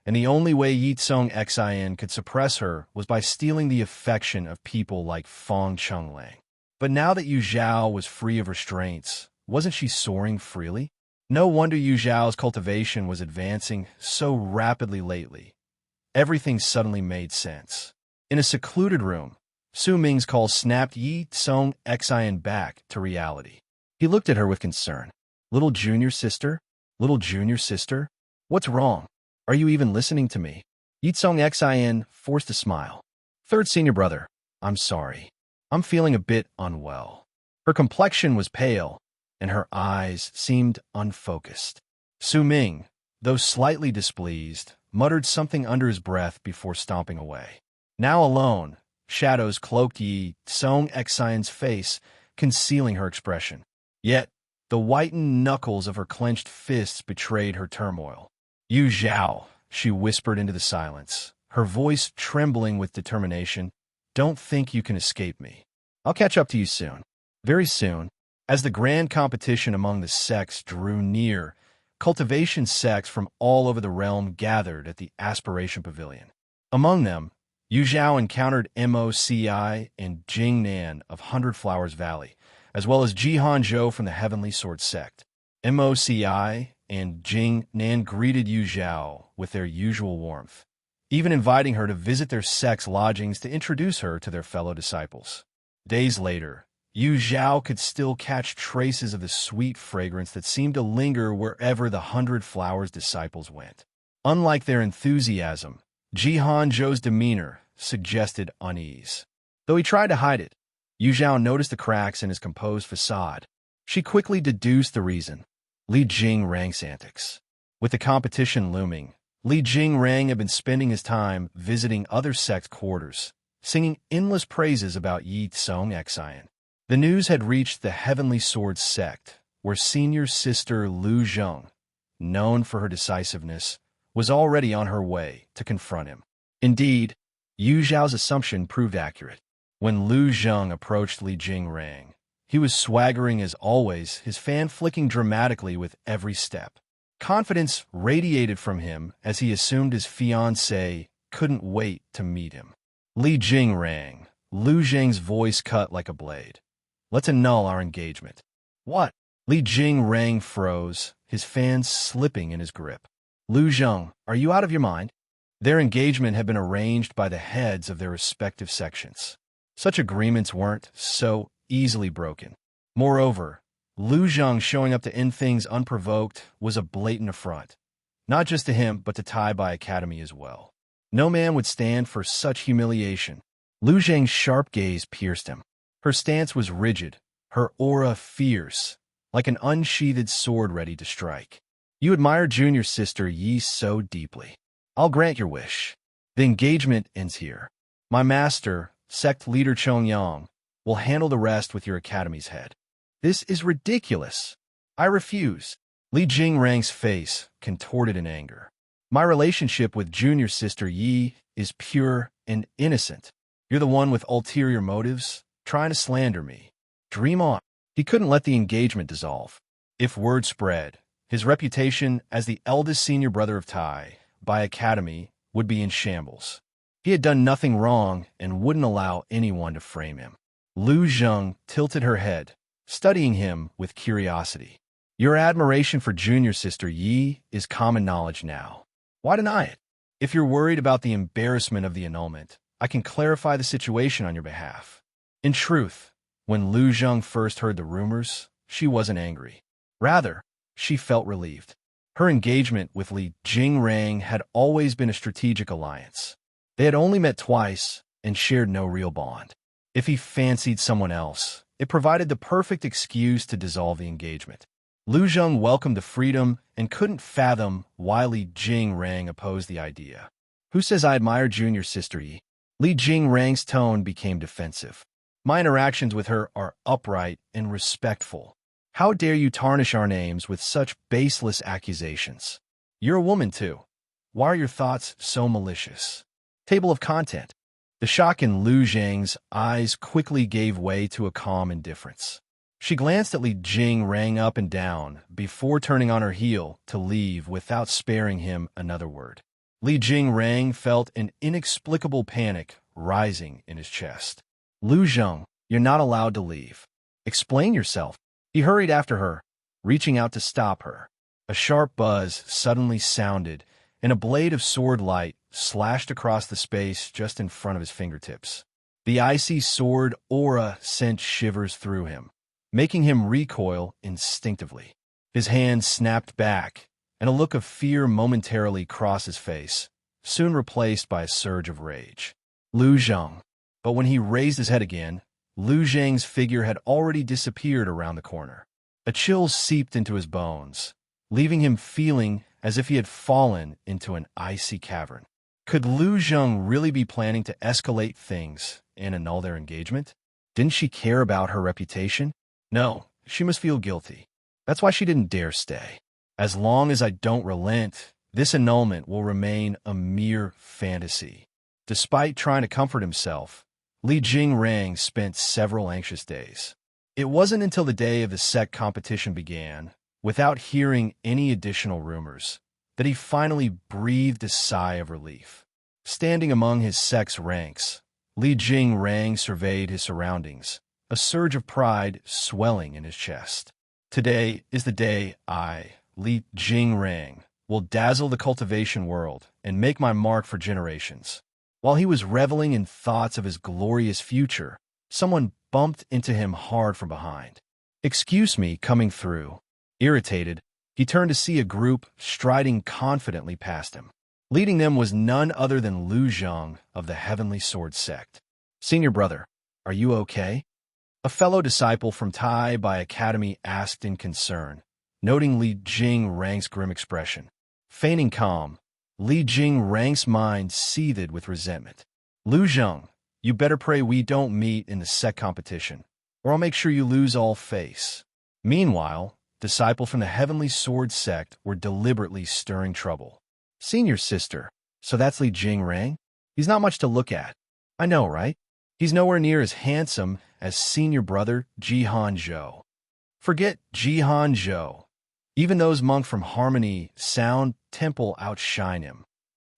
and the only way Ye Cong Xin could suppress her was by stealing the affection of people like Feng Chenglang. But now that Yu Zhao was free of restraints, wasn't she soaring freely? No wonder Yu Zhao's cultivation was advancing so rapidly lately. Everything suddenly made sense. In a secluded room, Su Ming's call snapped Ye Cong Xin back to reality. He looked at her with concern. Little junior sister? Little junior sister? What's wrong? Are you even listening to me? Ye Cong Xin forced a smile. Third senior brother, I'm sorry. I'm feeling a bit unwell. Her complexion was pale, and her eyes seemed unfocused. Su Ming, though slightly displeased, muttered something under his breath before stomping away. Now alone, shadows cloaked Ye Cong Xin's face, concealing her expression. Yet, the whitened knuckles of her clenched fists betrayed her turmoil. Yu Zhao, she whispered into the silence, her voice trembling with determination, don't think you can escape me. I'll catch up to you soon. Very soon. As the grand competition among the sects drew near, cultivation sects from all over the realm gathered at the Aspiration Pavilion. Among them, Yu Zhao encountered Moci and Jing Nan of Hundred Flowers Valley, as well as Jihan Zhou from the Heavenly Sword sect. Moci and Jing Nan greeted Yu Zhao with their usual warmth, even inviting her to visit their sect's lodgings to introduce her to their fellow disciples. Days later, Yu Zhao could still catch traces of the sweet fragrance that seemed to linger wherever the Hundred Flowers disciples went. Unlike their enthusiasm, Jihan Zhou's demeanor suggested unease. Though he tried to hide it, Yu Zhao noticed the cracks in his composed facade. She quickly deduced the reason: Li Jingrang's antics. With the competition looming, Li Jingrang had been spending his time visiting other sect quarters, singing endless praises about Ye Cong Xin. The news had reached the Heavenly Sword sect, where senior sister Lu Zheng, known for her decisiveness, was already on her way to confront him. Indeed, Yu Zhao's assumption proved accurate. When Lu Zheng approached Li Jingrang, he was swaggering as always, his fan flicking dramatically with every step. Confidence radiated from him as he assumed his fiancée couldn't wait to meet him. Li Jingrang, Lu Zheng's voice cut like a blade. Let's annul our engagement. What? Li Jingrang froze, his fans slipping in his grip. Lu Zheng, are you out of your mind? Their engagement had been arranged by the heads of their respective sections. Such agreements weren't so easily broken. Moreover, Lu Zheng showing up to end things unprovoked was a blatant affront, not just to him but to Tai Bai Academy as well. No man would stand for such humiliation. Lu Zheng's sharp gaze pierced him. Her stance was rigid, her aura fierce, like an unsheathed sword ready to strike. You admire junior sister Yi so deeply. I'll grant your wish. The engagement ends here. My master, sect leader Chongyang, will handle the rest with your academy's head. This is ridiculous. I refuse. Li Jingrang's face contorted in anger. My relationship with junior sister Yi is pure and innocent. You're the one with ulterior motives, trying to slander me. Dream on. He couldn't let the engagement dissolve. If word spread, his reputation as the eldest senior brother of Tai Bai Academy would be in shambles. He had done nothing wrong and wouldn't allow anyone to frame him. Lu Zheng tilted her head, studying him with curiosity. Your admiration for junior sister Yi is common knowledge now. Why deny it? If you're worried about the embarrassment of the annulment, I can clarify the situation on your behalf. In truth, when Lu Zheng first heard the rumors, she wasn't angry. Rather, she felt relieved. Her engagement with Li Jingrang had always been a strategic alliance. They had only met twice and shared no real bond. If he fancied someone else, it provided the perfect excuse to dissolve the engagement. Lu Zheng welcomed the freedom and couldn't fathom why Li Jingrang opposed the idea. Who says I admire junior sister Yi? Li Jingrang's tone became defensive. My interactions with her are upright and respectful. How dare you tarnish our names with such baseless accusations? You're a woman too. Why are your thoughts so malicious? Table of content. The shock in Lu Zheng's eyes quickly gave way to a calm indifference. She glanced at Li Jingrang up and down before turning on her heel to leave without sparing him another word. Li Jingrang felt an inexplicable panic rising in his chest. Lu Zheng, you're not allowed to leave. Explain yourself. He hurried after her, reaching out to stop her. A sharp buzz suddenly sounded, and a blade of sword light slashed across the space just in front of his fingertips. The icy sword aura sent shivers through him, making him recoil instinctively. His hand snapped back, and a look of fear momentarily crossed his face, soon replaced by a surge of rage. Lu Zheng. But when he raised his head again, Lu Zheng's figure had already disappeared around the corner. A chill seeped into his bones, leaving him feeling as if he had fallen into an icy cavern. Could Lu Zheng really be planning to escalate things and annul their engagement? Didn't she care about her reputation? No, she must feel guilty. That's why she didn't dare stay. As long as I don't relent, this annulment will remain a mere fantasy. Despite trying to comfort himself, Li Jingrang spent several anxious days. It wasn't until the day of the sect competition began, without hearing any additional rumors, that he finally breathed a sigh of relief. Standing among his sect's ranks, Li Jingrang surveyed his surroundings, a surge of pride swelling in his chest. Today is the day I, Li Jingrang, will dazzle the cultivation world and make my mark for generations. While he was reveling in thoughts of his glorious future, someone bumped into him hard from behind. "Excuse me," coming through. Irritated, he turned to see a group striding confidently past him. Leading them was none other than Lu Zhang of the Heavenly Sword Sect. "Senior brother, are you okay?" A fellow disciple from Tai Bai Academy asked in concern, noting Li Jingrang's grim expression. Feigning calm, Li Jingrang's mind seethed with resentment. "Lu Zhang, you better pray we don't meet in the sect competition, or I'll make sure you lose all face." Meanwhile, disciples from the Heavenly Sword Sect were deliberately stirring trouble. "Senior sister, so that's Li Jingrang? He's not much to look at. I know, right? He's nowhere near as handsome as senior brother Jihan Zhou." "Forget Jihan Zhou. Even those monks from Harmony Sound Temple outshine him."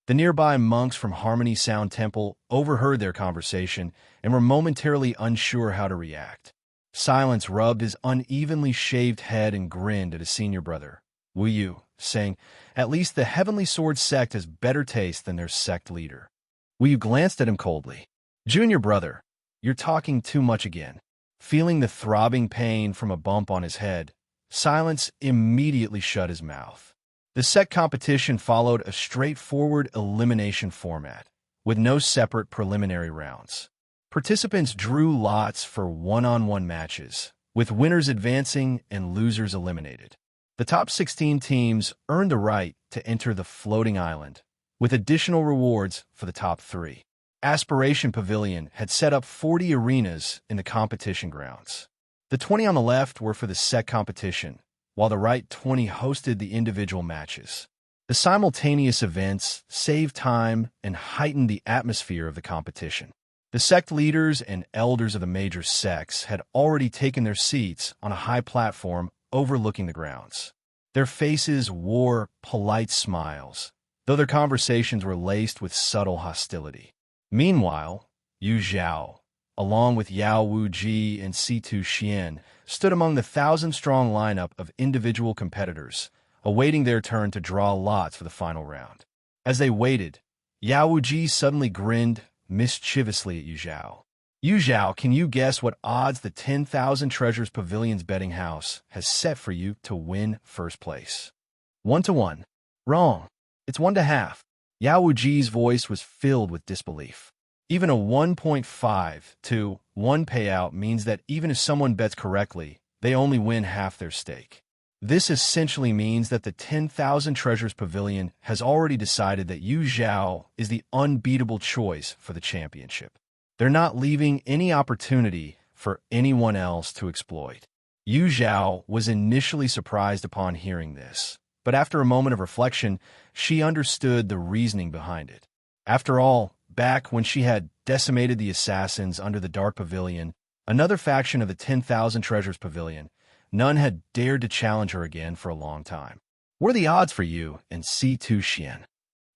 The nearby monks from Harmony Sound Temple overheard their conversation and were momentarily unsure how to react. Silence rubbed his unevenly shaved head and grinned at his senior brother, Wu Yu, saying, "At least the Heavenly Sword Sect has better taste than their sect leader." Wu Yu glanced at him coldly. "Junior brother, you're talking too much again." Feeling the throbbing pain from a bump on his head, Silence immediately shut his mouth. The sect competition followed a straightforward elimination format, with no separate preliminary rounds. Participants drew lots for one-on-one matches, with winners advancing and losers eliminated. The top 16 teams earned the right to enter the floating island, with additional rewards for the top 3. Aspiration Pavilion had set up 40 arenas in the competition grounds. The 20 on the left were for the sect competition, while the right 20 hosted the individual matches. The simultaneous events saved time and heightened the atmosphere of the competition. The sect leaders and elders of the major sects had already taken their seats on a high platform overlooking the grounds. Their faces wore polite smiles, though their conversations were laced with subtle hostility. Meanwhile, Yu Zhao, along with Yao Wuji and Situ Xian, stood among the 1,000-strong lineup of individual competitors, awaiting their turn to draw lots for the final round. As they waited, Yao Wuji suddenly grinned mischievously at Yu Zhao. "Yu Zhao, can you guess what odds the 10,000 Treasures Pavilion's betting house has set for you to win first place?" 1-1. "Wrong. It's 1-1/2. Yao Wuji's voice was filled with disbelief. Even a 1.5-1 payout means that even if someone bets correctly, they only win half their stake. This essentially means that the 10,000 Treasures Pavilion has already decided that Yu Zhao is the unbeatable choice for the championship. They're not leaving any opportunity for anyone else to exploit." Yu Zhao was initially surprised upon hearing this, but after a moment of reflection, she understood the reasoning behind it. After all, back when she had decimated the assassins under the Dark Pavilion, another faction of the 10,000 Treasures Pavilion, none had dared to challenge her again for a long time. "What are the odds for you and C2 Xian?"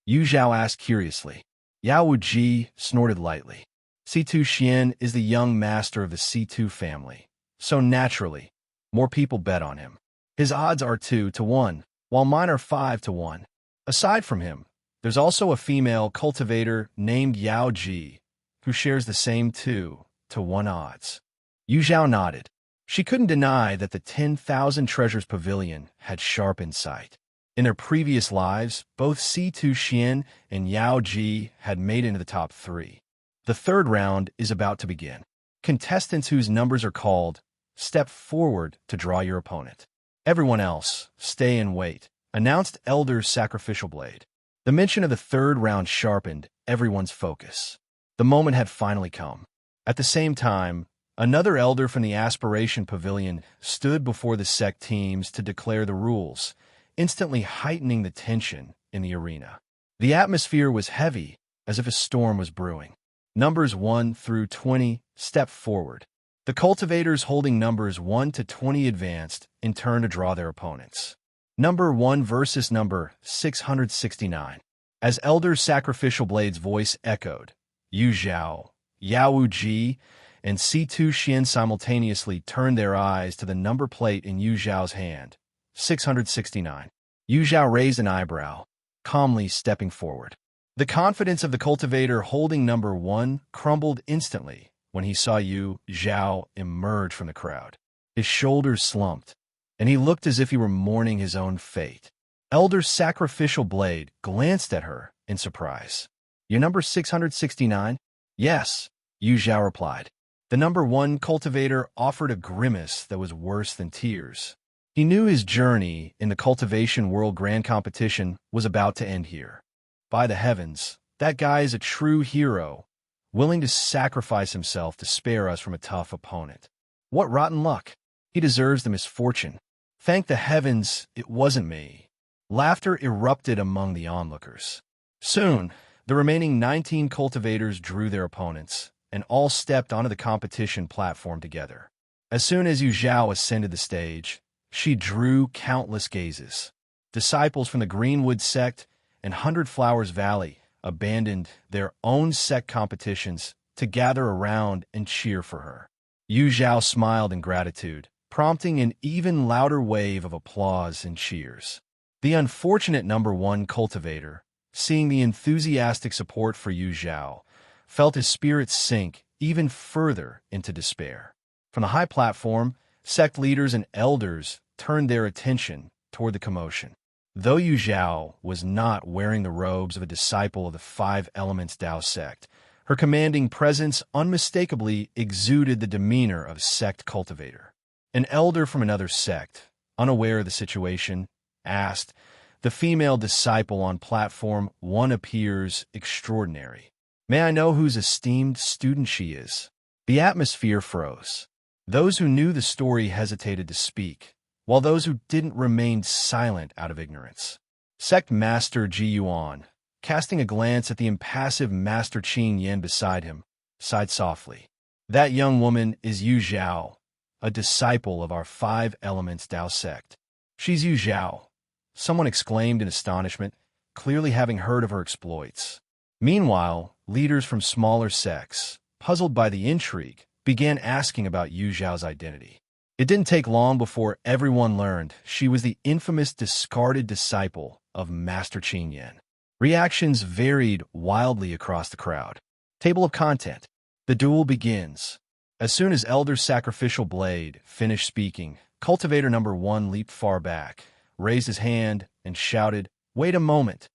Yu Zhao asked curiously. Yao Wuji snorted lightly. C2 Xian is the young master of the C2 family, so naturally, more people bet on him. His odds are 2-1, while mine are 5-1. Aside from him, there's also a female cultivator named Yao Ji, who shares the same 2-1 odds. Yu Zhao nodded. She couldn't deny that the 10,000 Treasures Pavilion had sharp insight. In their previous lives, both C2 Xian and Yao Ji had made it into the top 3. The third round is about to begin. Contestants whose numbers are called, step forward to draw your opponent. Everyone else, stay and wait, announced Elder's sacrificial blade. The mention of the third round sharpened everyone's focus. The moment had finally come. At the same time, another elder from the Aspiration Pavilion stood before the sect teams to declare the rules, instantly heightening the tension in the arena. The atmosphere was heavy, as if a storm was brewing. Numbers 1-20 stepped forward. The cultivators holding numbers 1-20 advanced in turn to draw their opponents. Number 1 versus number 669. As Elder Sacrificial Blade's voice echoed, Yu Zhao, Yao Ji, and C2 Xian simultaneously turned their eyes to the number plate in Yu Zhao's hand. 669. Yu Zhao raised an eyebrow, calmly stepping forward. The confidence of the cultivator holding number 1 crumbled instantly when he saw Yu Zhao emerge from the crowd. His shoulders slumped, and he looked as if he were mourning his own fate. Elder Sacrificial Blade glanced at her in surprise. Your number 669? Yes, Yu Zhao replied. The number 1 cultivator offered a grimace that was worse than tears. He knew his journey in the Cultivation World Grand Competition was about to end here. By the heavens, that guy is a true hero, willing to sacrifice himself to spare us from a tough opponent. What rotten luck. He deserves the misfortune. Thank the heavens it wasn't me. Laughter erupted among the onlookers. Soon, the remaining 19 cultivators drew their opponents, and all stepped onto the competition platform together. As soon as Yu Zhao ascended the stage, she drew countless gazes. Disciples from the Greenwood sect and Hundred Flowers Valley abandoned their own sect competitions to gather around and cheer for her. Yu Zhao smiled in gratitude, prompting an even louder wave of applause and cheers. The unfortunate number 1 cultivator, seeing the enthusiastic support for Yu Zhao, felt his spirits sink even further into despair. From the high platform, sect leaders and elders turned their attention toward the commotion. Though Yu Zhao was not wearing the robes of a disciple of the Five Elements Dao sect, her commanding presence unmistakably exuded the demeanor of a sect cultivator. An elder from another sect, unaware of the situation, asked, "The female disciple on platform 1 appears extraordinary. May I know whose esteemed student she is?" The atmosphere froze. Those who knew the story hesitated to speak, while those who didn't remained silent out of ignorance. Sect Master Ji Yuan, casting a glance at the impassive Master Qin Yan beside him, sighed softly. That young woman is Yu Zhao, a disciple of our Five Elements Dao sect. She's Yu Zhao, someone exclaimed in astonishment, clearly having heard of her exploits. Meanwhile, leaders from smaller sects, puzzled by the intrigue, began asking about Yu Zhao's identity. It didn't take long before everyone learned she was the infamous discarded disciple of Master Qin Yan. Reactions varied wildly across the crowd. Table of content. The duel begins. As soon as Elder Sacrificial Blade finished speaking, cultivator number 1 leaped far back, raised his hand, and shouted, "Wait a moment."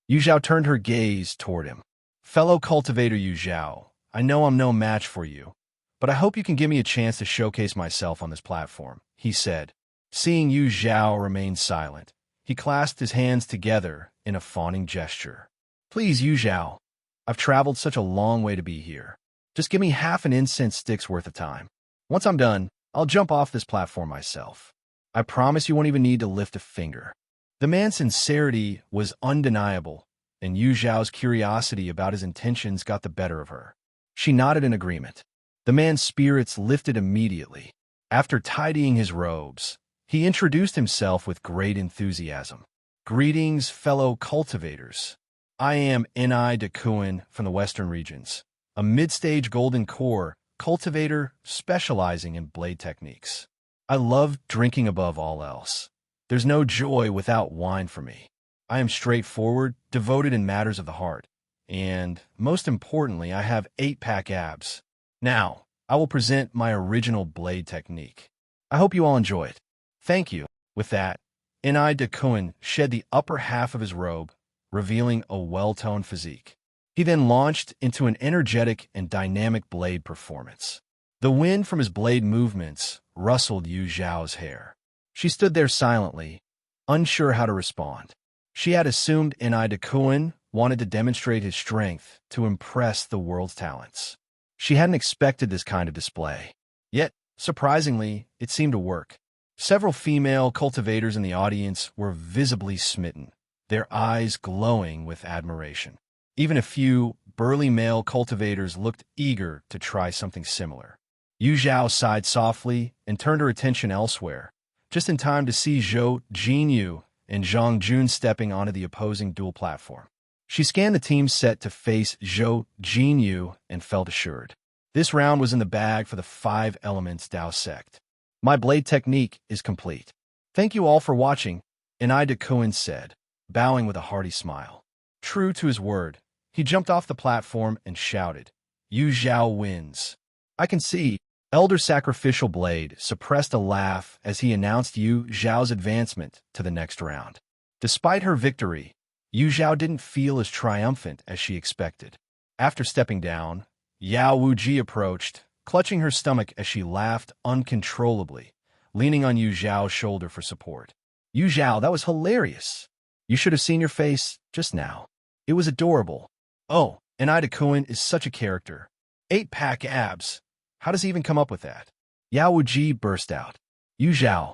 Yu Zhao turned her gaze toward him. "Fellow cultivator Yu Zhao, I know I'm no match for you, but I hope you can give me a chance to showcase myself on this platform," he said. Seeing Yu Zhao remain silent, he clasped his hands together in a fawning gesture. "Please, Yu Zhao, I've traveled such a long way to be here. Just give me half an incense stick's worth of time. Once I'm done, I'll jump off this platform myself. I promise you won't even need to lift a finger." The man's sincerity was undeniable, and Yu Zhao's curiosity about his intentions got the better of her. She nodded in agreement. The man's spirits lifted immediately. After tidying his robes, he introduced himself with great enthusiasm. "Greetings, fellow cultivators. I am eyes.Her from the Western regions, a mid-stage golden core cultivator specializing in blade techniques. I love drinking above all else. There's no joy without wine for me. I am straightforward, devoted in matters of the heart, and, most importantly, I have 8-pack abs. Now, I will present my original blade technique. I hope you all enjoy it." "Thank you." With that, eyes.Her shed the upper half of his robe, revealing a well-toned physique. He then launched into an energetic and dynamic blade performance. The wind from his blade movements rustled Yu Zhao's hair. She stood there silently, unsure how to respond. She had assumed eyes.Her wanted to demonstrate his strength to impress the world's talents. She hadn't expected this kind of display. Yet, surprisingly, it seemed to work. Several female cultivators in the audience were visibly smitten, their eyes glowing with admiration. Even a few burly male cultivators looked eager to try something similar. Yu Zhao sighed softly and turned her attention elsewhere, just in time to see Zhou Jinyu and Zhang Jun stepping onto the opposing dual platform. She scanned the team set to face Zhao Jinyu and felt assured. This round was in the bag for the 5 elements Dao sect. My blade technique is complete. Thank you all for watching, eyes.Her said, bowing with a hearty smile. True to his word, he jumped off the platform and shouted, Yu Zhao wins. I can see. Elder Sacrificial Blade suppressed a laugh as he announced Yu Zhao's advancement to the next round. Despite her victory, Yu Zhao didn't feel as triumphant as she expected. After stepping down, Yao Wuji approached, clutching her stomach as she laughed uncontrollably, leaning on Yu Zhao's shoulder for support. Yu Zhao, that was hilarious. You should have seen your face just now. It was adorable. Oh, and eyes.Her is such a character. 8-pack abs. How does he even come up with that? Yao Wuji burst out. Yu Zhao.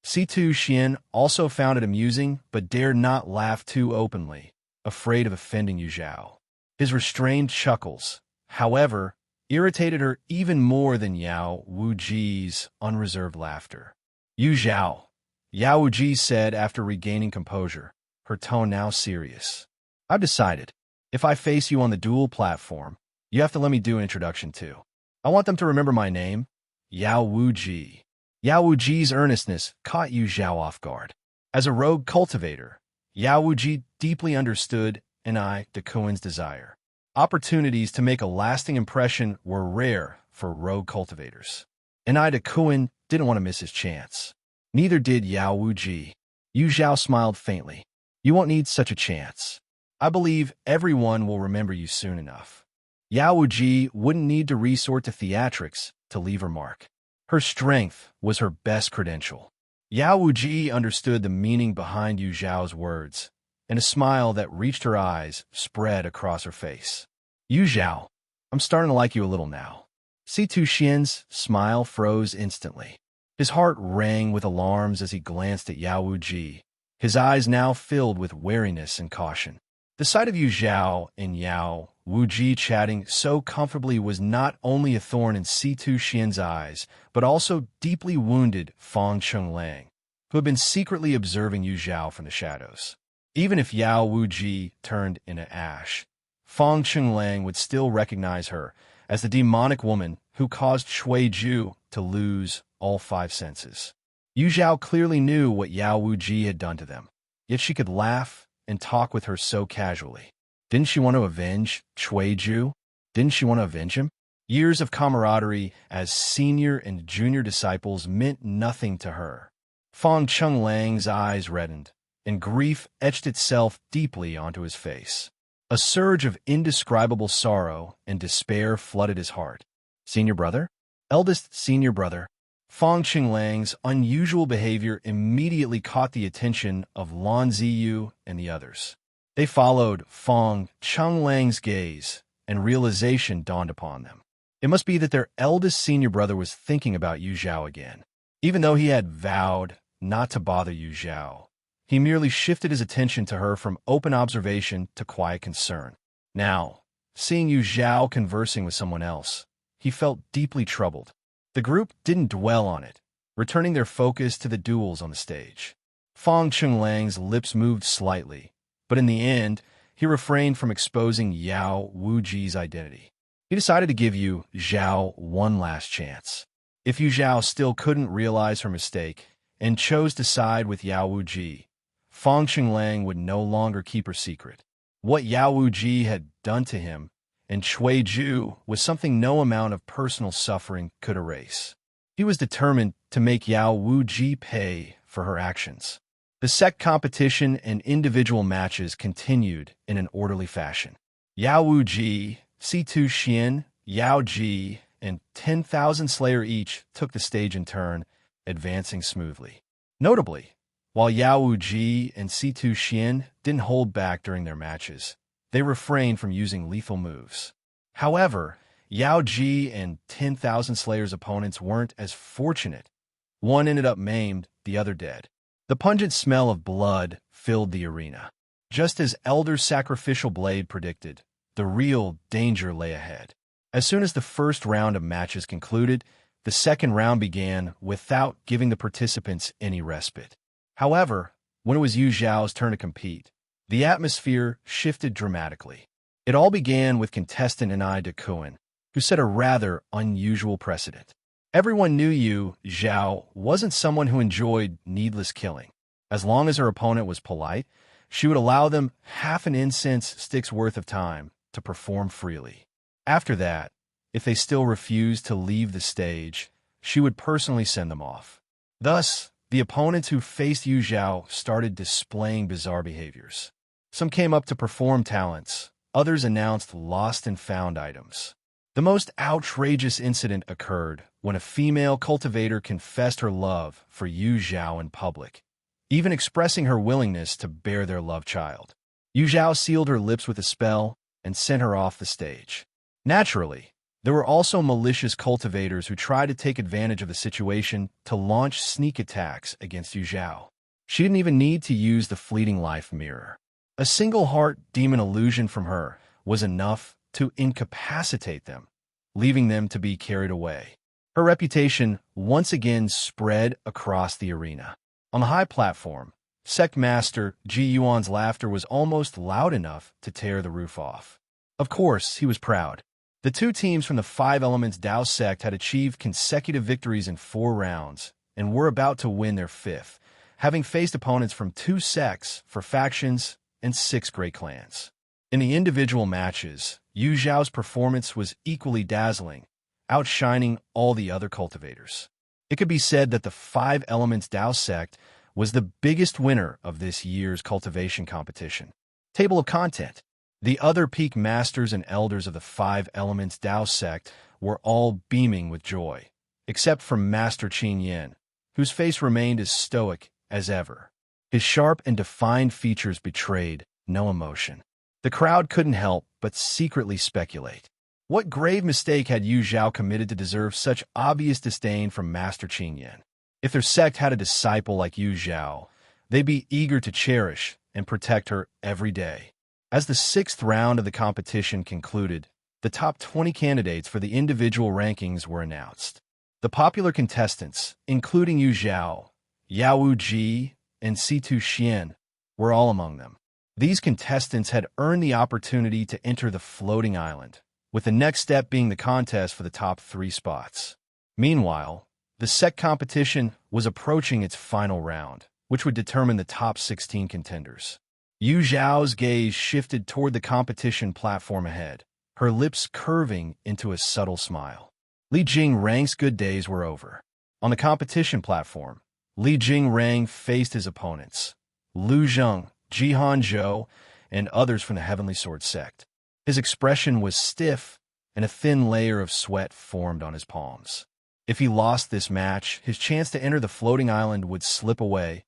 C2 Xian also found it amusing, but dared not laugh too openly, afraid of offending Yu Zhao. His restrained chuckles, however, irritated her even more than Yao Wuji's unreserved laughter. Yu Zhao, Yao Wuji said after regaining composure, her tone now serious. I've decided, if I face you on the duel platform, you have to let me do an introduction too. I want them to remember my name, Yao Wuji. Yao Wuji's earnestness caught Yu Zhao off guard. As a rogue cultivator, Yao Wuji deeply understood eyes.Her's desire. Opportunities to make a lasting impression were rare for rogue cultivators. Eyes.Her didn't want to miss his chance. Neither did Yao Wuji. Yu Zhao smiled faintly. You won't need such a chance. I believe everyone will remember you soon enough. Yao Wuji wouldn't need to resort to theatrics to leave her mark. Her strength was her best credential. Yao Wuji understood the meaning behind Yu Zhao's words, and a smile that reached her eyes spread across her face. Yu Zhao, I'm starting to like you a little now. C2 Xian's smile froze instantly. His heart rang with alarms as he glanced at Yao Wuji, his eyes now filled with wariness and caution. The sight of Yu Zhao and Yao Wuji chatting so comfortably was not only a thorn in C2 Xian's eyes, but also deeply wounded Fang Chenglang, who had been secretly observing Yu Zhao from the shadows. Even if Yao Wuji turned into ash, Fang Chenglang would still recognize her as the demonic woman who caused Shui Ju to lose all 5 senses. Yu Zhao clearly knew what Yao Wuji had done to them, yet she could laugh and talk with her so casually. Didn't she want to avenge Shui Ju? Didn't she want to avenge him? Years of camaraderie as senior and junior disciples meant nothing to her. Fang Chenglang's eyes reddened, and grief etched itself deeply onto his face. A surge of indescribable sorrow and despair flooded his heart. Senior brother? Eldest senior brother? Fang Chenglang's unusual behavior immediately caught the attention of Lan Ziyu and the others. They followed Fang Chenglang's gaze, and realization dawned upon them. It must be that their eldest senior brother was thinking about Yu Zhao again. Even though he had vowed not to bother Yu Zhao, he merely shifted his attention to her from open observation to quiet concern. Now, seeing Yu Zhao conversing with someone else, he felt deeply troubled. The group didn't dwell on it, returning their focus to the duels on the stage. Fang Chenglang's lips moved slightly, but in the end, he refrained from exposing Yao Wuji's identity. He decided to give Yu Zhao one last chance. If Yu Zhao still couldn't realize her mistake and chose to side with Yao Wuji, Fang Chenglang would no longer keep her secret. What Yao Wuji had done to him and Shui Ju was something no amount of personal suffering could erase. He was determined to make Yao Wuji pay for her actions. The sect competition and individual matches continued in an orderly fashion. Yao Wuji, C2 Xian, Yao Ji, and 10,000 Slayer each took the stage in turn, advancing smoothly. Notably, while Yao Wuji and C2 Xian didn't hold back during their matches, they refrained from using lethal moves. However, Yao Ji and 10,000 Slayer's opponents weren't as fortunate. One ended up maimed, the other dead. The pungent smell of blood filled the arena. Just as Elder Sacrificial Blade predicted, the real danger lay ahead. As soon as the first round of matches concluded, the second round began without giving the participants any respite. However, when it was Yu Zhao's turn to compete, The atmosphere shifted dramatically. It all began with contestant eyes.Her, who set a rather unusual precedent. Everyone knew Zhao wasn't someone who enjoyed needless killing. As long as her opponent was polite, she would allow them half an incense stick's worth of time to perform freely. After that, if they still refused to leave the stage, she would personally send them off. Thus, the opponents who faced Zhao started displaying bizarre behaviors. Some came up to perform talents, others announced lost and found items. The most outrageous incident occurred when a female cultivator confessed her love for Zhao in public, even expressing her willingness to bear their love child. Zhao sealed her lips with a spell and sent her off the stage. Naturally, there were also malicious cultivators who tried to take advantage of the situation to launch sneak attacks against Zhao. She didn't even need to use the fleeting life mirror. A single heart demon illusion from her was enough to incapacitate them, leaving them to be carried away. Her reputation once again spread across the arena. On the high platform, Sect Master Ji Yuan's laughter was almost loud enough to tear the roof off. Of course, he was proud. The two teams from the Five Elements Dao sect had achieved consecutive victories in 4 rounds and were about to win their 5th, having faced opponents from 2 sects for factions and 6 great clans. In the individual matches, Zhao's performance was equally dazzling, outshining all the other cultivators. It could be said that the Five Elements Dao sect was the biggest winner of this year's cultivation competition. Table of content. The other peak masters and elders of the Five Elements Dao sect were all beaming with joy, except for Master Qin Yin, whose face remained as stoic as ever. His sharp and defined features betrayed no emotion. The crowd couldn't help but secretly speculate. What grave mistake had Zhao committed to deserve such obvious disdain from Master Qin Yin? If their sect had a disciple like Zhao, they'd be eager to cherish and protect her every day. As the 6th round of the competition concluded, the top 20 candidates for the individual rankings were announced. The popular contestants, including Zhao, Yao Ji, and Situ Xian, were all among them. These contestants had earned the opportunity to enter the floating island, with the next step being the contest for the top 3 spots. Meanwhile, the sect competition was approaching its final round, which would determine the top 16 contenders. Zhao's gaze shifted toward the competition platform ahead, her lips curving into a subtle smile. Li Jingrang's good days were over. On the competition platform, Li Jingrang faced his opponents, Lu Zheng, Jihan Zhou, and others from the Heavenly Sword sect. His expression was stiff, and a thin layer of sweat formed on his palms. If he lost this match, his chance to enter the floating island would slip away,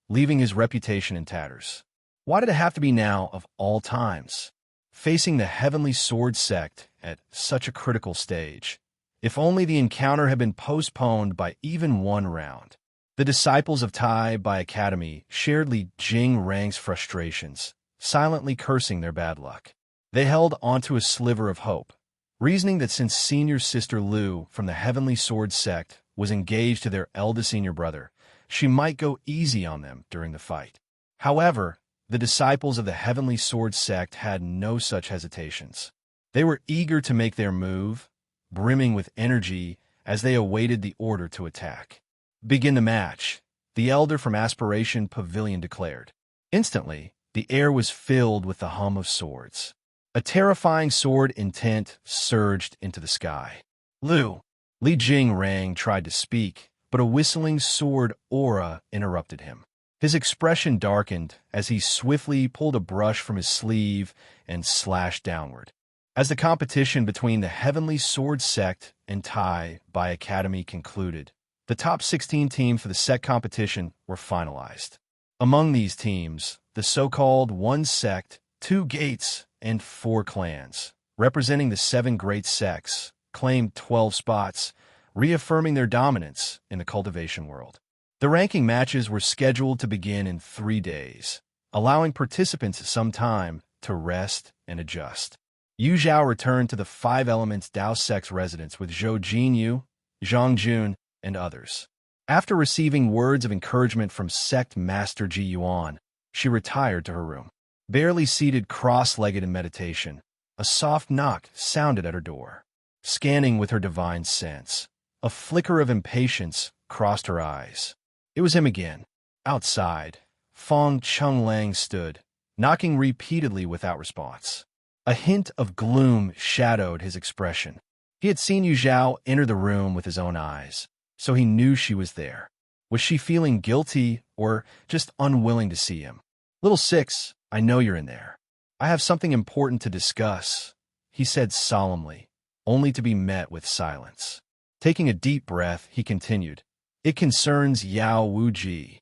leaving his reputation in tatters. Why did it have to be now of all times? Facing the Heavenly Sword sect at such a critical stage. If only the encounter had been postponed by even 1 round. The disciples of Tai Bai Academy shared Li Jingrang's frustrations, silently cursing their bad luck. They held onto a sliver of hope, reasoning that since senior sister Lu from the Heavenly Sword sect was engaged to their eldest senior brother, she might go easy on them during the fight. However, the disciples of the Heavenly Sword sect had no such hesitations. They were eager to make their move, brimming with energy as they awaited the order to attack. "Begin the match," the elder from Aspiration Pavilion declared. Instantly, the air was filled with the hum of swords. A terrifying sword intent surged into the sky. Li Jingrang tried to speak, but a whistling sword aura interrupted him. His expression darkened as he swiftly pulled a brush from his sleeve and slashed downward. As the competition between the Heavenly Sword sect and Tai Bai Academy concluded, the top 16 teams for the sect competition were finalized. Among these teams, the so-called 1 sect, 2 gates, and 4 clans, representing the 7 great sects, claimed 12 spots, reaffirming their dominance in the cultivation world. The ranking matches were scheduled to begin in 3 days, allowing participants some time to rest and adjust. Zhao returned to the Five Elements Dao sect's residence with Zhou Jinyu, Zhang Jun, and others. After receiving words of encouragement from sect master Ji Yuan, she retired to her room. Barely seated cross-legged in meditation, a soft knock sounded at her door. Scanning with her divine sense, a flicker of impatience crossed her eyes. It was him again. Outside, Fong Chunlang stood, knocking repeatedly without response. A hint of gloom shadowed his expression. He had seen Yu Zhao enter the room with his own eyes, so he knew she was there. Was she feeling guilty or just unwilling to see him? "Little Six, I know you're in there. I have something important to discuss," he said solemnly, only to be met with silence. Taking a deep breath, he continued, "It concerns Yao Wuji."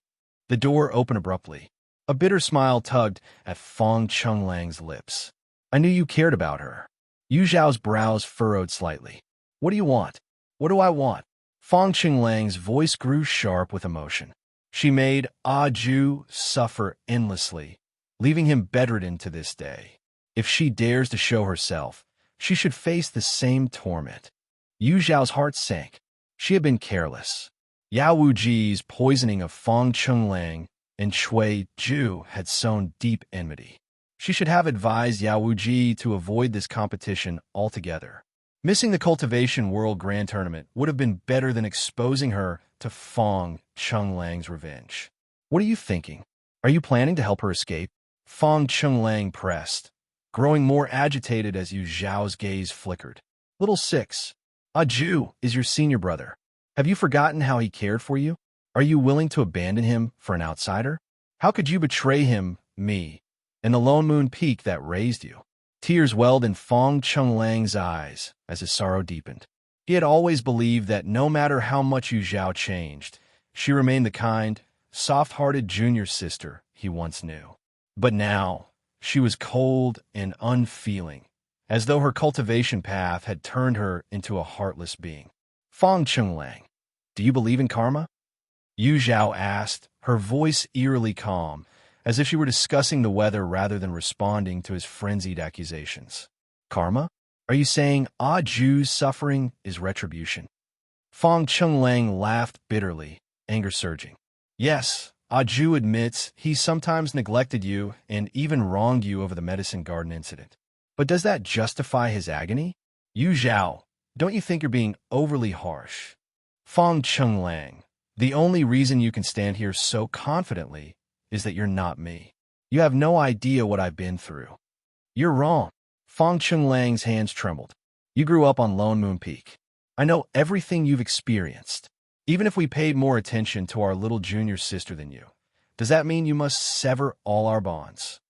The door opened abruptly. A bitter smile tugged at Fong Chunglang's lips. "I knew you cared about her." Yu Zhao's brows furrowed slightly. "What do you want?" "What do I want?" Fong Chunglang's voice grew sharp with emotion. She made Ju suffer endlessly, leaving him bedridden to this day. If she dares to show herself, she should face the same torment. Yu Zhao's heart sank. She had been careless. Yao Wuji's poisoning of Fong Chunlang and Shui Ju had sown deep enmity. She should have advised Yao Wuji to avoid this competition altogether. Missing the Cultivation World Grand Tournament would have been better than exposing her to Fong Chunglang's revenge. "What are you thinking? Are you planning to help her escape?" Fong Chunlang pressed, growing more agitated as Yu Zhao's gaze flickered. "Little Six, Ju is your senior brother. Have you forgotten how he cared for you? Are you willing to abandon him for an outsider? How could you betray him, me, and the Lone Moon Peak that raised you?" Tears welled in Fong Chunglang's eyes as his sorrow deepened. He had always believed that no matter how much Yu Zhao changed, she remained the kind, soft-hearted junior sister he once knew. But now, she was cold and unfeeling, as though her cultivation path had turned her into a heartless being. "Fong Chunglang, do you believe in karma?" Yu Zhao asked, her voice eerily calm, as if she were discussing the weather rather than responding to his frenzied accusations. "Karma? Are you saying Ju's suffering is retribution?" Fong Chunlang laughed bitterly, anger surging. "Yes, Ju admits he sometimes neglected you and even wronged you over the medicine garden incident. But does that justify his agony? Yu Zhao, don't you think you're being overly harsh?" "Fong Chunlang, the only reason you can stand here so confidently is that you're not me. You have no idea what I've been through." "You're wrong." Fong Chunglang's hands trembled. "You grew up on Lone Moon Peak. I know everything you've experienced. Even if we paid more attention to our little junior sister than you, does that mean you must sever all our bonds?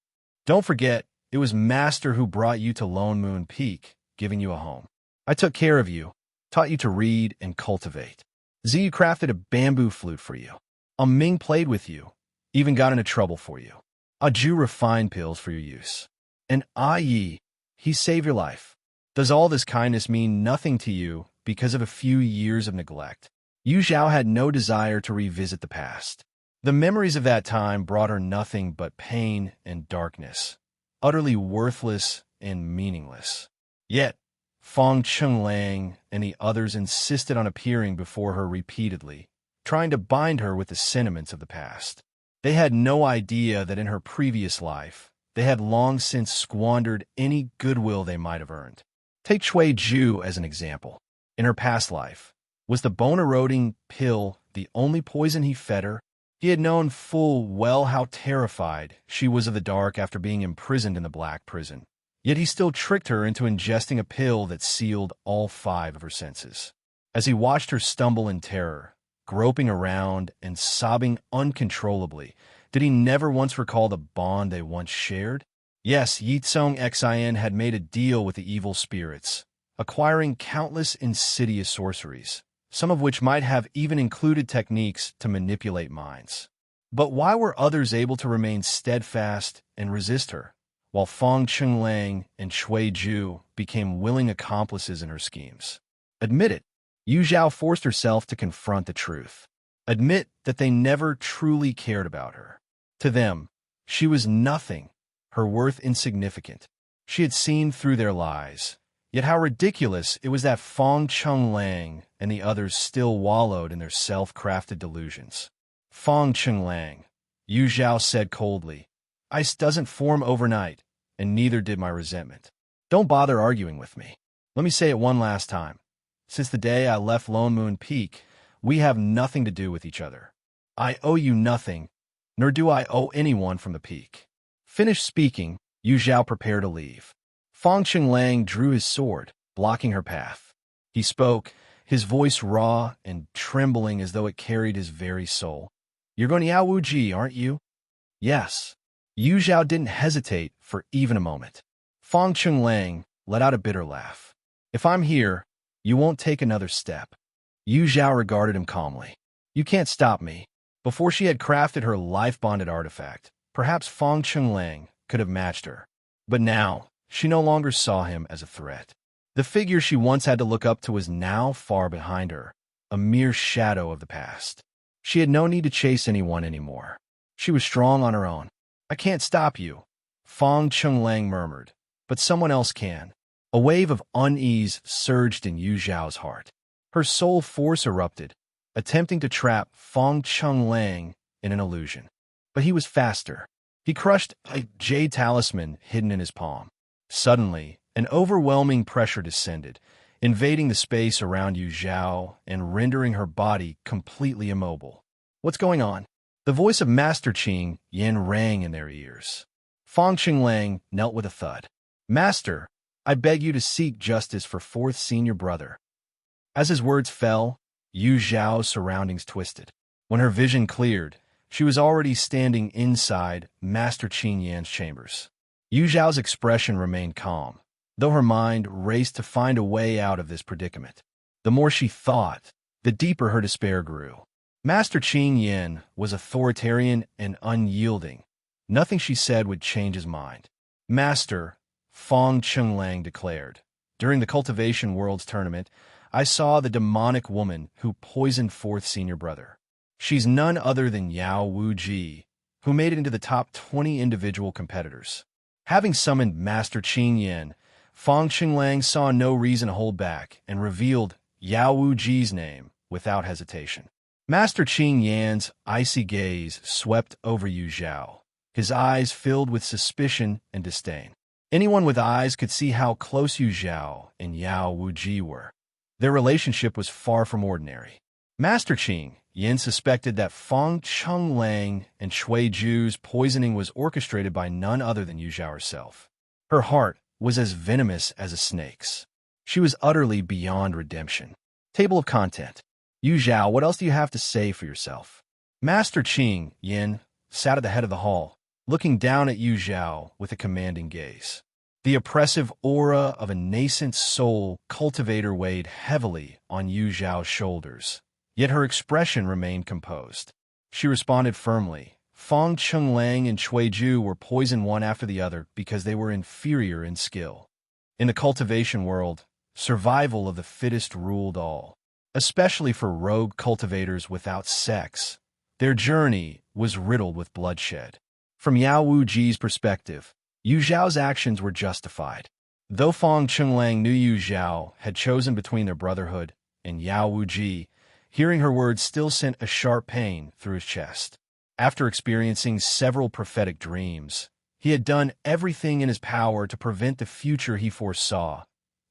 Don't forget, it was Master who brought you to Lone Moon Peak, giving you a home. I took care of you, taught you to read and cultivate. Ziyu crafted a bamboo flute for you. Ming played with you, even got into trouble for you. Ju refined pills for your use. And Yi, he saved your life. Does all this kindness mean nothing to you because of a few years of neglect?" Yu Zhao had no desire to revisit the past. The memories of that time brought her nothing but pain and darkness, utterly worthless and meaningless. Yet, Fong Chunlang and the others insisted on appearing before her repeatedly, trying to bind her with the sentiments of the past. They had no idea that in her previous life, they had long since squandered any goodwill they might have earned. Take Shui Ju as an example. In her past life, was the bone-eroding pill the only poison he fed her? He had known full well how terrified she was of the dark after being imprisoned in the Black Prison. Yet he still tricked her into ingesting a pill that sealed all 5 of her senses. As he watched her stumble in terror, groping around and sobbing uncontrollably, did he never once recall the bond they once shared? Yes, Ye Cong Xin had made a deal with the evil spirits, acquiring countless insidious sorceries, some of which might have even included techniques to manipulate minds. But why were others able to remain steadfast and resist her, while Fong Chunlang and Shui Ju became willing accomplices in her schemes? Admit it. Yu Zhao forced herself to confront the truth. Admit that they never truly cared about her. To them, she was nothing, her worth insignificant. She had seen through their lies. Yet how ridiculous it was that Fong Chunlang and the others still wallowed in their self-crafted delusions. "Fong Chunlang," Yu Zhao said coldly, Ice doesn't form overnight, and neither did my resentment. Don't bother arguing with me. Let me say it one last time. Since the day I left Lone Moon Peak, we have nothing to do with each other. I owe you nothing, nor do I owe anyone from the peak. Finished speaking, Yu Zhao prepared to leave. Fong Qinglang drew his sword, blocking her path. He spoke, his voice raw and trembling as though it carried his very soul. You're going to Yao Wuji, aren't you? Yes. Yu Zhao didn't hesitate for even a moment. Fong Qinglang let out a bitter laugh. If I'm here, you won't take another step. Yu Zhao regarded him calmly. You can't stop me. Before she had crafted her life-bonded artifact, perhaps Fong Qinglang could have matched her. But now, she no longer saw him as a threat. The figure she once had to look up to was now far behind her, a mere shadow of the past. She had no need to chase anyone anymore. She was strong on her own. I can't stop you, Fong Qinglang murmured, but someone else can. A wave of unease surged in Yu Zhao's heart. Her soul force erupted, attempting to trap Fong Qinglang in an illusion. But he was faster. He crushed a jade talisman hidden in his palm. Suddenly, an overwhelming pressure descended, invading the space around Yu Zhao and rendering her body completely immobile. What's going on? The voice of Master Qing Yin rang in their ears. Fong Qinglang knelt with a thud. Master, I beg you to seek justice for fourth senior brother. As his words fell, Yu Zhao's surroundings twisted. When her vision cleared, she was already standing inside Master Qing Yan's chambers. Yu Zhao's expression remained calm, though her mind raced to find a way out of this predicament. The more she thought, the deeper her despair grew. Master Qing Yan was authoritarian and unyielding. Nothing she said would change his mind. Master, Fong Qinglang declared, during the Cultivation Worlds tournament, I saw the demonic woman who poisoned fourth senior brother. She's none other than Yao Wuji, who made it into the top 20 individual competitors. Having summoned Master Qing Yan, Fong Qinglang saw no reason to hold back and revealed Yao Wuji's name without hesitation. Master Qing Yan's icy gaze swept over Yu Zhao, his eyes filled with suspicion and disdain. Anyone with eyes could see how close Yu Zhao and Yao Wuji were. Their relationship was far from ordinary. Master Qing Yan suspected that Fong Qinglang and Shui Ju's poisoning was orchestrated by none other than Yu Zhao herself. Her heart was as venomous as a snake's. She was utterly beyond redemption. Table of content. Yu Zhao, what else do you have to say for yourself? Master Qing Yan sat at the head of the hall, looking down at Yu Zhao with a commanding gaze. The oppressive aura of a nascent soul cultivator weighed heavily on Yu Zhao's shoulders, yet her expression remained composed. She responded firmly. Fong Qinglang and Shui Ju were poisoned one after the other because they were inferior in skill. In the cultivation world, survival of the fittest ruled all. Especially for rogue cultivators without sex, their journey was riddled with bloodshed. From Yao Wuji's perspective, Yu Zhao's actions were justified. Though Fong Qinglang knew Yu Zhao had chosen between their brotherhood and Yao Wuji, hearing her words still sent a sharp pain through his chest. After experiencing several prophetic dreams, he had done everything in his power to prevent the future he foresaw,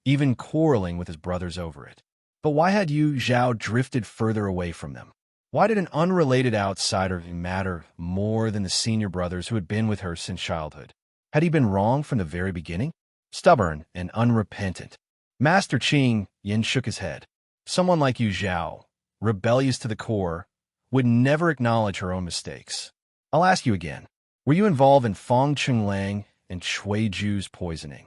even quarreling with his brothers over it. But why had Yu Zhao drifted further away from them? Why did an unrelated outsider matter more than the senior brothers who had been with her since childhood? Had he been wrong from the very beginning? Stubborn and unrepentant. Master Qing Yan shook his head. Someone like Yu Zhao, rebellious to the core, would never acknowledge her own mistakes. I'll ask you again. Were you involved in Fong Qinglang and Shui Ju's poisoning?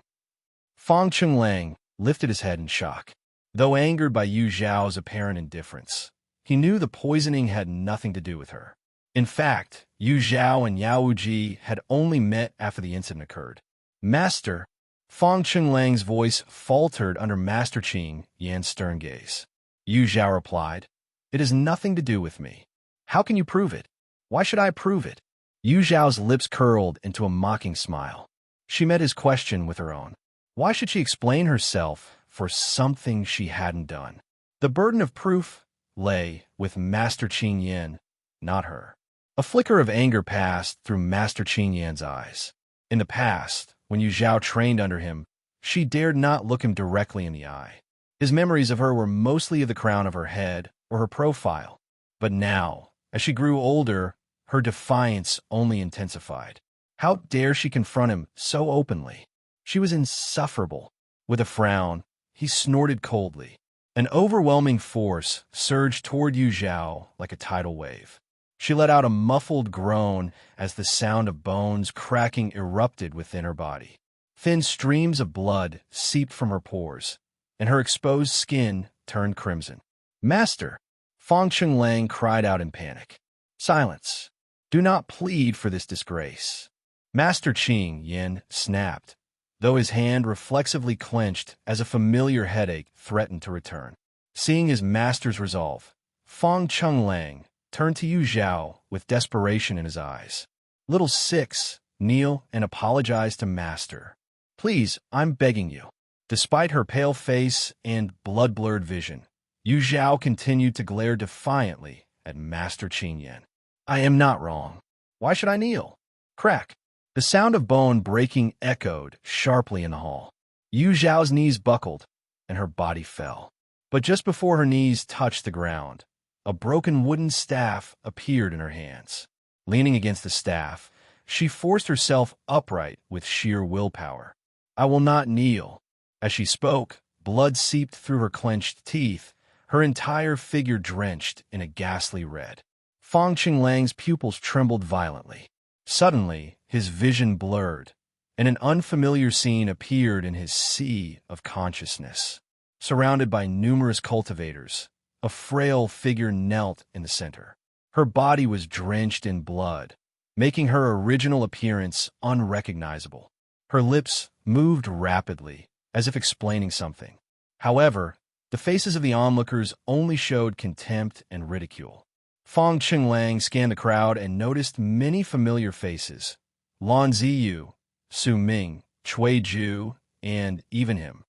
Fong Qinglang lifted his head in shock. Though angered by Yu Zhao's apparent indifference, he knew the poisoning had nothing to do with her. In fact, Yu Zhao and Yao Wuji had only met after the incident occurred. Master, Fong Qinglang's voice faltered under Master Qing Yan's stern gaze. Yu Zhao replied, It has nothing to do with me. How can you prove it? Why should I prove it? Yu Zhao's lips curled into a mocking smile. She met his question with her own. Why should she explain herself for something she hadn't done? The burden of proof lay with Master Qing Yan, not her. A flicker of anger passed through Master Qing Yan's eyes. In the past, when Yu Zhao trained under him, she dared not look him directly in the eye. His memories of her were mostly of the crown of her head or her profile. But now, as she grew older, her defiance only intensified. How dare she confront him so openly? She was insufferable. With a frown, he snorted coldly. An overwhelming force surged toward Yu Zhao like a tidal wave. She let out a muffled groan as the sound of bones cracking erupted within her body. Thin streams of blood seeped from her pores, and her exposed skin turned crimson. "Master!" Fong Chenglang cried out in panic. "Silence! Do not plead for this disgrace." Master Qing Yin snapped, though his hand reflexively clenched as a familiar headache threatened to return. Seeing his master's resolve, Fong Chenglang turned to Yu Zhao with desperation in his eyes. "Little Six, kneel and apologize to Master. Please, I'm begging you." Despite her pale face and blood-blurred vision, Yu Zhao continued to glare defiantly at Master Qing Yan. "I am not wrong. Why should I kneel?" Crack! The sound of bone breaking echoed sharply in the hall. Yu Zhao's knees buckled, and her body fell. But just before her knees touched the ground, a broken wooden staff appeared in her hands. Leaning against the staff, she forced herself upright with sheer willpower. "I will not kneel." As she spoke, blood seeped through her clenched teeth, her entire figure drenched in a ghastly red. Fong Qinglang's pupils trembled violently. Suddenly, his vision blurred, and an unfamiliar scene appeared in his sea of consciousness. Surrounded by numerous cultivators, a frail figure knelt in the center. Her body was drenched in blood, making her original appearance unrecognizable. Her lips moved rapidly, as if explaining something. However, the faces of the onlookers only showed contempt and ridicule. Fong Chenglang scanned the crowd and noticed many familiar faces: Lan Ziyu, Su Ming, Cui Ju, and even him.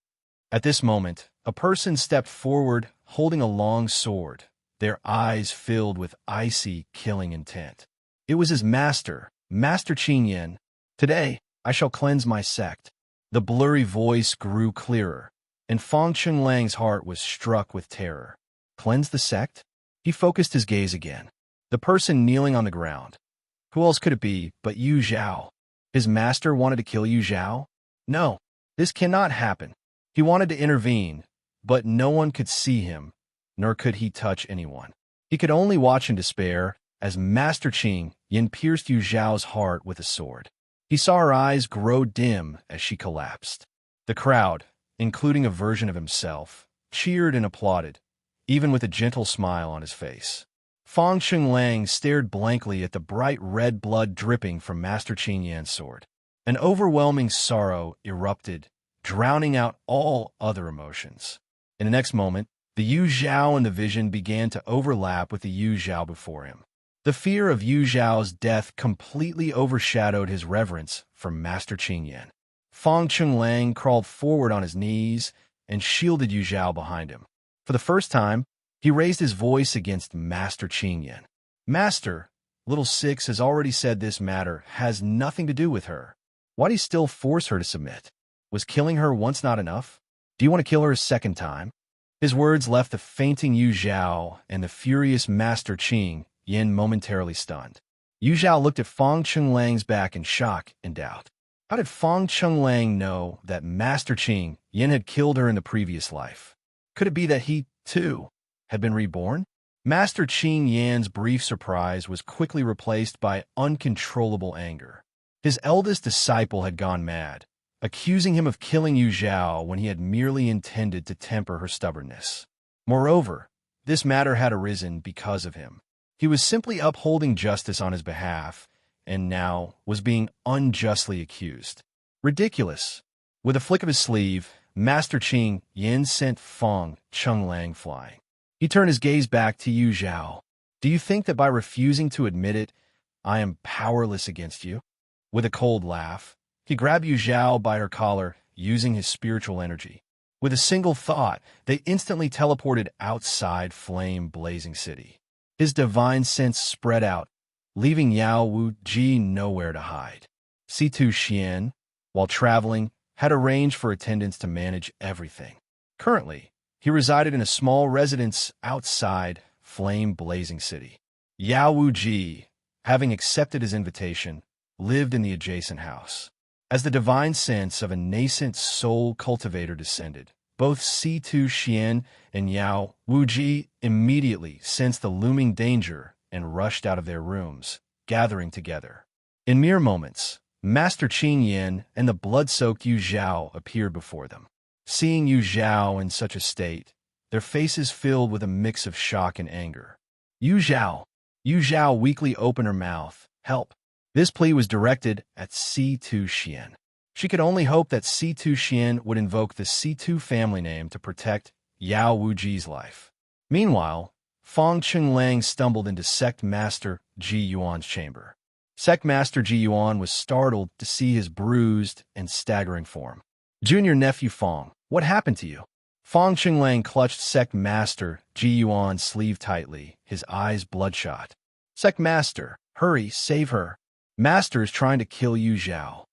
At this moment, a person stepped forward holding a long sword, their eyes filled with icy, killing intent. It was his master, Master Qing Yan. "Today, I shall cleanse my sect." The blurry voice grew clearer, and Fong Chengland's heart was struck with terror. Cleanse the sect? He focused his gaze again. The person kneeling on the ground. Who else could it be but Yu Zhao? His master wanted to kill Yu Zhao? No, this cannot happen. He wanted to intervene, but no one could see him, nor could he touch anyone. He could only watch in despair as Master Qing Yin pierced Yu Zhao's heart with a sword. He saw her eyes grow dim as she collapsed. The crowd, including a version of himself, cheered and applauded, even with a gentle smile on his face. Fong Chenglang stared blankly at the bright red blood dripping from Master Qing Yan's sword. An overwhelming sorrow erupted, drowning out all other emotions. In the next moment, the Yu Zhao in the vision began to overlap with the Yu Zhao before him. The fear of Yu Zhao's death completely overshadowed his reverence for Master Qing Yan. Fong Chenglang crawled forward on his knees and shielded Yu Zhao behind him. For the first time, he raised his voice against Master Qing Yan. "Master, Little Six has already said this matter has nothing to do with her. Why do you still force her to submit? Was killing her once not enough? Do you want to kill her a second time?" His words left the fainting Yu Zhao and the furious Master Qing Yin momentarily stunned. Yu Zhao looked at Fong Chengland's back in shock and doubt. How did Fong Chenglang know that Master Qing Yin had killed her in the previous life? Could it be that he, too, had been reborn? Master Qing Yan's brief surprise was quickly replaced by uncontrollable anger. His eldest disciple had gone mad, accusing him of killing Yu Zhao when he had merely intended to temper her stubbornness. Moreover, this matter had arisen because of him. He was simply upholding justice on his behalf, and now was being unjustly accused. Ridiculous. With a flick of his sleeve, Master Qing Yin sent Fong Chenglang flying. He turned his gaze back to Yu Zhao. "Do you think that by refusing to admit it, I am powerless against you?" With a cold laugh, he grabbed Yu Zhao by her collar, using his spiritual energy. With a single thought, they instantly teleported outside Flame Blazing City. His divine sense spread out, leaving Yao Wuji nowhere to hide. C2 Xian, while traveling, had arranged for attendants to manage everything. Currently, he resided in a small residence outside flame-blazing city. Yao Wuji, having accepted his invitation, lived in the adjacent house. As the divine sense of a nascent soul cultivator descended, both C2 Xian and Yao Wuji immediately sensed the looming danger and rushed out of their rooms, gathering together. In mere moments, Master Qing Yin and the blood-soaked Yu Zhao appeared before them. Seeing Yu Zhao in such a state, their faces filled with a mix of shock and anger. Yu Zhao weakly opened her mouth. Help! This plea was directed at C2 Xian. She could only hope that C2 Xian would invoke the C2 family name to protect Yao Wuji's life. Meanwhile, Fong Chunlang stumbled into Sect Master Ji Yuan's chamber. Sect Master Ji Yuan was startled to see his bruised and staggering form. Junior nephew Fong, what happened to you? Fong Chunlang clutched Sect Master Ji Yuan's sleeve tightly, his eyes bloodshot. Sect Master, hurry, save her. Master is trying to kill Yu Zhao.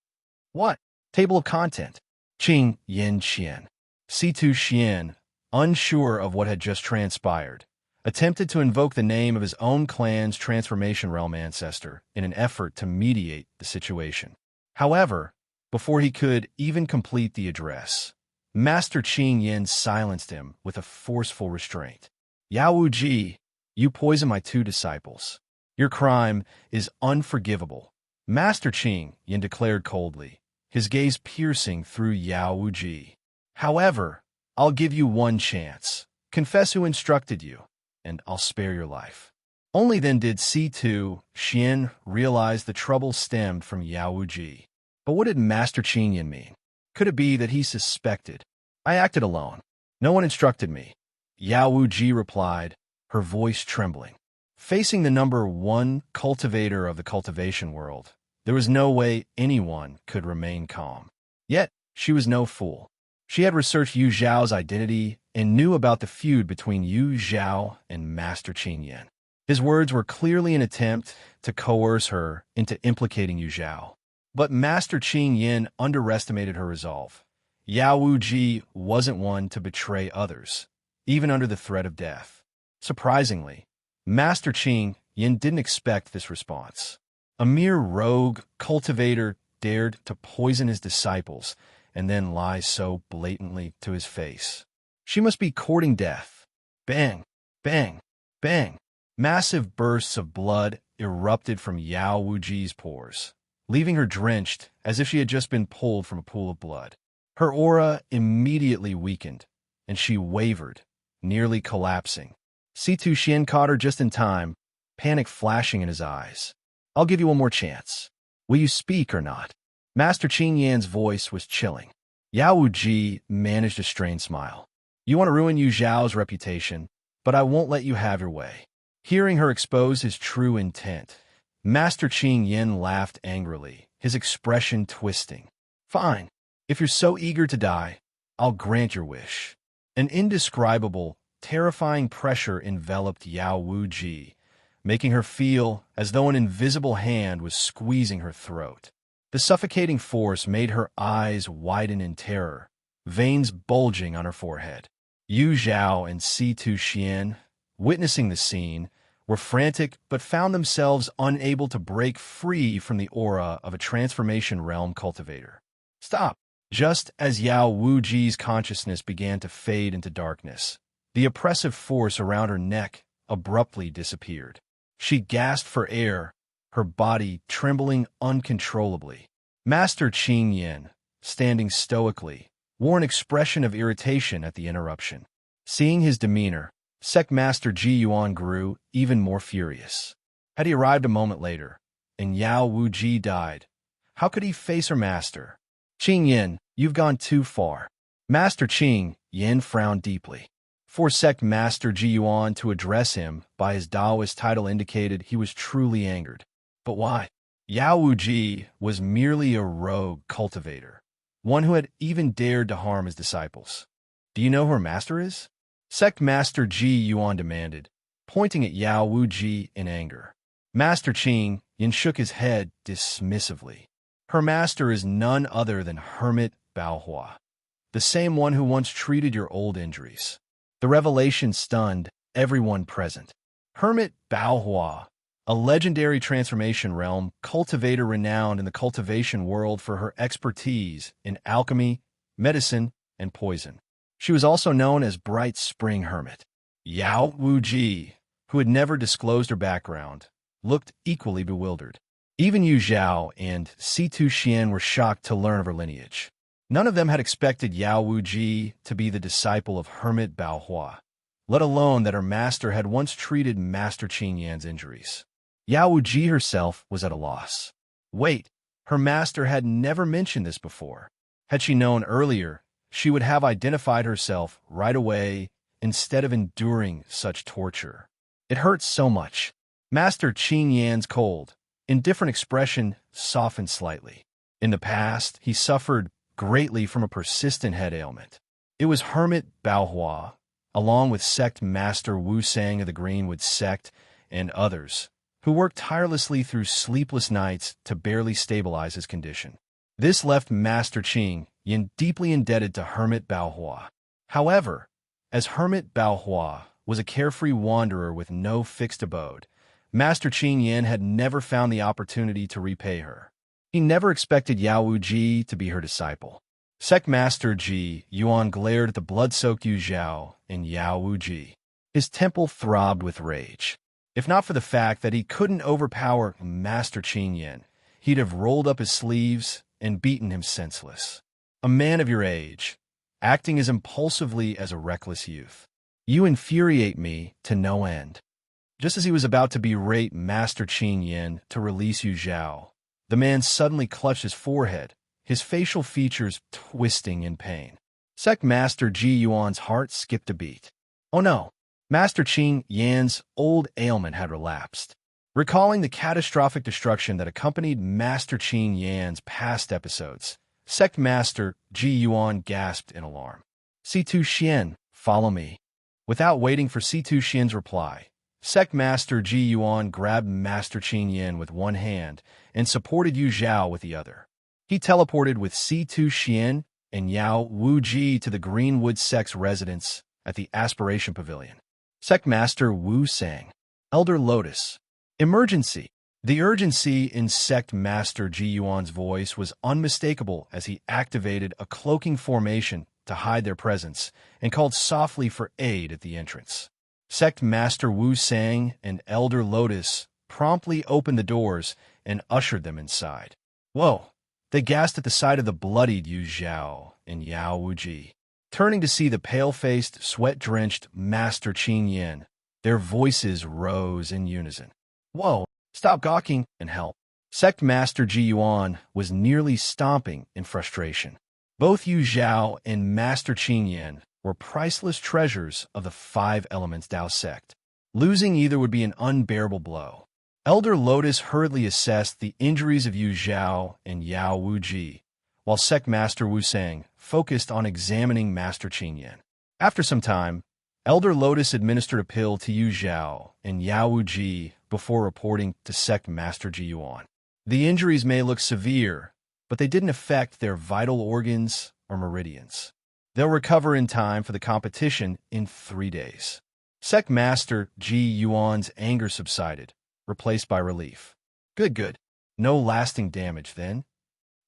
What? Table of content. Qing Yin Qian. C2 Xian, unsure of what had just transpired, attempted to invoke the name of his own clan's transformation realm ancestor in an effort to mediate the situation. However, before he could even complete the address, Master Qing Yin silenced him with a forceful restraint. Yao Wuji, you poisoned my two disciples. Your crime is unforgivable. Master Qing Yin declared coldly, his gaze piercing through Yao Wuji. However, I'll give you one chance. Confess who instructed you, and I'll spare your life. Only then did C2 Xian realize the trouble stemmed from Yao Wuji. But what did Master Qing Yin mean? Could it be that he suspected? I acted alone. No one instructed me. Yao Wuji replied, her voice trembling. Facing the number one cultivator of the cultivation world, there was no way anyone could remain calm. Yet, she was no fool. She had researched Yu Zhao's identity and knew about the feud between Yu Zhao and Master Qing Yin. His words were clearly an attempt to coerce her into implicating Yu Zhao. But Master Qing Yin underestimated her resolve. Yao Wuji wasn't one to betray others, even under the threat of death. Surprisingly, Master Qing Yin didn't expect this response. A mere rogue cultivator dared to poison his disciples and then lie so blatantly to his face. She must be courting death. Bang, bang, bang. Massive bursts of blood erupted from Yao Wuji's pores, leaving her drenched as if she had just been pulled from a pool of blood. Her aura immediately weakened, and she wavered, nearly collapsing. C2 Xian caught her just in time, panic flashing in his eyes. I'll give you one more chance. Will you speak or not? Master Qing Yan's voice was chilling. Yao Wuji managed a strained smile. You want to ruin Yu Zhao's reputation, but I won't let you have your way. Hearing her expose his true intent, Master Qing Yin laughed angrily, his expression twisting. Fine. If you're so eager to die, I'll grant your wish. An indescribable, terrifying pressure enveloped Yao Wuji, making her feel as though an invisible hand was squeezing her throat. The suffocating force made her eyes widen in terror, veins bulging on her forehead. Yu Zhao and C2 Xian, witnessing the scene, were frantic but found themselves unable to break free from the aura of a transformation realm cultivator. Stop! Just as Yao Wuji's consciousness began to fade into darkness, the oppressive force around her neck abruptly disappeared. She gasped for air, her body trembling uncontrollably. Master Qing Yin, standing stoically, wore an expression of irritation at the interruption. Seeing his demeanor, Sect Master Ji Yuan grew even more furious. Had he arrived a moment later, and Yao Wuji died, how could he face her master? Qing Yin, you've gone too far. Master Qing Yin frowned deeply. For Sect Master Ji Yuan to address him by his Taoist title indicated he was truly angered. But why? Yao Wuji was merely a rogue cultivator, one who had even dared to harm his disciples. Do you know who her master is? Sect Master Ji Yuan demanded, pointing at Yao Wuji in anger. Master Qing Yin shook his head dismissively. Her master is none other than Hermit Baohua, the same one who once treated your old injuries. The revelation stunned everyone present. Hermit Baohua, a legendary transformation realm cultivator renowned in the cultivation world for her expertise in alchemy, medicine, and poison. She was also known as Bright Spring Hermit. Yao Wuji, who had never disclosed her background, looked equally bewildered. Even Yu Zhao and Situ Xian were shocked to learn of her lineage. None of them had expected Yao Wuji to be the disciple of Hermit Baohua, let alone that her master had once treated Master Qin Yan's injuries. Yao Wuji herself was at a loss. Wait, her master had never mentioned this before. Had she known earlier, she would have identified herself right away instead of enduring such torture. It hurt so much. Master Qin Yan's cold, indifferent expression softened slightly. In the past, he suffered greatly from a persistent head ailment. It was Hermit Baohua, along with sect master Wu Sang of the Greenwood sect and others, who worked tirelessly through sleepless nights to barely stabilize his condition. This left Master Qing Yin deeply indebted to Hermit Baohua. However, as Hermit Baohua was a carefree wanderer with no fixed abode, Master Qing Yin had never found the opportunity to repay her. He never expected Yao Wuji to be her disciple. Sect Master Ji Yuan glared at the blood-soaked Yu Zhao and Yao Wuji. His temple throbbed with rage. If not for the fact that he couldn't overpower Master Qing Yin, he'd have rolled up his sleeves and beaten him senseless. A man of your age, acting as impulsively as a reckless youth. You infuriate me to no end. Just as he was about to berate Master Qing Yin to release Yu Zhao, the man suddenly clutched his forehead, his facial features twisting in pain. Sect Master Ji Yuan's heart skipped a beat. Oh no! Master Qing Yan's old ailment had relapsed. Recalling the catastrophic destruction that accompanied Master Qing Yan's past episodes, Sect Master Ji Yuan gasped in alarm. Situ Xian, follow me. Without waiting for Situ Xian's reply, Sect Master Ji Yuan grabbed Master Qing Yan with one hand and supported Yu Zhao with the other. He teleported with Situ Xian and Yao Wuji to the Greenwood sect's residence at the Aspiration Pavilion. Sect Master Wu Sang, Elder Lotus. Emergency. The urgency in Sect Master Ji Yuan's voice was unmistakable as he activated a cloaking formation to hide their presence and called softly for aid at the entrance. Sect Master Wu Sang and Elder Lotus promptly opened the doors and ushered them inside. Whoa! They gasped at the sight of the bloodied Yu Zhao and Yao Wuji. Turning to see the pale-faced, sweat-drenched Master Qing Yin, their voices rose in unison. Whoa! Stop gawking and help. Sect Master Ji Yuan was nearly stomping in frustration. Both Yu Zhao and Master Qing Yin were priceless treasures of the Five Elements Dao sect. Losing either would be an unbearable blow. Elder Lotus hurriedly assessed the injuries of Yu Zhao and Yao Wuji, while Sect Master Wu Sang focused on examining Master Qing Yin. After some time, Elder Lotus administered a pill to Yu Zhao and Yao Wuji before reporting to Sect Master Ji Yuan. The injuries may look severe, but they didn't affect their vital organs or meridians. They'll recover in time for the competition in 3 days. Sect Master Ji Yuan's anger subsided, replaced by relief. Good. No lasting damage, then.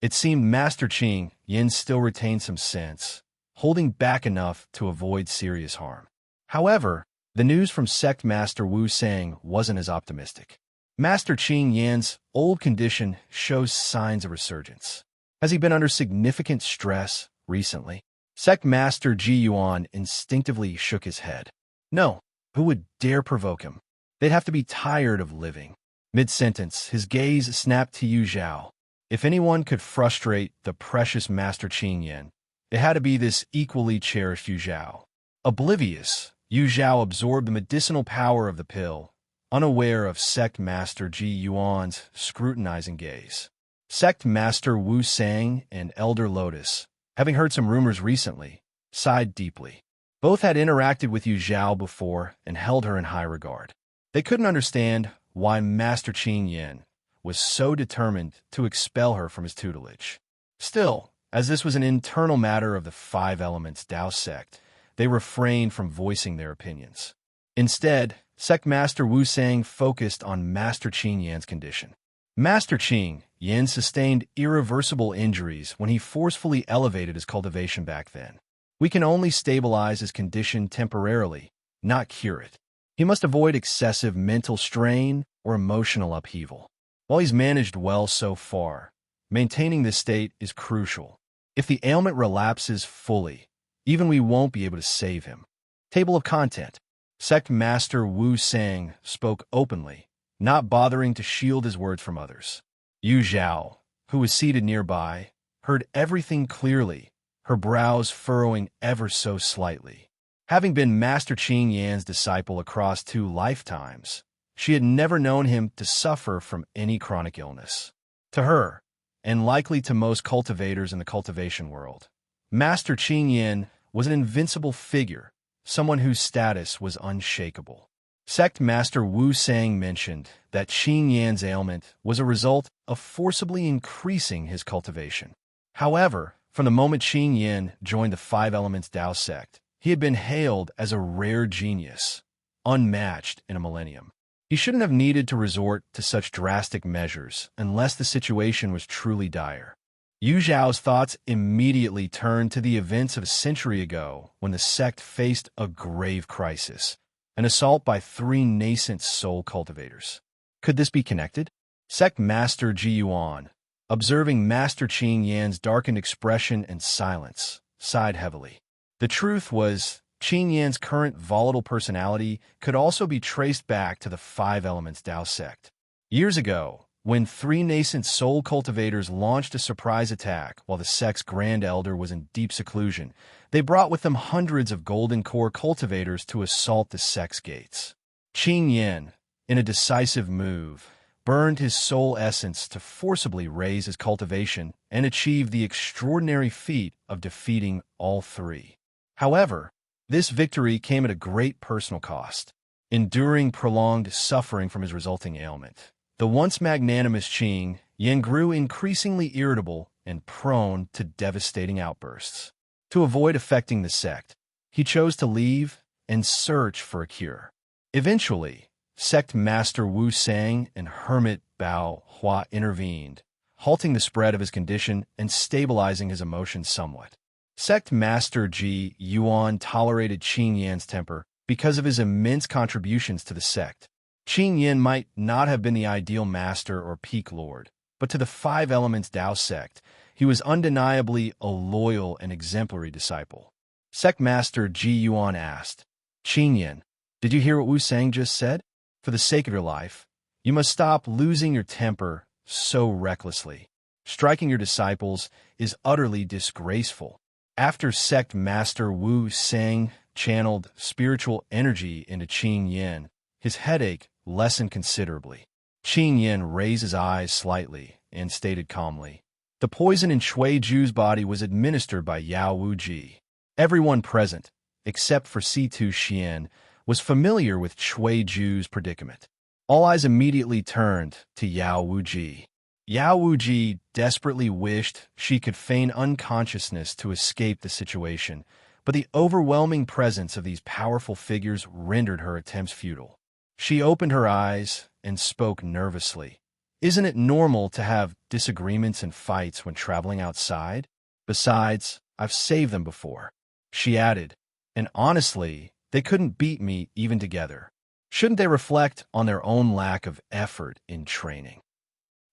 It seemed Master Qing Yin still retained some sense, holding back enough to avoid serious harm. However, the news from Sect Master Wu Sang wasn't as optimistic. Master Qing Yan's old condition shows signs of resurgence. Has he been under significant stress recently? Sect Master Ji Yuan instinctively shook his head. No, who would dare provoke him? They'd have to be tired of living. Mid-sentence, his gaze snapped to Yu Zhao. If anyone could frustrate the precious Master Qing Yin, it had to be this equally cherished Yu Zhao. Oblivious, Yu Zhao absorbed the medicinal power of the pill, unaware of Sect Master Ji Yuan's scrutinizing gaze. Sect Master Wu Sang and Elder Lotus, having heard some rumors recently, sighed deeply. Both had interacted with Yu Zhao before and held her in high regard. They couldn't understand why Master Qin Yin was so determined to expel her from his tutelage. Still, as this was an internal matter of the Five Elements Tao sect, they refrained from voicing their opinions. Instead, Sect Master Wu Sang focused on Master Qin Yan's condition. Master Qin Yin sustained irreversible injuries when he forcefully elevated his cultivation back then. We can only stabilize his condition temporarily, not cure it. He must avoid excessive mental strain or emotional upheaval. While he's managed well so far, maintaining this state is crucial. If the ailment relapses fully, even we won't be able to save him. Table of content. Sect Master Wu Sang spoke openly, not bothering to shield his words from others. Zhao, who was seated nearby, heard everything clearly, her brows furrowing ever so slightly. Having been Master Qin Yan's disciple across 2 lifetimes, she had never known him to suffer from any chronic illness. To her, and likely to most cultivators in the cultivation world, Master Qin Yin was an invincible figure, someone whose status was unshakable. Sect Master Wu Sang mentioned that Qin Yan's ailment was a result of forcibly increasing his cultivation. However, from the moment Qin Yin joined the Five Elements Tao sect, he had been hailed as a rare genius, unmatched in a millennium. He shouldn't have needed to resort to such drastic measures unless the situation was truly dire. Zhao's thoughts immediately turned to the events of a century ago when the sect faced a grave crisis, an assault by 3 nascent soul cultivators. Could this be connected? Sect Master Ji Yuan, observing Master Qin Yan's darkened expression and silence, sighed heavily. The truth was, Qin Yan's current volatile personality could also be traced back to the Five Elements Tao sect. Years ago, when 3 nascent soul cultivators launched a surprise attack while the sect's Grand Elder was in deep seclusion, they brought with them hundreds of Golden Core cultivators to assault the sect's gates. Qin Yin, in a decisive move, burned his soul essence to forcibly raise his cultivation and achieve the extraordinary feat of defeating all 3. However, this victory came at a great personal cost, enduring prolonged suffering from his resulting ailment. The once magnanimous Qin Yin grew increasingly irritable and prone to devastating outbursts. To avoid affecting the sect, he chose to leave and search for a cure. Eventually, Sect Master Wu Sang and Hermit Bao Hua intervened, halting the spread of his condition and stabilizing his emotions somewhat. Sect Master Ji Yuan tolerated Qin Yan's temper because of his immense contributions to the sect. Qin Yin might not have been the ideal master or peak lord, but to the Five Elements Tao sect, he was undeniably a loyal and exemplary disciple. Sect Master Ji Yuan asked, Qin Yin, did you hear what Wu Sang just said? For the sake of your life, you must stop losing your temper so recklessly. Striking your disciples is utterly disgraceful. After Sect Master Wu Sang channeled spiritual energy into Qin Yin, his headache lessened considerably. Qin Yin raised his eyes slightly and stated calmly, the poison in Shui Ju's body was administered by Yao Wuji. Everyone present, except for Situ Xian, was familiar with Shui Ju's predicament. All eyes immediately turned to Yao Wuji. Yao Wuji desperately wished she could feign unconsciousness to escape the situation, but the overwhelming presence of these powerful figures rendered her attempts futile. She opened her eyes and spoke nervously. Isn't it normal to have disagreements and fights when traveling outside? Besides, I've saved them before. She added, and honestly, they couldn't beat me even together. Shouldn't they reflect on their own lack of effort in training?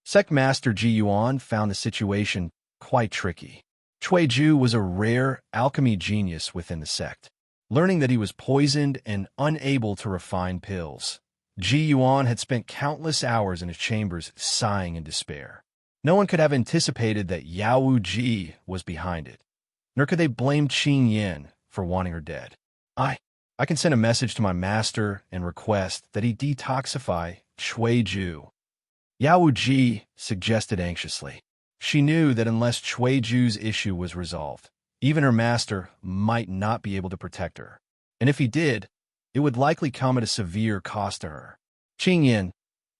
Sect Master Ji Yuan found the situation quite tricky. Shui Ju was a rare alchemy genius within the sect. Learning that he was poisoned and unable to refine pills, Ji Yuan had spent countless hours in his chambers sighing in despair. No one could have anticipated that Yao Wuji was behind it, nor could they blame Qin Yin for wanting her dead. I can send a message to my master and request that he detoxify Shui Ju. Yao Wuji suggested anxiously. She knew that unless Shui Ju's issue was resolved, even her master might not be able to protect her. And if he did, it would likely come at a severe cost to her. Qin Yin,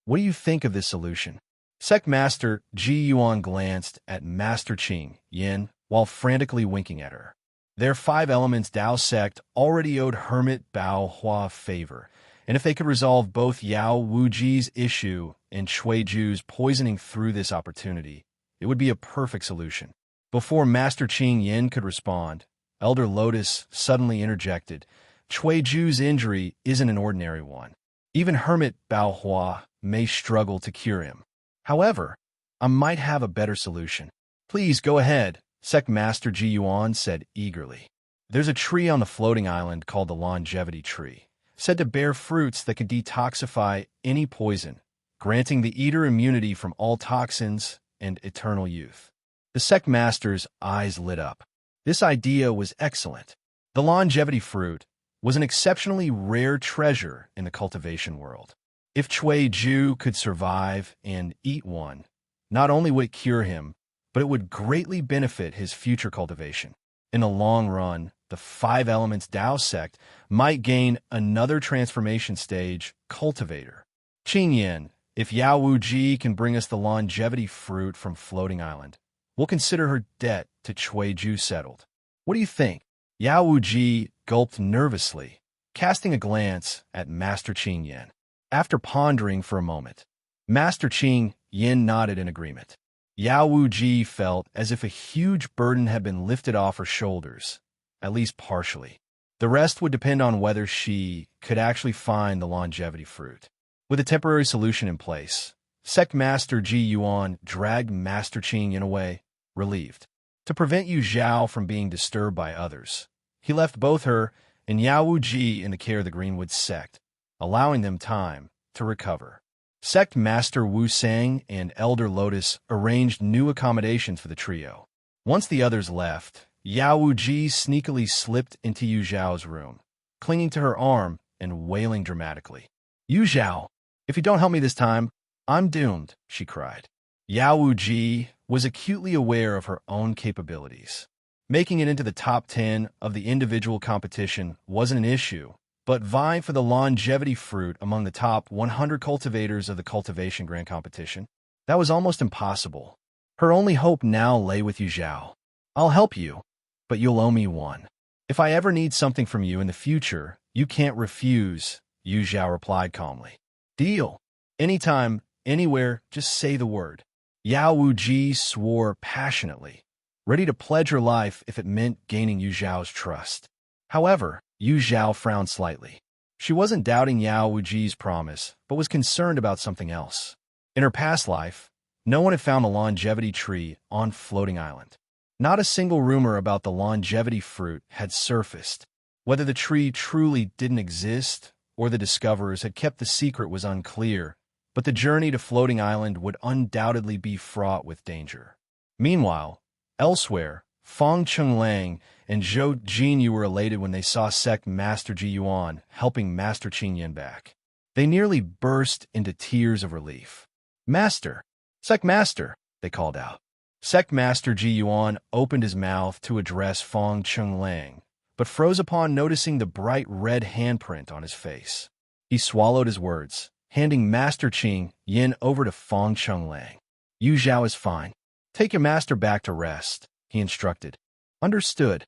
What do you think of this solution? Sect Master Ji Yuan glanced at Master Qing Yin while frantically winking at her. Their five elements Dao sect already owed Hermit Bao Hua favor, and if they could resolve both Yao Wuji's issue and Cui Ju's poisoning through this opportunity, it would be a perfect solution. Before Master Qing Yin could respond, Elder Lotus suddenly interjected, Cui Ju's injury isn't an ordinary one. Even Hermit Bao Hua may struggle to cure him. However, I might have a better solution. Please go ahead, Sect Master Ji Yuan said eagerly. There's a tree on the floating island called the longevity tree, said to bear fruits that could detoxify any poison, granting the eater immunity from all toxins and eternal youth. The Sect Master's eyes lit up. This idea was excellent. The longevity fruit was an exceptionally rare treasure in the cultivation world. If Cui Ju could survive and eat one, not only would it cure him, but it would greatly benefit his future cultivation. In the long run, the five elements Dao sect might gain another transformation stage, cultivator. Qing Yin, if Yao Wuji can bring us the longevity fruit from Floating Island, we'll consider her debt to Cui Ju settled. What do you think? Yao Wuji gulped nervously, casting a glance at Master Qing Yin. After pondering for a moment, Master Qing Yin nodded in agreement. Yao Wuji felt as if a huge burden had been lifted off her shoulders, at least partially. The rest would depend on whether she could actually find the longevity fruit. With a temporary solution in place, Sect Master Ji Yuan dragged Master Qing Yin away, relieved. To prevent Yu Zhao from being disturbed by others, he left both her and Yao Wuji in the care of the Greenwood sect, allowing them time to recover. Sect Master Wu Sang and Elder Lotus arranged new accommodations for the trio. Once the others left, Yao Wuji sneakily slipped into Yu Zhao's room, clinging to her arm and wailing dramatically. Yu Zhao, if you don't help me this time, I'm doomed, she cried. Yao Wuji was acutely aware of her own capabilities. Making it into the top 10 of the individual competition wasn't an issue, but vying for the longevity fruit among the top 100 cultivators of the Cultivation Grand Competition, that was almost impossible. Her only hope now lay with Yu Zhao. I'll help you, but you'll owe me one. If I ever need something from you in the future, you can't refuse, Yu Zhao replied calmly. Deal. Anytime, anywhere, just say the word. Yao Wuji swore passionately, ready to pledge her life if it meant gaining Yu Zhao's trust. However, Yu Zhao frowned slightly. She wasn't doubting Yao Wuji's promise, but was concerned about something else. In her past life, no one had found a longevity tree on Floating Island. Not a single rumor about the longevity fruit had surfaced. Whether the tree truly didn't exist or the discoverers had kept the secret was unclear, but the journey to Floating Island would undoubtedly be fraught with danger. Meanwhile, elsewhere, Fong Chenglang and Zhou Jinyu were elated when they saw Sect Master Ji Yuan helping Master Qing Yin back. They nearly burst into tears of relief. Master! Sect Master! They called out. Sect Master Ji Yuan opened his mouth to address Fong Chenglang, but froze upon noticing the bright red handprint on his face. He swallowed his words, handing Master Qing Yin over to Fong Chenglang. Yu Zhao is fine. Take your master back to rest, he instructed. Understood.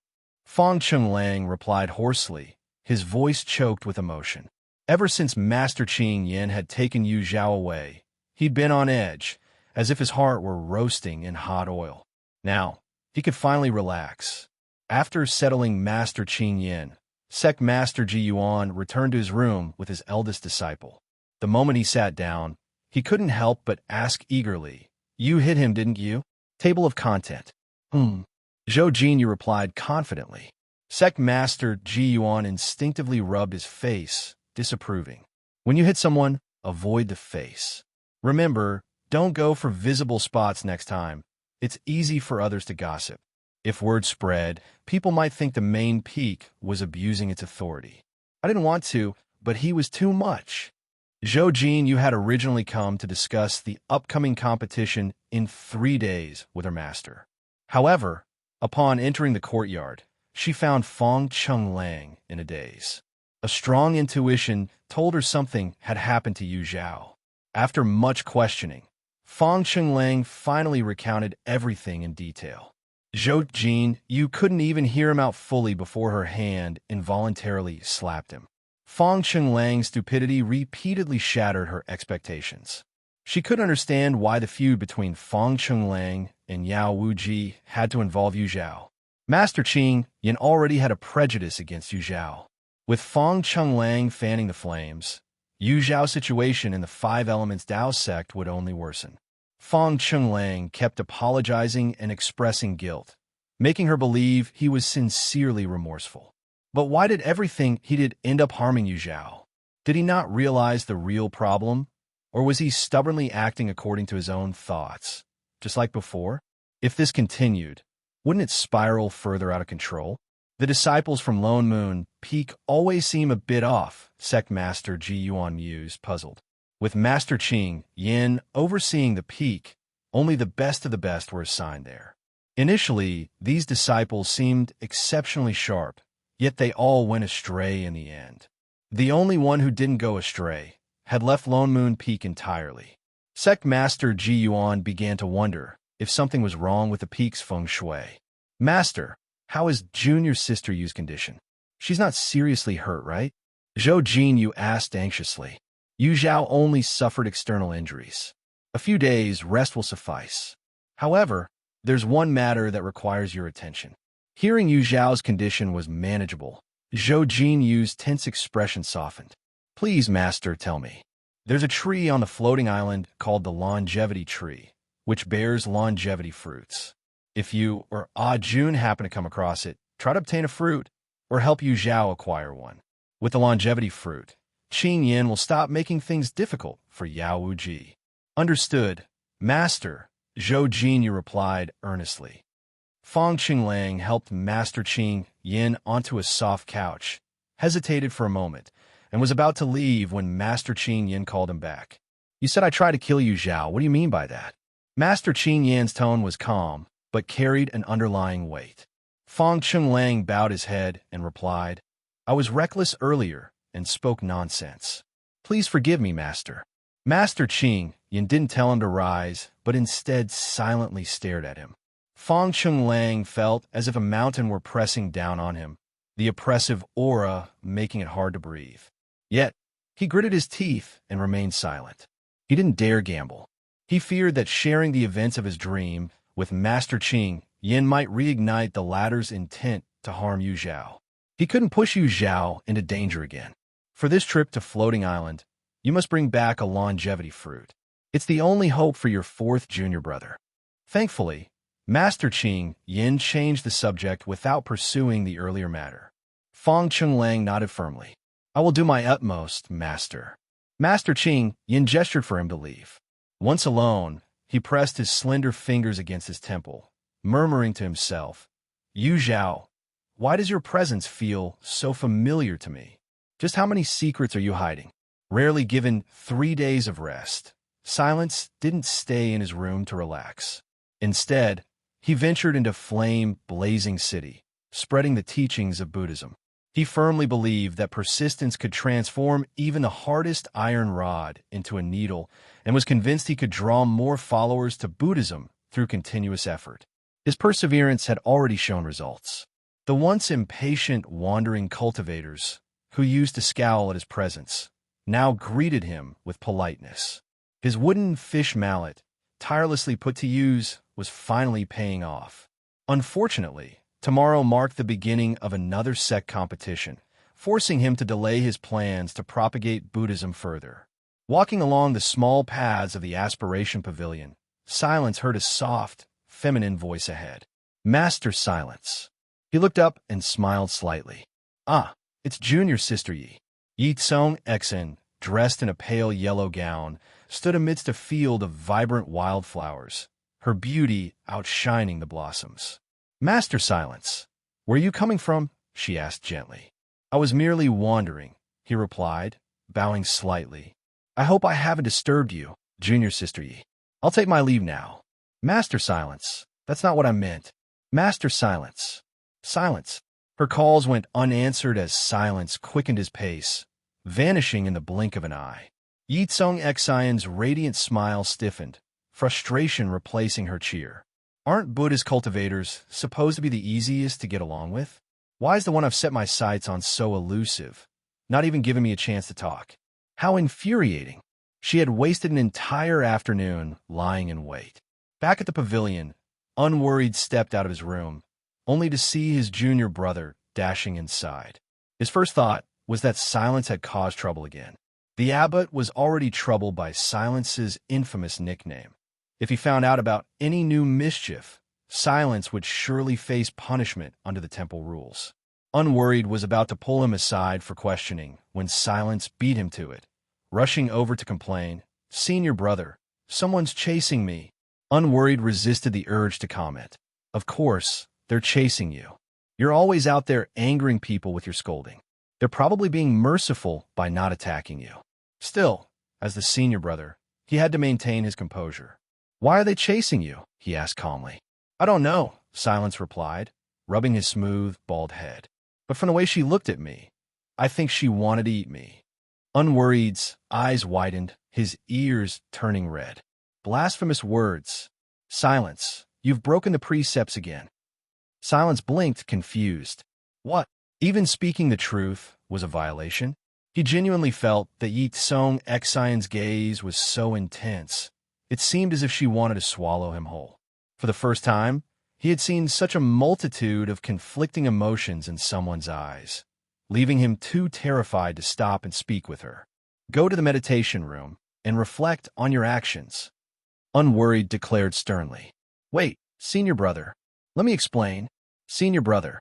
Fong Chenglang replied hoarsely, his voice choked with emotion. Ever since Master Qing Yin had taken Yu Zhao away, he'd been on edge, as if his heart were roasting in hot oil. Now, he could finally relax. After settling Master Qing Yin, Sect Master Ji Yuan returned to his room with his eldest disciple. The moment he sat down, he couldn't help but ask eagerly, You hit him, didn't you? Table of content. Zhou Jinyu replied confidently. Sect Master Ji Yuan instinctively rubbed his face, disapproving. When you hit someone, avoid the face. Remember, don't go for visible spots next time. It's easy for others to gossip. If word spread, people might think the main peak was abusing its authority. I didn't want to, but he was too much. Zhou Jinyu had originally come to discuss the upcoming competition in 3 days with her master. However, upon entering the courtyard, she found Fong Chenglang in a daze. A strong intuition told her something had happened to Yu Zhao. After much questioning, Fong Chenglang finally recounted everything in detail. Zhao Jin, you couldn't even hear him out fully before her hand involuntarily slapped him. Fong Chenglang's stupidity repeatedly shattered her expectations. She couldn't understand why the feud between Fong Chenglang and Yao Wuji had to involve Yu Zhao. Master Qing Yin already had a prejudice against Yu Zhao. With Fong Chenglang fanning the flames, Yu Zhao's situation in the Five Elements Dao sect would only worsen. Fong Chenglang kept apologizing and expressing guilt, making her believe he was sincerely remorseful. But why did everything he did end up harming Yu Zhao? Did he not realize the real problem? Or was he stubbornly acting according to his own thoughts, just like before? If this continued, wouldn't it spiral further out of control? The disciples from Lone Moon Peak always seem a bit off, Sect Master Ji Yuan mused, puzzled. With Master Qing Yin overseeing the peak, only the best of the best were assigned there. Initially, these disciples seemed exceptionally sharp, yet they all went astray in the end. The only one who didn't go astray had left Lone Moon Peak entirely. Sect Master Ji Yuan began to wonder if something was wrong with the peak's feng shui. Master, how is Junior Sister Yu's condition? She's not seriously hurt, right? Zhao Jinyu asked anxiously. Yu Zhao only suffered external injuries. A few days rest will suffice. However, there's one matter that requires your attention. Hearing Yu Zhao's condition was manageable, Zhao Jinyu's tense expression softened. Please, Master, tell me. There's a tree on the floating island called the longevity tree, which bears longevity fruits. If you or Jun happen to come across it, try to obtain a fruit, or help Yu Zhao acquire one. With the longevity fruit, Qing Yin will stop making things difficult for Yao Wuji. Understood, Master, Zhao Jinyu replied earnestly. Fong Qinglang helped Master Qing Yin onto a soft couch, hesitated for a moment, and was about to leave when Master Qing Yin called him back. You said I tried to kill Yu Zhao. What do you mean by that? Master Qing Yin's tone was calm, but carried an underlying weight. Fong Chenglang bowed his head and replied, I was reckless earlier and spoke nonsense. Please forgive me, Master. Master Qing Yin didn't tell him to rise, but instead silently stared at him. Fong Chenglang felt as if a mountain were pressing down on him, the oppressive aura making it hard to breathe. Yet, he gritted his teeth and remained silent. He didn't dare gamble. He feared that sharing the events of his dream with Master Qing Yin might reignite the latter's intent to harm Yu Zhao. He couldn't push Yu Zhao into danger again. For this trip to Floating Island, you must bring back a longevity fruit. It's the only hope for your fourth junior brother. Thankfully, Master Qing Yin changed the subject without pursuing the earlier matter. Fong Chenglang nodded firmly. I will do my utmost, Master. Master Qing Yin gestured for him to leave. Once alone, he pressed his slender fingers against his temple, murmuring to himself, Yu Zhao, why does your presence feel so familiar to me? Just how many secrets are you hiding? Rarely given 3 days of rest, Silence didn't stay in his room to relax. Instead, he ventured into flame-blazing city, spreading the teachings of Buddhism. He firmly believed that persistence could transform even the hardest iron rod into a needle, and was convinced he could draw more followers to Buddhism through continuous effort. His perseverance had already shown results. The once impatient wandering cultivators, who used to scowl at his presence, now greeted him with politeness. His wooden fish mallet, tirelessly put to use, was finally paying off. Unfortunately, tomorrow marked the beginning of another sect competition, forcing him to delay his plans to propagate Buddhism further. Walking along the small paths of the Aspiration Pavilion, Silence heard a soft, feminine voice ahead. Master Silence. He looked up and smiled slightly. Ah, it's junior sister Ye. Ye Cong Xin, dressed in a pale yellow gown, stood amidst a field of vibrant wildflowers, her beauty outshining the blossoms. Master Silence, where are you coming from? She asked gently. I was merely wandering, he replied, bowing slightly. I hope I haven't disturbed you, junior sister Ye. I'll take my leave now. Master Silence, that's not what I meant. Master Silence. Silence. Her calls went unanswered as Silence quickened his pace, vanishing in the blink of an eye. Ye Cong Xion's radiant smile stiffened, frustration replacing her cheer. Aren't Buddha's cultivators supposed to be the easiest to get along with? Why is the one I've set my sights on so elusive, not even giving me a chance to talk? How infuriating. She had wasted an entire afternoon lying in wait. Back at the pavilion, Unworried stepped out of his room, only to see his junior brother dashing inside. His first thought was that Silence had caused trouble again. The abbot was already troubled by Silence's infamous nickname. If he found out about any new mischief, Silence would surely face punishment under the temple rules. Unworried was about to pull him aside for questioning when Silence beat him to it, rushing over to complain, "Senior brother, someone's chasing me." Unworried resisted the urge to comment. Of course, they're chasing you. You're always out there angering people with your scolding. They're probably being merciful by not attacking you. Still, as the senior brother, he had to maintain his composure. "Why are they chasing you?" he asked calmly. "I don't know," Silence replied, rubbing his smooth, bald head. "But from the way she looked at me, I think she wanted to eat me." Unworried's eyes widened, his ears turning red. Blasphemous words. "Silence, you've broken the precepts again." Silence blinked, confused. What? Even speaking the truth was a violation? He genuinely felt that Ye Cong Xion's gaze was so intense, it seemed as if she wanted to swallow him whole. For the first time, he had seen such a multitude of conflicting emotions in someone's eyes, leaving him too terrified to stop and speak with her. "Go to the meditation room and reflect on your actions," Unworried declared sternly. "Wait, senior brother. Let me explain." "Senior brother."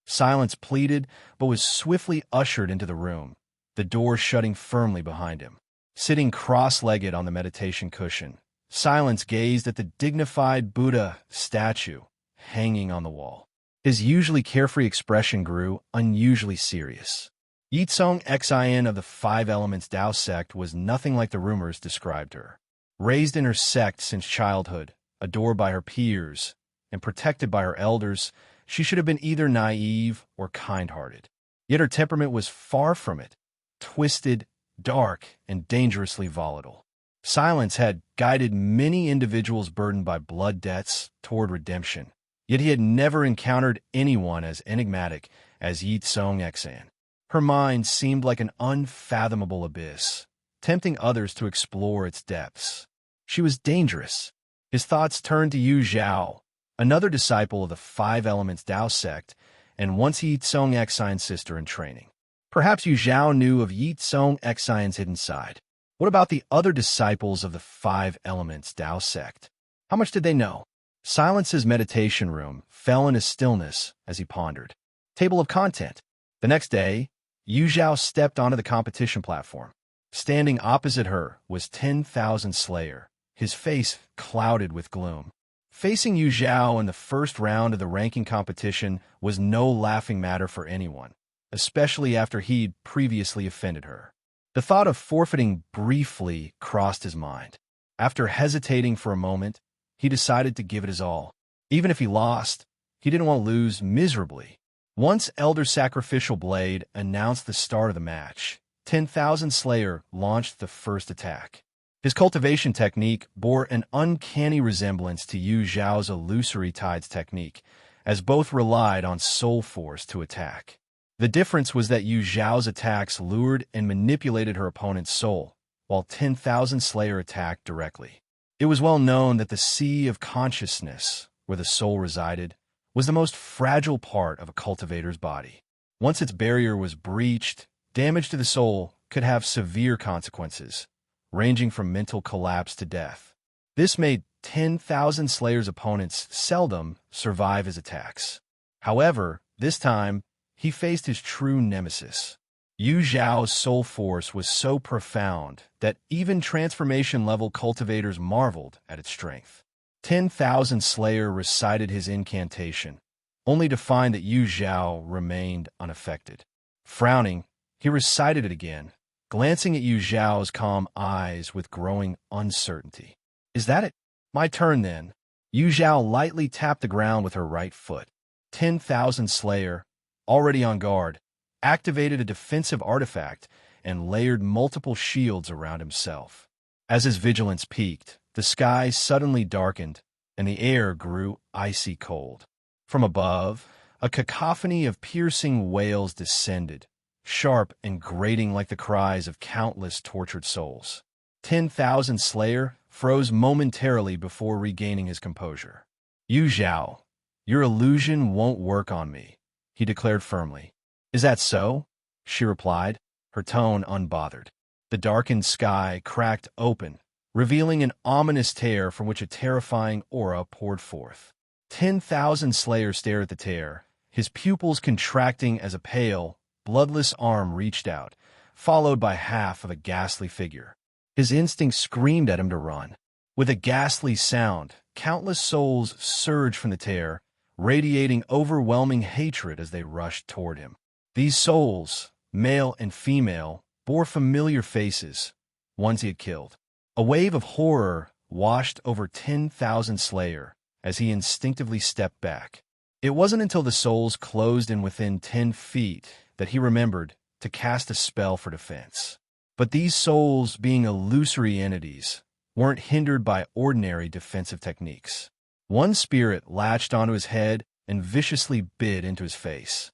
Silence pleaded, but was swiftly ushered into the room, the door shutting firmly behind him. Sitting cross-legged on the meditation cushion, Silence gazed at the dignified Buddha statue hanging on the wall. His usually carefree expression grew unusually serious. Ye Cong Xion of the Five Elements Tao sect was nothing like the rumors described her. Raised in her sect since childhood, adored by her peers, and protected by her elders, she should have been either naive or kind-hearted. Yet her temperament was far from it, twisted, dark, and dangerously volatile. Silence had guided many individuals burdened by blood debts toward redemption, yet he had never encountered anyone as enigmatic as Ye Cong Xion. Her mind seemed like an unfathomable abyss, tempting others to explore its depths. She was dangerous. His thoughts turned to Zhao, another disciple of the Five Elements Tao sect, and once Ye Cong Xion's sister in training. Perhaps Zhao knew of Ye Cong Xion's hidden side. What about the other disciples of the Five Elements Tao sect? How much did they know? Silence's meditation room fell into stillness as he pondered. Table of content. The next day, Zhao stepped onto the competition platform. Standing opposite her was 10,000 Slayer, his face clouded with gloom. Facing Zhao in the first round of the ranking competition was no laughing matter for anyone, especially after he'd previously offended her. The thought of forfeiting briefly crossed his mind. After hesitating for a moment, he decided to give it his all. Even if he lost, he didn't want to lose miserably. Once Elder Sacrificial Blade announced the start of the match, 10,000 Slayer launched the first attack. His cultivation technique bore an uncanny resemblance to Zhao's illusory tides technique, as both relied on soul force to attack. The difference was that Zhao's attacks lured and manipulated her opponent's soul, while 10,000 Slayer attacked directly. It was well known that the sea of consciousness, where the soul resided, was the most fragile part of a cultivator's body. Once its barrier was breached, damage to the soul could have severe consequences, ranging from mental collapse to death. This made 10,000 Slayer's opponents seldom survive his attacks. However, this time, he faced his true nemesis. Zhao's soul force was so profound that even transformation-level cultivators marveled at its strength. 10,000 Slayer recited his incantation, only to find that Zhao remained unaffected. Frowning, he recited it again, glancing at Zhao's calm eyes with growing uncertainty. "Is that it? My turn, then." Zhao lightly tapped the ground with her right foot. 10,000 Slayer, already on guard, activated a defensive artifact and layered multiple shields around himself. As his vigilance peaked, the sky suddenly darkened, and the air grew icy cold. From above, a cacophony of piercing wails descended, sharp and grating like the cries of countless tortured souls. 10,000 Slayer froze momentarily before regaining his composure. "You, Zhao, your illusion won't work on me," he declared firmly. "Is that so?" she replied, her tone unbothered. The darkened sky cracked open, revealing an ominous tear from which a terrifying aura poured forth. 10,000 Slayer stared at the tear, his pupils contracting as a pale, bloodless arm reached out, followed by half of a ghastly figure. His instinct screamed at him to run. With a ghastly sound, countless souls surged from the tear, radiating overwhelming hatred as they rushed toward him. These souls, male and female, bore familiar faces, ones he had killed. A wave of horror washed over 10,000 Slayer as he instinctively stepped back. It wasn't until the souls closed in within 10 feet that he remembered to cast a spell for defense. But these souls, being illusory entities, weren't hindered by ordinary defensive techniques. One spirit latched onto his head and viciously bit into his face.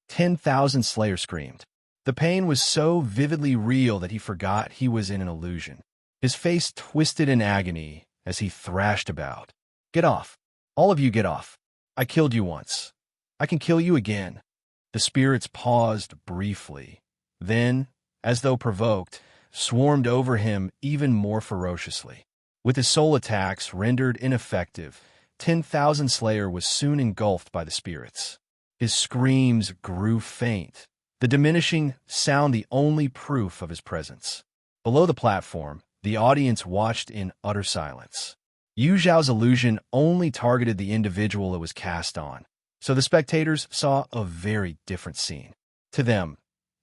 10,000 Slayer screamed. The pain was so vividly real that he forgot he was in an illusion. His face twisted in agony as he thrashed about. "Get off! All of you get off! I killed you once. I can kill you again." The spirits paused briefly. Then, as though provoked, swarmed over him even more ferociously. With his soul attacks rendered ineffective, 10,000 Slayer was soon engulfed by the spirits. His screams grew faint, the diminishing sound the only proof of his presence. Below the platform, the audience watched in utter silence. Yu Zhao's illusion only targeted the individual it was cast on, so the spectators saw a very different scene. To them,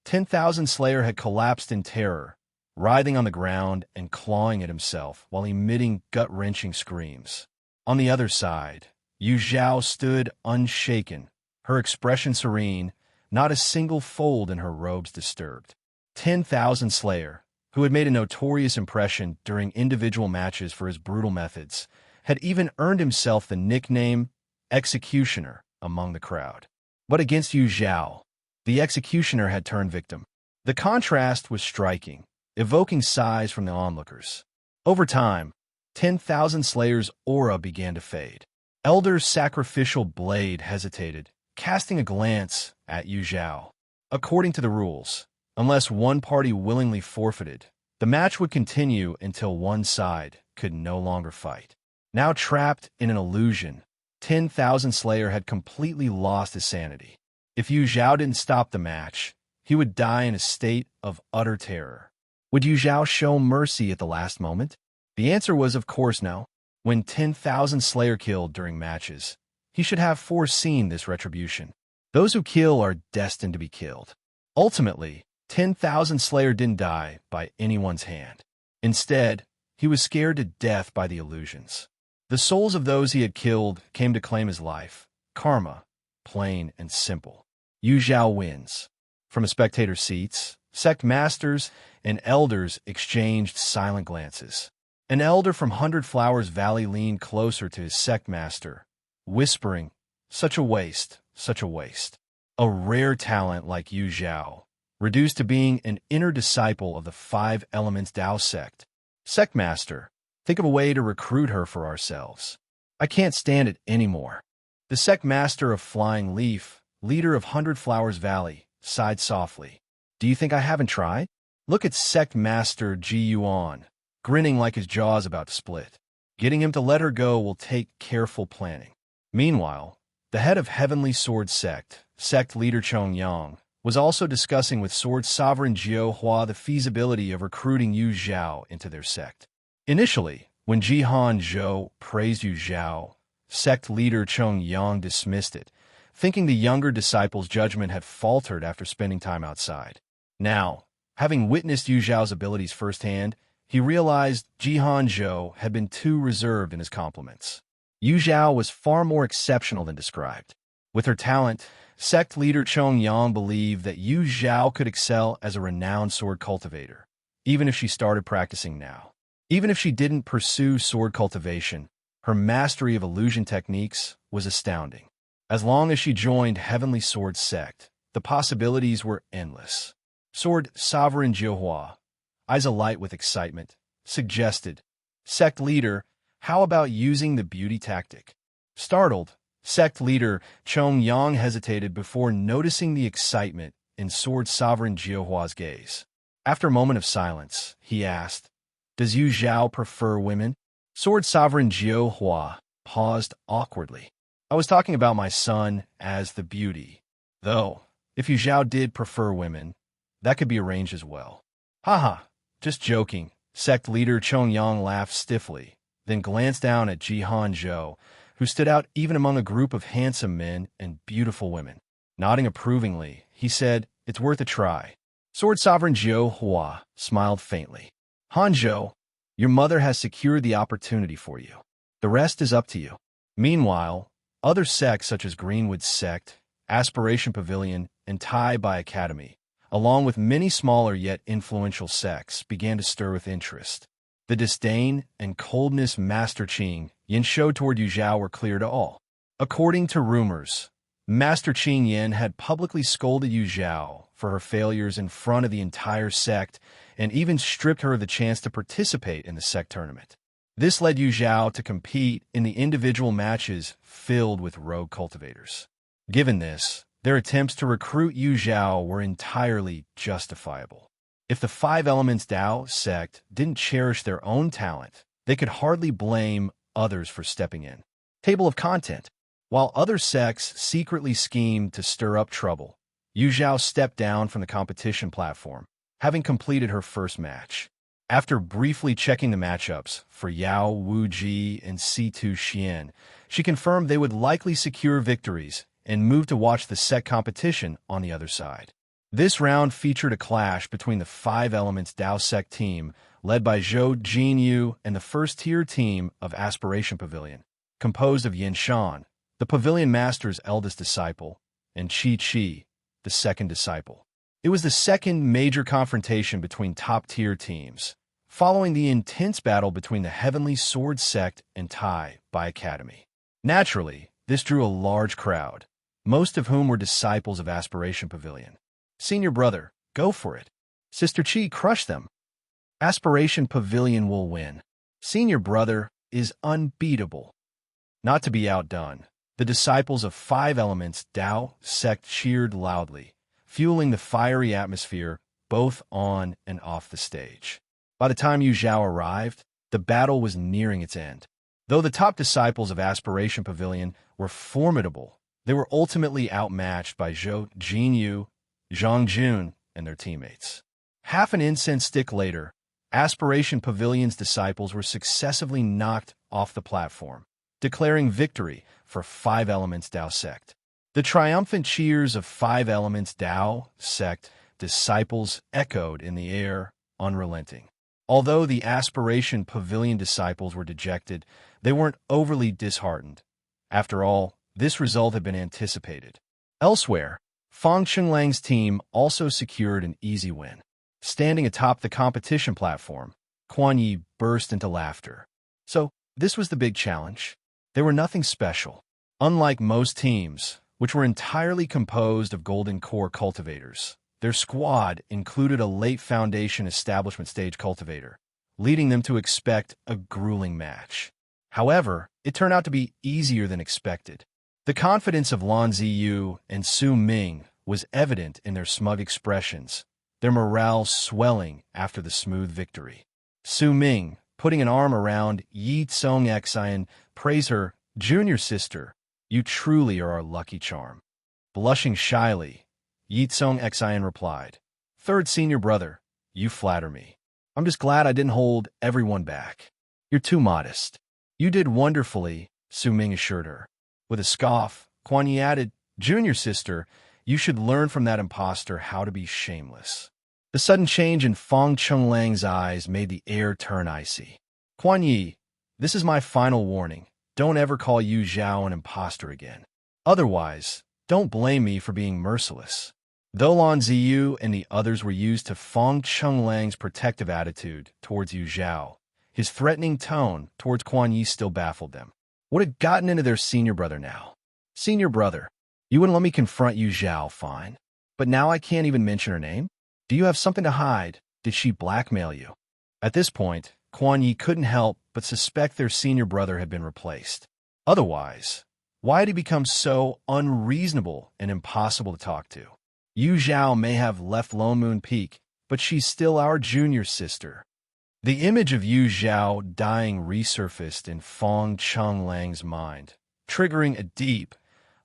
10,000 Slayer had collapsed in terror, writhing on the ground and clawing at himself while emitting gut-wrenching screams. On the other side, Yu Zhao stood unshaken, her expression serene, not a single fold in her robes disturbed. 10,000 Slayer, who had made a notorious impression during individual matches for his brutal methods, had even earned himself the nickname Executioner among the crowd. But against Yu Zhao, the Executioner had turned victim. The contrast was striking, evoking sighs from the onlookers. Over time, 10,000 Slayer's aura began to fade. Elder's sacrificial blade hesitated, casting a glance at Yu Zhao. According to the rules, unless one party willingly forfeited, the match would continue until one side could no longer fight. Now trapped in an illusion, 10,000 Slayer had completely lost his sanity. If Yu Zhao didn't stop the match, he would die in a state of utter terror. Would Yu Zhao show mercy at the last moment? The answer was of course no. When 10,000 Slayer killed during matches, he should have foreseen this retribution. Those who kill are destined to be killed. Ultimately, 10,000 Slayer didn't die by anyone's hand. Instead, he was scared to death by the illusions. The souls of those he had killed came to claim his life. Karma, plain and simple. Yu Zhao wins. From a spectator's seats, sect masters and elders exchanged silent glances. An elder from 100 Flowers Valley leaned closer to his sect master, whispering, "Such a waste, such a waste." A rare talent like Yu Zhao, reduced to being an inner disciple of the Five Elements Tao sect. "Sect master, think of a way to recruit her for ourselves. I can't stand it anymore." The sect master of Flying Leaf, leader of 100 Flowers Valley, sighed softly. "Do you think I haven't tried? Look at sect master Ji Yuan, grinning like his jaw's about to split. Getting him to let her go will take careful planning." Meanwhile, the head of Heavenly Sword Sect, sect leader Chong Yang, was also discussing with Sword Sovereign Jiao Hua the feasibility of recruiting Yu Zhao into their sect. Initially, when Jihan Zhou praised Yu Zhao, sect leader Chong Yang dismissed it, thinking the younger disciple's judgment had faltered after spending time outside. Now, having witnessed Yu Zhao's abilities firsthand, he realized Jihan Zhou had been too reserved in his compliments. Yu Zhao was far more exceptional than described. With her talent, Sect leader Chong Yang believed that Yu Zhao could excel as a renowned sword cultivator, even if she started practicing now. Even if she didn't pursue sword cultivation, her mastery of illusion techniques was astounding. As long as she joined Heavenly Sword Sect, the possibilities were endless. Sword Sovereign Jiuhua, eyes alight with excitement, suggested, "Sect leader, how about using the beauty tactic?" Startled, sect leader Chong Yang hesitated before noticing the excitement in Sword Sovereign Jiuhua's gaze. After a moment of silence, he asked, "Does Yu Zhao prefer women?" Sword Sovereign Jiuhua paused awkwardly. "I was talking about my son as the beauty. Though, if Yu Zhao did prefer women, that could be arranged as well." "Haha, just joking." Sect leader Chong Yang laughed stiffly, then glanced down at Jihan Zhou, who stood out even among a group of handsome men and beautiful women. Nodding approvingly, he said, "It's worth a try." Sword Sovereign Jiuhua smiled faintly. "Hanzhou, your mother has secured the opportunity for you. The rest is up to you." Meanwhile, other sects such as Greenwood Sect, Aspiration Pavilion, and Tai Bai Academy, along with many smaller yet influential sects, began to stir with interest. The disdain and coldness Master Qing Yin showed toward Yu Zhao were clear to all. According to rumors, Master Qing Yin had publicly scolded Yu Zhao for her failures in front of the entire sect and even stripped her of the chance to participate in the sect tournament. This led Yu Zhao to compete in the individual matches filled with rogue cultivators. Given this, their attempts to recruit Yu Zhao were entirely justifiable. If the Five Elements Dao sect didn't cherish their own talent, they could hardly blame others for stepping in. Table of content. While other sects secretly schemed to stir up trouble, Yu Zhao stepped down from the competition platform, having completed her first match. After briefly checking the matchups for Yao Wuji and C2 Xian, she confirmed they would likely secure victories and move to watch the sect competition on the other side. This round featured a clash between the Five Elements Dao Sect team, led by Zhou Jinyu, and the first-tier team of Aspiration Pavilion, composed of Yin Shan, the Pavilion Master's eldest disciple, and Qi Qi, the second disciple. It was the second major confrontation between top-tier teams, following the intense battle between the Heavenly Sword Sect and Tai Bai Academy. Naturally, this drew a large crowd, most of whom were disciples of Aspiration Pavilion. "Senior brother, go for it. Sister Qi, crush them. Aspiration Pavilion will win. Senior brother is unbeatable." Not to be outdone, the disciples of Five Elements Dao Sect cheered loudly, fueling the fiery atmosphere both on and off the stage. By the time Yu Zhao arrived, the battle was nearing its end. Though the top disciples of Aspiration Pavilion were formidable, they were ultimately outmatched by Zhou Jinyu, Zhang Jun, and their teammates. Half an incense stick later, Aspiration Pavilion's disciples were successively knocked off the platform, declaring victory for Five Elements Dao Sect. The triumphant cheers of Five Elements Dao Sect disciples echoed in the air, unrelenting. Although the Aspiration Pavilion disciples were dejected, they weren't overly disheartened. After all, this result had been anticipated. Elsewhere, Fang Qinglang's team also secured an easy win. Standing atop the competition platform, Quan Yi burst into laughter. So, this was the big challenge. They were nothing special. Unlike most teams, which were entirely composed of Golden Core cultivators, their squad included a late Foundation Establishment stage cultivator, leading them to expect a grueling match. However, it turned out to be easier than expected. The confidence of Lan Ziyu and Su Ming was evident in their smug expressions, their morale swelling after the smooth victory. Su Ming, putting an arm around Ye Cong Xin, praised her, "Junior sister, you truly are our lucky charm." Blushing shyly, Ye Cong Xin replied, "Third senior brother, you flatter me. I'm just glad I didn't hold everyone back. You're too modest." "You did wonderfully," Su Ming assured her. With a scoff, Quan Yi added, "Junior sister, you should learn from that impostor how to be shameless." The sudden change in Fang Qinglang's eyes made the air turn icy. "Quan Yi, this is my final warning. Don't ever call Yu Zhao an impostor again. Otherwise, Don't blame me for being merciless. Though Lan Ziyu and the others were used to Feng Chenglang's protective attitude towards Yu Zhao, his threatening tone towards Quan Yi still baffled them. What had gotten into their senior brother now? Senior brother, you wouldn't let me confront Yu Zhao, fine. But now I can't even mention her name? Do you have something to hide? Did she blackmail you? At this point, Quan Yi couldn't help but suspect their senior brother had been replaced. Otherwise, why had he become so unreasonable and impossible to talk to? Yu Zhao may have left Lone Moon Peak, but she's still our junior sister. The image of Yu Zhao dying resurfaced in Feng Chenglang's mind, triggering a deep,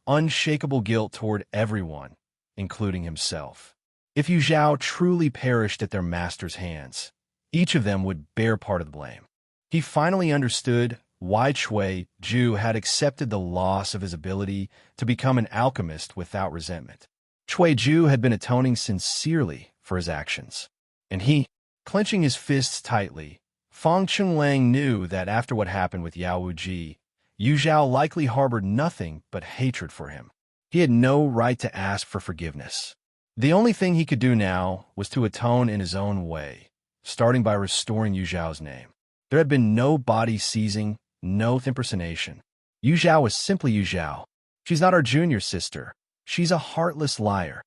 unshakable guilt toward everyone, including himself. If Yu Zhao truly perished at their master's hands, each of them would bear part of the blame. He finally understood why Cui Ju had accepted the loss of his ability to become an alchemist without resentment. Cui Ju had been atoning sincerely for his actions, and he, clenching his fists tightly, Feng Chenlang knew that after what happened with Yao Wuji, Yu Zhao likely harbored nothing but hatred for him. He had no right to ask for forgiveness. The only thing he could do now was to atone in his own way, starting by restoring Yu Zhao's name. There had been no body seizing, no impersonation. Yu Zhao was simply Yu Zhao. She's not our junior sister. She's a heartless liar.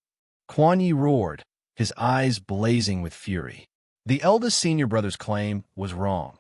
Quan Yi roared, his eyes blazing with fury. The eldest senior brother's claim was wrong.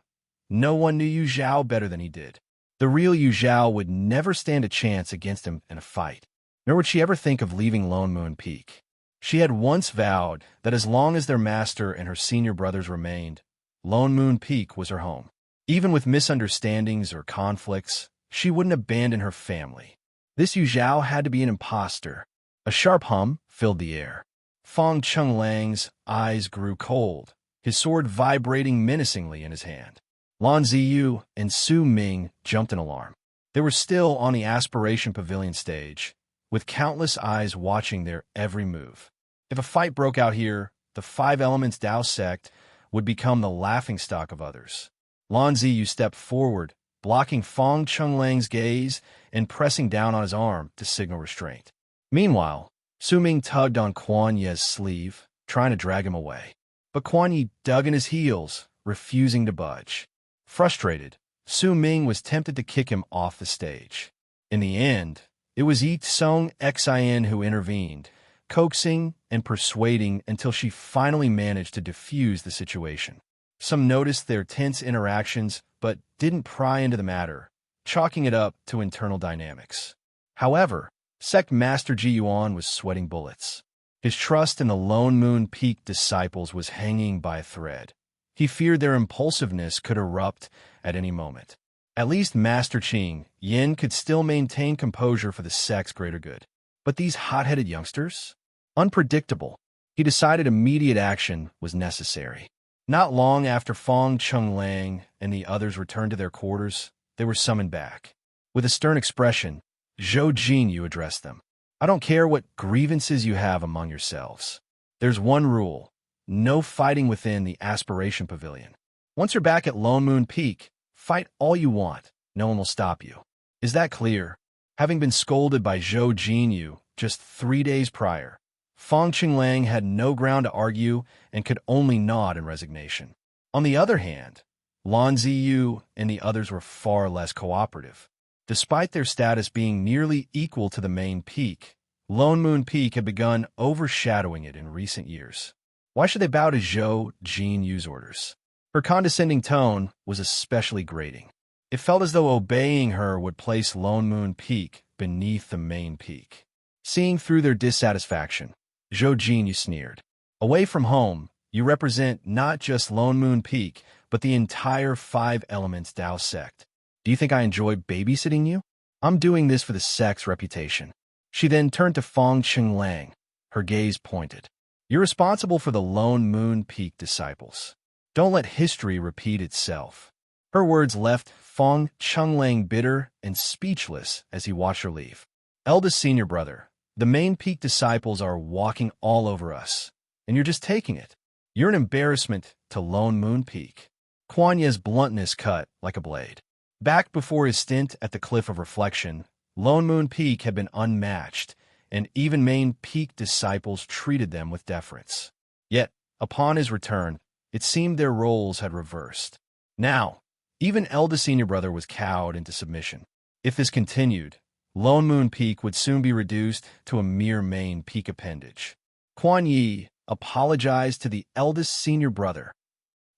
No one knew Yu Zhao better than he did. The real Yu Zhao would never stand a chance against him in a fight, nor would she ever think of leaving Lone Moon Peak. She had once vowed that as long as their master and her senior brothers remained, Lone Moon Peak was her home. Even with misunderstandings or conflicts, she wouldn't abandon her family. This Yu Zhao had to be an imposter. A sharp hum filled the air. Feng Chenglang's eyes grew cold, his sword vibrating menacingly in his hand. Lan Ziyu and Su Ming jumped in alarm. They were still on the Aspiration Pavilion stage, with countless eyes watching their every move. If a fight broke out here, the Five Elements Dao sect would become the laughingstock of others. Lan Ziyu stepped forward, blocking Feng Chenglang's gaze and pressing down on his arm to signal restraint. Meanwhile, Su Ming tugged on Quan Yi's sleeve, trying to drag him away. But Quan Yi dug in his heels, refusing to budge. Frustrated, Su Ming was tempted to kick him off the stage. In the end, it was Ye Cong Xin who intervened, coaxing and persuading until she finally managed to defuse the situation. Some noticed their tense interactions but didn't pry into the matter, chalking it up to internal dynamics. However, Sect Master Ji Yuan was sweating bullets. His trust in the Lone Moon Peak disciples was hanging by a thread. He feared their impulsiveness could erupt at any moment. At least Master Qing Yin could still maintain composure for the sect's greater good. But these hot-headed youngsters? Unpredictable. He decided immediate action was necessary. Not long after Feng Chenlang and the others returned to their quarters, they were summoned back. With a stern expression, Zhou Jinyu addressed them. I don't care what grievances you have among yourselves. There's one rule. No fighting within the Aspiration Pavilion. Once you're back at Lone Moon Peak, fight all you want. No one will stop you. Is that clear? Having been scolded by Zhou Jinyu just 3 days prior, Feng Chenlang had no ground to argue and could only nod in resignation. On the other hand, Lan Ziyu and the others were far less cooperative. Despite their status being nearly equal to the main peak, Lone Moon Peak had begun overshadowing it in recent years. Why should they bow to Zhou Jinyu's orders? Her condescending tone was especially grating. It felt as though obeying her would place Lone Moon Peak beneath the main peak. Seeing through their dissatisfaction, Zhou Jinyu sneered. Away from home, you represent not just Lone Moon Peak, but the entire Five Elements Dao sect. Do you think I enjoy babysitting you? I'm doing this for the sect's reputation. She then turned to Feng Chenlang, her gaze pointed. You're responsible for the Lone Moon Peak disciples. Don't let history repeat itself. Her words left Feng Chenlang bitter and speechless as he watched her leave. Eldest senior brother, the main peak disciples are walking all over us, and you're just taking it. You're an embarrassment to Lone Moon Peak. Quan Yi's bluntness cut like a blade. Back before his stint at the Cliff of Reflection, Lone Moon Peak had been unmatched and even main peak disciples treated them with deference. Yet, upon his return, it seemed their roles had reversed. Now, even eldest senior brother was cowed into submission. If this continued, Lone Moon Peak would soon be reduced to a mere main peak appendage. Quan Yi apologized to the eldest senior brother.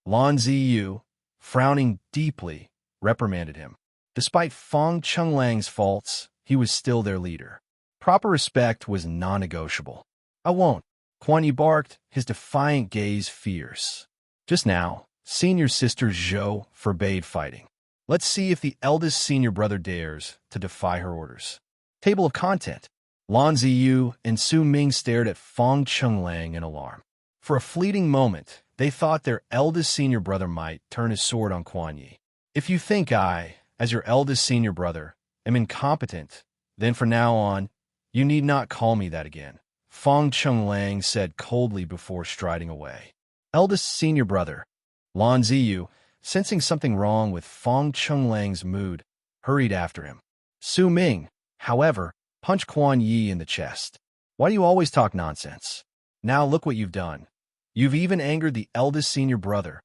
Lan Ziyu, frowning deeply, reprimanded him. Despite Feng Chenglang's faults, he was still their leader. Proper respect was non-negotiable. I won't, Quan Yi barked, his defiant gaze fierce. Just now, senior sister Zhao forbade fighting. Let's see if the eldest senior brother dares to defy her orders. Table of content. Lan Ziyu and Su Ming stared at Feng Chenlang in alarm. For a fleeting moment, they thought their eldest senior brother might turn his sword on Quan Yi. If you think I, as your eldest senior brother, am incompetent, then from now on, you need not call me that again, Feng Chenlang said coldly before striding away. Eldest senior brother, Lan Ziyu, sensing something wrong with Feng Chenglang's mood, hurried after him. Su Ming, however, punched Quan Yi in the chest. Why do you always talk nonsense? Now look what you've done. You've even angered the eldest senior brother.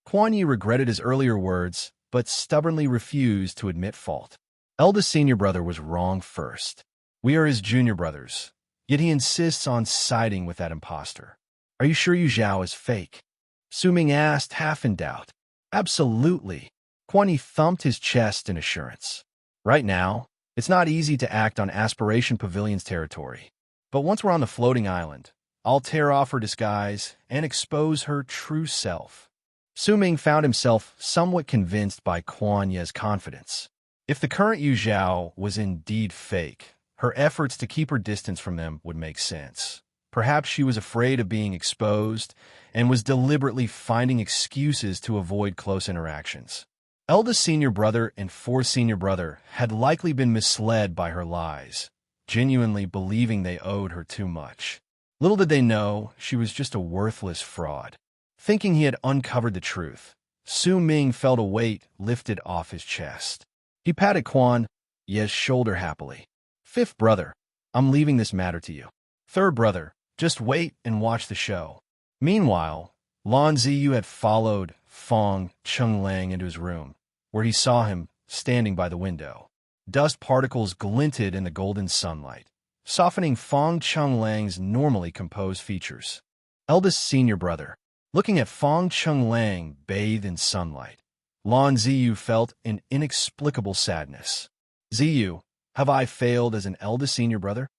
Quan Yi regretted his earlier words, but stubbornly refused to admit fault. Eldest senior brother was wrong first. We are his junior brothers, yet he insists on siding with that impostor. Are you sure Yu Zhao is fake? Su Ming asked, half in doubt. Absolutely. Quan Yi thumped his chest in assurance. Right now, it's not easy to act on Aspiration Pavilion's territory. But once we're on the floating island, I'll tear off her disguise and expose her true self. Su Ming found himself somewhat convinced by Quan Yi's confidence. If the current Yu Zhao was indeed fake, her efforts to keep her distance from them would make sense. Perhaps she was afraid of being exposed and was deliberately finding excuses to avoid close interactions. Eldest senior brother and fourth senior brother had likely been misled by her lies, genuinely believing they owed her too much. Little did they know she was just a worthless fraud. Thinking he had uncovered the truth, Su Ming felt a weight lifted off his chest. He patted Quan Yi's shoulder happily. Fifth brother, I'm leaving this matter to you. Third brother, just wait and watch the show. Meanwhile, Lan Ziyu had followed Feng Chenlang into his room, where he saw him standing by the window. Dust particles glinted in the golden sunlight, softening Feng Chenglang's normally composed features. Eldest senior brother, looking at Feng Chenlang bathed in sunlight, Lan Ziyu felt an inexplicable sadness. Ziyu, have I failed as an eldest senior brother?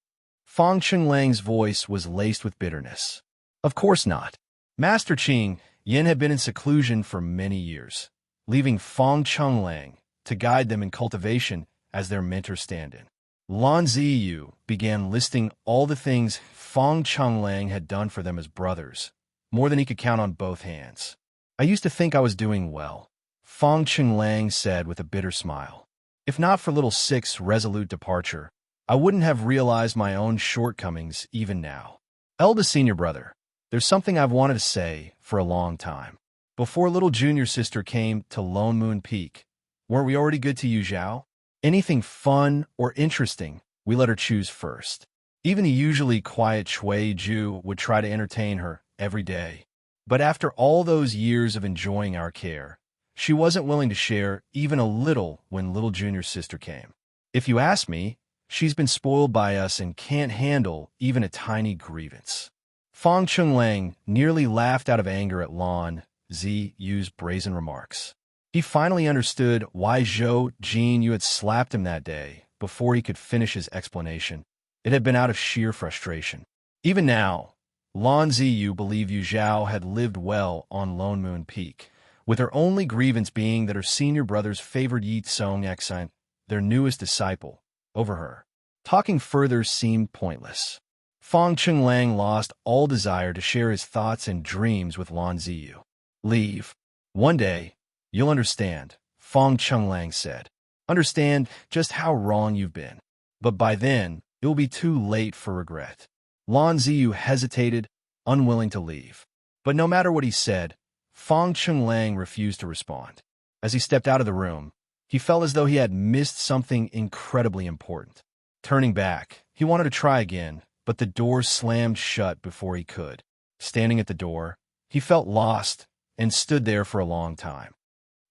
Feng Chenglang's voice was laced with bitterness. Of course not. Master Qing Yin had been in seclusion for many years, leaving Feng Chenlang to guide them in cultivation as their mentor stand-in. Lan Ziyu began listing all the things Feng Chenlang had done for them as brothers, more than he could count on both hands. I used to think I was doing well, Feng Chenlang said with a bitter smile. If not for little Six's resolute departure, I wouldn't have realized my own shortcomings even now. Eldest senior brother, there's something I've wanted to say for a long time. Before little junior sister came to Lone Moon Peak, weren't we already good to Yu Zhao? Anything fun or interesting, we let her choose first. Even the usually quiet Chui Ju would try to entertain her every day. But after all those years of enjoying our care, she wasn't willing to share even a little when little junior sister came. If you ask me, she's been spoiled by us and can't handle even a tiny grievance. Feng Chenlang nearly laughed out of anger at Lan Ziyu's brazen remarks. He finally understood why Zhou Jinyu had slapped him that day before he could finish his explanation. It had been out of sheer frustration. Even now, Lan Ziyu believed Yu Zhao had lived well on Lone Moon Peak, with her only grievance being that her senior brothers favored Ye Cong Xin, their newest disciple, over her. Talking further seemed pointless. Feng Chenlang lost all desire to share his thoughts and dreams with Lan Ziyu. Leave. One day, you'll understand, Feng Chenlang said. Understand just how wrong you've been. But by then, it will be too late for regret. Lan Ziyu hesitated, unwilling to leave. But no matter what he said, Feng Chenlang refused to respond. As he stepped out of the room, he felt as though he had missed something incredibly important. Turning back, he wanted to try again, but the door slammed shut before he could. Standing at the door, he felt lost and stood there for a long time.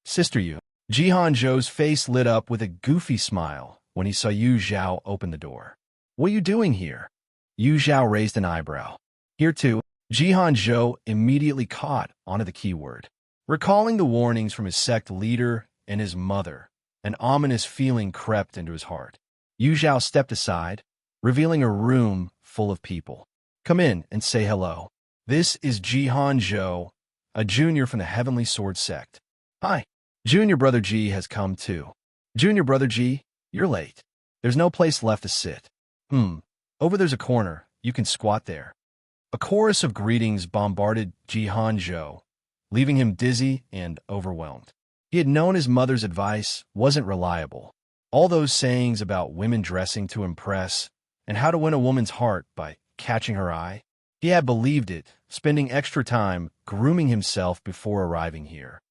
Sister Yu. Jihan Zhou's face lit up with a goofy smile when he saw Yu Zhao open the door. What are you doing here? Yu Zhao raised an eyebrow. Here too, Jihan Zhou immediately caught onto the keyword. Recalling the warnings from his sect leader and his mother, an ominous feeling crept into his heart. Yu Zhao stepped aside, revealing a room full of people. Come in and say hello. This is Jihan Zhou, a junior from the Heavenly Sword sect. Hi. Junior Brother Ji has come too. Junior Brother Ji, you're late. There's no place left to sit. Over there's a corner. You can squat there. A chorus of greetings bombarded Jihan Zhou, leaving him dizzy and overwhelmed. He had known his mother's advice wasn't reliable. All those sayings about women dressing to impress and how to win a woman's heart by catching her eye. He had believed it, spending extra time grooming himself before arriving here,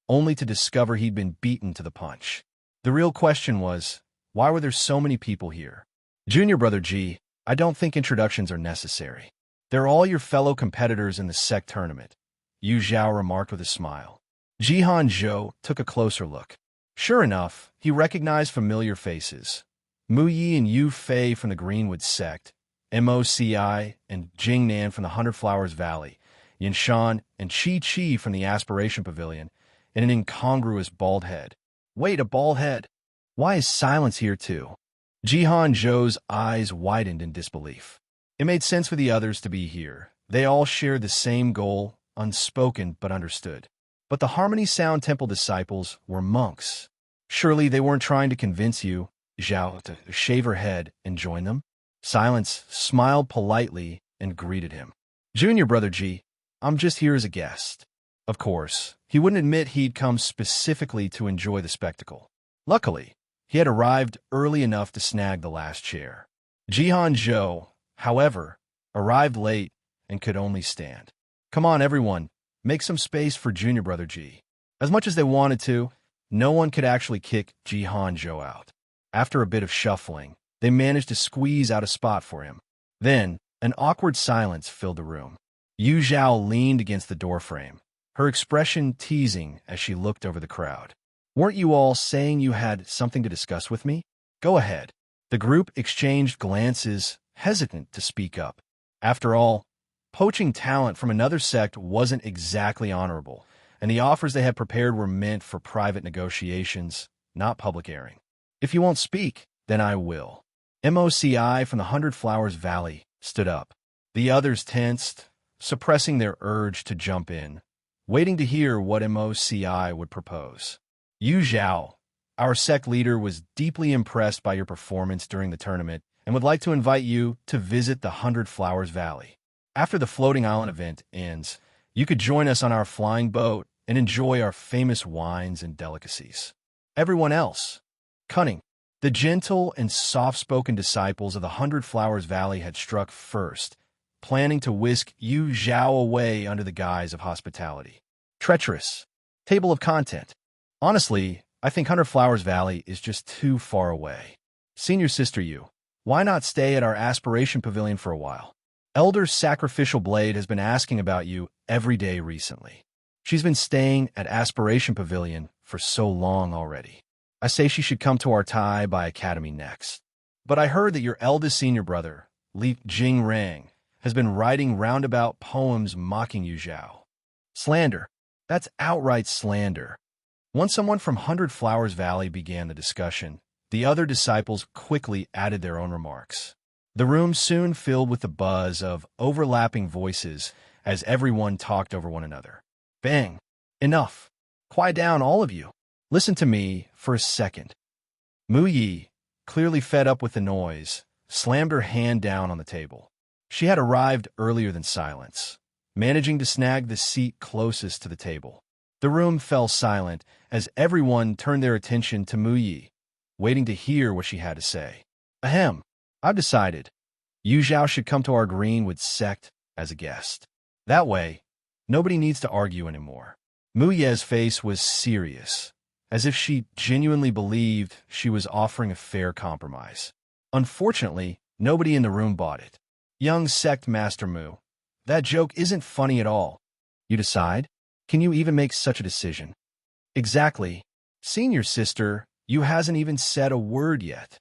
only to discover he'd been beaten to the punch. The real question was, why were there so many people here? Junior Brother Ji, I don't think introductions are necessary. They're all your fellow competitors in the sect tournament, Yu Zhao remarked with a smile. Jihan Zhou took a closer look. Sure enough, he recognized familiar faces. Mu Yi and Yu Fei from the Greenwood sect, Moci and Jingnan from the Hundred Flowers Valley, Yinshan and Qi Qi from the Aspiration Pavilion, and an incongruous bald head. Wait, a bald head? Why is silence here too? Jihan Zhou's eyes widened in disbelief. It made sense for the others to be here. They all shared the same goal, unspoken but understood. But the Harmony Sound Temple disciples were monks. Surely they weren't trying to convince you, Zhao, to shave her head and join them? Silence smiled politely and greeted him. Junior Brother Ji, I'm just here as a guest. Of course, he wouldn't admit he'd come specifically to enjoy the spectacle. Luckily, he had arrived early enough to snag the last chair. Jihan Zhou, however, arrived late and could only stand. Come on, everyone, make some space for Junior Brother Ji. As much as they wanted to, no one could actually kick Jihan Zhou out. After a bit of shuffling, they managed to squeeze out a spot for him. Then, an awkward silence filled the room. Yu Zhao leaned against the doorframe, her expression teasing as she looked over the crowd. Weren't you all saying you had something to discuss with me? Go ahead. The group exchanged glances, hesitant to speak up. After all, poaching talent from another sect wasn't exactly honorable, and the offers they had prepared were meant for private negotiations, not public airing. If you won't speak, then I will. Moci from the Hundred Flowers Valley stood up. The others tensed, suppressing their urge to jump in, waiting to hear what Moci would propose. Yu Zhao, our sect leader, was deeply impressed by your performance during the tournament and would like to invite you to visit the Hundred Flowers Valley. After the floating island event ends, you could join us on our flying boat and enjoy our famous wines and delicacies. Everyone else, cunning. The gentle and soft-spoken disciples of the Hundred Flowers Valley had struck first, planning to whisk Yu Zhao away under the guise of hospitality. Treacherous. Table of content. Honestly, I think Hundred Flowers Valley is just too far away. Senior Sister Yu, why not stay at our Aspiration Pavilion for a while? Elder Sacrificial Blade has been asking about you every day recently. She's been staying at Aspiration Pavilion for so long already. I say she should come to our Tai Bai Academy next. But I heard that your eldest senior brother, Li Jingrang, has been writing roundabout poems mocking Yu Zhao. Slander. That's outright slander. Once someone from Hundred Flowers Valley began the discussion, the other disciples quickly added their own remarks. The room soon filled with the buzz of overlapping voices as everyone talked over one another. Bang! Enough! Quiet down, all of you. Listen to me for a second. Mu Yi, clearly fed up with the noise, slammed her hand down on the table. She had arrived earlier than Silence, managing to snag the seat closest to the table. The room fell silent as everyone turned their attention to Mu Yi, waiting to hear what she had to say. Ahem, I've decided. Yu Zhao should come to our Greenwood sect as a guest. That way, nobody needs to argue anymore. Mu Ye's face was serious, as if she genuinely believed she was offering a fair compromise. Unfortunately, nobody in the room bought it. Young sect master Mu. That joke isn't funny at all. You decide? Can you even make such a decision? Exactly. Senior sister, you hasn't even said a word yet.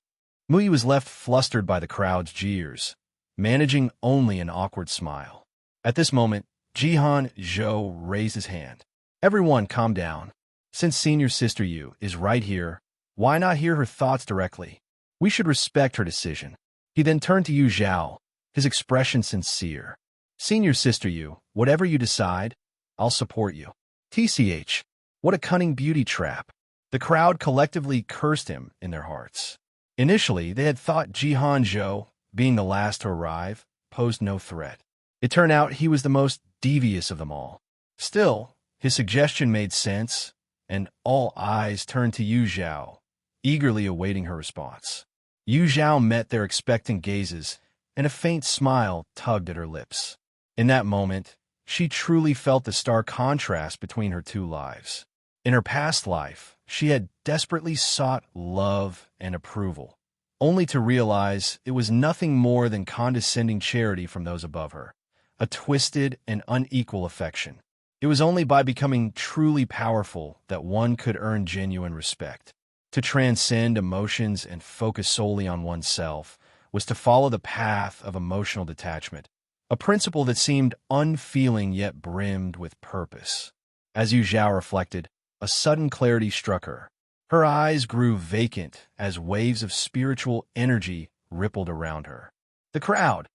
Mui was left flustered by the crowd's jeers, managing only an awkward smile. At this moment, Jihan Zhou raised his hand. Everyone calm down. Since senior sister Yu is right here, why not hear her thoughts directly? We should respect her decision. He then turned to Yu Zhao, his expression sincere. Senior sister Yu, whatever you decide, I'll support you. TCH, what a cunning beauty trap. The crowd collectively cursed him in their hearts. Initially, they had thought Jihan Zhou, being the last to arrive, posed no threat. It turned out he was the most devious of them all. Still, his suggestion made sense, and all eyes turned to Yu Zhao, eagerly awaiting her response. Yu Zhao met their expectant gazes, and a faint smile tugged at her lips. In that moment, she truly felt the stark contrast between her two lives. In her past life, she had desperately sought love and approval, only to realize it was nothing more than condescending charity from those above her, a twisted and unequal affection. It was only by becoming truly powerful that one could earn genuine respect. To transcend emotions and focus solely on oneself was to follow the path of emotional detachment, a principle that seemed unfeeling yet brimmed with purpose. As Yu Zhao reflected, a sudden clarity struck her. Her eyes grew vacant as waves of spiritual energy rippled around her. The crowd.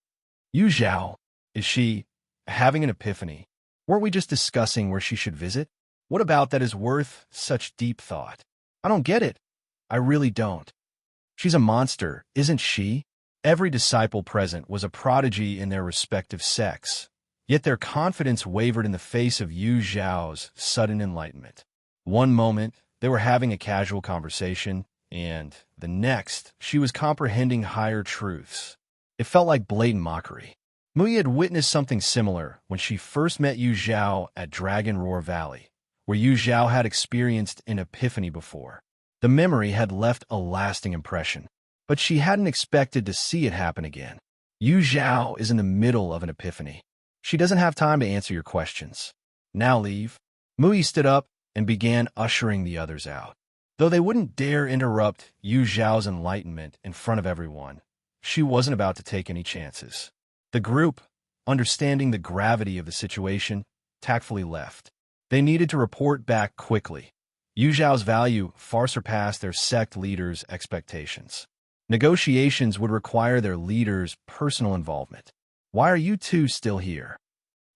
Yu Zhao, is she having an epiphany? Weren't we just discussing where she should visit? What about that is worth such deep thought? I don't get it. I really don't. She's a monster, isn't she? Every disciple present was a prodigy in their respective sects, yet their confidence wavered in the face of Yu Zhao's sudden enlightenment. One moment, they were having a casual conversation, and the next, she was comprehending higher truths. It felt like blatant mockery. Mui had witnessed something similar when she first met Yu Zhao at Dragon Roar Valley, where Yu Zhao had experienced an epiphany before. The memory had left a lasting impression, but she hadn't expected to see it happen again. Yu Zhao is in the middle of an epiphany. She doesn't have time to answer your questions. Now leave. Mui stood up and began ushering the others out. Though they wouldn't dare interrupt Yu Zhao's enlightenment in front of everyone, she wasn't about to take any chances. The group, understanding the gravity of the situation, tactfully left. They needed to report back quickly. Yu Zhao's value far surpassed their sect leaders' expectations. Negotiations would require their leaders' personal involvement. Why are you two still here?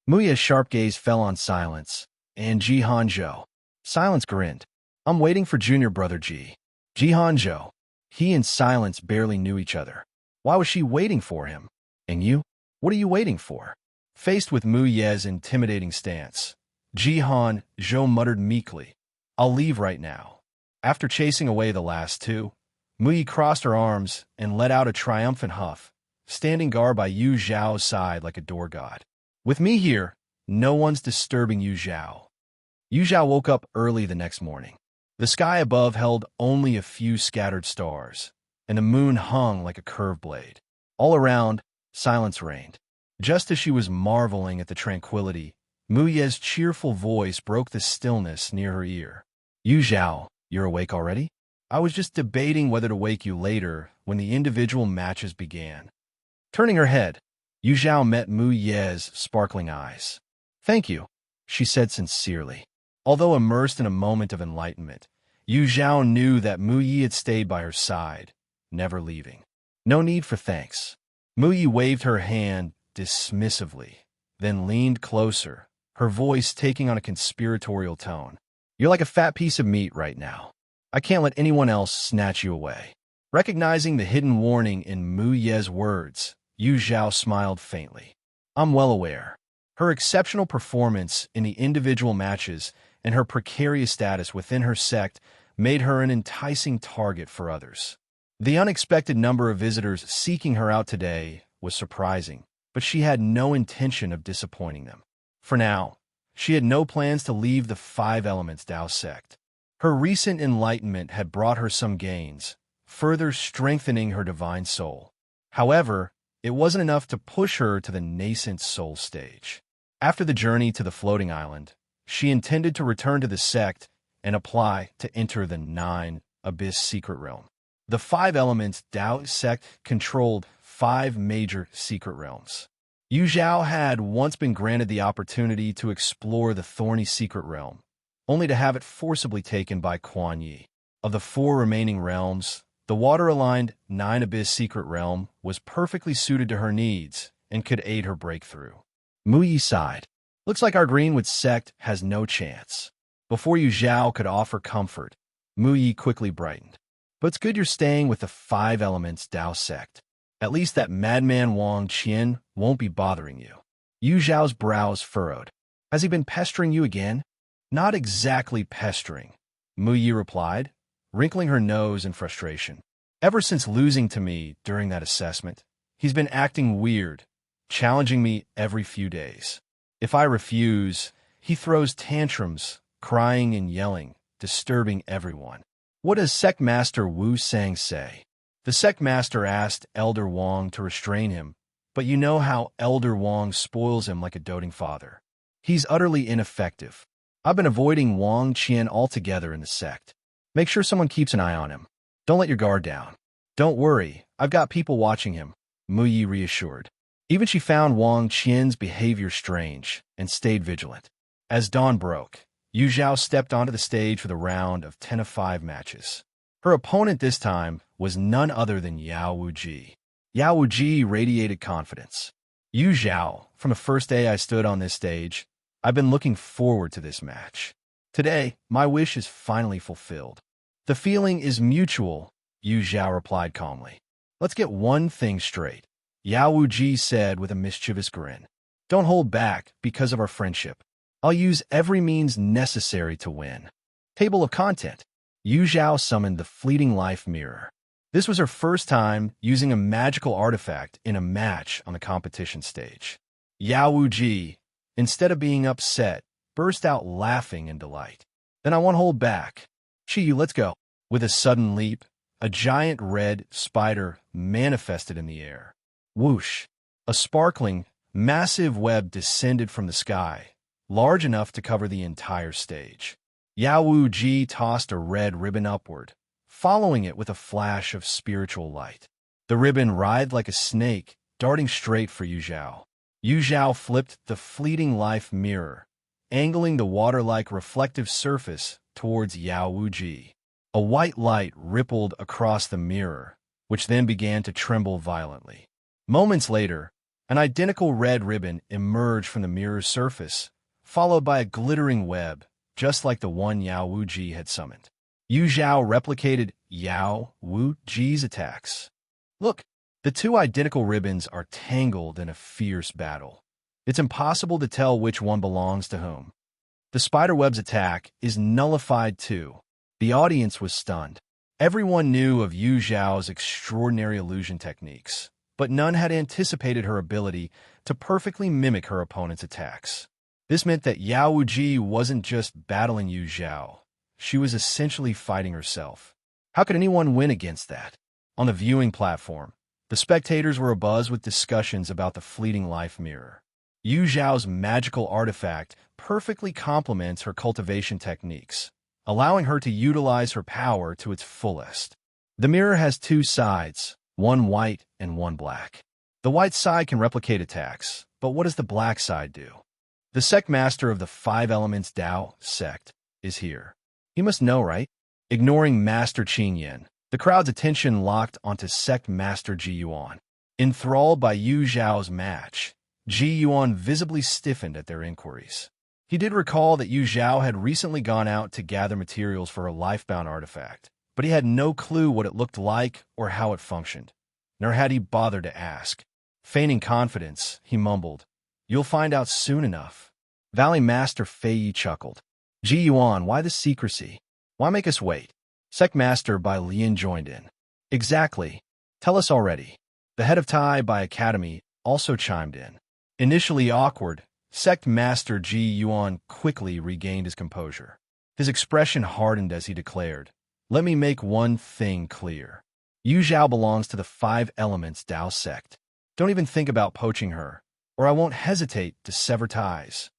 Muya's sharp gaze fell on Silence and Jihan Zhou. Silence grinned. I'm waiting for junior brother Ji. Jihan Zhou. He and Silence barely knew each other. Why was she waiting for him? And you? What are you waiting for? Faced with Mu Ye's intimidating stance, Jihan Zhou muttered meekly, I'll leave right now. After chasing away the last two, Mu Ye crossed her arms and let out a triumphant huff, standing guard by Yu Zhao's side like a door god. With me here, no one's disturbing Yu Zhao. Yu Zhao woke up early the next morning. The sky above held only a few scattered stars, and the moon hung like a curved blade. All around, silence reigned. Just as she was marveling at the tranquility, Mu Ye's cheerful voice broke the stillness near her ear. Yu Zhao, you're awake already? I was just debating whether to wake you later when the individual matches began. Turning her head, Yu Zhao met Mu Ye's sparkling eyes. Thank you, she said sincerely. Although immersed in a moment of enlightenment, Yu Zhao knew that Mu Ye had stayed by her side, never leaving. No need for thanks. Mu Ye waved her hand dismissively, then leaned closer, her voice taking on a conspiratorial tone. You're like a fat piece of meat right now. I can't let anyone else snatch you away. Recognizing the hidden warning in Mu Ye's words, Yu Zhao smiled faintly. I'm well aware. Her exceptional performance in the individual matches and her precarious status within her sect made her an enticing target for others. The unexpected number of visitors seeking her out today was surprising, but she had no intention of disappointing them. For now, she had no plans to leave the Five Elements Dao sect. Her recent enlightenment had brought her some gains, further strengthening her divine soul. However, it wasn't enough to push her to the nascent soul stage. After the journey to the floating island, she intended to return to the sect and apply to enter the 9 Abyss secret realm. The 5 elements Tao sect controlled 5 major secret realms. Yu Zhao had once been granted the opportunity to explore the thorny secret realm, only to have it forcibly taken by Quan Yi. Of the 4 remaining realms, the water-aligned 9 Abyss secret realm was perfectly suited to her needs and could aid her breakthrough. Mu Yi sighed. Looks like our Greenwood sect has no chance. Before Yu Zhao could offer comfort, Mu Yi quickly brightened. But it's good you're staying with the 5 elements Tao sect. At least that madman Wang Qian won't be bothering you. Yu Zhao's brows furrowed. Has he been pestering you again? Not exactly pestering, Mu Yi replied, wrinkling her nose in frustration. Ever since losing to me during that assessment, he's been acting weird, challenging me every few days. If I refuse, he throws tantrums, crying and yelling, disturbing everyone. What does Sect Master Wu Sang say? The Sect Master asked Elder Wang to restrain him, but you know how Elder Wang spoils him like a doting father. He's utterly ineffective. I've been avoiding Wang Qian altogether in the sect. Make sure someone keeps an eye on him. Don't let your guard down. Don't worry, I've got people watching him, Mu Yi reassured. Even she found Wang Qian's behavior strange and stayed vigilant. As dawn broke, Yu Zhao stepped onto the stage for the round of 10-5 matches. Her opponent this time was none other than Yao Wuji. Yao Wuji radiated confidence. Yu Zhao, from the first day I stood on this stage, I've been looking forward to this match. Today, my wish is finally fulfilled. The feeling is mutual, Yu Zhao replied calmly. Let's get one thing straight, Yao Wuji said with a mischievous grin. Don't hold back because of our friendship. I'll use every means necessary to win. Table of content. Yu Zhao summoned the fleeting life mirror. This was her first time using a magical artifact in a match on the competition stage. Yao Wuji, instead of being upset, burst out laughing in delight. Then I won't hold back. Chiyu, let's go. With a sudden leap, a giant red spider manifested in the air. Whoosh! A sparkling, massive web descended from the sky, large enough to cover the entire stage. Yao Wuji tossed a red ribbon upward, following it with a flash of spiritual light. The ribbon writhed like a snake, darting straight for Yu Zhao. Yu Zhao flipped the fleeting life mirror, angling the water-like reflective surface towards Yao Wuji. A white light rippled across the mirror, which then began to tremble violently. Moments later, an identical red ribbon emerged from the mirror's surface, followed by a glittering web, just like the one Yao Wuji had summoned. Yu Zhao replicated Yao Wuji's attacks. Look, the 2 identical ribbons are tangled in a fierce battle. It's impossible to tell which one belongs to whom. The spiderweb's attack is nullified too. The audience was stunned. Everyone knew of Yu Zhao's extraordinary illusion techniques, but none had anticipated her ability to perfectly mimic her opponent's attacks. This meant that Yao Wuji wasn't just battling Yu Zhao. She was essentially fighting herself. How could anyone win against that? On the viewing platform, the spectators were abuzz with discussions about the fleeting life mirror. Yu Zhao's magical artifact perfectly complements her cultivation techniques, allowing her to utilize her power to its fullest. The mirror has 2 sides, one white and one black. The white side can replicate attacks, but what does the black side do? The sect master of the 5 elements Tao sect is here. You must know, right? Ignoring Master Qin Yan, the crowd's attention locked onto sect master Ji Yuan. Enthralled by Yu Zhao's match, Ji Yuan visibly stiffened at their inquiries. He did recall that Yu Zhao had recently gone out to gather materials for a lifebound artifact, but he had no clue what it looked like or how it functioned, nor had he bothered to ask. Feigning confidence, he mumbled, "You'll find out soon enough." Valley Master Fei Yi chuckled. Ji Yuan, why the secrecy? Why make us wait? Sect Master Bai Lian joined in. Exactly. Tell us already. The head of Tai Bai Academy also chimed in. Initially awkward, Sect Master Ji Yuan quickly regained his composure. His expression hardened as he declared, "Let me make one thing clear. Yu Zhao belongs to the five elements Dao sect. Don't even think about poaching her, or I won't hesitate to sever ties.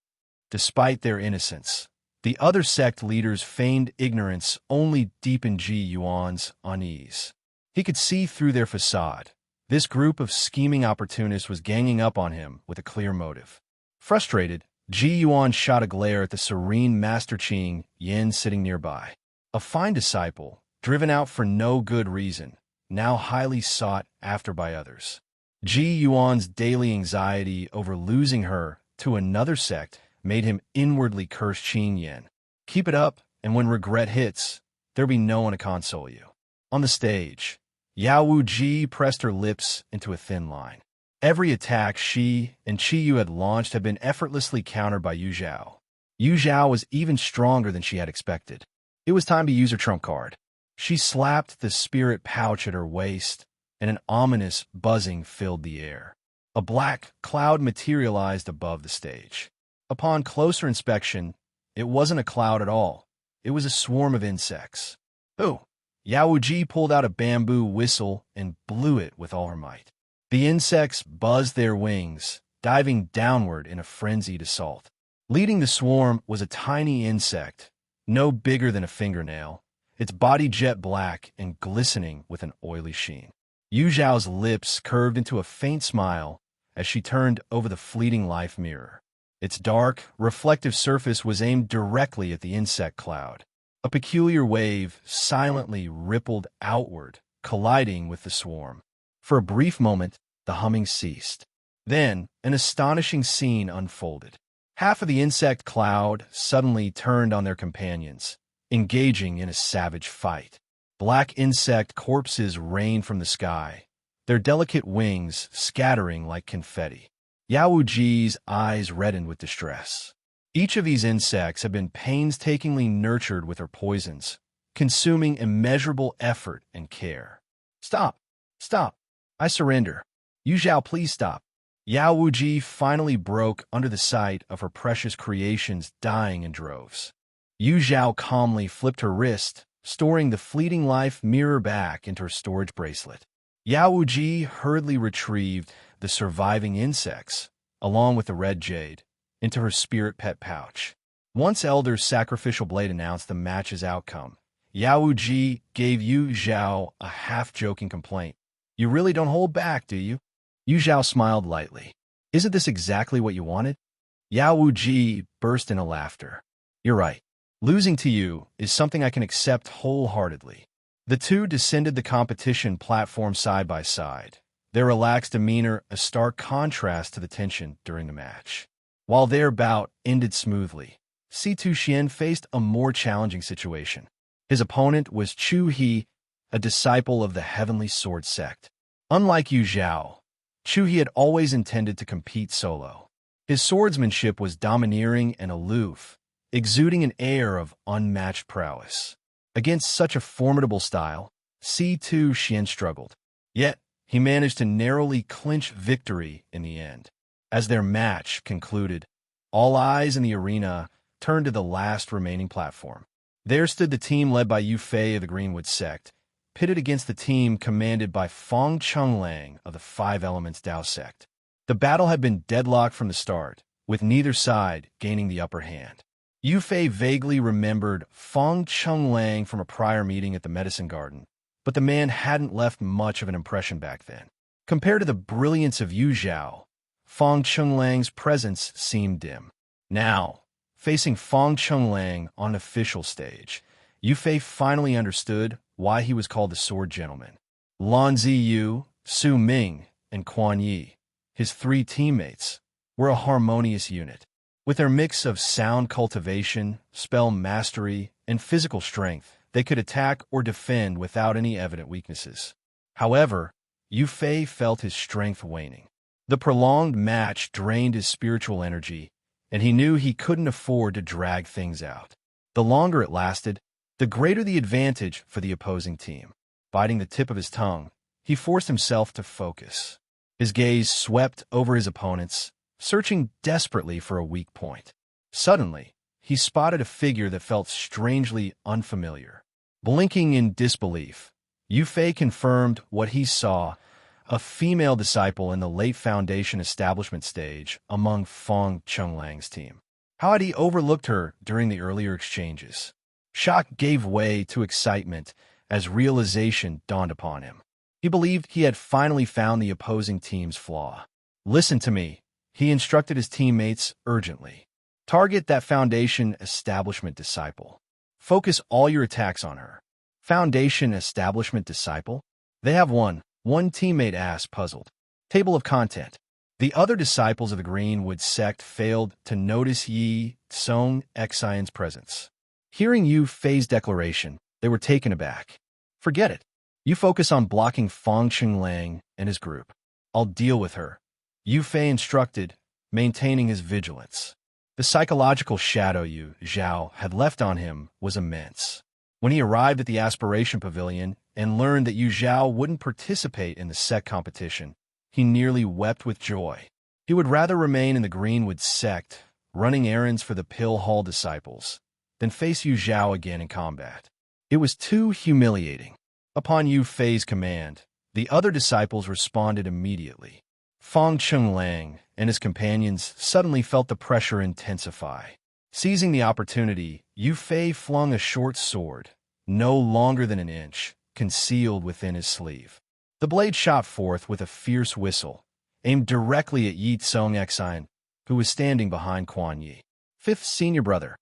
Despite their innocence, the other sect leaders' feigned ignorance only deepened Ji Yuan's unease. He could see through their facade. This group of scheming opportunists was ganging up on him with a clear motive. Frustrated, Ji Yuan shot a glare at the serene Master Qing Yin sitting nearby. A fine disciple, driven out for no good reason, now highly sought after by others. Ji Yuan's daily anxiety over losing her to another sect made him inwardly curse Qing Yin. Keep it up, and when regret hits, there'll be no one to console you. On the stage, Yao Wu Ji pressed her lips into a thin line. Every attack she and Qi Yu had launched had been effortlessly countered by Yu Zhao. Yu Zhao was even stronger than she had expected. It was time to use her trump card. She slapped the spirit pouch at her waist, and an ominous buzzing filled the air. A black cloud materialized above the stage. Upon closer inspection, it wasn't a cloud at all. It was a swarm of insects. Oh! Yao Wuji pulled out a bamboo whistle and blew it with all her might. The insects buzzed their wings, diving downward in a frenzied assault. Leading the swarm was a tiny insect, no bigger than a fingernail, its body jet black and glistening with an oily sheen. Yu Zhao's lips curved into a faint smile as she turned over the fleeting life mirror. Its dark, reflective surface was aimed directly at the insect cloud. A peculiar wave silently rippled outward, colliding with the swarm. For a brief moment, the humming ceased. Then, an astonishing scene unfolded. Half of the insect cloud suddenly turned on their companions, engaging in a savage fight. Black insect corpses rained from the sky, their delicate wings scattering like confetti. Yao Wuji's eyes reddened with distress. Each of these insects had been painstakingly nurtured with her poisons, consuming immeasurable effort and care. Stop! Stop! I surrender. Yu Zhao, please stop. Yao Wuji finally broke under the sight of her precious creations dying in droves. Yu Zhao calmly flipped her wrist, storing the fleeting life mirror back into her storage bracelet. Yao Wuji hurriedly retrieved the surviving insects, along with the red jade, into her spirit pet pouch. Once Elder's sacrificial blade announced the match's outcome, Yao Wuji gave Yu Zhao a half-joking complaint. You really don't hold back, do you? Yu Zhao smiled lightly. Isn't this exactly what you wanted? Yao Wuji burst into laughter. You're right. Losing to you is something I can accept wholeheartedly. The two descended the competition platform side by side, their relaxed demeanor a stark contrast to the tension during the match. While their bout ended smoothly, Situ Xian faced a more challenging situation. His opponent was Chu He, a disciple of the Heavenly Sword sect. Unlike Yu Zhao, Chu He had always intended to compete solo. His swordsmanship was domineering and aloof, exuding an air of unmatched prowess. Against such a formidable style, Situ Xian struggled. Yet, he managed to narrowly clinch victory in the end. As their match concluded, all eyes in the arena turned to the last remaining platform. There stood the team led by Yu Fei of the Greenwood sect, pitted against the team commanded by Feng Chenglang of the Five Elements Dao sect. The battle had been deadlocked from the start, with neither side gaining the upper hand. Yu Fei vaguely remembered Feng Chenglang from a prior meeting at the medicine garden, but the man hadn't left much of an impression back then. Compared to the brilliance of Yu Zhao, Feng Chenglan's presence seemed dim. Now, facing Feng Chenglang on an official stage, Yu Fei finally understood why he was called the Sword Gentleman. Lan Ziyu, Su Ming, and Quan Yi, his three teammates, were a harmonious unit. With their mix of sound cultivation, spell mastery, and physical strength, they could attack or defend without any evident weaknesses. However, Yu Fei felt his strength waning. The prolonged match drained his spiritual energy, and he knew he couldn't afford to drag things out. The longer it lasted, the greater the advantage for the opposing team. Biting the tip of his tongue, he forced himself to focus. His gaze swept over his opponents, searching desperately for a weak point. Suddenly, he spotted a figure that felt strangely unfamiliar. Blinking in disbelief, Yu Fei confirmed what he saw, a female disciple in the late Foundation establishment stage among Feng Chunglang's team. How had he overlooked her during the earlier exchanges? Shock gave way to excitement as realization dawned upon him. He believed he had finally found the opposing team's flaw. Listen to me, he instructed his teammates urgently. Target that Foundation establishment disciple. Focus all your attacks on her. Foundation establishment disciple? They have one teammate asked, puzzled. Table of content. The other disciples of the Greenwood sect failed to notice Ye Cong Xin's presence. Hearing Yu Fei's declaration, they were taken aback. Forget it. You focus on blocking Feng Chunlang and his group. I'll deal with her, Yu Fei instructed, maintaining his vigilance. The psychological shadow Zhao had left on him was immense. When he arrived at the Aspiration Pavilion and learned that Zhao wouldn't participate in the sect competition, he nearly wept with joy. He would rather remain in the Greenwood sect, running errands for the Pill Hall disciples, than face Zhao again in combat. It was too humiliating. Upon Yu Fei's command, the other disciples responded immediately. Feng Chunlang and his companions suddenly felt the pressure intensify. Seizing the opportunity, Yu Fei flung a short sword, no longer than an inch, concealed within his sleeve. The blade shot forth with a fierce whistle, aimed directly at Ye Cong Xin, who was standing behind Quan Yi. Fifth senior brother.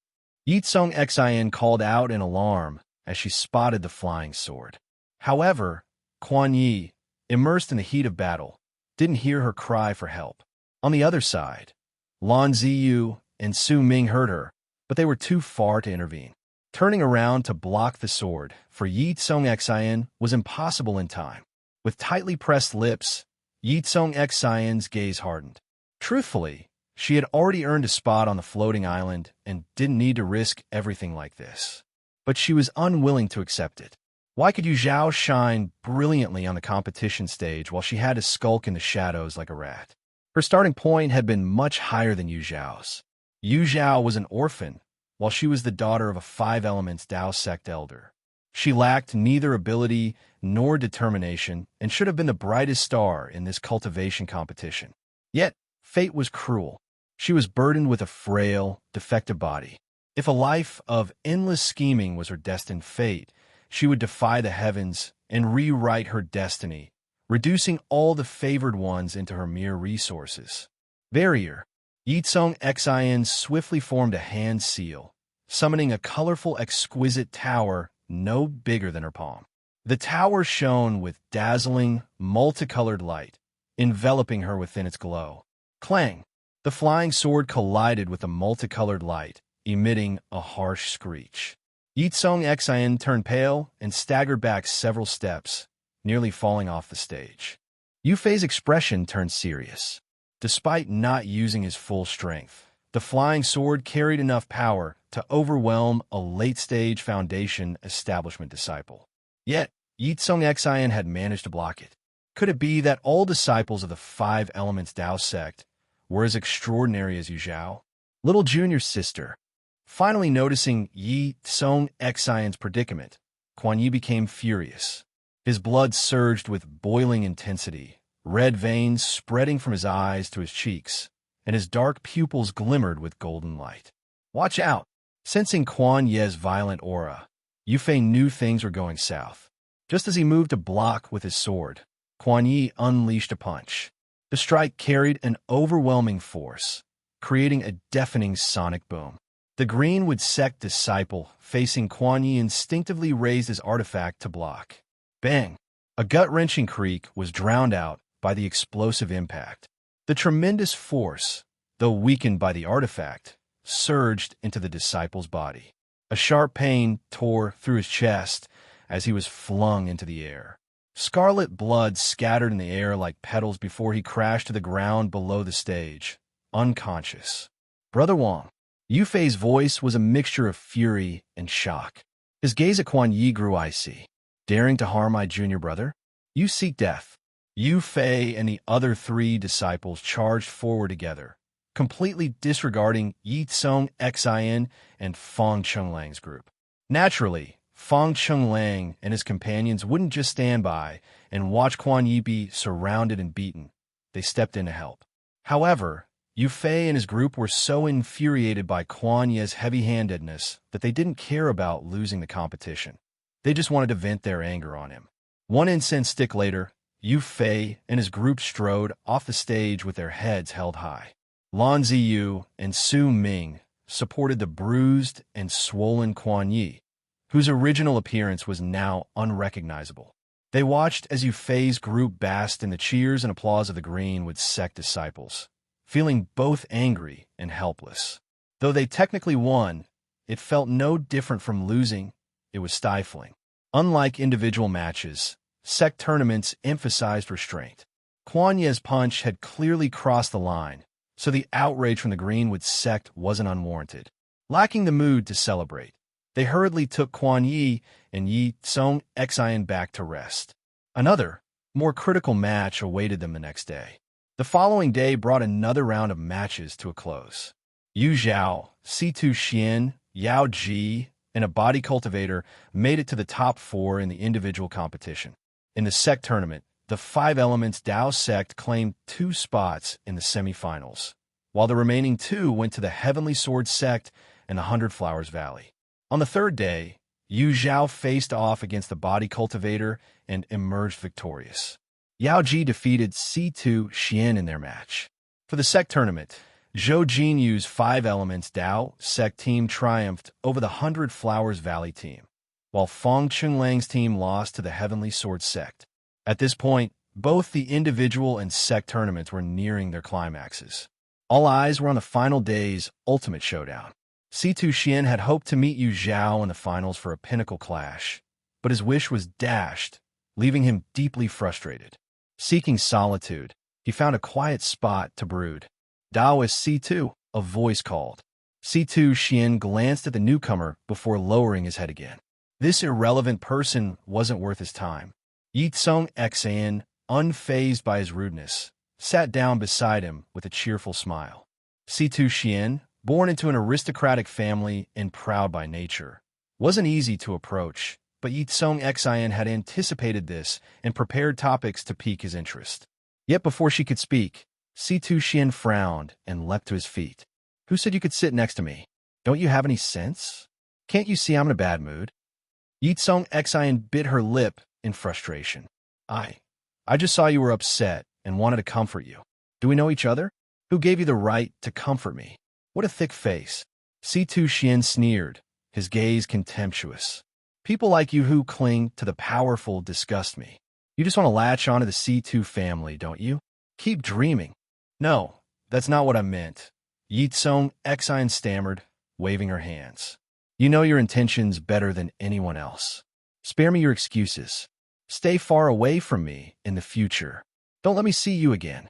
Ye Cong Xin called out in alarm as she spotted the flying sword. However, Quan Yi, immersed in the heat of battle, didn't hear her cry for help. On the other side, Lan Ziyu and Su Ming heard her, but they were too far to intervene. Turning around to block the sword for Ye Cong Xin was impossible in time. With tightly pressed lips, Ye Cong Xin's gaze hardened. Truthfully, she had already earned a spot on the floating island and didn't need to risk everything like this. But she was unwilling to accept it. Why could Zhao shine brilliantly on the competition stage while she had to skulk in the shadows like a rat? Her starting point had been much higher than Zhao's. Zhao was an orphan, while she was the daughter of a Five Elements Dao sect elder. She lacked neither ability nor determination and should have been the brightest star in this cultivation competition. Yet, fate was cruel. She was burdened with a frail, defective body. If a life of endless scheming was her destined fate, she would defy the heavens and rewrite her destiny, reducing all the favored ones into her mere resources. Barrier. Ye Cong Xin swiftly formed a hand seal, summoning a colorful, exquisite tower no bigger than her palm. The tower shone with dazzling, multicolored light, enveloping her within its glow. Clang! The flying sword collided with the multicolored light, emitting a harsh screech. Ye Cong Xin turned pale and staggered back several steps, nearly falling off the stage. Yu Fei's expression turned serious. Despite not using his full strength, the flying sword carried enough power to overwhelm a late-stage Foundation establishment disciple. Yet, Ye Cong Xin had managed to block it. Could it be that all disciples of the Five Elements Dao sect were as extraordinary as Zhao? Little junior sister. Finally noticing Ye Cong Xin's predicament, Quan Yi became furious. His blood surged with boiling intensity, red veins spreading from his eyes to his cheeks, and his dark pupils glimmered with golden light. Watch out! Sensing Quan Yi's violent aura, Yu Fei knew things were going south. Just as he moved to block with his sword, Quan Yi unleashed a punch. The strike carried an overwhelming force, creating a deafening sonic boom. The Greenwood sect disciple facing Quan Yi instinctively raised his artifact to block. Bang! A gut-wrenching creak was drowned out by the explosive impact. The tremendous force, though weakened by the artifact, surged into the disciple's body. A sharp pain tore through his chest as he was flung into the air. Scarlet blood scattered in the air like petals before he crashed to the ground below the stage, unconscious. Brother Wang. Yu Fei's voice was a mixture of fury and shock. His gaze at Quan Yi grew icy. Daring to harm my junior brother? You seek death. Yu Fei and the other three disciples charged forward together, completely disregarding Ye Cong Xin and Feng Chunglang's group. Naturally, Fang Chenglang and his companions wouldn't just stand by and watch Quan Yi be surrounded and beaten. They stepped in to help. However, Yu Fei and his group were so infuriated by Quan Yi's heavy-handedness that they didn't care about losing the competition. They just wanted to vent their anger on him. One incense stick later, Yu Fei and his group strode off the stage with their heads held high. Lan Ziyu and Su Ming supported the bruised and swollen Quan Yi, whose original appearance was now unrecognizable. They watched as Yu Fei's group basked in the cheers and applause of the Greenwood sect disciples, feeling both angry and helpless. Though they technically won, it felt no different from losing. It was stifling. Unlike individual matches, sect tournaments emphasized restraint. Quan Yi's punch had clearly crossed the line, so the outrage from the Greenwood sect wasn't unwarranted. Lacking the mood to celebrate, they hurriedly took Quan Yi and Ye Cong Xin back to rest. Another, more critical match awaited them the next day. The following day brought another round of matches to a close. Yu Zhao, C2 Xian, Yao Ji, and a body cultivator made it to the top 4 in the individual competition. In the sect tournament, the 5 Elements Dao sect claimed 2 spots in the semifinals, while the remaining 2 went to the Heavenly Sword sect and the 100 Flowers Valley. On the third day, Yu Zhao faced off against the body cultivator and emerged victorious. Yao Ji defeated C2 Xian in their match. For the sect tournament, Zhou Jinyu's 5 Elements Dao sect team triumphed over the 100 Flowers Valley team, while Fang Chunlang's team lost to the Heavenly Sword sect. At this point, both the individual and sect tournaments were nearing their climaxes. All eyes were on the final day's ultimate showdown. C2 Xian had hoped to meet Yu Zhao in the finals for a pinnacle clash, but his wish was dashed, leaving him deeply frustrated. Seeking solitude, he found a quiet spot to brood. Daoist C2, a voice called. C2 Xian glanced at the newcomer before lowering his head again. This irrelevant person wasn't worth his time. Ye Cong Xin, unfazed by his rudeness, sat down beside him with a cheerful smile. C2 Xian, born into an aristocratic family and proud by nature, wasn't easy to approach, but Ye Cong Xin had anticipated this and prepared topics to pique his interest. Yet before she could speak, C2 Xian frowned and leapt to his feet. "Who said you could sit next to me? Don't you have any sense? Can't you see I'm in a bad mood?" Ye Cong Xin bit her lip in frustration. I just saw you were upset and wanted to comfort you. Do we know each other? Who gave you the right to comfort me? What a thick face." C2 Xian sneered, his gaze contemptuous. "People like you who cling to the powerful disgust me. You just want to latch onto the C2 family, don't you? Keep dreaming." "No, that's not what I meant," Ye Cong Xin stammered, waving her hands. "You know your intentions better than anyone else. Spare me your excuses. Stay far away from me in the future. Don't let me see you again."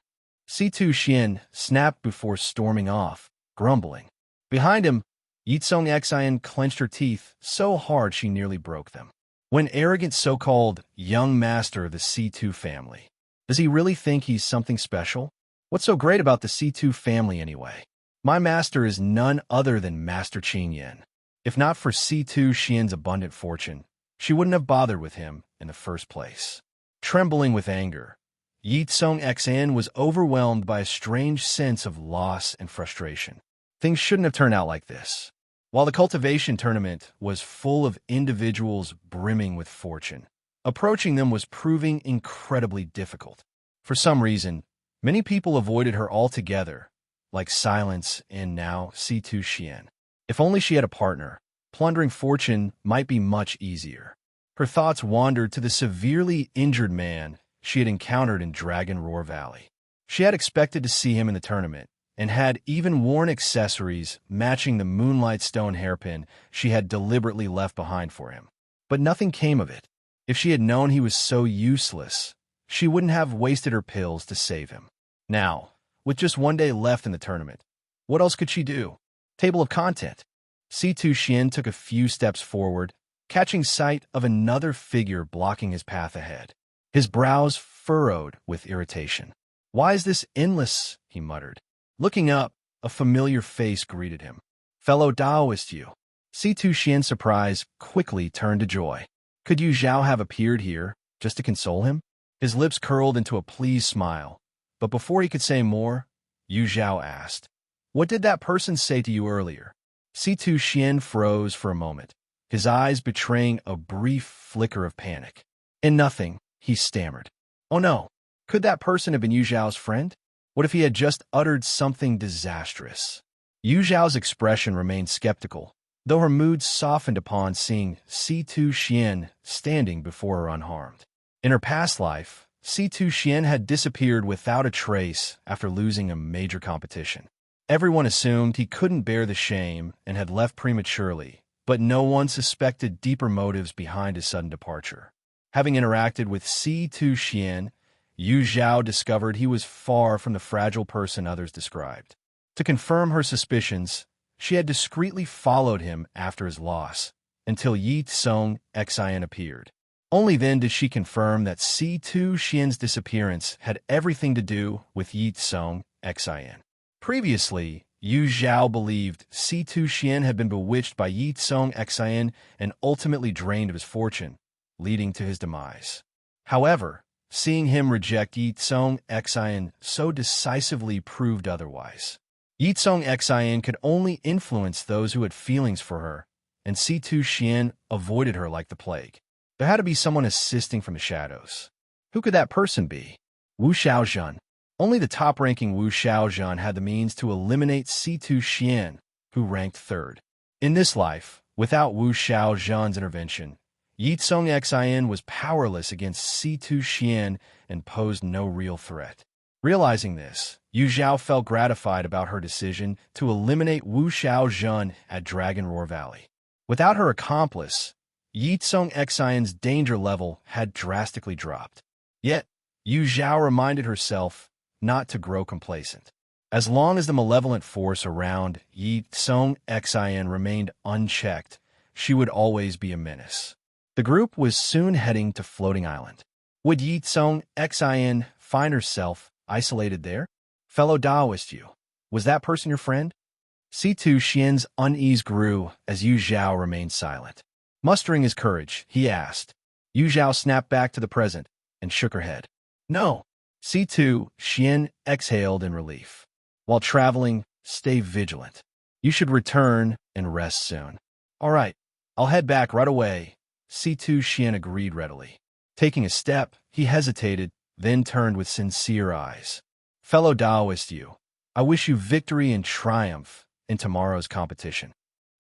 C2 Xian snapped before storming off, grumbling. Behind him, Ye Cong Xin clenched her teeth so hard she nearly broke them. When arrogant so-called young master of the C2 family, does he really think he's something special? What's so great about the C2 family anyway? My master is none other than Master Qin Yin. If not for C2 Xian's abundant fortune, she wouldn't have bothered with him in the first place. Trembling with anger, Ye Cong Xin was overwhelmed by a strange sense of loss and frustration. Things shouldn't have turned out like this. While the cultivation tournament was full of individuals brimming with fortune, approaching them was proving incredibly difficult. For some reason, many people avoided her altogether, like Silence and now C2 Xian. If only she had a partner, plundering fortune might be much easier. Her thoughts wandered to the severely injured man she had encountered in Dragon Roar Valley. She had expected to see him in the tournament, and had even worn accessories matching the Moonlight Stone hairpin she had deliberately left behind for him. But nothing came of it. If she had known he was so useless, she wouldn't have wasted her pills to save him. Now, with just one day left in the tournament, what else could she do? Table of content. C2 Xian took a few steps forward, catching sight of another figure blocking his path ahead. His brows furrowed with irritation. "Why is this endless?" he muttered. Looking up, a familiar face greeted him. "Fellow Daoist Yu." C2 Xian's surprise quickly turned to joy. Could Yu Zhao have appeared here just to console him? His lips curled into a pleased smile, but before he could say more, Yu Zhao asked, "What did that person say to you earlier?" C2 Xian froze for a moment, his eyes betraying a brief flicker of panic. "In nothing," he stammered. "Oh no, could that person have been Yu Zhao's friend? What if he had just uttered something disastrous?" Yu Zhao's expression remained skeptical, though her mood softened upon seeing C2 Xian standing before her unharmed. In her past life, C2 Xian had disappeared without a trace after losing a major competition. Everyone assumed he couldn't bear the shame and had left prematurely, but no one suspected deeper motives behind his sudden departure. Having interacted with C2 Xian, Yu Zhao discovered he was far from the fragile person others described. To confirm her suspicions, she had discreetly followed him after his loss, until Ye Cong Xin appeared. Only then did she confirm that C2 Xian's disappearance had everything to do with Ye Cong Xin. Previously, Yu Zhao believed C2 Xian had been bewitched by Ye Cong Xin and ultimately drained of his fortune, leading to his demise. However, seeing him reject Ye Cong Xin so decisively proved otherwise. Ye Cong Xin could only influence those who had feelings for her, and C2 Xian avoided her like the plague. There had to be someone assisting from the shadows. Who could that person be? Wu Xiaozhen. Only the top-ranking Wu Xiaozhen had the means to eliminate C2 Xian, who ranked third. In this life, without Wu Xiaozhen's intervention, Ye Cong Xin was powerless against C2 Xian and posed no real threat. Realizing this, Yu Zhao felt gratified about her decision to eliminate Wu Xiaozhen at Dragon Roar Valley. Without her accomplice, Ye Cong Xin's danger level had drastically dropped. Yet, Yu Zhao reminded herself not to grow complacent. As long as the malevolent force around Ye Cong Xin remained unchecked, she would always be a menace. The group was soon heading to Floating Island. Would Ye Cong Xin find herself isolated there? Fellow Taoist Yu, was that person your friend? C2 Xian's unease grew as Yu Zhao remained silent. Mustering his courage, he asked. Yu Zhao snapped back to the present and shook her head. No. C2 Xian exhaled in relief. While traveling, stay vigilant. You should return and rest soon. All right, I'll head back right away. C2 Xian agreed readily. Taking a step, he hesitated, then turned with sincere eyes. Fellow Taoist Yu, I wish you victory and triumph in tomorrow's competition.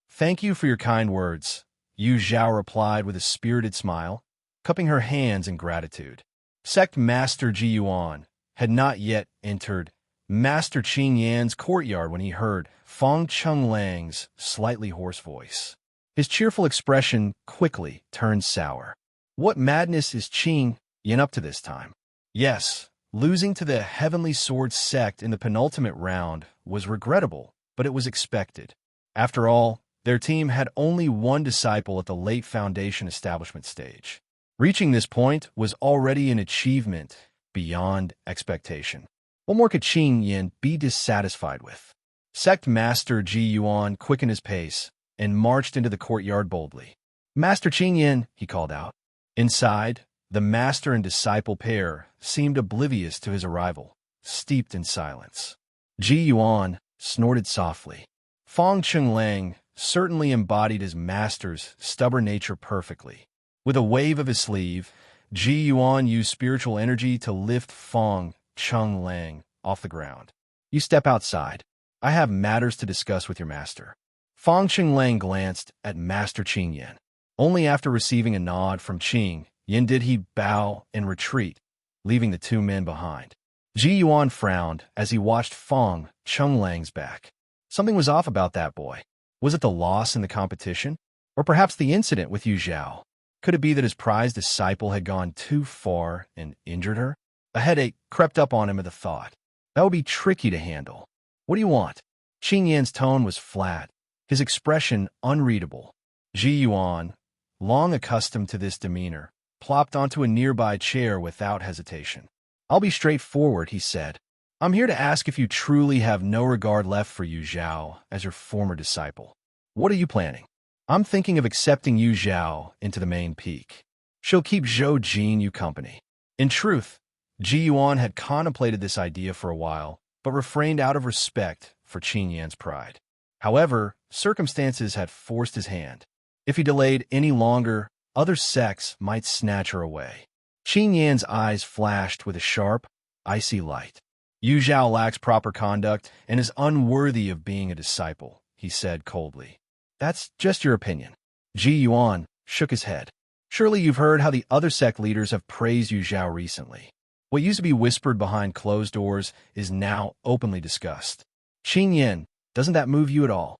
Thank you for your kind words, Yu Zhao replied with a spirited smile, cupping her hands in gratitude. Sect Master Ji Yuan had not yet entered Master Qing Yan's courtyard when he heard Feng Chunglang's slightly hoarse voice. His cheerful expression quickly turned sour. What madness is Qing Yan up to this time? Yes, losing to the Heavenly Sword sect in the penultimate round was regrettable, but it was expected. After all, their team had only one disciple at the late Foundation establishment stage. Reaching this point was already an achievement beyond expectation. What more could Qing Yan be dissatisfied with? Sect Master Ji Yuan quickened his pace and marched into the courtyard boldly. Master Qing Yan, he called out. Inside, the master and disciple pair seemed oblivious to his arrival, steeped in silence. Ji Yuan snorted softly. Feng Chunlang certainly embodied his master's stubborn nature perfectly. With a wave of his sleeve, Ji Yuan used spiritual energy to lift Feng Chunlang off the ground. You step outside. I have matters to discuss with your master. Feng Chunlang glanced at Master Qing Yan. Only after receiving a nod from Qing Yan did he bow and retreat, leaving the two men behind. Ji Yuan frowned as he watched Feng Chunglang's back. Something was off about that boy. Was it the loss in the competition? Or perhaps the incident with Yu Zhao? Could it be that his prized disciple had gone too far and injured her? A headache crept up on him at the thought. That would be tricky to handle. What do you want? Qing Yan's tone was flat, his expression unreadable. Ji Yuan, long accustomed to this demeanor, plopped onto a nearby chair without hesitation. I'll be straightforward, he said. I'm here to ask if you truly have no regard left for Yu Zhao as your former disciple. What are you planning? I'm thinking of accepting Yu Zhao into the main peak. She'll keep Zhou Jin you company. In truth, Ji Yuan had contemplated this idea for a while, but refrained out of respect for Qin Yan's pride. However, circumstances had forced his hand. If he delayed any longer, other sects might snatch her away. Qin Yan's eyes flashed with a sharp, icy light. Yu Zhao lacks proper conduct and is unworthy of being a disciple, he said coldly. That's just your opinion. Ji Yuan shook his head. Surely you've heard how the other sect leaders have praised Yu Zhao recently. What used to be whispered behind closed doors is now openly discussed. Qin Yan, doesn't that move you at all?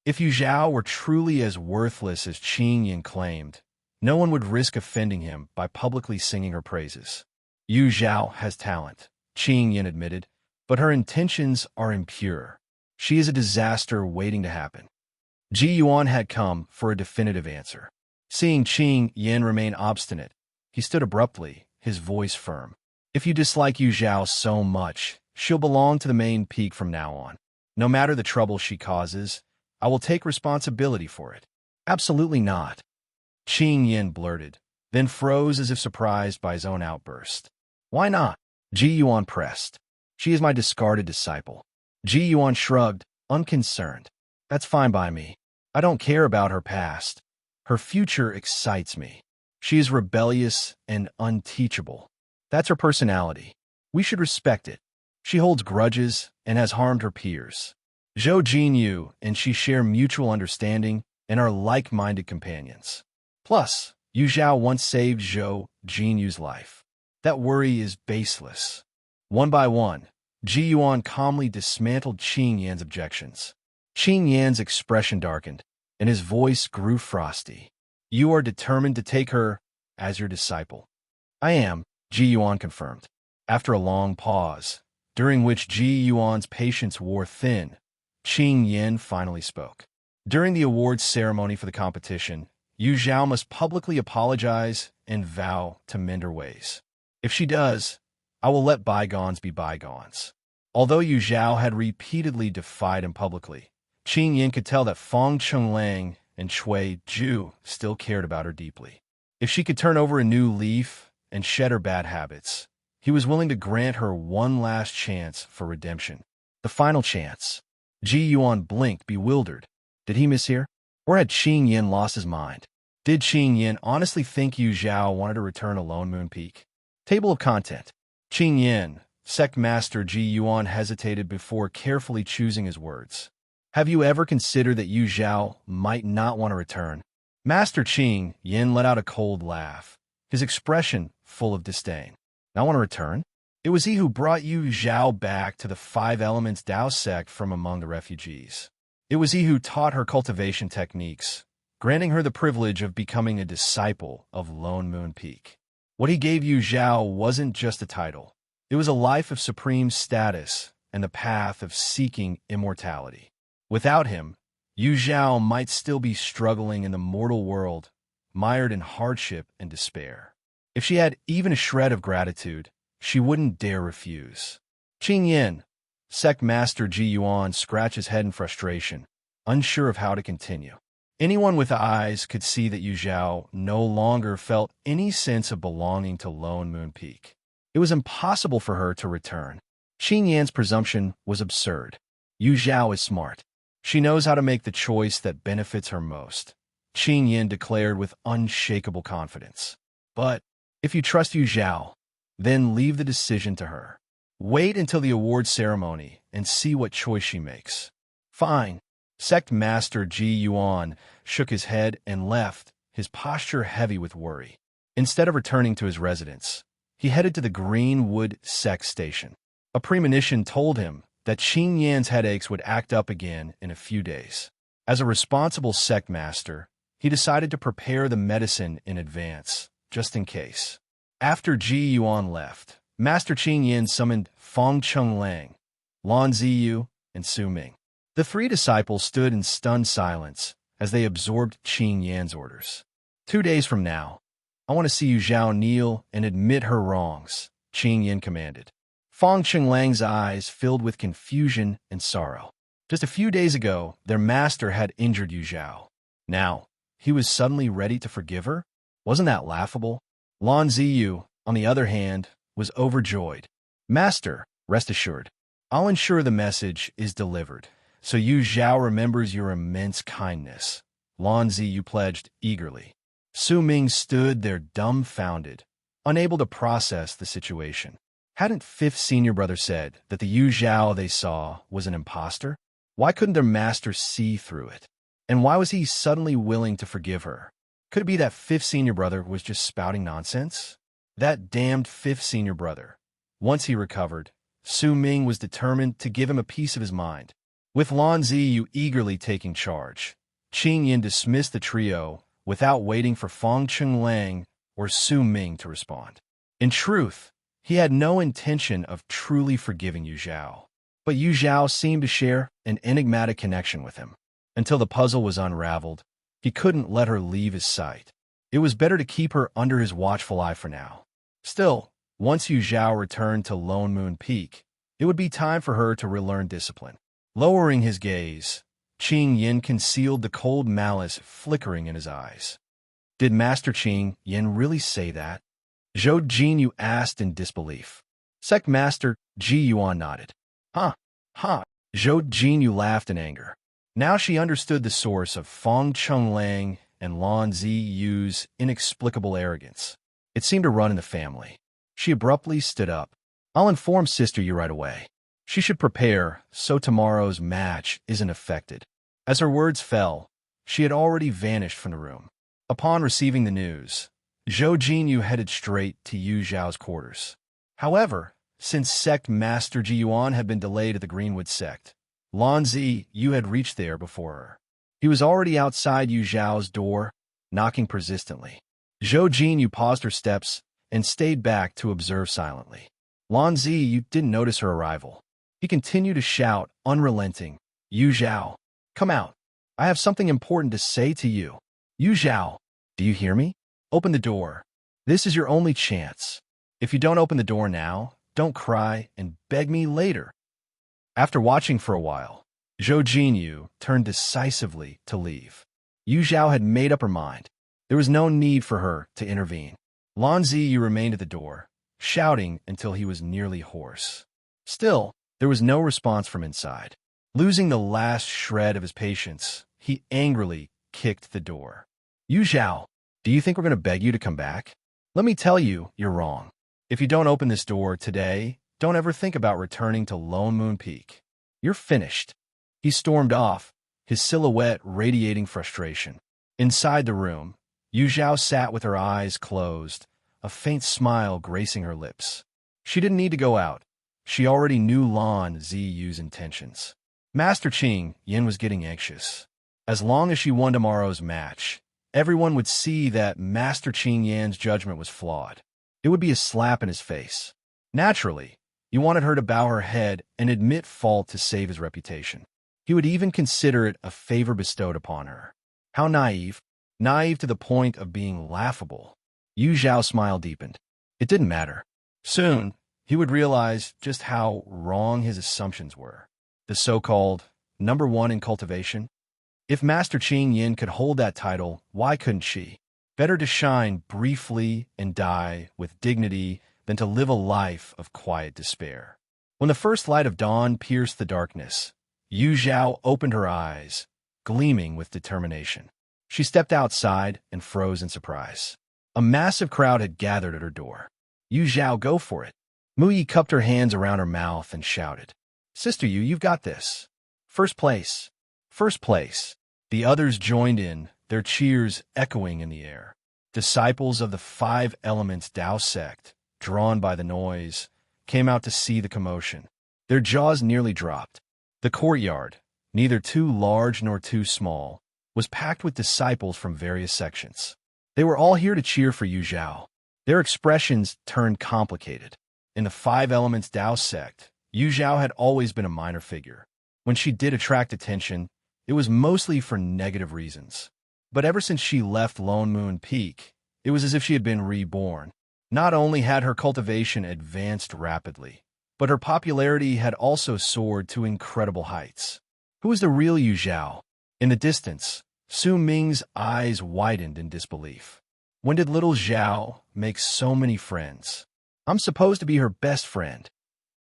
If Yu Zhao were truly as worthless as Qin Yan claimed, no one would risk offending him by publicly singing her praises. Yu Zhao has talent, Qin Yan admitted, but her intentions are impure. She is a disaster waiting to happen. Ji Yuan had come for a definitive answer. Seeing Qin Yan remain obstinate, he stood abruptly, his voice firm. If you dislike Yu Zhao so much, she'll belong to the main peak from now on. No matter the trouble she causes, I will take responsibility for it. Absolutely not. Qin Yan blurted, then froze as if surprised by his own outburst. Why not? Ji Yuan pressed. She is my discarded disciple. Ji Yuan shrugged, unconcerned. That's fine by me. I don't care about her past. Her future excites me. She is rebellious and unteachable. That's her personality. We should respect it. She holds grudges and has harmed her peers. Zhou Jinyu and she share mutual understanding and are like-minded companions. Plus, Yu Zhao once saved Zhou Jinyu's life. That worry is baseless. One by one, Ji Yuan calmly dismantled Qin Yan's objections. Qin Yan's expression darkened, and his voice grew frosty. You are determined to take her as your disciple. I am, Ji Yuan confirmed. After a long pause, during which Ji Yuan's patience wore thin, Qin Yan finally spoke. During the awards ceremony for the competition, Yu Zhao must publicly apologize and vow to mend her ways. If she does, I will let bygones be bygones. Although Yu Zhao had repeatedly defied him publicly, Qin Yan could tell that Feng Chenglang and Cui Zhu still cared about her deeply. If she could turn over a new leaf and shed her bad habits, he was willing to grant her one last chance for redemption. The final chance. Ji Yuan blinked, bewildered. Did he mishear? Or had Qin Yan lost his mind? Did Qin Yan honestly think Yu Zhao wanted to return to Lone Moon Peak? Table of content. Qin Yan, Sect Master Ji Yuan hesitated before carefully choosing his words. Have you ever considered that Yu Zhao might not want to return? Master Qin Yan let out a cold laugh, his expression full of disdain. Not want to return? It was he who brought Yu Zhao back to the Five Elements Dao sect from among the refugees. It was he who taught her cultivation techniques, granting her the privilege of becoming a disciple of Lone Moon Peak. What he gave Yu Zhao wasn't just a title. It was a life of supreme status and the path of seeking immortality. Without him, Yu Zhao might still be struggling in the mortal world, mired in hardship and despair. If she had even a shred of gratitude, she wouldn't dare refuse. Qin Yan, Sect Master Ji Yuan, scratched his head in frustration, unsure of how to continue. Anyone with eyes could see that Yu Zhao no longer felt any sense of belonging to Lone Moon Peak. It was impossible for her to return. Qin Yan's presumption was absurd. Yu Zhao is smart. She knows how to make the choice that benefits her most, Qin Yan declared with unshakable confidence. But if you trust Yu Zhao, then leave the decision to her. Wait until the award ceremony and see what choice she makes. Fine. Sect Master Ji Yuan shook his head and left, his posture heavy with worry. Instead of returning to his residence, he headed to the Greenwood Sect Station. A premonition told him that Qin Yan's headaches would act up again in a few days. As a responsible sect master, he decided to prepare the medicine in advance, just in case. After Ji Yuan left, Master Qin Yan summoned Feng Chenglang, Lan Ziyu, and Su Ming. The three disciples stood in stunned silence as they absorbed Qin Yan's orders. 2 days from now, I want to see Yu Zhao kneel and admit her wrongs, Qin Yan commanded. Feng Chenglang's eyes filled with confusion and sorrow. Just a few days ago, their master had injured Yu Zhao. Now, he was suddenly ready to forgive her? Wasn't that laughable? Lan Ziyu, on the other hand, was overjoyed. Master, rest assured, I'll ensure the message is delivered, so Yu Zhao remembers your immense kindness. Lan Ziyu pledged eagerly. Su Ming stood there dumbfounded, unable to process the situation. Hadn't fifth senior brother said that the Yu Zhao they saw was an imposter? Why couldn't their master see through it? And why was he suddenly willing to forgive her? Could it be that fifth senior brother was just spouting nonsense? That damned fifth senior brother. Once he recovered, Su Ming was determined to give him a piece of his mind. With Lan Ziyu eagerly taking charge, Qing Yin dismissed the trio without waiting for Feng Chenglang or Su Ming to respond. In truth, he had no intention of truly forgiving Yu Zhao. But Yu Zhao seemed to share an enigmatic connection with him. Until the puzzle was unraveled, he couldn't let her leave his sight. It was better to keep her under his watchful eye for now. Still, once Yu Zhao returned to Lone Moon Peak, it would be time for her to relearn discipline. Lowering his gaze, Qing Yin concealed the cold malice flickering in his eyes. Did Master Qing Yin really say that? Zhou Jinyu asked in disbelief. Sect Master Ji Yuan nodded. Huh. Zhou Jinyu laughed in anger. Now she understood the source of Feng Chenglang and Lan Ziyu's inexplicable arrogance. It seemed to run in the family. She abruptly stood up. I'll inform Sister Yu right away. She should prepare so tomorrow's match isn't affected. As her words fell, she had already vanished from the room. Upon receiving the news, Zhou Jinyu headed straight to Yu Zhao's quarters. However, since Sect Master Ji Yuan had been delayed at the Greenwood Sect, Lan Ziyu had reached there before her. He was already outside Yu Zhao's door, knocking persistently. Zhou Jinyu paused her steps and stayed back to observe silently. Lan Ziyu didn't notice her arrival. He continued to shout, unrelenting, Yu Zhao, come out. I have something important to say to you. Yu Zhao, do you hear me? Open the door. This is your only chance. If you don't open the door now, don't cry and beg me later. After watching for a while, Zhou Jinyu turned decisively to leave. Yu Zhao had made up her mind. There was no need for her to intervene. Lan Ziyu remained at the door, shouting until he was nearly hoarse. Still, there was no response from inside. Losing the last shred of his patience, he angrily kicked the door. Yu Zhao, do you think we're going to beg you to come back? Let me tell you, you're wrong. If you don't open this door today, don't ever think about returning to Lone Moon Peak. You're finished. He stormed off, his silhouette radiating frustration. Inside the room, Yu Zhao sat with her eyes closed, a faint smile gracing her lips. She didn't need to go out. She already knew Lan Ziyu's intentions. Master Qing Yin was getting anxious. As long as she won tomorrow's match, everyone would see that Master Qing Yan's judgment was flawed. It would be a slap in his face. Naturally, he wanted her to bow her head and admit fault to save his reputation. He would even consider it a favor bestowed upon her. How naive. Naive to the point of being laughable. Yu Zhao's smile deepened. It didn't matter. Soon, he would realize just how wrong his assumptions were. The so-called number one in cultivation. If Master Qing Yin could hold that title, why couldn't she? Better to shine briefly and die with dignity than to live a life of quiet despair. When the first light of dawn pierced the darkness, Yu Zhao opened her eyes, gleaming with determination. She stepped outside and froze in surprise. A massive crowd had gathered at her door. Yu Zhao, go for it. Mu Yi cupped her hands around her mouth and shouted, Sister Yu, you've got this. First place. First place. The others joined in, their cheers echoing in the air. Disciples of the Five Elements Tao sect, drawn by the noise, came out to see the commotion. Their jaws nearly dropped. The courtyard, neither too large nor too small, was packed with disciples from various sections. They were all here to cheer for Yu Zhao. Their expressions turned complicated. In the Five Elements Tao sect, Yu Zhao had always been a minor figure. When she did attract attention, it was mostly for negative reasons. But ever since she left Lone Moon Peak, it was as if she had been reborn. Not only had her cultivation advanced rapidly, but her popularity had also soared to incredible heights. Who was the real Yu Zhao? In the distance, Su Ming's eyes widened in disbelief. When did little Zhao make so many friends? I'm supposed to be her best friend.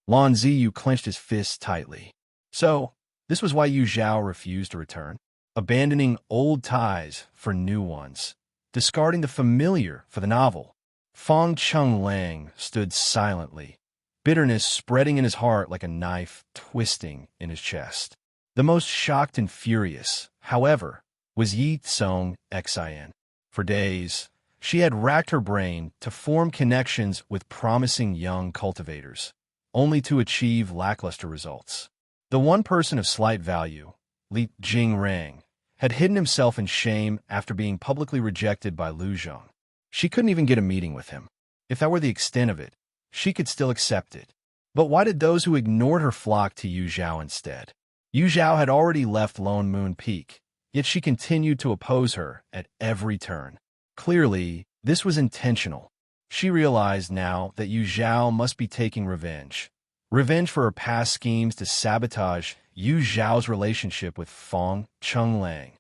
Lan Ziyu clenched his fists tightly. So, this was why Yu Zhao refused to return, abandoning old ties for new ones, discarding the familiar for the novel. Fong Chung Lang stood silently, bitterness spreading in his heart like a knife twisting in his chest. The most shocked and furious, however, was Ye Cong Xin. For days, she had racked her brain to form connections with promising young cultivators, only to achieve lackluster results. The one person of slight value, Li Jingrang, had hidden himself in shame after being publicly rejected by Lu Zhong. She couldn't even get a meeting with him. If that were the extent of it, she could still accept it. But why did those who ignored her flock to Yu Zhao instead? Yu Zhao had already left Lone Moon Peak, yet she continued to oppose her at every turn. Clearly, this was intentional. She realized now that Yu Zhao must be taking revenge. Revenge for her past schemes to sabotage Yu Zhao's relationship with Fong Chung Lang.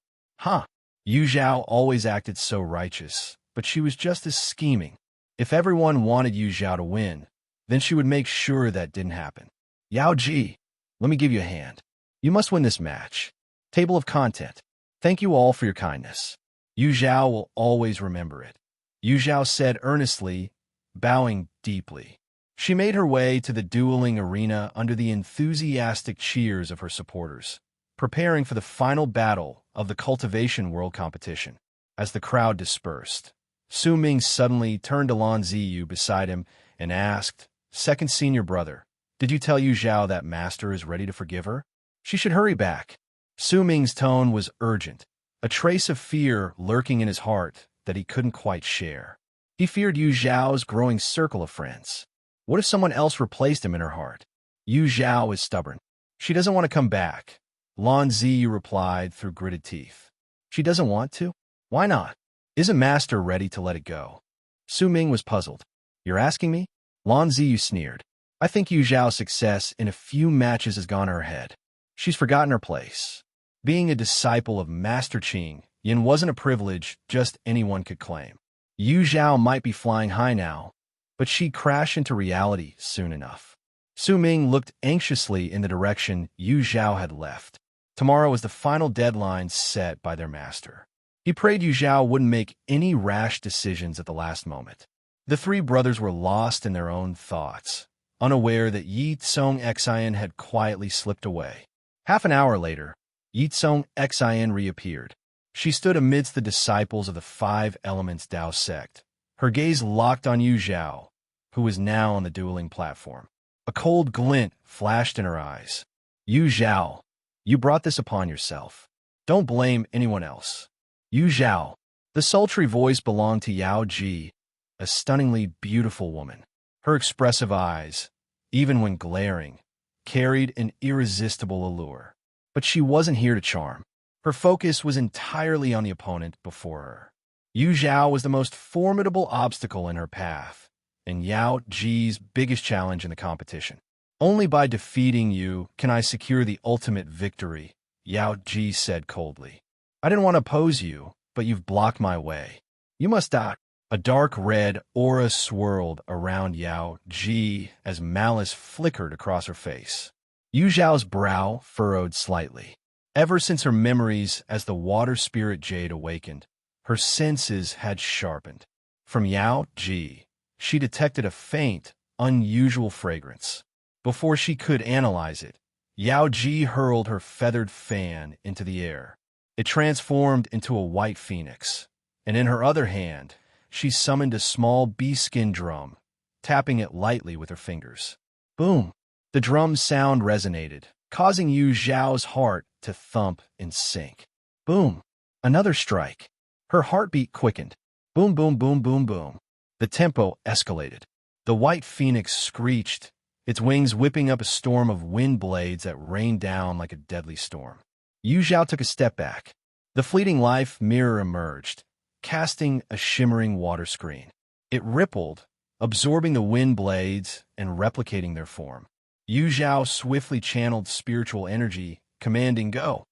Yu Zhao always acted so righteous, but she was just as scheming. If everyone wanted Yu Zhao to win, then she would make sure that didn't happen. Yao Ji, let me give you a hand. You must win this match. Table of content. Thank you all for your kindness. Yu Zhao will always remember it. Yu Zhao said earnestly, bowing deeply. She made her way to the dueling arena under the enthusiastic cheers of her supporters, preparing for the final battle of the Cultivation World Competition. As the crowd dispersed, Su Ming suddenly turned to Lan Ziyu beside him and asked, "Second senior brother, did you tell Yu Zhao that master is ready to forgive her? She should hurry back." Su Ming's tone was urgent, a trace of fear lurking in his heart that he couldn't quite share. He feared Yu Zhao's growing circle of friends. What if someone else replaced him in her heart? Yu Zhao is stubborn. She doesn't want to come back, Lan Ziyu replied through gritted teeth. She doesn't want to? Why not? Isn't master ready to let it go? Su Ming was puzzled. You're asking me? Lan Ziyu sneered. I think Yu Zhao's success in a few matches has gone to her head. She's forgotten her place. Being a disciple of Master Qing Yin wasn't a privilege just anyone could claim. Yu Zhao might be flying high now, but she'd crash into reality soon enough. Su Ming looked anxiously in the direction Yu Zhao had left. Tomorrow was the final deadline set by their master. He prayed Yu Zhao wouldn't make any rash decisions at the last moment. The three brothers were lost in their own thoughts, unaware that Ye Cong Xin had quietly slipped away. Half an hour later, Ye Cong Xin reappeared. She stood amidst the disciples of the Five Elements Dao sect, her gaze locked on Yu Zhao, who was now on the dueling platform. A cold glint flashed in her eyes. Yu Zhao, you brought this upon yourself. Don't blame anyone else. Yu Zhao, the sultry voice belonged to Yao Ji, a stunningly beautiful woman. Her expressive eyes, even when glaring, carried an irresistible allure. But she wasn't here to charm. Her focus was entirely on the opponent before her. Yu Zhao was the most formidable obstacle in her path, and Yao Ji's biggest challenge in the competition. Only by defeating you can I secure the ultimate victory, Yao Ji said coldly. I didn't want to oppose you, but you've blocked my way. You must die. A dark red aura swirled around Yao Ji as malice flickered across her face. Yu Zhao's brow furrowed slightly. Ever since her memories as the water spirit jade awakened, her senses had sharpened. From Yao Ji, she detected a faint, unusual fragrance. Before she could analyze it, Yao Ji hurled her feathered fan into the air. It transformed into a white phoenix, and in her other hand, she summoned a small bee-skin drum, tapping it lightly with her fingers. Boom! The drum's sound resonated, causing Yu Zhao's heart to thump in sync. Boom! Another strike. Her heartbeat quickened. Boom, boom, boom, boom, boom. The tempo escalated. The white phoenix screeched, its wings whipping up a storm of wind blades that rained down like a deadly storm. Yu Zhao took a step back. The fleeting life mirror emerged, casting a shimmering water screen. It rippled, absorbing the wind blades and replicating their form. Yu Zhao swiftly channeled spiritual energy, commanding go.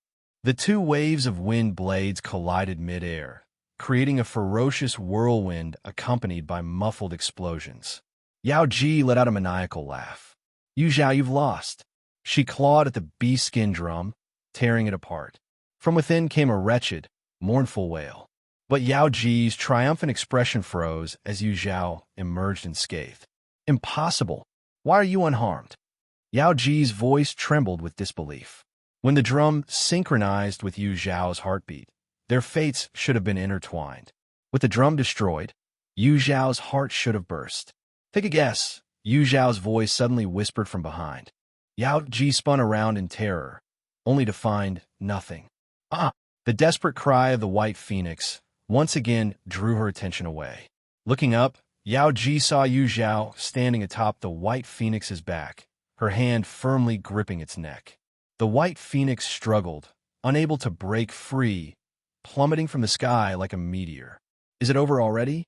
The two waves of wind blades collided mid-air, creating a ferocious whirlwind accompanied by muffled explosions. Yao Ji let out a maniacal laugh. "Yu Zhao, you've lost." She clawed at the bee-skin drum, tearing it apart. From within came a wretched, mournful wail. But Yao Ji's triumphant expression froze as Yu Zhao emerged unscathed. "Impossible! Why are you unharmed?" Yao Ji's voice trembled with disbelief. When the drum synchronized with Yu Zhao's heartbeat, their fates should have been intertwined. With the drum destroyed, Yu Zhao's heart should have burst. "Take a guess," Yu Zhao's voice suddenly whispered from behind. Yao Ji spun around in terror, only to find nothing. "Ah!" The desperate cry of the white phoenix once again drew her attention away. Looking up, Yao Ji saw Yu Zhao standing atop the white phoenix's back, her hand firmly gripping its neck. The white phoenix struggled, unable to break free, plummeting from the sky like a meteor. "Is it over already?"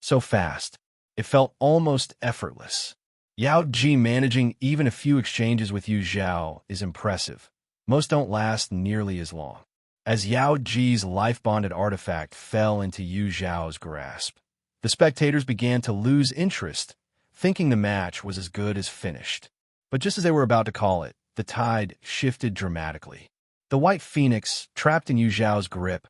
So fast. It felt almost effortless. Yao Ji managing even a few exchanges with Yu Zhao is impressive. Most don't last nearly as long. As Yao Ji's life-bonded artifact fell into Yu Zhao's grasp, the spectators began to lose interest, thinking the match was as good as finished. But just as they were about to call it, the tide shifted dramatically. The white phoenix, trapped in Yu Zhao's grip,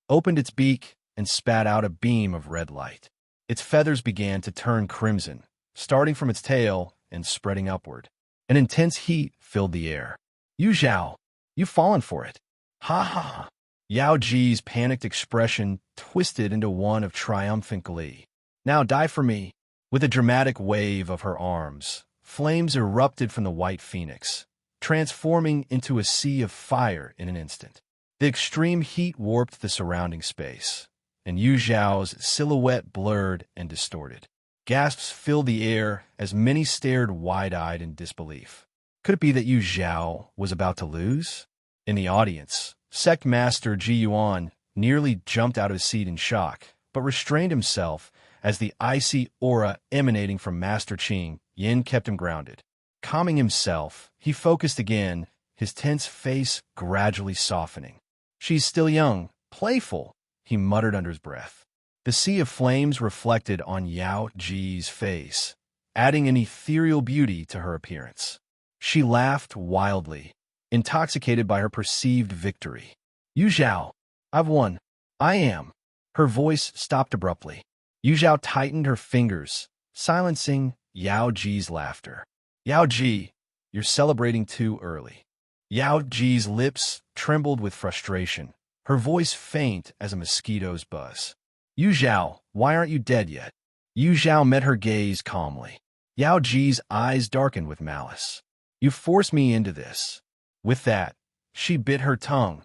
opened its beak and spat out a beam of red light. Its feathers began to turn crimson, starting from its tail and spreading upward. An intense heat filled the air. "Yu Zhao, you've fallen for it." "Ha ha!" Yao Ji's panicked expression twisted into one of triumphant glee. "Now die for me." With a dramatic wave of her arms, flames erupted from the white phoenix, transforming into a sea of fire in an instant. The extreme heat warped the surrounding space, and Yu Zhao's silhouette blurred and distorted. Gasps filled the air as many stared wide-eyed in disbelief. Could it be that Yu Zhao was about to lose? In the audience, Sect Master Ji Yuan nearly jumped out of his seat in shock, but restrained himself as the icy aura emanating from Master Qing Yin kept him grounded. Calming himself, he focused again, his tense face gradually softening. "She's still young, playful," he muttered under his breath. The sea of flames reflected on Yao Ji's face, adding an ethereal beauty to her appearance. She laughed wildly, intoxicated by her perceived victory. "Yu Zhao, I've won. I am." Her voice stopped abruptly. Yu Zhao tightened her fingers, silencing Yao Ji's laughter. "Yao Ji, you're celebrating too early." Yao Ji's lips trembled with frustration, her voice faint as a mosquito's buzz. "Yu Zhao, why aren't you dead yet?" Yu Zhao met her gaze calmly. Yao Ji's eyes darkened with malice. "You forced me into this." With that, she bit her tongue,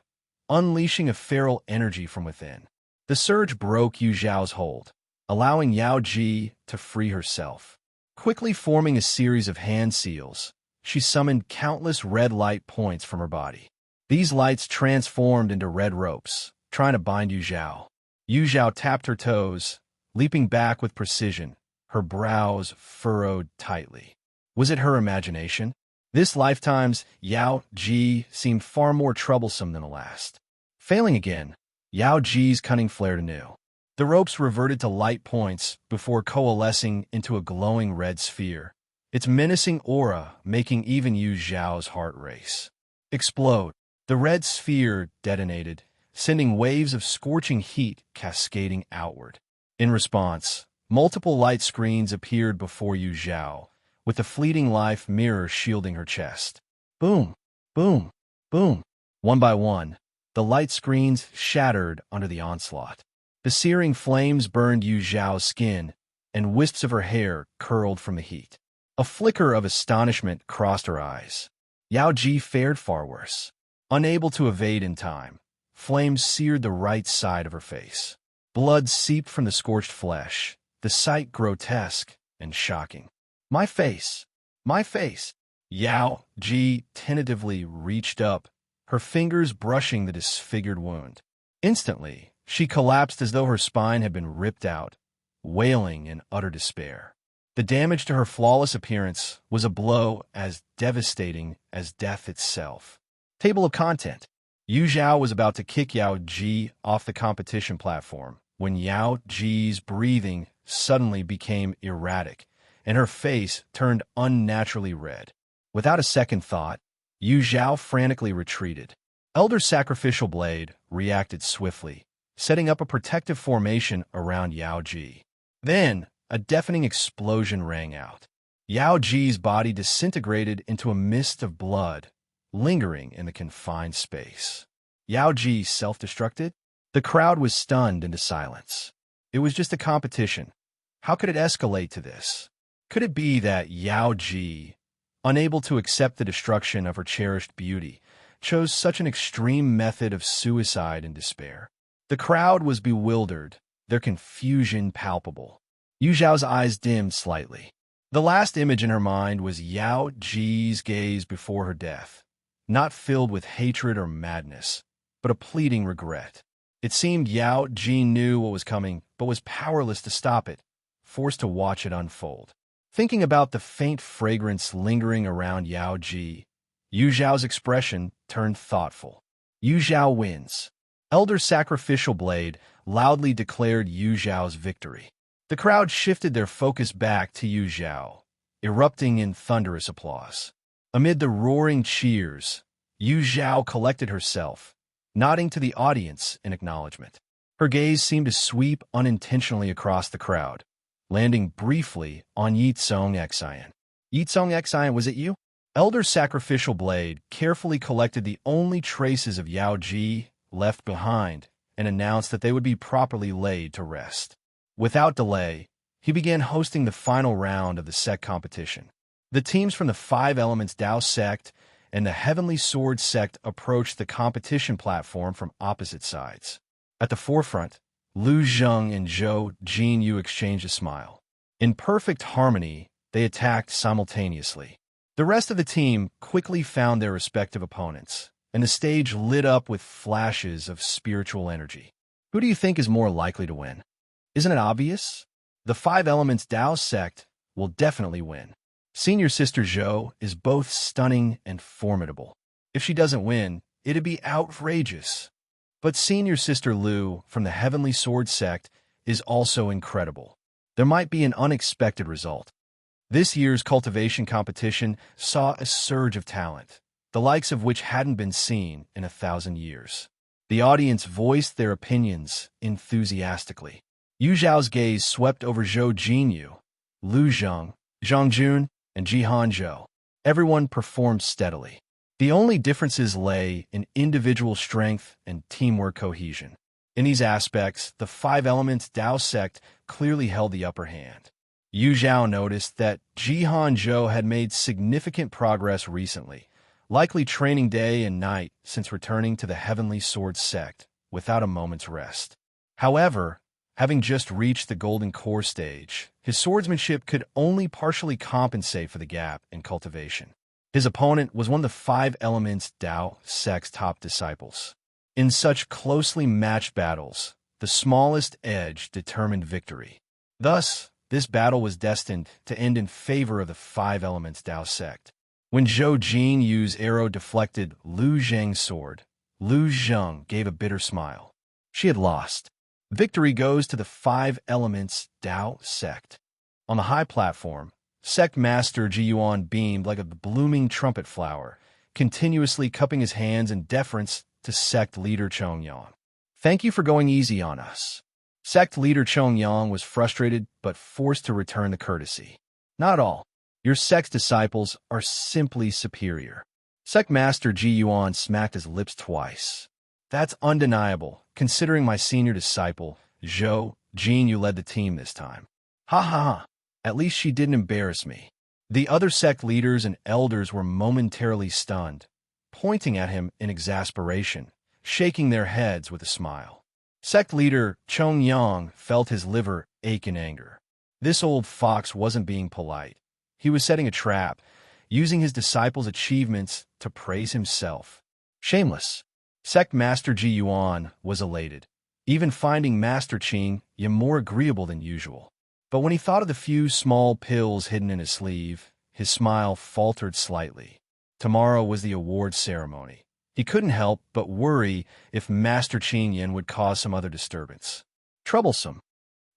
unleashing a feral energy from within. The surge broke Yu Zhao's hold, allowing Yao Ji to free herself. Quickly forming a series of hand seals, she summoned countless red light points from her body. These lights transformed into red ropes, trying to bind Yu Zhao. Yu Zhao tapped her toes, leaping back with precision, her brows furrowed tightly. Was it her imagination? This lifetime's Yao Ji seemed far more troublesome than the last. Failing again, Yao Ji's cunning flared anew. The ropes reverted to light points before coalescing into a glowing red sphere, its menacing aura making even Yu Zhao's heart race. Explode. The red sphere detonated, sending waves of scorching heat cascading outward. In response, multiple light screens appeared before Yu Zhao, with the fleeting life mirror shielding her chest. Boom, boom, boom. One by one, the light screens shattered under the onslaught. The searing flames burned Yu Zhao's skin, and wisps of her hair curled from the heat. A flicker of astonishment crossed her eyes. Yao Ji fared far worse. Unable to evade in time, flames seared the right side of her face. Blood seeped from the scorched flesh, the sight grotesque and shocking. My face! My face! Yao Ji tentatively reached up, her fingers brushing the disfigured wound. Instantly, she collapsed as though her spine had been ripped out, wailing in utter despair. The damage to her flawless appearance was a blow as devastating as death itself. Table of content. Yu Zhao was about to kick Yao Ji off the competition platform when Yao Ji's breathing suddenly became erratic, and her face turned unnaturally red. Without a second thought, Yu Zhao frantically retreated. Elder Sacrificial Blade reacted swiftly, setting up a protective formation around Yao Ji. Then, a deafening explosion rang out. Yao Ji's body disintegrated into a mist of blood, lingering in the confined space. Yao Ji self-destructed? The crowd was stunned into silence. It was just a competition. How could it escalate to this? Could it be that Yao Ji, unable to accept the destruction of her cherished beauty, chose such an extreme method of suicide in despair? The crowd was bewildered, their confusion palpable. Yu Zhao's eyes dimmed slightly. The last image in her mind was Yao Ji's gaze before her death, not filled with hatred or madness, but a pleading regret. It seemed Yao Ji knew what was coming, but was powerless to stop it, forced to watch it unfold. Thinking about the faint fragrance lingering around Yao Ji, Yu Zhao's expression turned thoughtful. Yu Zhao wins. Elder Sacrificial Blade loudly declared Yu Zhao's victory. The crowd shifted their focus back to Yu Zhao, erupting in thunderous applause. Amid the roaring cheers, Yu Zhao collected herself, nodding to the audience in acknowledgement. Her gaze seemed to sweep unintentionally across the crowd, landing briefly on Ye Cong Xin. Ye Cong Xin, was it you? Elder Sacrificial Blade carefully collected the only traces of Yao Ji left behind and announced that they would be properly laid to rest. Without delay, he began hosting the final round of the sect competition. The teams from the Five Elements Dao sect and the Heavenly Sword sect approached the competition platform from opposite sides. At the forefront, Lu Zheng and Zhou Jinyu exchanged a smile. In perfect harmony, they attacked simultaneously. The rest of the team quickly found their respective opponents, and the stage lit up with flashes of spiritual energy. Who do you think is more likely to win? Isn't it obvious? The Five Elements Dao sect will definitely win. Senior Sister Zhao is both stunning and formidable. If she doesn't win, it'd be outrageous. But Senior Sister Lu from the Heavenly Sword sect is also incredible. There might be an unexpected result. This year's cultivation competition saw a surge of talent, the likes of which hadn't been seen in 1,000 years. The audience voiced their opinions enthusiastically. Yu Zhao's gaze swept over Zhou Jinyu, Lu Zheng, Zhang Jun, and Jihan Zhou. Everyone performed steadily. The only differences lay in individual strength and teamwork cohesion. In these aspects, the Five Elements Dao sect clearly held the upper hand. Yu Zhao noticed that Jihan Zhou had made significant progress recently, likely training day and night since returning to the Heavenly Sword sect without a moment's rest. However, having just reached the Golden Core stage, his swordsmanship could only partially compensate for the gap in cultivation. His opponent was one of the Five Elements Dao sect's top disciples. In such closely matched battles, the smallest edge determined victory. Thus, this battle was destined to end in favor of the Five Elements Dao sect. When Zhou Jinyu's arrow deflected Lu Zheng's sword, Lu Zheng gave a bitter smile. She had lost. Victory goes to the Five Elements Dao sect. On the high platform, Sect Master Ji Yuan beamed like a blooming trumpet flower, continuously cupping his hands in deference to Sect Leader Chongyang. Thank you for going easy on us. Sect Leader Chongyang was frustrated but forced to return the courtesy. Not all. Your sect's disciples are simply superior. Sect Master Ji Yuan smacked his lips twice. That's undeniable, considering my senior disciple, Zhou Jinyu, led the team this time. Ha ha ha. At least she didn't embarrass me. The other sect leaders and elders were momentarily stunned, pointing at him in exasperation, shaking their heads with a smile. Sect leader Chongyang felt his liver ache in anger. This old fox wasn't being polite. He was setting a trap, using his disciples' achievements to praise himself. Shameless. Sect Master Ji Yuan was elated, even finding Master Qing yet more agreeable than usual. But when he thought of the few small pills hidden in his sleeve, his smile faltered slightly. Tomorrow was the awards ceremony. He couldn't help but worry if Master Qingyan would cause some other disturbance. Troublesome.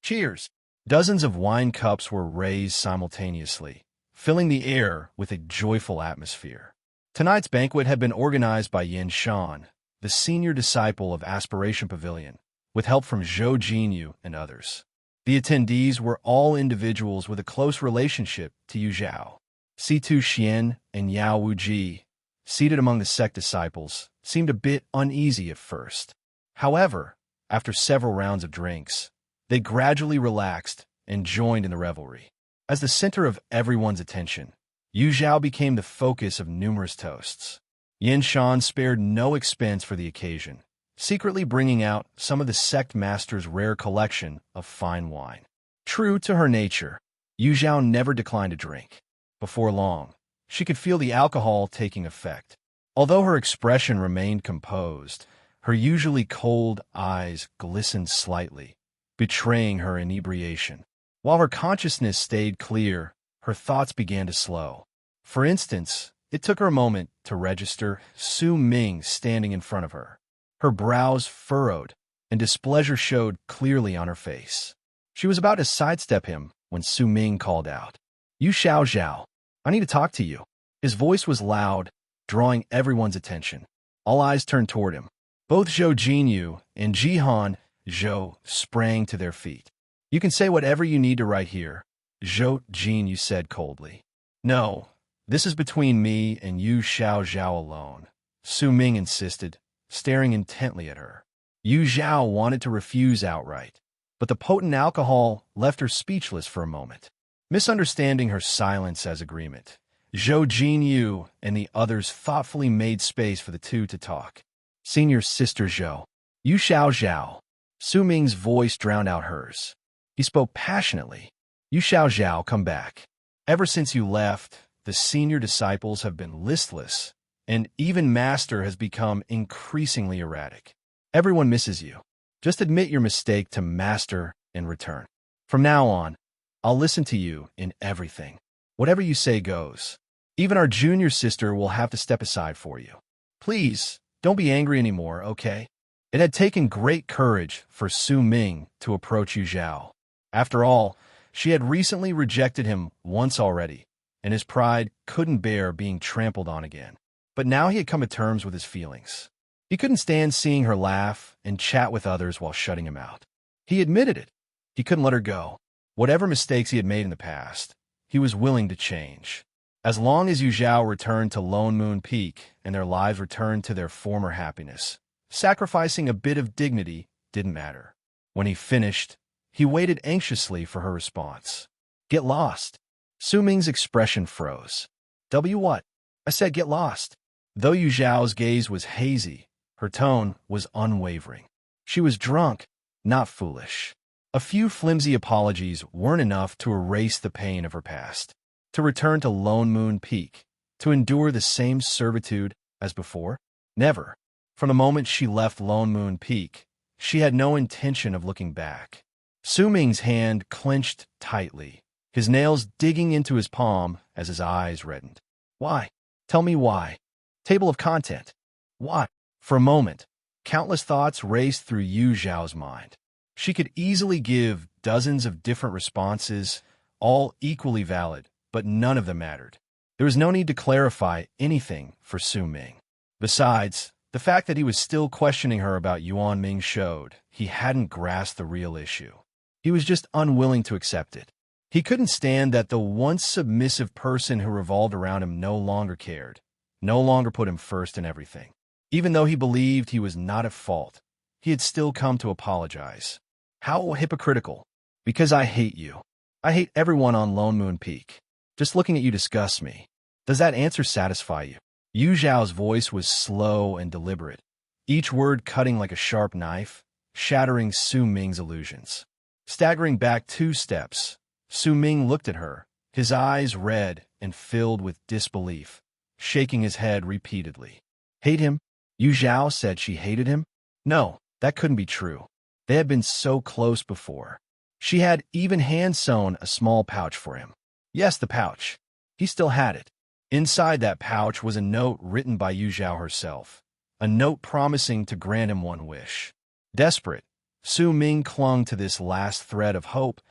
Cheers! Dozens of wine cups were raised simultaneously, filling the air with a joyful atmosphere. Tonight's banquet had been organized by Yin Shan, the senior disciple of Aspiration Pavilion, with help from Zhou Jinyu and others. The attendees were all individuals with a close relationship to Yu Zhao. Situ Xian and Yao Wuji, seated among the sect disciples, seemed a bit uneasy at first. However, after several rounds of drinks, they gradually relaxed and joined in the revelry. As the center of everyone's attention, Yu Zhao became the focus of numerous toasts. Yin Shan spared no expense for the occasion, secretly bringing out some of the sect master's rare collection of fine wine. True to her nature, Yu Zhao never declined a drink. Before long, she could feel the alcohol taking effect. Although her expression remained composed, her usually cold eyes glistened slightly, betraying her inebriation. While her consciousness stayed clear, her thoughts began to slow. For instance, it took her a moment to register Su Ming standing in front of her. Her brows furrowed, and displeasure showed clearly on her face. She was about to sidestep him when Su Ming called out, "You Xiao Zhao, I need to talk to you." His voice was loud, drawing everyone's attention. All eyes turned toward him. Both Zhou Jinyu and Jihan Zhou sprang to their feet. "You can say whatever you need to right here," Zhou Jinyu said coldly. "No, this is between me and Yu Xiao Zhao alone," Su Ming insisted, staring intently at her. Yu Zhao wanted to refuse outright, but the potent alcohol left her speechless for a moment. Misunderstanding her silence as agreement, Zhou Jinyu and the others thoughtfully made space for the two to talk. "Senior Sister Zhou, Yu Xiao Zhao." Su Ming's voice drowned out hers. He spoke passionately. "You Xiao Zhao, come back. Ever since you left, the senior disciples have been listless, and even Master has become increasingly erratic. Everyone misses you. Just admit your mistake to Master and return. From now on, I'll listen to you in everything. Whatever you say goes. Even our junior sister will have to step aside for you. Please, don't be angry anymore, okay?" It had taken great courage for Su Ming to approach Yu Zhao. After all, she had recently rejected him once already, and his pride couldn't bear being trampled on again. But now he had come to terms with his feelings. He couldn't stand seeing her laugh and chat with others while shutting him out. He admitted it. He couldn't let her go. Whatever mistakes he had made in the past, he was willing to change. As long as Yu Zhao returned to Lone Moon Peak and their lives returned to their former happiness, sacrificing a bit of dignity didn't matter. When he finished, he waited anxiously for her response. "Get lost." Su Ming's expression froze. What? I said get lost." Though Yu Zhao's gaze was hazy, her tone was unwavering. She was drunk, not foolish. A few flimsy apologies weren't enough to erase the pain of her past. To return to Lone Moon Peak, to endure the same servitude as before? Never. From the moment she left Lone Moon Peak, she had no intention of looking back. Su Ming's hand clenched tightly, his nails digging into his palm as his eyes reddened. "Why? Tell me why. Table of content. Why?" For a moment, countless thoughts raced through Yu Zhao's mind. She could easily give dozens of different responses, all equally valid, but none of them mattered. There was no need to clarify anything for Su Ming. Besides, the fact that he was still questioning her about Yuan Ming showed he hadn't grasped the real issue. He was just unwilling to accept it. He couldn't stand that the once submissive person who revolved around him no longer cared, no longer put him first in everything. Even though he believed he was not at fault, he had still come to apologize. How hypocritical. "Because I hate you. I hate everyone on Lone Moon Peak. Just looking at you disgusts me. Does that answer satisfy you?" Yu Zhao's voice was slow and deliberate, each word cutting like a sharp knife, shattering Su Ming's illusions. Staggering back 2 steps, Su Ming looked at her, his eyes red and filled with disbelief, shaking his head repeatedly. "Hate him?" Yu Zhao said she hated him. No, that couldn't be true. They had been so close before. She had even hand-sewn a small pouch for him. Yes, the pouch. He still had it. Inside that pouch was a note written by Yu Zhao herself, a note promising to grant him one wish. Desperate, Su Ming clung to this last thread of hope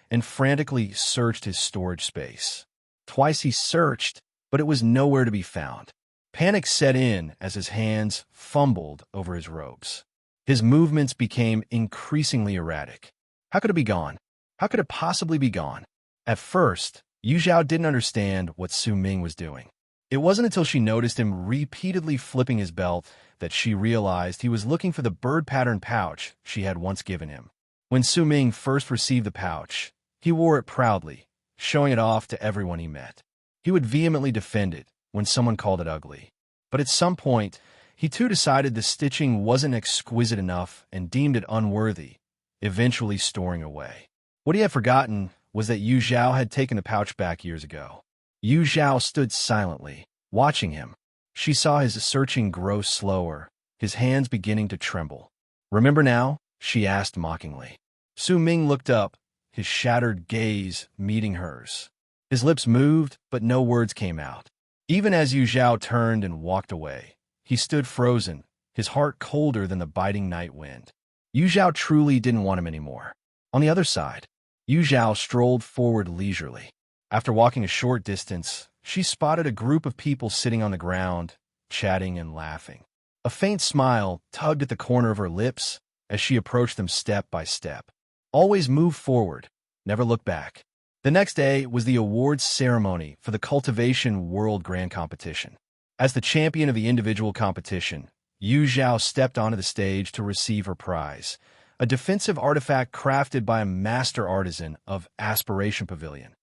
and frantically searched his storage space. Twice he searched, but it was nowhere to be found. Panic set in as his hands fumbled over his robes. His movements became increasingly erratic. How could it be gone? How could it possibly be gone? At first, Yu Zhao didn't understand what Su Ming was doing. It wasn't until she noticed him repeatedly flipping his belt that she realized he was looking for the bird-pattern pouch she had once given him. When Su Ming first received the pouch, he wore it proudly, showing it off to everyone he met. He would vehemently defend it when someone called it ugly. But at some point, he too decided the stitching wasn't exquisite enough and deemed it unworthy, eventually storing away. What he had forgotten was that Yu Zhao had taken the pouch back years ago. Yu Zhao stood silently, watching him. She saw his searching grow slower, his hands beginning to tremble. "Remember now?" she asked mockingly. Su Ming looked up, his shattered gaze meeting hers. His lips moved, but no words came out. Even as Yu Zhao turned and walked away, he stood frozen, his heart colder than the biting night wind. Yu Zhao truly didn't want him anymore. On the other side, Yu Zhao strolled forward leisurely. After walking a short distance, she spotted a group of people sitting on the ground, chatting and laughing. A faint smile tugged at the corner of her lips as she approached them step by step. Always move forward, never look back. The next day was the awards ceremony for the Cultivation World Grand Competition. As the champion of the individual competition, Yu Zhao stepped onto the stage to receive her prize, a defensive artifact crafted by a master artisan of Aspiration Pavilion,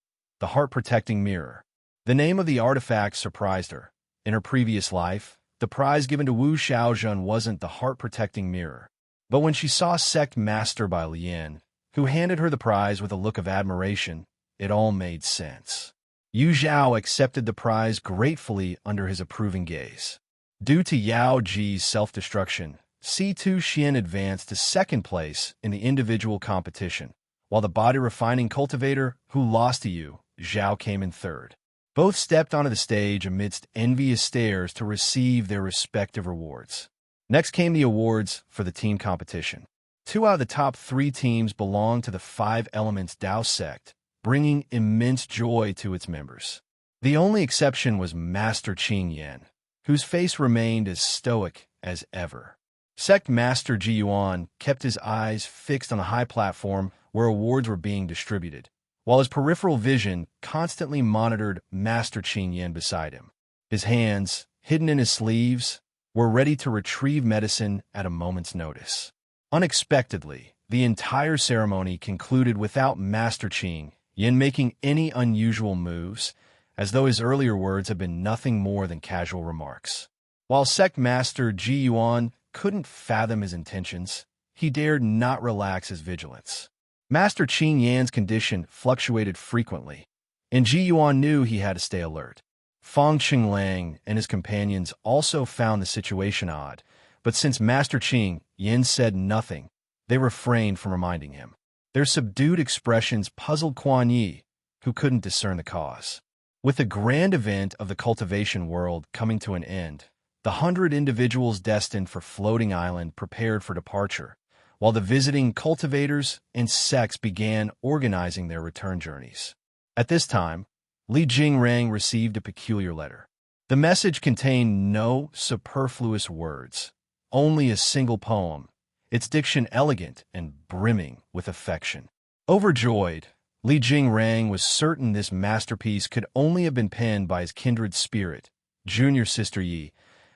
the heart-protecting mirror. The name of the artifact surprised her. In her previous life, the prize given to Wu Xiaozhen wasn't the heart-protecting mirror. But when she saw Sect Master Bai Lian, who handed her the prize with a look of admiration, it all made sense. Yu Zhao accepted the prize gratefully under his approving gaze. Due to Yao Ji's self-destruction, C2 Xian advanced to second place in the individual competition, while the body-refining cultivator who lost to Yu Zhao came in third. Both stepped onto the stage amidst envious stares to receive their respective rewards. Next came the awards for the team competition. 2 out of the top 3 teams belonged to the 5 Elements Dao sect, bringing immense joy to its members. The only exception was Master Qing Yan, whose face remained as stoic as ever. Sect Master Ji Yuan kept his eyes fixed on a high platform where awards were being distributed, while his peripheral vision constantly monitored Master Qing Yan beside him. His hands, hidden in his sleeves, were ready to retrieve medicine at a moment's notice. Unexpectedly, the entire ceremony concluded without Master Qing Yan making any unusual moves, as though his earlier words had been nothing more than casual remarks. While Sect Master Ji Yuan couldn't fathom his intentions, he dared not relax his vigilance. Master Qing Yan's condition fluctuated frequently, and Ji Yuan knew he had to stay alert. Fang Qinglang and his companions also found the situation odd, but since Master Qing Yan said nothing, they refrained from reminding him. Their subdued expressions puzzled Quan Yi, who couldn't discern the cause. With the grand event of the cultivation world coming to an end, the 100 individuals destined for Floating Island prepared for departure, while the visiting cultivators and sects began organizing their return journeys. At this time, Li Jingrang received a peculiar letter. The message contained no superfluous words, only a single poem, its diction elegant and brimming with affection. Overjoyed, Li Jingrang was certain this masterpiece could only have been penned by his kindred spirit, junior sister Yi,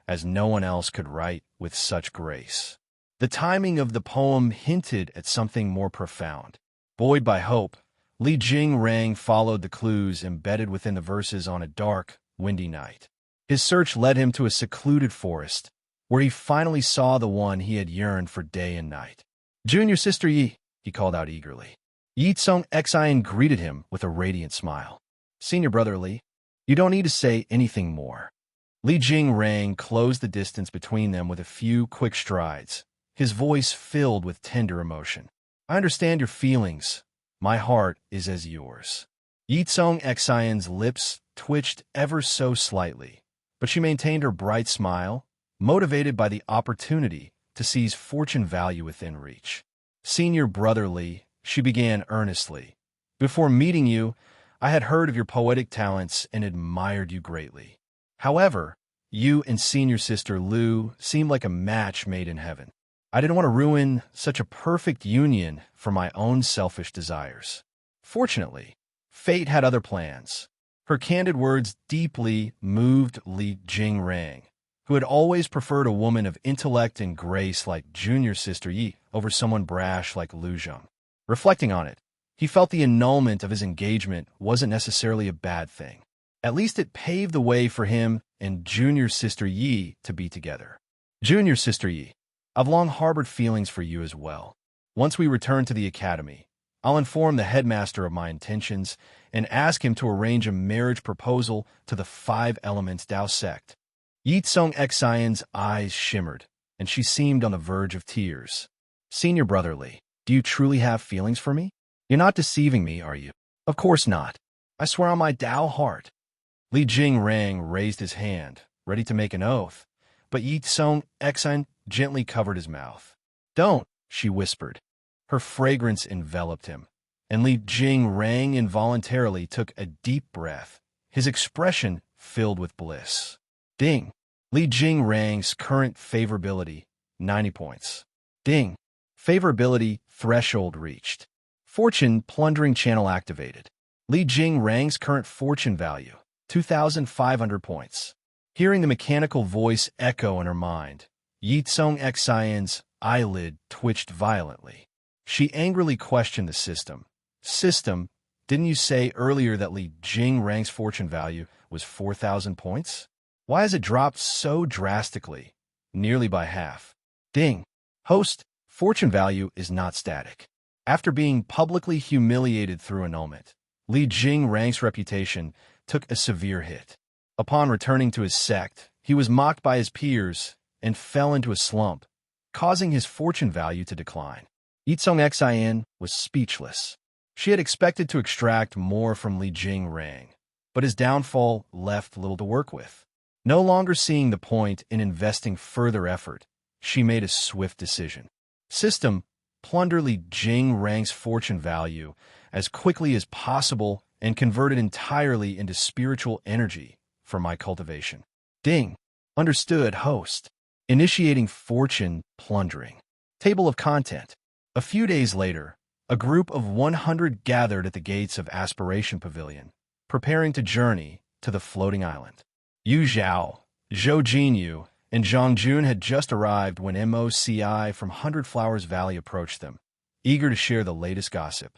as no one else could write with such grace. The timing of the poem hinted at something more profound. Buoyed by hope, Li Jingrang followed the clues embedded within the verses on a dark, windy night. His search led him to a secluded forest, where he finally saw the one he had yearned for day and night. "Junior sister Yi," he called out eagerly. Ye Cong Xin greeted him with a radiant smile. "Senior brother Li, you don't need to say anything more." Li Jingrang closed the distance between them with a few quick strides, his voice filled with tender emotion. "I understand your feelings. My heart is as yours." Ye Cong Xin's lips twitched ever so slightly, but she maintained her bright smile, motivated by the opportunity to seize fortune value within reach. Senior brother Li, she began earnestly. Before meeting you, I had heard of your poetic talents and admired you greatly. However, you and senior sister Lu seemed like a match made in heaven. I didn't want to ruin such a perfect union for my own selfish desires. Fortunately, fate had other plans. Her candid words deeply moved Li Jingrang, who had always preferred a woman of intellect and grace like junior sister Yi over someone brash like Lu Zhang. Reflecting on it, he felt the annulment of his engagement wasn't necessarily a bad thing. At least it paved the way for him and junior sister Yi to be together. Junior sister Yi, I've long harbored feelings for you as well. Once we return to the academy, I'll inform the headmaster of my intentions and ask him to arrange a marriage proposal to the 5 Elements Dao sect. Ye Cong Xin's eyes shimmered, and she seemed on the verge of tears. Senior brother Li, do you truly have feelings for me? You're not deceiving me, are you? Of course not. I swear on my Dao heart. Li Jingrang raised his hand, ready to make an oath, but Ye Cong Xin gently covered his mouth. Don't, she whispered. Her fragrance enveloped him, and Li Jingrang involuntarily took a deep breath, his expression filled with bliss. Ding. Li Jingrang's current favorability, 90 points. Ding. Favorability threshold reached. Fortune plundering channel activated. Li Jingrang's current fortune value, 2,500 points. Hearing the mechanical voice echo in her mind, Ye Cong Xin's eyelid twitched violently. She angrily questioned the system. System, didn't you say earlier that Li Jingrang's fortune value was 4,000 points? Why has it dropped so drastically, nearly by half? Ding. Host, fortune value is not static. After being publicly humiliated through annulment, Li Jingrang's reputation took a severe hit. Upon returning to his sect, he was mocked by his peers and fell into a slump, causing his fortune value to decline. Ye Cong Xin was speechless. She had expected to extract more from Li Jingrang, but his downfall left little to work with. No longer seeing the point in investing further effort, she made a swift decision. System, plunder Li Jingrang's fortune value as quickly as possible and convert it entirely into spiritual energy for my cultivation. Ding. Understood, host. Initiating fortune plundering. Table of content. A few days later, a group of 100 gathered at the gates of Aspiration Pavilion, preparing to journey to the floating island. Yu Zhao, Zhou Jinyu, and Zhang Jun had just arrived when MOCI from 100 Flowers Valley approached them, eager to share the latest gossip.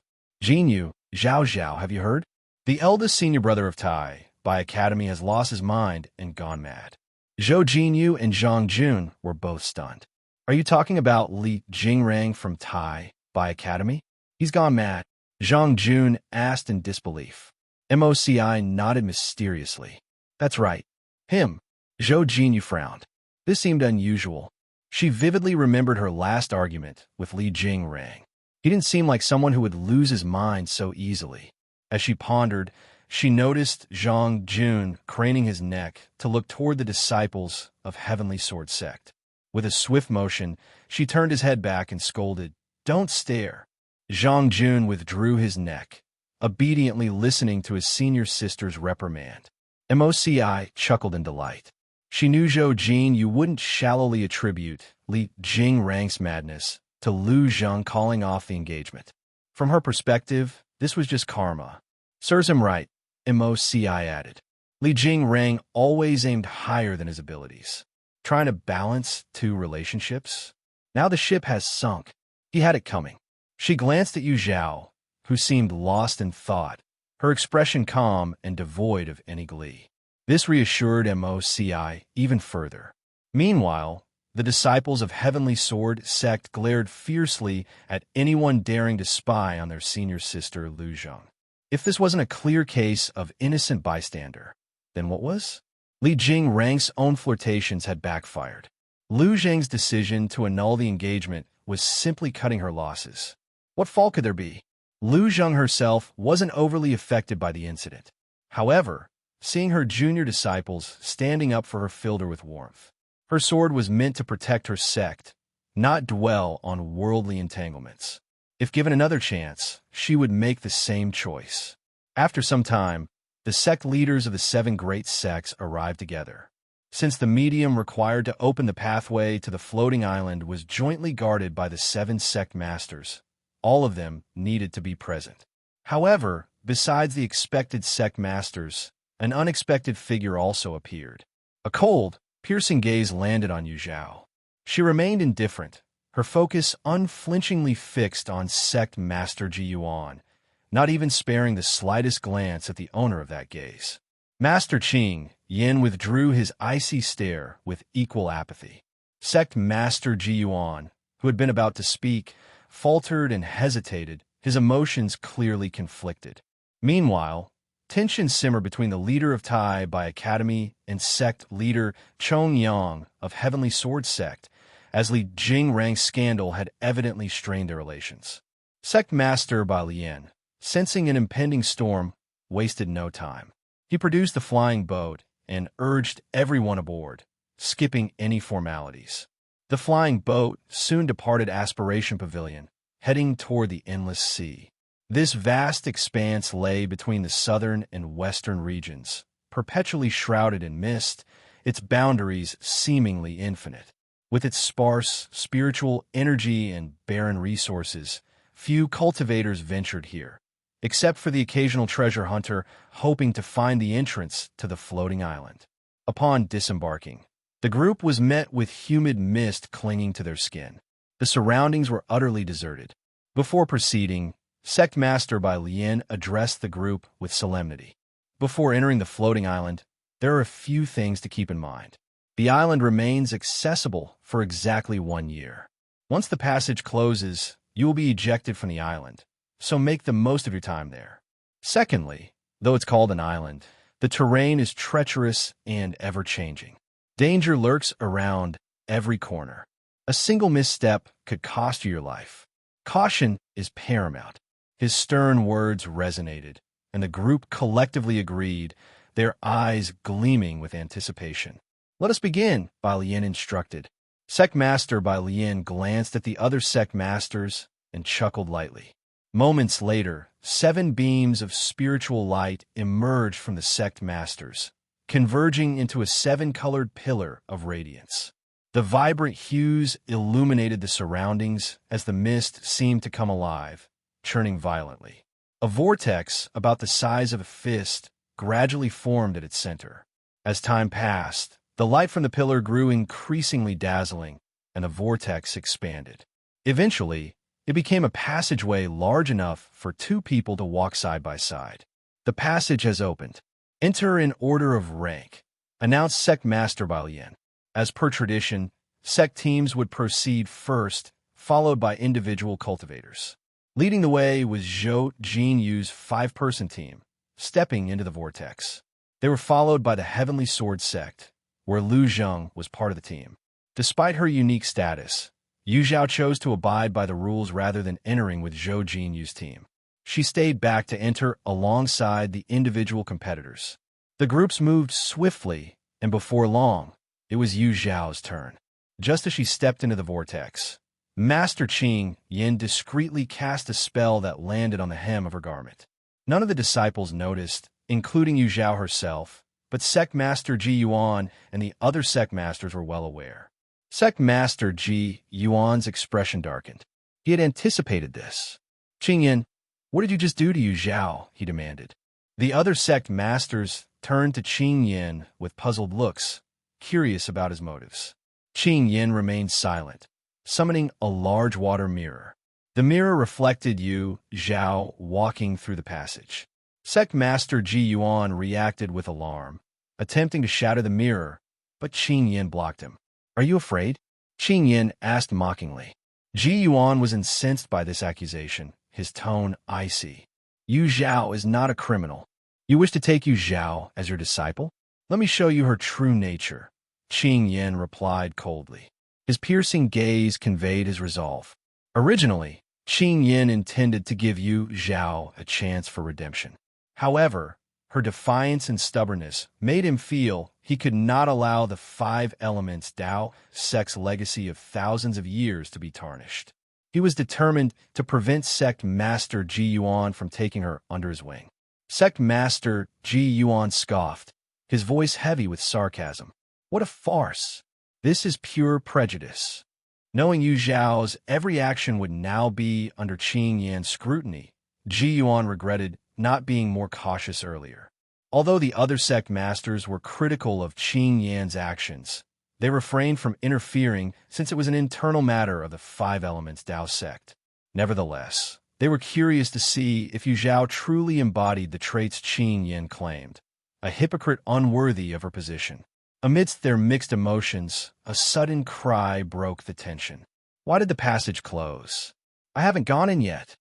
Jinyu, Zhao, have you heard? The eldest senior brother of Tai, by Academy, has lost his mind and gone mad. Zhou Jinyu and Zhang Jun were both stunned. Are you talking about Li Jingrang from Tai, by Academy? He's gone mad, Zhang Jun asked in disbelief. MOCI nodded mysteriously. That's right. Him. Zhou Jinyu frowned. This seemed unusual. She vividly remembered her last argument with Li Jingrang. He didn't seem like someone who would lose his mind so easily. As she pondered, she noticed Zhang Jun craning his neck to look toward the disciples of Heavenly Sword Sect. With a swift motion, she turned his head back and scolded, "Don't stare." Zhang Jun withdrew his neck, obediently listening to his senior sister's reprimand. MOCI chuckled in delight. She knew Zhou Jin you wouldn't shallowly attribute Li Jingrang's madness to Lu Zhang calling off the engagement. From her perspective, this was just karma. Serves him right, MOCI added. Li Jingrang always aimed higher than his abilities, trying to balance 2 relationships. Now the ship has sunk. He had it coming. She glanced at Yu Zhao, who seemed lost in thought, her expression calm and devoid of any glee. This reassured MOCI even further. Meanwhile, the disciples of Heavenly Sword Sect glared fiercely at anyone daring to spy on their senior sister Lu Zhang. If this wasn't a clear case of innocent bystander, then what was? Li Jingrang's own flirtations had backfired. Lu Zhang's decision to annul the engagement was simply cutting her losses. What fault could there be? Lu Zhang herself wasn't overly affected by the incident. However, seeing her junior disciples standing up for her filled her with warmth. Her sword was meant to protect her sect, not dwell on worldly entanglements. If given another chance, she would make the same choice. After some time, the sect leaders of the 7 great sects arrived together. Since the medium required to open the pathway to the floating island was jointly guarded by the 7 sect masters, all of them needed to be present. However, besides the expected sect masters, an unexpected figure also appeared. A cold, piercing gaze landed on Zhao. She remained indifferent, her focus unflinchingly fixed on sect master Ji Yuan, not even sparing the slightest glance at the owner of that gaze. Master Qing Yin withdrew his icy stare with equal apathy. Sect master Ji Yuan, who had been about to speak, faltered and hesitated, his emotions clearly conflicted. Meanwhile, tension simmered between the leader of Tai Bai Academy and sect leader Chong Yang of Heavenly Sword Sect, as Li Jingrang's scandal had evidently strained their relations. Sect Master Bai Lian, sensing an impending storm, wasted no time. He produced the flying boat and urged everyone aboard, skipping any formalities. The flying boat soon departed Aspiration Pavilion, heading toward the endless sea. This vast expanse lay between the southern and western regions, perpetually shrouded in mist, its boundaries seemingly infinite. With its sparse spiritual energy and barren resources, few cultivators ventured here, except for the occasional treasure hunter hoping to find the entrance to the floating island. Upon disembarking, the group was met with humid mist clinging to their skin. The surroundings were utterly deserted. Before proceeding, Sect Master Bai Lian addressed the group with solemnity. Before entering the floating island, there are a few things to keep in mind. The island remains accessible for exactly 1 year. Once the passage closes, you will be ejected from the island, so make the most of your time there. Secondly, though it's called an island, the terrain is treacherous and ever-changing. Danger lurks around every corner. A single misstep could cost you your life. Caution is paramount. His stern words resonated, and the group collectively agreed, their eyes gleaming with anticipation. "Let us begin," Bai Lian instructed. Sect Master Bai Lian glanced at the other sect masters and chuckled lightly. Moments later, 7 beams of spiritual light emerged from the sect masters, converging into a 7-colored pillar of radiance. The vibrant hues illuminated the surroundings as the mist seemed to come alive, churning violently. A vortex about the size of a fist gradually formed at its center. As time passed, the light from the pillar grew increasingly dazzling, and the vortex expanded. Eventually, it became a passageway large enough for 2 people to walk side by side. "The passage has opened. Enter in order of rank," announced Sect Master Bai Lian. As per tradition, sect teams would proceed first, followed by individual cultivators. Leading the way was Zhou Jinyu's 5-person team, stepping into the vortex. They were followed by the Heavenly Sword Sect, where Lu Zheng was part of the team. Despite her unique status, Yu Zhao chose to abide by the rules rather than entering with Zhou Jinyu's team. She stayed back to enter alongside the individual competitors. The groups moved swiftly, and before long, it was Yu Zhao's turn. Just as she stepped into the vortex, Master Qing Yin discreetly cast a spell that landed on the hem of her garment. None of the disciples noticed, including Yu Zhao herself, but Sect Master Ji Yuan and the other Sect Masters were well aware. Sect Master Ji Yuan's expression darkened. He had anticipated this. "Qing Yin, what did you just do to Yu Zhao?" he demanded. The other Sect Masters turned to Qing Yin with puzzled looks, curious about his motives. Qing Yin remained silent, summoning a large water mirror. The mirror reflected Yu Zhao walking through the passage. Sect Master Ji Yuan reacted with alarm, attempting to shatter the mirror, but Qing Yin blocked him. "Are you afraid?" Qing Yin asked mockingly. Ji Yuan was incensed by this accusation, his tone icy. "Yu Zhao is not a criminal. You wish to take Yu Zhao as your disciple? Let me show you her true nature," Qing Yin replied coldly. His piercing gaze conveyed his resolve. Originally, Qing Yin intended to give Yu Zhao a chance for redemption. However, Her defiance and stubbornness made him feel he could not allow the five elements Dao sect's legacy of thousands of years to be tarnished. He was determined to prevent Sect Master Ji Yuan from taking her under his wing. Sect Master Ji Yuan scoffed, his voice heavy with sarcasm. What a farce! This is pure prejudice. Knowing Yu Zhao's every action would now be under Qing Yan's scrutiny, Ji Yuan regretted not being more cautious earlier. Although the other sect masters were critical of Qing Yan's actions, they refrained from interfering since it was an internal matter of the five elements Dao sect. Nevertheless, they were curious to see if Yu Zhao truly embodied the traits Qing Yan claimed, a hypocrite unworthy of her position. Amidst their mixed emotions, a sudden cry broke the tension. Why did the passage close? I haven't gone in yet.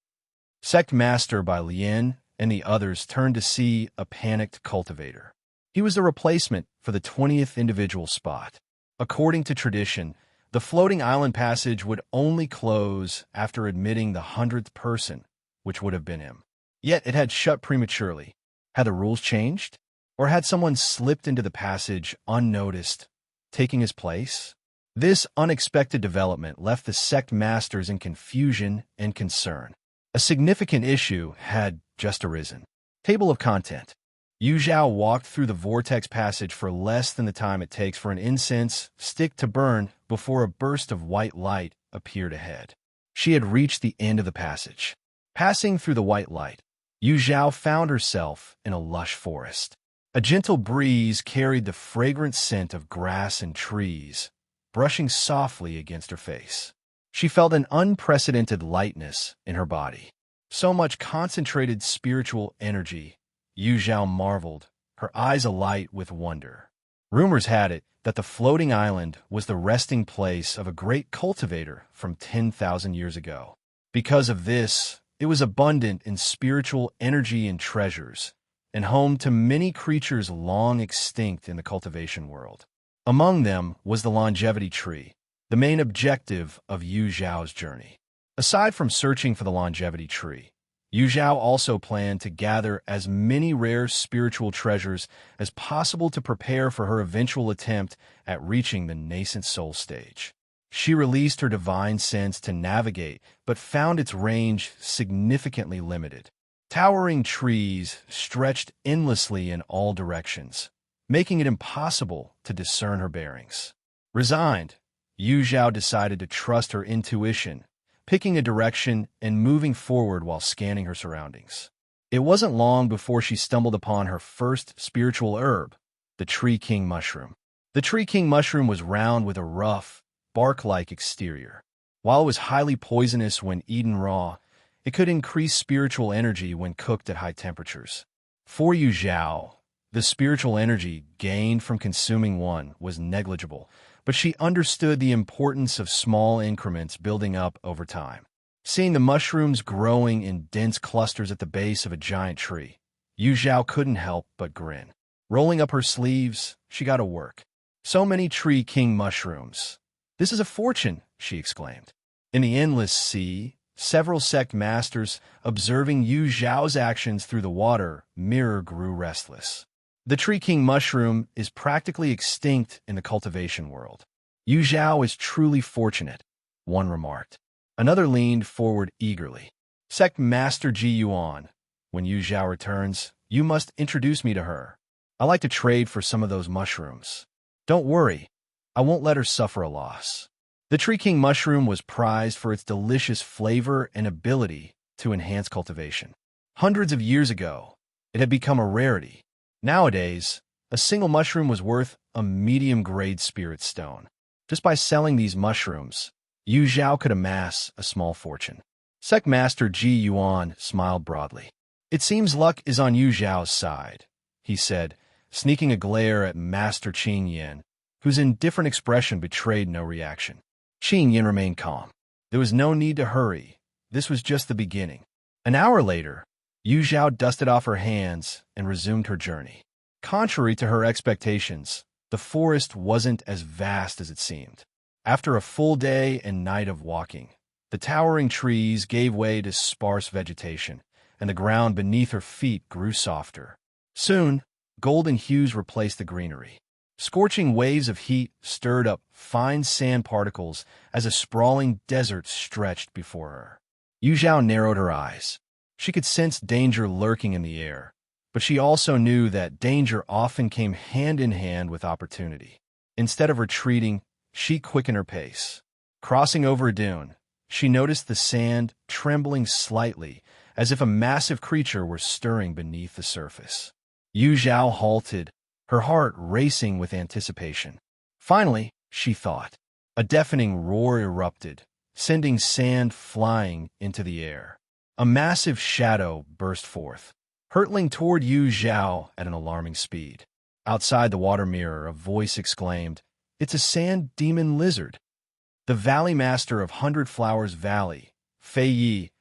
Sect Master Bai Lian and the others turned to see a panicked cultivator. He was the replacement for the 20th individual spot. According to tradition, the floating island passage would only close after admitting the 100th person, which would have been him. Yet it had shut prematurely. Had the rules changed? Or had someone slipped into the passage unnoticed, taking his place? This unexpected development left the sect masters in confusion and concern. A significant issue had just arisen. Table of content. Yu Zhao walked through the vortex passage for less than the time it takes for an incense stick to burn before a burst of white light appeared ahead. She had reached the end of the passage. Passing through the white light, Yu Zhao found herself in a lush forest. A gentle breeze carried the fragrant scent of grass and trees, brushing softly against her face. She felt an unprecedented lightness in her body. So much concentrated spiritual energy, Yu Zhao marveled, her eyes alight with wonder. Rumors had it that the floating island was the resting place of a great cultivator from 10,000 years ago. Because of this, it was abundant in spiritual energy and treasures, and home to many creatures long extinct in the cultivation world. Among them was the longevity tree, the main objective of Yu Zhao's journey. Aside from searching for the longevity tree, Yu Zhao also planned to gather as many rare spiritual treasures as possible to prepare for her eventual attempt at reaching the nascent soul stage. She released her divine sense to navigate, but found its range significantly limited. Towering trees stretched endlessly in all directions, making it impossible to discern her bearings. Resigned, Yu Zhao decided to trust her intuition, picking a direction and moving forward while scanning her surroundings. It wasn't long before she stumbled upon her first spiritual herb, the Tree King mushroom. The Tree King mushroom was round with a rough, bark-like exterior. While it was highly poisonous when eaten raw, it could increase spiritual energy when cooked at high temperatures. For Yu Zhao, the spiritual energy gained from consuming one was negligible, but she understood the importance of small increments building up over time. Seeing the mushrooms growing in dense clusters at the base of a giant tree, Yu Zhao couldn't help but grin. Rolling up her sleeves, she got to work. So many Tree King mushrooms. This is a fortune, she exclaimed. In the endless sea, several sect masters, observing Yu Zhao's actions through the water mirror, grew restless. The Tree King mushroom is practically extinct in the cultivation world. Yu Zhao is truly fortunate, one remarked. Another leaned forward eagerly. Sect Master Ji Yuan, when Yu Zhao returns, you must introduce me to her. I like to trade for some of those mushrooms. Don't worry, I won't let her suffer a loss. The Tree King mushroom was prized for its delicious flavor and ability to enhance cultivation. Hundreds of years ago, it had become a rarity. Nowadays, a single mushroom was worth a medium-grade spirit stone. Just by selling these mushrooms, Yu Zhao could amass a small fortune. Sect Master Ji Yuan smiled broadly. It seems luck is on Yu Zhao's side, he said, sneaking a glare at Master Qing Yan, whose indifferent expression betrayed no reaction. Qing Yan remained calm. There was no need to hurry. This was just the beginning. An hour later, Yu Zhao dusted off her hands and resumed her journey. Contrary to her expectations, the forest wasn't as vast as it seemed. After a full day and night of walking, the towering trees gave way to sparse vegetation, and the ground beneath her feet grew softer. Soon, golden hues replaced the greenery. Scorching waves of heat stirred up fine sand particles as a sprawling desert stretched before her. Yu Zhao narrowed her eyes. She could sense danger lurking in the air, but she also knew that danger often came hand in hand with opportunity. Instead of retreating, she quickened her pace. Crossing over a dune, she noticed the sand trembling slightly, as if a massive creature were stirring beneath the surface. Yu Zhao halted, her heart racing with anticipation. Finally, she thought. A deafening roar erupted, sending sand flying into the air. A massive shadow burst forth, hurtling toward Yu Zhao at an alarming speed. Outside the water mirror, a voice exclaimed, "It's a sand demon lizard." The Valley Master of Hundred Flowers Valley, Fei Yi,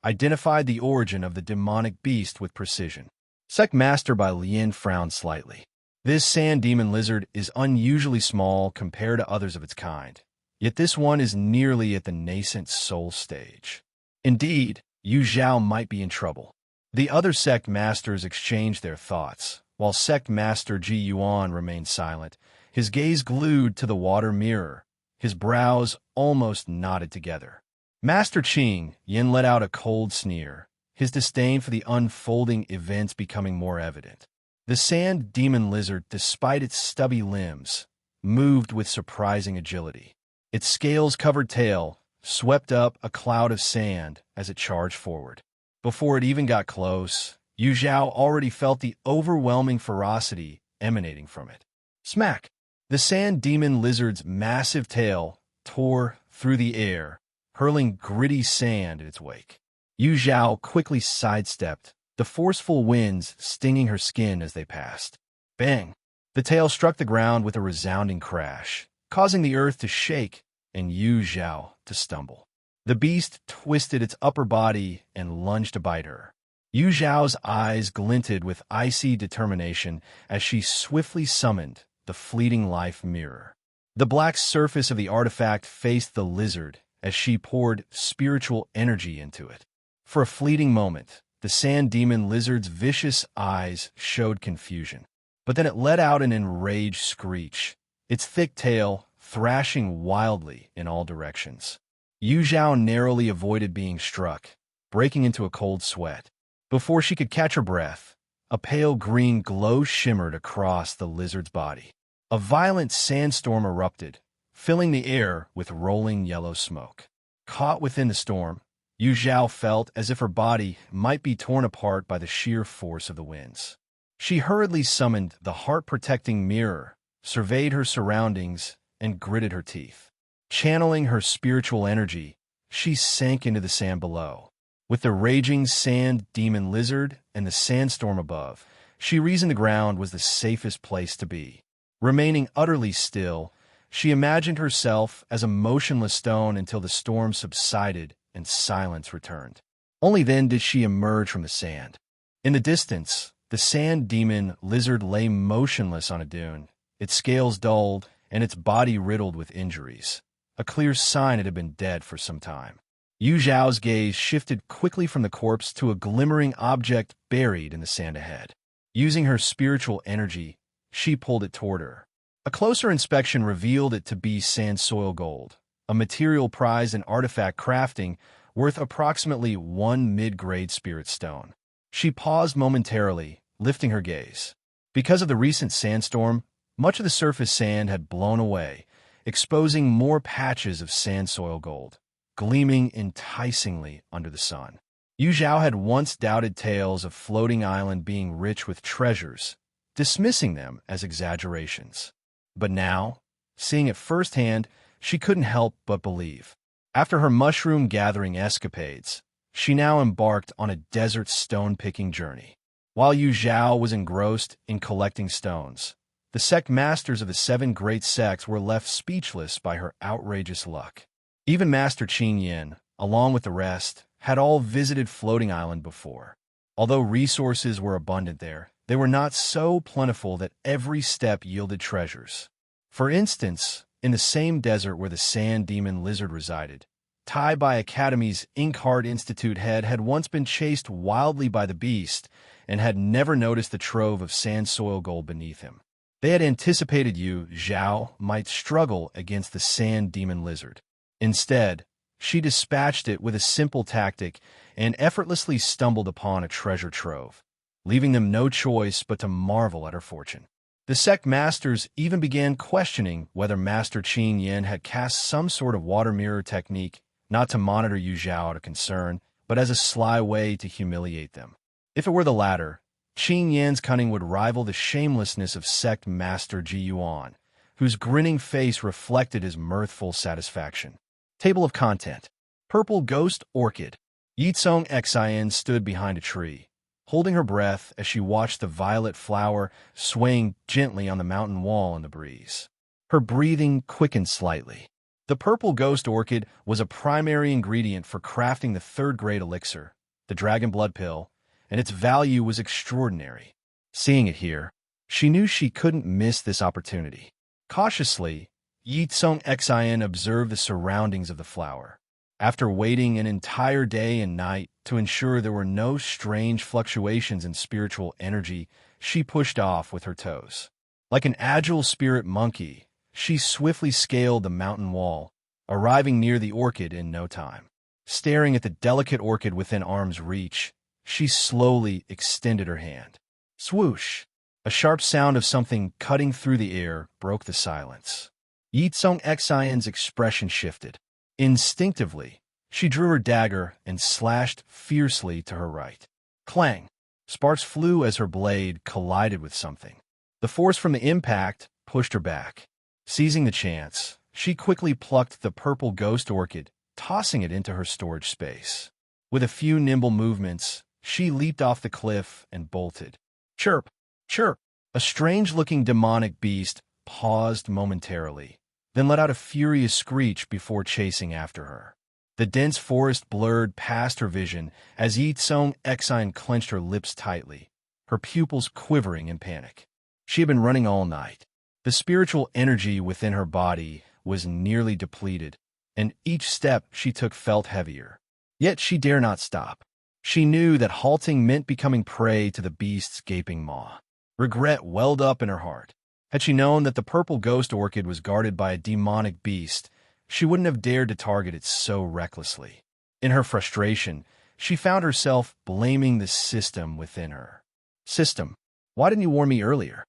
identified the origin of the demonic beast with precision. Sect Master Bai Lian frowned slightly. This sand demon lizard is unusually small compared to others of its kind, yet this one is nearly at the nascent soul stage. Indeed, Yu Zhao might be in trouble. The other sect masters exchanged their thoughts, while Sect Master Ji Yuan remained silent, his gaze glued to the water mirror, his brows almost knotted together. Master Qing Yin let out a cold sneer, his disdain for the unfolding events becoming more evident. The sand demon lizard, despite its stubby limbs, moved with surprising agility. Its scales-covered tail swept up a cloud of sand as it charged forward. Before it even got close, Yu Zhao already felt the overwhelming ferocity emanating from it. Smack! The sand demon lizard's massive tail tore through the air, hurling gritty sand in its wake. Yu Zhao quickly sidestepped, the forceful winds stinging her skin as they passed. Bang! The tail struck the ground with a resounding crash, causing the earth to shake and Yu Zhao to stumble. The beast twisted its upper body and lunged to bite her. Yu Zhao's eyes glinted with icy determination as she swiftly summoned the fleeting life mirror. The black surface of the artifact faced the lizard as she poured spiritual energy into it. For a fleeting moment, the sand demon lizard's vicious eyes showed confusion. But then it let out an enraged screech, its thick tail thrashing wildly in all directions. Yu Zhao narrowly avoided being struck, breaking into a cold sweat. Before she could catch her breath, a pale green glow shimmered across the lizard's body. A violent sandstorm erupted, filling the air with rolling yellow smoke. Caught within the storm, Yu Zhao felt as if her body might be torn apart by the sheer force of the winds. She hurriedly summoned the heart-protecting mirror, surveyed her surroundings, and gritted her teeth. Channeling her spiritual energy, she sank into the sand below. With the raging sand demon lizard and the sandstorm above, she reasoned the ground was the safest place to be. Remaining utterly still, she imagined herself as a motionless stone until the storm subsided and silence returned. Only then did she emerge from the sand. In the distance, the sand demon lizard lay motionless on a dune, its scales dulled and its body riddled with injuries, a clear sign it had been dead for some time. Yu Zhao's gaze shifted quickly from the corpse to a glimmering object buried in the sand ahead. Using her spiritual energy, she pulled it toward her. A closer inspection revealed it to be sand soil gold, a material prized in artifact crafting worth approximately 1 mid-grade spirit stone. She paused momentarily, lifting her gaze. Because of the recent sandstorm, much of the surface sand had blown away, exposing more patches of sand soil gold, gleaming enticingly under the sun. Yu Zhao had once doubted tales of floating island being rich with treasures, dismissing them as exaggerations. But now, seeing it firsthand, she couldn't help but believe. After her mushroom-gathering escapades, she now embarked on a desert stone-picking journey. While Yu Zhao was engrossed in collecting stones, the sect masters of the 7 great sects were left speechless by her outrageous luck. Even Master Qing Yin, along with the rest, had all visited Floating Island before. Although resources were abundant there, they were not so plentiful that every step yielded treasures. For instance, in the same desert where the sand demon lizard resided, Tai Bai Academy's Inkheart Institute head had once been chased wildly by the beast and had never noticed the trove of sand soil gold beneath him. They had anticipated Zhao might struggle against the sand demon lizard. Instead, she dispatched it with a simple tactic and effortlessly stumbled upon a treasure trove, leaving them no choice but to marvel at her fortune. The sect masters even began questioning whether Master Qin Yan had cast some sort of water mirror technique, not to monitor Zhao out of concern, but as a sly way to humiliate them. If it were the latter, Qin Yan's cunning would rival the shamelessness of sect master Ji Yuan, whose grinning face reflected his mirthful satisfaction. Table of content. Purple Ghost Orchid. Ye Cong Xin stood behind a tree, holding her breath as she watched the violet flower swaying gently on the mountain wall in the breeze. Her breathing quickened slightly. The purple ghost orchid was a primary ingredient for crafting the third-grade elixir, the dragon blood pill, and its value was extraordinary. Seeing it here, she knew she couldn't miss this opportunity. Cautiously, Ye Cong Xin observed the surroundings of the flower. After waiting an entire day and night to ensure there were no strange fluctuations in spiritual energy, she pushed off with her toes. Like an agile spirit monkey, she swiftly scaled the mountain wall, arriving near the orchid in no time. Staring at the delicate orchid within arm's reach, she slowly extended her hand. Swoosh! A sharp sound of something cutting through the air broke the silence. Ye Cong Xin's expression shifted. Instinctively, she drew her dagger and slashed fiercely to her right. Clang! Sparks flew as her blade collided with something. The force from the impact pushed her back. Seizing the chance, she quickly plucked the purple ghost orchid, tossing it into her storage space. With a few nimble movements, she leaped off the cliff and bolted. Chirp! Chirp! A strange-looking demonic beast paused momentarily, then let out a furious screech before chasing after her. The dense forest blurred past her vision as Ye Cong Xin clenched her lips tightly, her pupils quivering in panic. She had been running all night. The spiritual energy within her body was nearly depleted, and each step she took felt heavier. Yet she dare not stop. She knew that halting meant becoming prey to the beast's gaping maw. Regret welled up in her heart. Had she known that the purple ghost orchid was guarded by a demonic beast, she wouldn't have dared to target it so recklessly. In her frustration, she found herself blaming the system within her. System, why didn't you warn me earlier?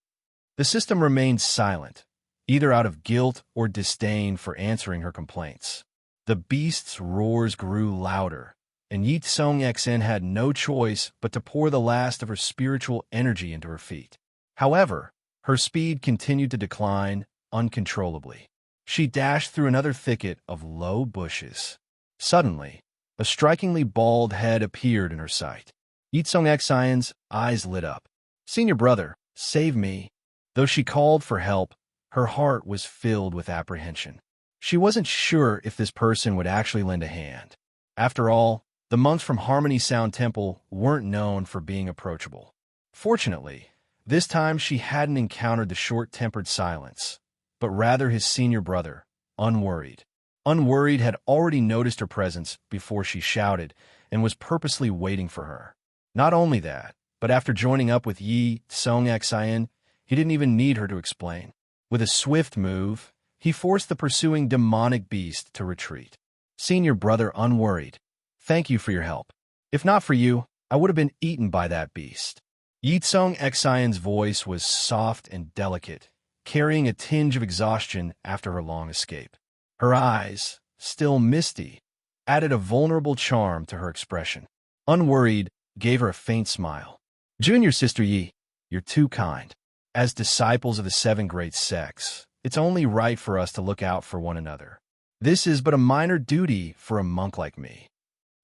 The system remained silent, either out of guilt or disdain for answering her complaints. The beast's roars grew louder, and Ye Cong Xin had no choice but to pour the last of her spiritual energy into her feet. However, her speed continued to decline uncontrollably. She dashed through another thicket of low bushes. Suddenly, a strikingly bald head appeared in her sight. Ye Cong Xin's eyes lit up. "Senior brother, save me." Though she called for help, her heart was filled with apprehension. She wasn't sure if this person would actually lend a hand. After all, the monks from Harmony Sound Temple weren't known for being approachable. Fortunately, this time she hadn't encountered the short-tempered silence, but rather his senior brother, Unworried. Unworried had already noticed her presence before she shouted and was purposely waiting for her. Not only that, but after joining up with Ye Cong Xin, he didn't even need her to explain. With a swift move, he forced the pursuing demonic beast to retreat. "Senior brother Unworried, thank you for your help. If not for you, I would have been eaten by that beast." Ye Cong Xin's voice was soft and delicate, carrying a tinge of exhaustion after her long escape. Her eyes, still misty, added a vulnerable charm to her expression. Unworried gave her a faint smile. "Junior Sister Yi, you're too kind. As disciples of the seven great sects, it's only right for us to look out for one another. This is but a minor duty for a monk like me."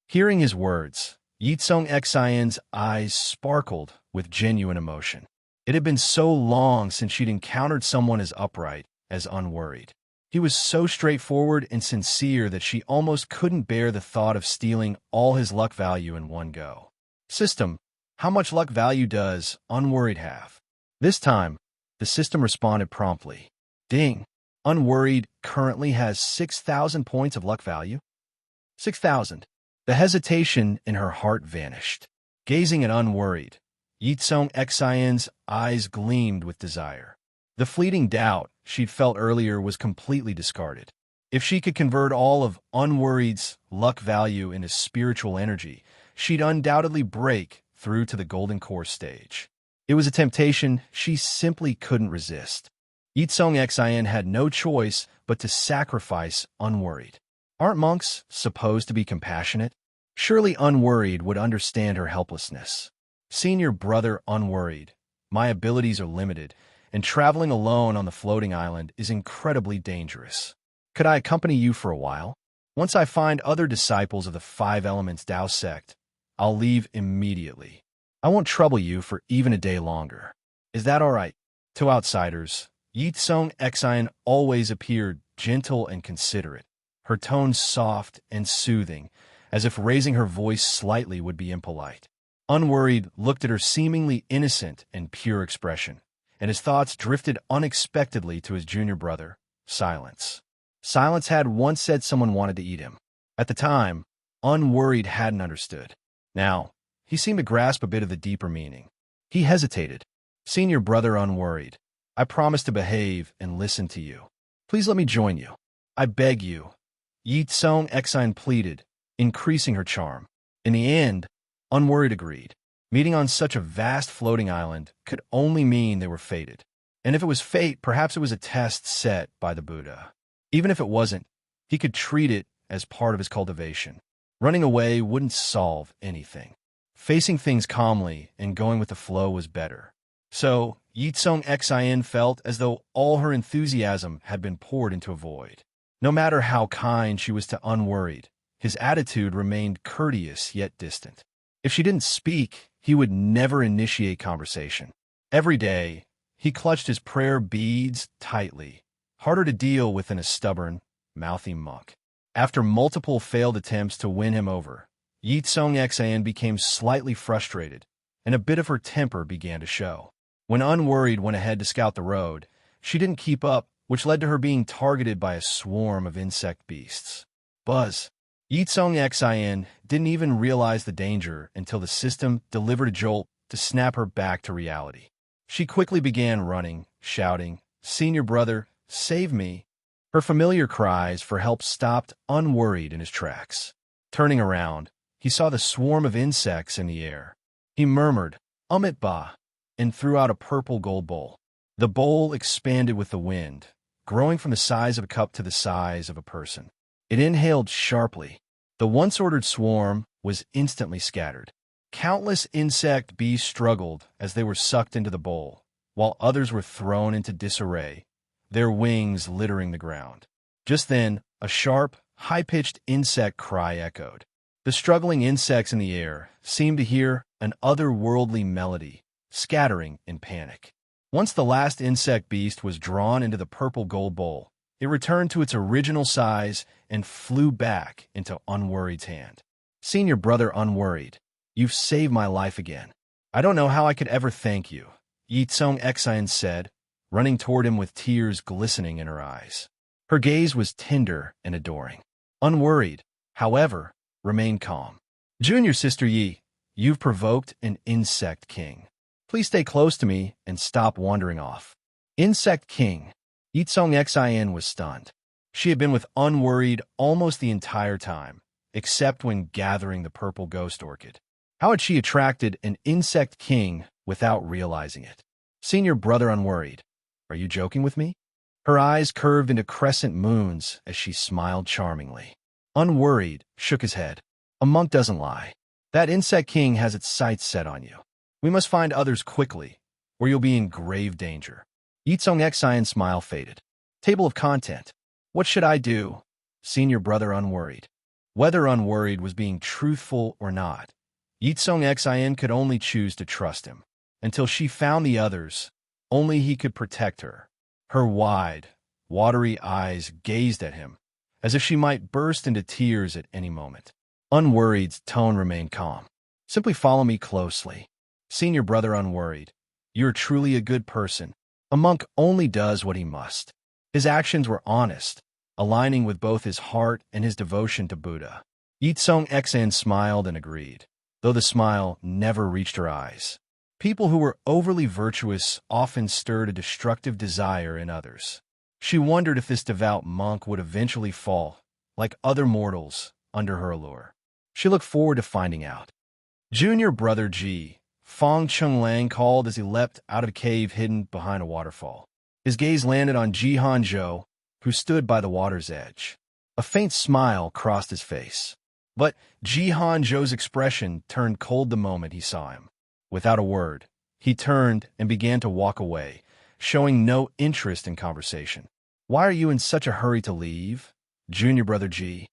Hearing his words, Ye Cong Xin's eyes sparkled with genuine emotion. It had been so long since she'd encountered someone as upright as Unworried. He was so straightforward and sincere that she almost couldn't bear the thought of stealing all his luck value in one go. "System, how much luck value does Unworried have?" This time, the system responded promptly. "Ding. Unworried currently has 6,000 points of luck value." 6,000. The hesitation in her heart vanished. Gazing at Unworried, Ye Cong Xin's eyes gleamed with desire. The fleeting doubt she'd felt earlier was completely discarded. If she could convert all of Unworried's luck value into spiritual energy, she'd undoubtedly break through to the Golden Core stage. It was a temptation she simply couldn't resist. Ye Cong Xin had no choice but to sacrifice Unworried. Aren't monks supposed to be compassionate? Surely Unworried would understand her helplessness. Senior brother Unworried, my abilities are limited, and traveling alone on the floating island is incredibly dangerous. Could I accompany you for a while? Once I find other disciples of the Five Elements Tao sect, I'll leave immediately. I won't trouble you for even a day longer. Is that all right? To outsiders, Ye Cong Xin always appeared gentle and considerate, her tone soft and soothing, as if raising her voice slightly would be impolite. Unworried looked at her seemingly innocent and pure expression, and his thoughts drifted unexpectedly to his junior brother, Silence. Silence had once said someone wanted to eat him. At the time, Unworried hadn't understood. Now, he seemed to grasp a bit of the deeper meaning. He hesitated. Senior brother Unworried, I promise to behave and listen to you. Please let me join you. I beg you. Ye Cong Xin pleaded, increasing her charm. In the end, Unworried agreed. Meeting on such a vast floating island could only mean they were fated. And if it was fate, perhaps it was a test set by the Buddha. Even if it wasn't, he could treat it as part of his cultivation. Running away wouldn't solve anything. Facing things calmly and going with the flow was better. So, Ye Cong Xin felt as though all her enthusiasm had been poured into a void. No matter how kind she was to Unworried, his attitude remained courteous yet distant. If she didn't speak, he would never initiate conversation. Every day, he clutched his prayer beads tightly, harder to deal with than a stubborn, mouthy monk. After multiple failed attempts to win him over, Ye Cong Xin became slightly frustrated, and a bit of her temper began to show. When Unworried went ahead to scout the road, she didn't keep up, which led to her being targeted by a swarm of insect beasts. Buzz. Ye Cong Xin didn't even realize the danger until the system delivered a jolt to snap her back to reality. She quickly began running, shouting, "Senior brother, save me!" Her familiar cries for help stopped Unworried in his tracks. Turning around, he saw the swarm of insects in the air. He murmured, "Umit ba," and threw out a purple gold bowl. The bowl expanded with the wind, growing from the size of a cup to the size of a person. It inhaled sharply. The once-ordered swarm was instantly scattered. Countless insect beasts struggled as they were sucked into the bowl, while others were thrown into disarray, their wings littering the ground. Just then, a sharp, high-pitched insect cry echoed. The struggling insects in the air seemed to hear an otherworldly melody, scattering in panic. Once the last insect beast was drawn into the purple gold bowl, it returned to its original size and flew back into Unworried's hand. "Senior brother Unworried, you've saved my life again. I don't know how I could ever thank you," Ye Cong Xin said, running toward him with tears glistening in her eyes. Her gaze was tender and adoring. Unworried, however, remained calm. "Junior sister Yi, you've provoked an insect king. Please stay close to me and stop wandering off." Insect king. Ye Cong Xin was stunned. She had been with Unworried almost the entire time, except when gathering the purple ghost orchid. How had she attracted an insect king without realizing it? "Senior brother Unworried, are you joking with me?" Her eyes curved into crescent moons as she smiled charmingly. Unworried shook his head. "A monk doesn't lie. That insect king has its sights set on you. We must find others quickly, or you'll be in grave danger." Ye Cong Xion's smile faded. Table of content. What should I do? Senior brother Unworried. Whether Unworried was being truthful or not, Ye Cong Xion could only choose to trust him. Until she found the others, only he could protect her. Her wide, watery eyes gazed at him, as if she might burst into tears at any moment. Unworried's tone remained calm. "Simply follow me closely. Senior brother Unworried, you're truly a good person. A monk only does what he must." His actions were honest, aligning with both his heart and his devotion to Buddha. Ye Cong Xion smiled and agreed, though the smile never reached her eyes. People who were overly virtuous often stirred a destructive desire in others. She wondered if this devout monk would eventually fall, like other mortals, under her allure. She looked forward to finding out. Junior brother Ji, Fong Chenglang called as he leapt out of a cave hidden behind a waterfall. His gaze landed on Ji Hanzhou, who stood by the water's edge. A faint smile crossed his face. But Ji Hanzhou's expression turned cold the moment he saw him. Without a word, he turned and began to walk away, showing no interest in conversation. "Why are you in such a hurry to leave, junior brother Ji?"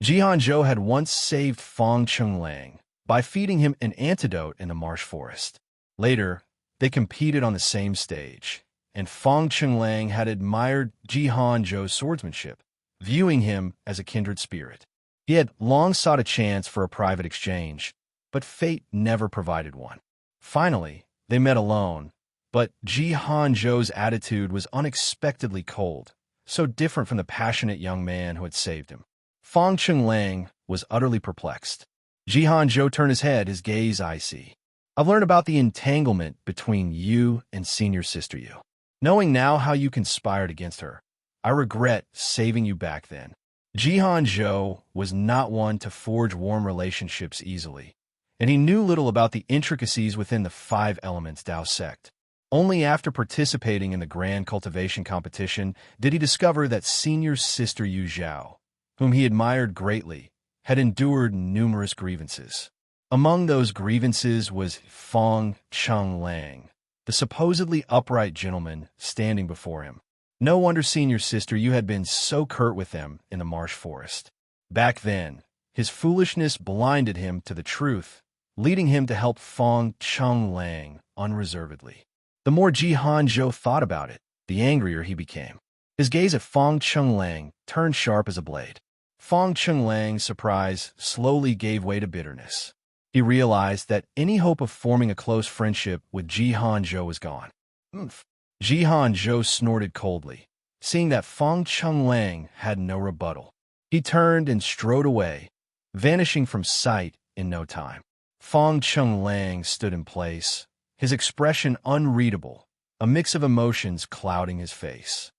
Ji Hanzhou had once saved Fong Chenglang by feeding him an antidote in the marsh forest. Later, they competed on the same stage, and Fong Chenglang had admired Ji Hanzhou's swordsmanship, viewing him as a kindred spirit. He had long sought a chance for a private exchange, but fate never provided one. Finally, they met alone, but Ji Hanzhou's attitude was unexpectedly cold, so different from the passionate young man who had saved him. Fong Chenglang was utterly perplexed. Ji Hanzhou turned his head, his gaze icy. "I've learned about the entanglement between you and senior sister Yu. Knowing now how you conspired against her, I regret saving you back then." Ji Hanzhou was not one to forge warm relationships easily, and he knew little about the intricacies within the 5 Elements Dao sect. Only after participating in the grand cultivation competition did he discover that senior sister Yu Zhao, whom he admired greatly, had endured numerous grievances. Among those grievances was Fong Chenglang, the supposedly upright gentleman standing before him. No wonder senior sister Yu had been so curt with them in the marsh forest. Back then, his foolishness blinded him to the truth, leading him to help Fong Chenglang unreservedly. The more Ji Hanzhou thought about it, the angrier he became. His gaze at Fong Chenglang turned sharp as a blade. Fong Chenglan's surprise slowly gave way to bitterness. He realized that any hope of forming a close friendship with Ji Hanzhou was gone. "Oomph." Ji Hanzhou snorted coldly, seeing that Fong Chenglang had no rebuttal. He turned and strode away, vanishing from sight in no time. Fong Chenglang stood in place, his expression unreadable, a mix of emotions clouding his face.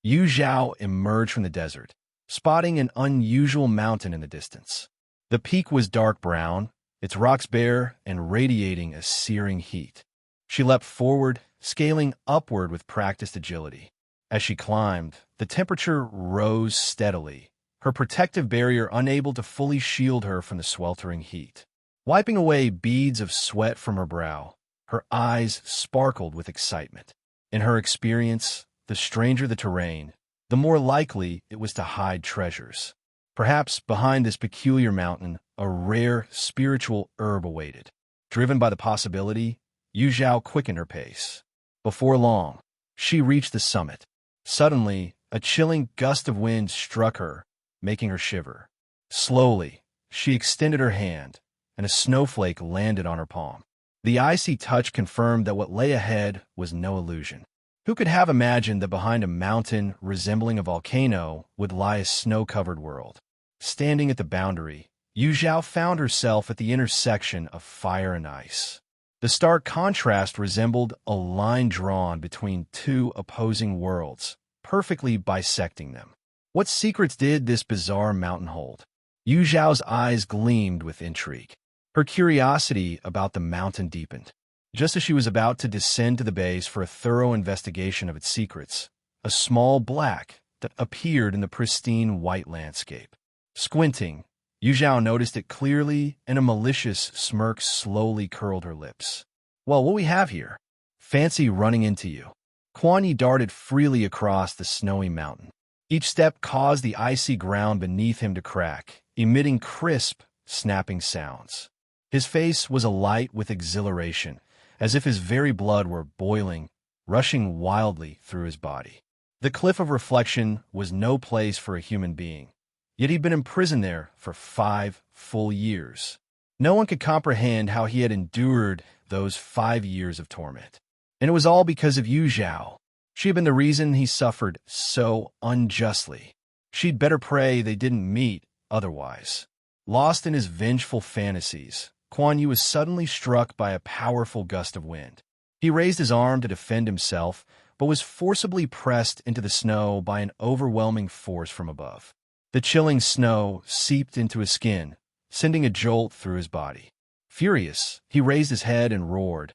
Yu Zhao emerged from the desert, spotting an unusual mountain in the distance. The peak was dark brown, its rocks bare and radiating a searing heat. She leapt forward, scaling upward with practiced agility. As she climbed, the temperature rose steadily, her protective barrier unable to fully shield her from the sweltering heat. Wiping away beads of sweat from her brow, her eyes sparkled with excitement. In her experience, the stranger the terrain, the more likely it was to hide treasures. Perhaps behind this peculiar mountain, a rare spiritual herb awaited. Driven by the possibility, Yu Zhao quickened her pace. Before long, she reached the summit. Suddenly, a chilling gust of wind struck her, making her shiver. Slowly, she extended her hand, and a snowflake landed on her palm. The icy touch confirmed that what lay ahead was no illusion. Who could have imagined that behind a mountain resembling a volcano would lie a snow-covered world? Standing at the boundary, Yu Zhao found herself at the intersection of fire and ice. The stark contrast resembled a line drawn between 2 opposing worlds, perfectly bisecting them. What secrets did this bizarre mountain hold? Yu Zhao's eyes gleamed with intrigue. Her curiosity about the mountain deepened. Just as she was about to descend to the base for a thorough investigation of its secrets, a small black that appeared in the pristine white landscape. Squinting, Yu Zhao noticed it clearly, and a malicious smirk slowly curled her lips. "Well, what we have here? Fancy running into you." Quan Yi darted freely across the snowy mountain. Each step caused the icy ground beneath him to crack, emitting crisp, snapping sounds. His face was alight with exhilaration, as if his very blood were boiling, rushing wildly through his body. The cliff of reflection was no place for a human being, yet he'd been imprisoned there for 5 full years. No one could comprehend how he had endured those 5 years of torment. And it was all because of Yu Zhao. She had been the reason he suffered so unjustly. She'd better pray they didn't meet otherwise. Lost in his vengeful fantasies, Kuan Yin was suddenly struck by a powerful gust of wind. He raised his arm to defend himself, but was forcibly pressed into the snow by an overwhelming force from above. The chilling snow seeped into his skin, sending a jolt through his body. Furious, he raised his head and roared,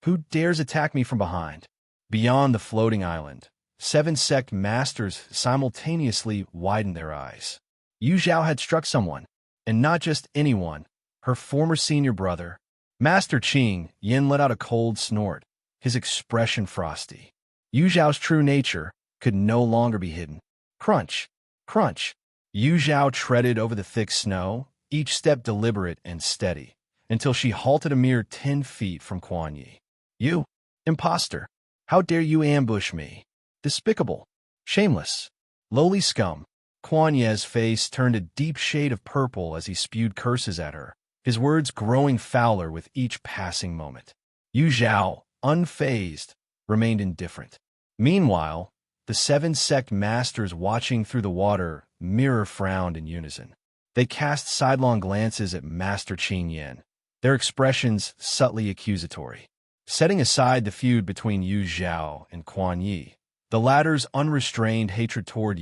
"Who dares attack me from behind?" Beyond the floating island, 7 sect masters simultaneously widened their eyes. Zhao had struck someone, and not just anyone, her former senior brother. Master Qing Yin let out a cold snort, his expression frosty. Zhao's true nature could no longer be hidden. Crunch, crunch. Zhao treaded over the thick snow, each step deliberate and steady, until she halted a mere 10 feet from Kuan Yin. "You, imposter! How dare you ambush me? Despicable! Shameless! Lowly scum!" Kuan Yin's face turned a deep shade of purple as he spewed curses at her, his words growing fouler with each passing moment. Zhao, unfazed, remained indifferent. Meanwhile, the 7 sect masters watching through the water mirror frowned in unison. They cast sidelong glances at Master Qing Yin, their expressions subtly accusatory. Setting aside the feud between Zhao and Kuan Yin, the latter's unrestrained hatred toward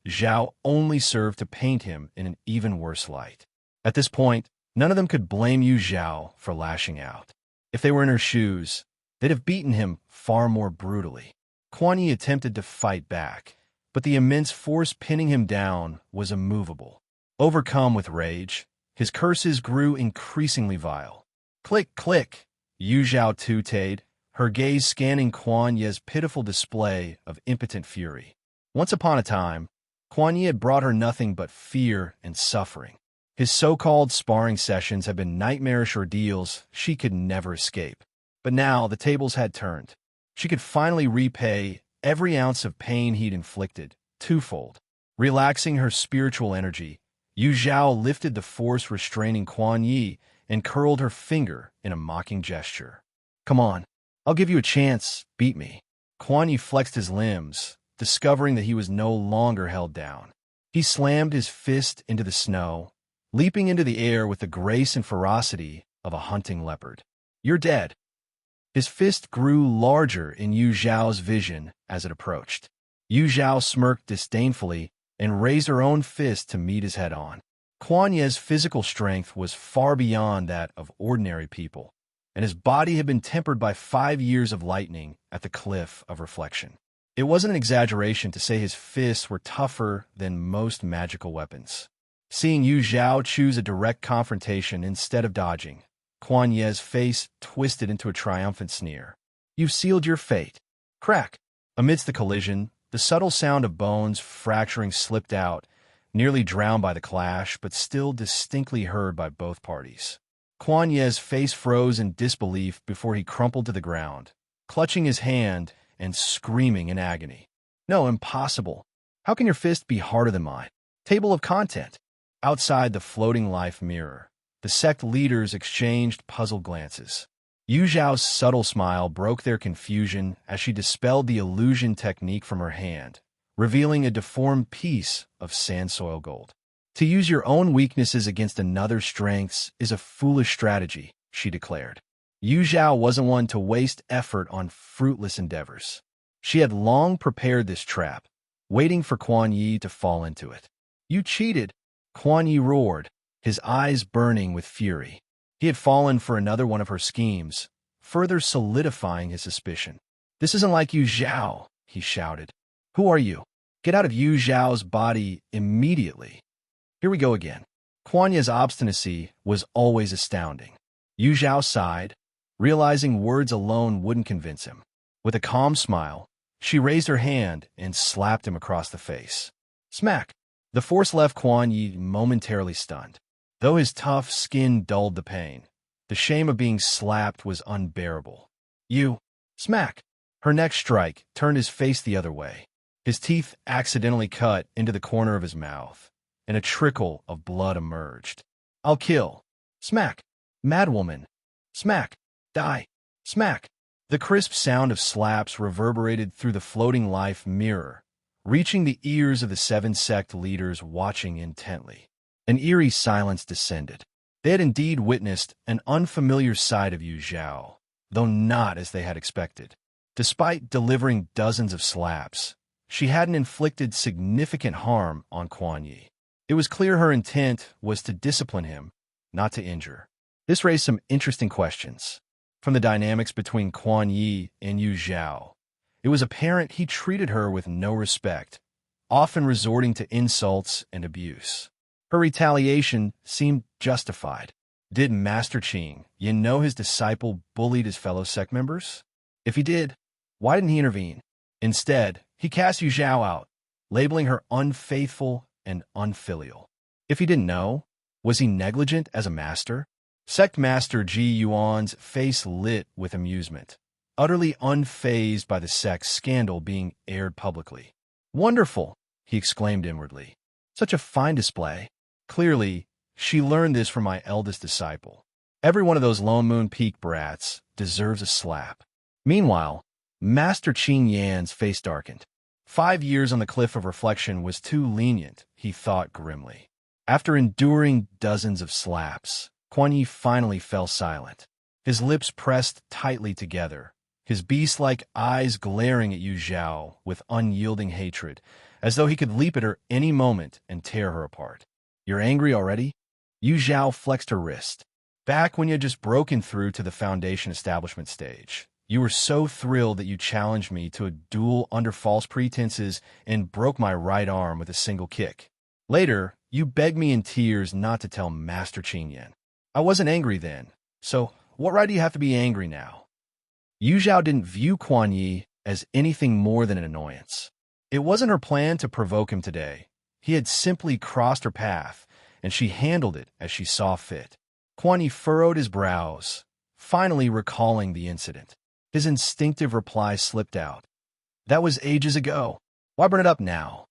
Zhao only served to paint him in an even worse light. At this point, none of them could blame Zhao for lashing out. If they were in her shoes, they'd have beaten him far more brutally. Kuan Yin attempted to fight back, but the immense force pinning him down was immovable. Overcome with rage, his curses grew increasingly vile. Click, click, Zhao tooted, her gaze scanning Kuan Yin's pitiful display of impotent fury. Once upon a time, Kuan Yin had brought her nothing but fear and suffering. His so-called sparring sessions had been nightmarish ordeals she could never escape. But now the tables had turned. She could finally repay every ounce of pain he'd inflicted, twofold. Relaxing her spiritual energy, Zhao lifted the force restraining Kuan Yin and curled her finger in a mocking gesture. "Come on, I'll give you a chance, beat me." Kuan Yin flexed his limbs, discovering that he was no longer held down. He slammed his fist into the snow, leaping into the air with the grace and ferocity of a hunting leopard. "You're dead." His fist grew larger in Zhao's vision as it approached. Zhao smirked disdainfully and raised her own fist to meet his head-on. Kuan Yin's physical strength was far beyond that of ordinary people, and his body had been tempered by 5 years of lightning at the Cliff of Reflection. It wasn't an exaggeration to say his fists were tougher than most magical weapons. Seeing Zhao choose a direct confrontation instead of dodging, Kuan Yin's face twisted into a triumphant sneer. "You've sealed your fate." Crack! Amidst the collision, the subtle sound of bones fracturing slipped out, nearly drowned by the clash, but still distinctly heard by both parties. Kuan Yin's face froze in disbelief before he crumpled to the ground, clutching his hand and screaming in agony. "No, impossible. How can your fist be harder than mine?" Table of content. Outside the floating life mirror, the sect leaders exchanged puzzled glances. Zhao's subtle smile broke their confusion as she dispelled the illusion technique from her hand, revealing a deformed piece of sand soil gold. "To use your own weaknesses against another's strengths is a foolish strategy," she declared. Zhao wasn't one to waste effort on fruitless endeavors. She had long prepared this trap, waiting for Kuan Yin to fall into it. "You cheated!" Kuan Yin roared, his eyes burning with fury. He had fallen for another one of her schemes, further solidifying his suspicion. "This isn't like Zhao," he shouted. "Who are you? Get out of Zhao's body immediately." Here we go again. Kuan Yin's obstinacy was always astounding. Zhao sighed, realizing words alone wouldn't convince him. With a calm smile, she raised her hand and slapped him across the face. Smack! The force left Kuan Yin momentarily stunned. Though his tough skin dulled the pain, the shame of being slapped was unbearable. "You!" Smack! Her next strike turned his face the other way. His teeth accidentally cut into the corner of his mouth, and a trickle of blood emerged. "I'll kill!" Smack! "Madwoman!" Smack! "Die!" Smack! The crisp sound of slaps reverberated through the floating life mirror, reaching the ears of the 7 sect leaders watching intently. An eerie silence descended. They had indeed witnessed an unfamiliar side of Yu Zhao, though not as they had expected. Despite delivering dozens of slaps, she hadn't inflicted significant harm on Quan Yi. It was clear her intent was to discipline him, not to injure. This raised some interesting questions. From the dynamics between Quan Yi and Yu Zhao, it was apparent he treated her with no respect, often resorting to insults and abuse. Her retaliation seemed justified. Did Master Qing know his disciple bullied his fellow sect members? If he did, why didn't he intervene? Instead, he cast Yu Zhao out, labeling her unfaithful and unfilial. If he didn't know, was he negligent as a master? Sect Master Ji Yuan's face lit with amusement, utterly unfazed by the sect's scandal being aired publicly. "Wonderful," he exclaimed inwardly. "Such a fine display. Clearly, she learned this from my eldest disciple. Every one of those Lone Moon Peak brats deserves a slap." Meanwhile, Master Qing Yan's face darkened. 5 years on the cliff of reflection was too lenient, he thought grimly. After enduring dozens of slaps, Quan Yi finally fell silent. His lips pressed tightly together, his beast-like eyes glaring at Yu Zhao with unyielding hatred, as though he could leap at her any moment and tear her apart. "You're angry already?" Yu Zhao flexed her wrist. "Back when you had just broken through to the Foundation establishment stage, you were so thrilled that you challenged me to a duel under false pretenses and broke my right arm with a single kick. Later, you begged me in tears not to tell Master Qing Yan. I wasn't angry then, so what right do you have to be angry now?" Yu Zhao didn't view Quan Yi as anything more than an annoyance. It wasn't her plan to provoke him today. He had simply crossed her path, and she handled it as she saw fit. Quan Yi furrowed his brows, finally recalling the incident. His instinctive reply slipped out. "That was ages ago. Why bring it up now?"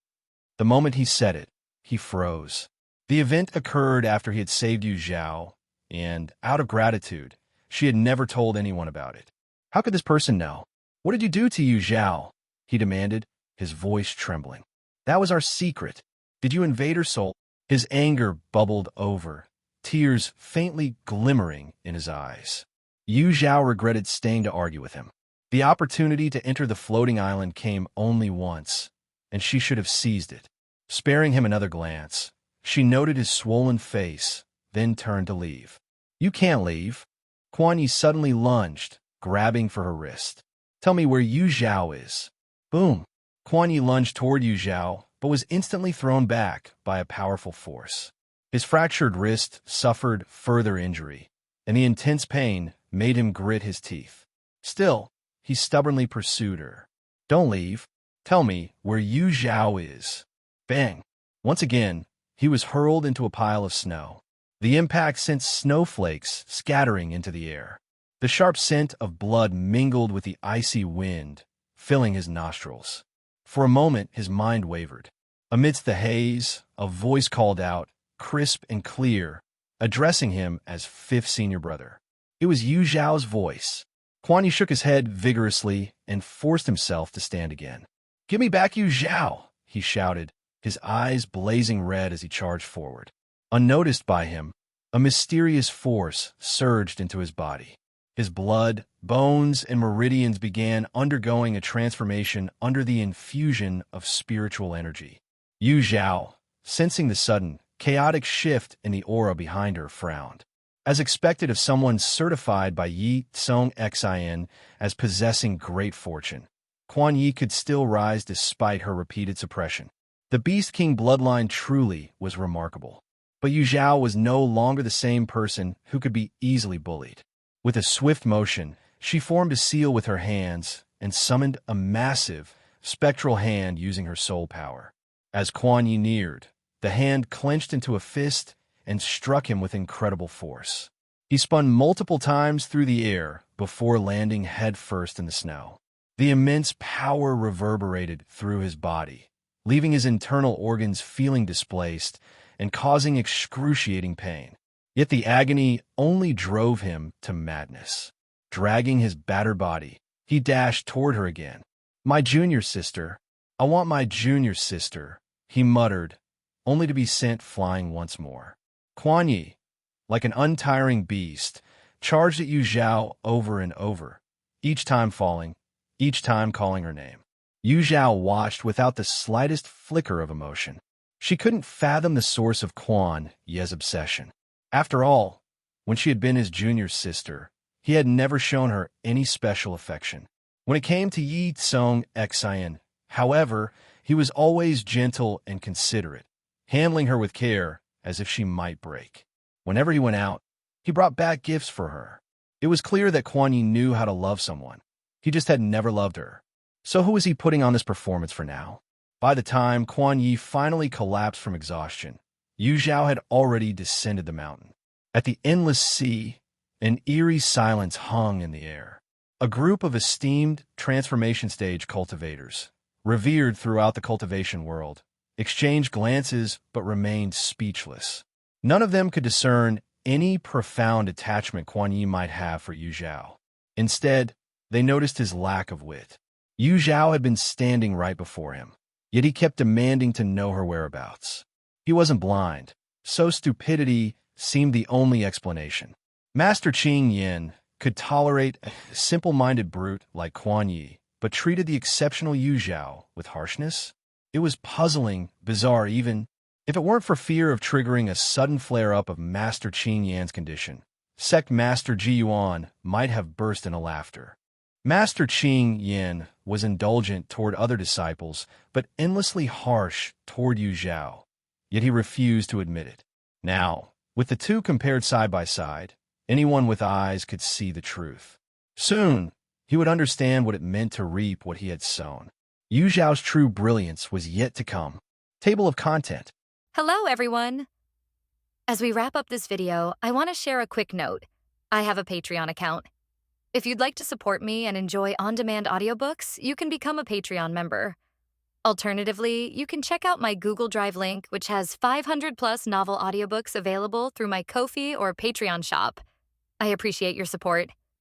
The moment he said it, he froze. The event occurred after he had saved Yu Zhao, and, out of gratitude, she had never told anyone about it. "How could this person know? What did you do to Yu Zhao?" he demanded, his voice trembling. "That was our secret. Did you invade her soul?" His anger bubbled over, tears faintly glimmering in his eyes. Yu Zhao regretted staying to argue with him. The opportunity to enter the floating island came only once, and she should have seized it. Sparing him another glance, she noted his swollen face, then turned to leave. "You can't leave." Quan Yi suddenly lunged, grabbing for her wrist. "Tell me where Yu Zhao is." Boom! Quan Yi lunged toward Yu Zhao, but was instantly thrown back by a powerful force. His fractured wrist suffered further injury, and the intense pain made him grit his teeth. Still, he stubbornly pursued her. "Don't leave. Tell me where Yu Zhao is." Bang! Once again, he was hurled into a pile of snow. The impact sent snowflakes scattering into the air. The sharp scent of blood mingled with the icy wind, filling his nostrils. For a moment, his mind wavered. Amidst the haze, a voice called out, crisp and clear, addressing him as fifth senior brother. It was Yu Zhao's voice. Quan Yi shook his head vigorously and forced himself to stand again. "Give me back Yu Zhao," he shouted, his eyes blazing red as he charged forward. Unnoticed by him, a mysterious force surged into his body. His blood, bones, and meridians began undergoing a transformation under the infusion of spiritual energy. Yu Zhao, sensing the sudden, chaotic shift in the aura behind her, frowned. As expected of someone certified by Ye Cong Xin as possessing great fortune, Quan Yi could still rise despite her repeated suppression. The Beast King bloodline truly was remarkable. But Yu Zhao was no longer the same person who could be easily bullied. With a swift motion, she formed a seal with her hands and summoned a massive, spectral hand using her soul power. As Quan Yi neared, the hand clenched into a fist and struck him with incredible force. He spun multiple times through the air before landing headfirst in the snow. The immense power reverberated through his body, leaving his internal organs feeling displaced and causing excruciating pain. Yet the agony only drove him to madness. Dragging his battered body, he dashed toward her again. "My junior sister. I want my junior sister," he muttered, only to be sent flying once more. "Quan Yi, like an untiring beast, charged at Yu Zhao over and over, each time falling, each time calling her name. Yu Zhao watched without the slightest flicker of emotion. She couldn't fathom the source of Quan Ye's obsession. After all, when she had been his junior sister, he had never shown her any special affection. When it came to Ye Cong Xin, however, he was always gentle and considerate, handling her with care as if she might break. Whenever he went out, he brought back gifts for her. It was clear that Quan Yi knew how to love someone. He just had never loved her. So who was he putting on this performance for now? By the time Quan Yi finally collapsed from exhaustion, Yu Zhao had already descended the mountain. At the endless sea, an eerie silence hung in the air. A group of esteemed transformation stage cultivators, revered throughout the cultivation world, exchanged glances but remained speechless. None of them could discern any profound attachment Quan Yi might have for Yu Zhao. Instead, they noticed his lack of wit. Yu Zhao had been standing right before him, yet he kept demanding to know her whereabouts. He wasn't blind, so stupidity seemed the only explanation. Master Qing Yin could tolerate a simple-minded brute like Quan Yi, but treated the exceptional Yu Zhao with harshness? It was puzzling, bizarre even. If it weren't for fear of triggering a sudden flare-up of Master Qing Yan's condition, Sect Master Ji Yuan might have burst into laughter. Master Qing Yin was indulgent toward other disciples, but endlessly harsh toward Yu Zhao, yet he refused to admit it. Now, with the two compared side by side, anyone with eyes could see the truth. Soon, he would understand what it meant to reap what he had sown. Yu Zhao's true brilliance was yet to come. Table of content. Hello, everyone. As we wrap up this video, I want to share a quick note. I have a Patreon account. If you'd like to support me and enjoy on-demand audiobooks, you can become a Patreon member. Alternatively, you can check out my Google Drive link, which has 500-plus novel audiobooks available through my Ko-fi or Patreon shop. I appreciate your support.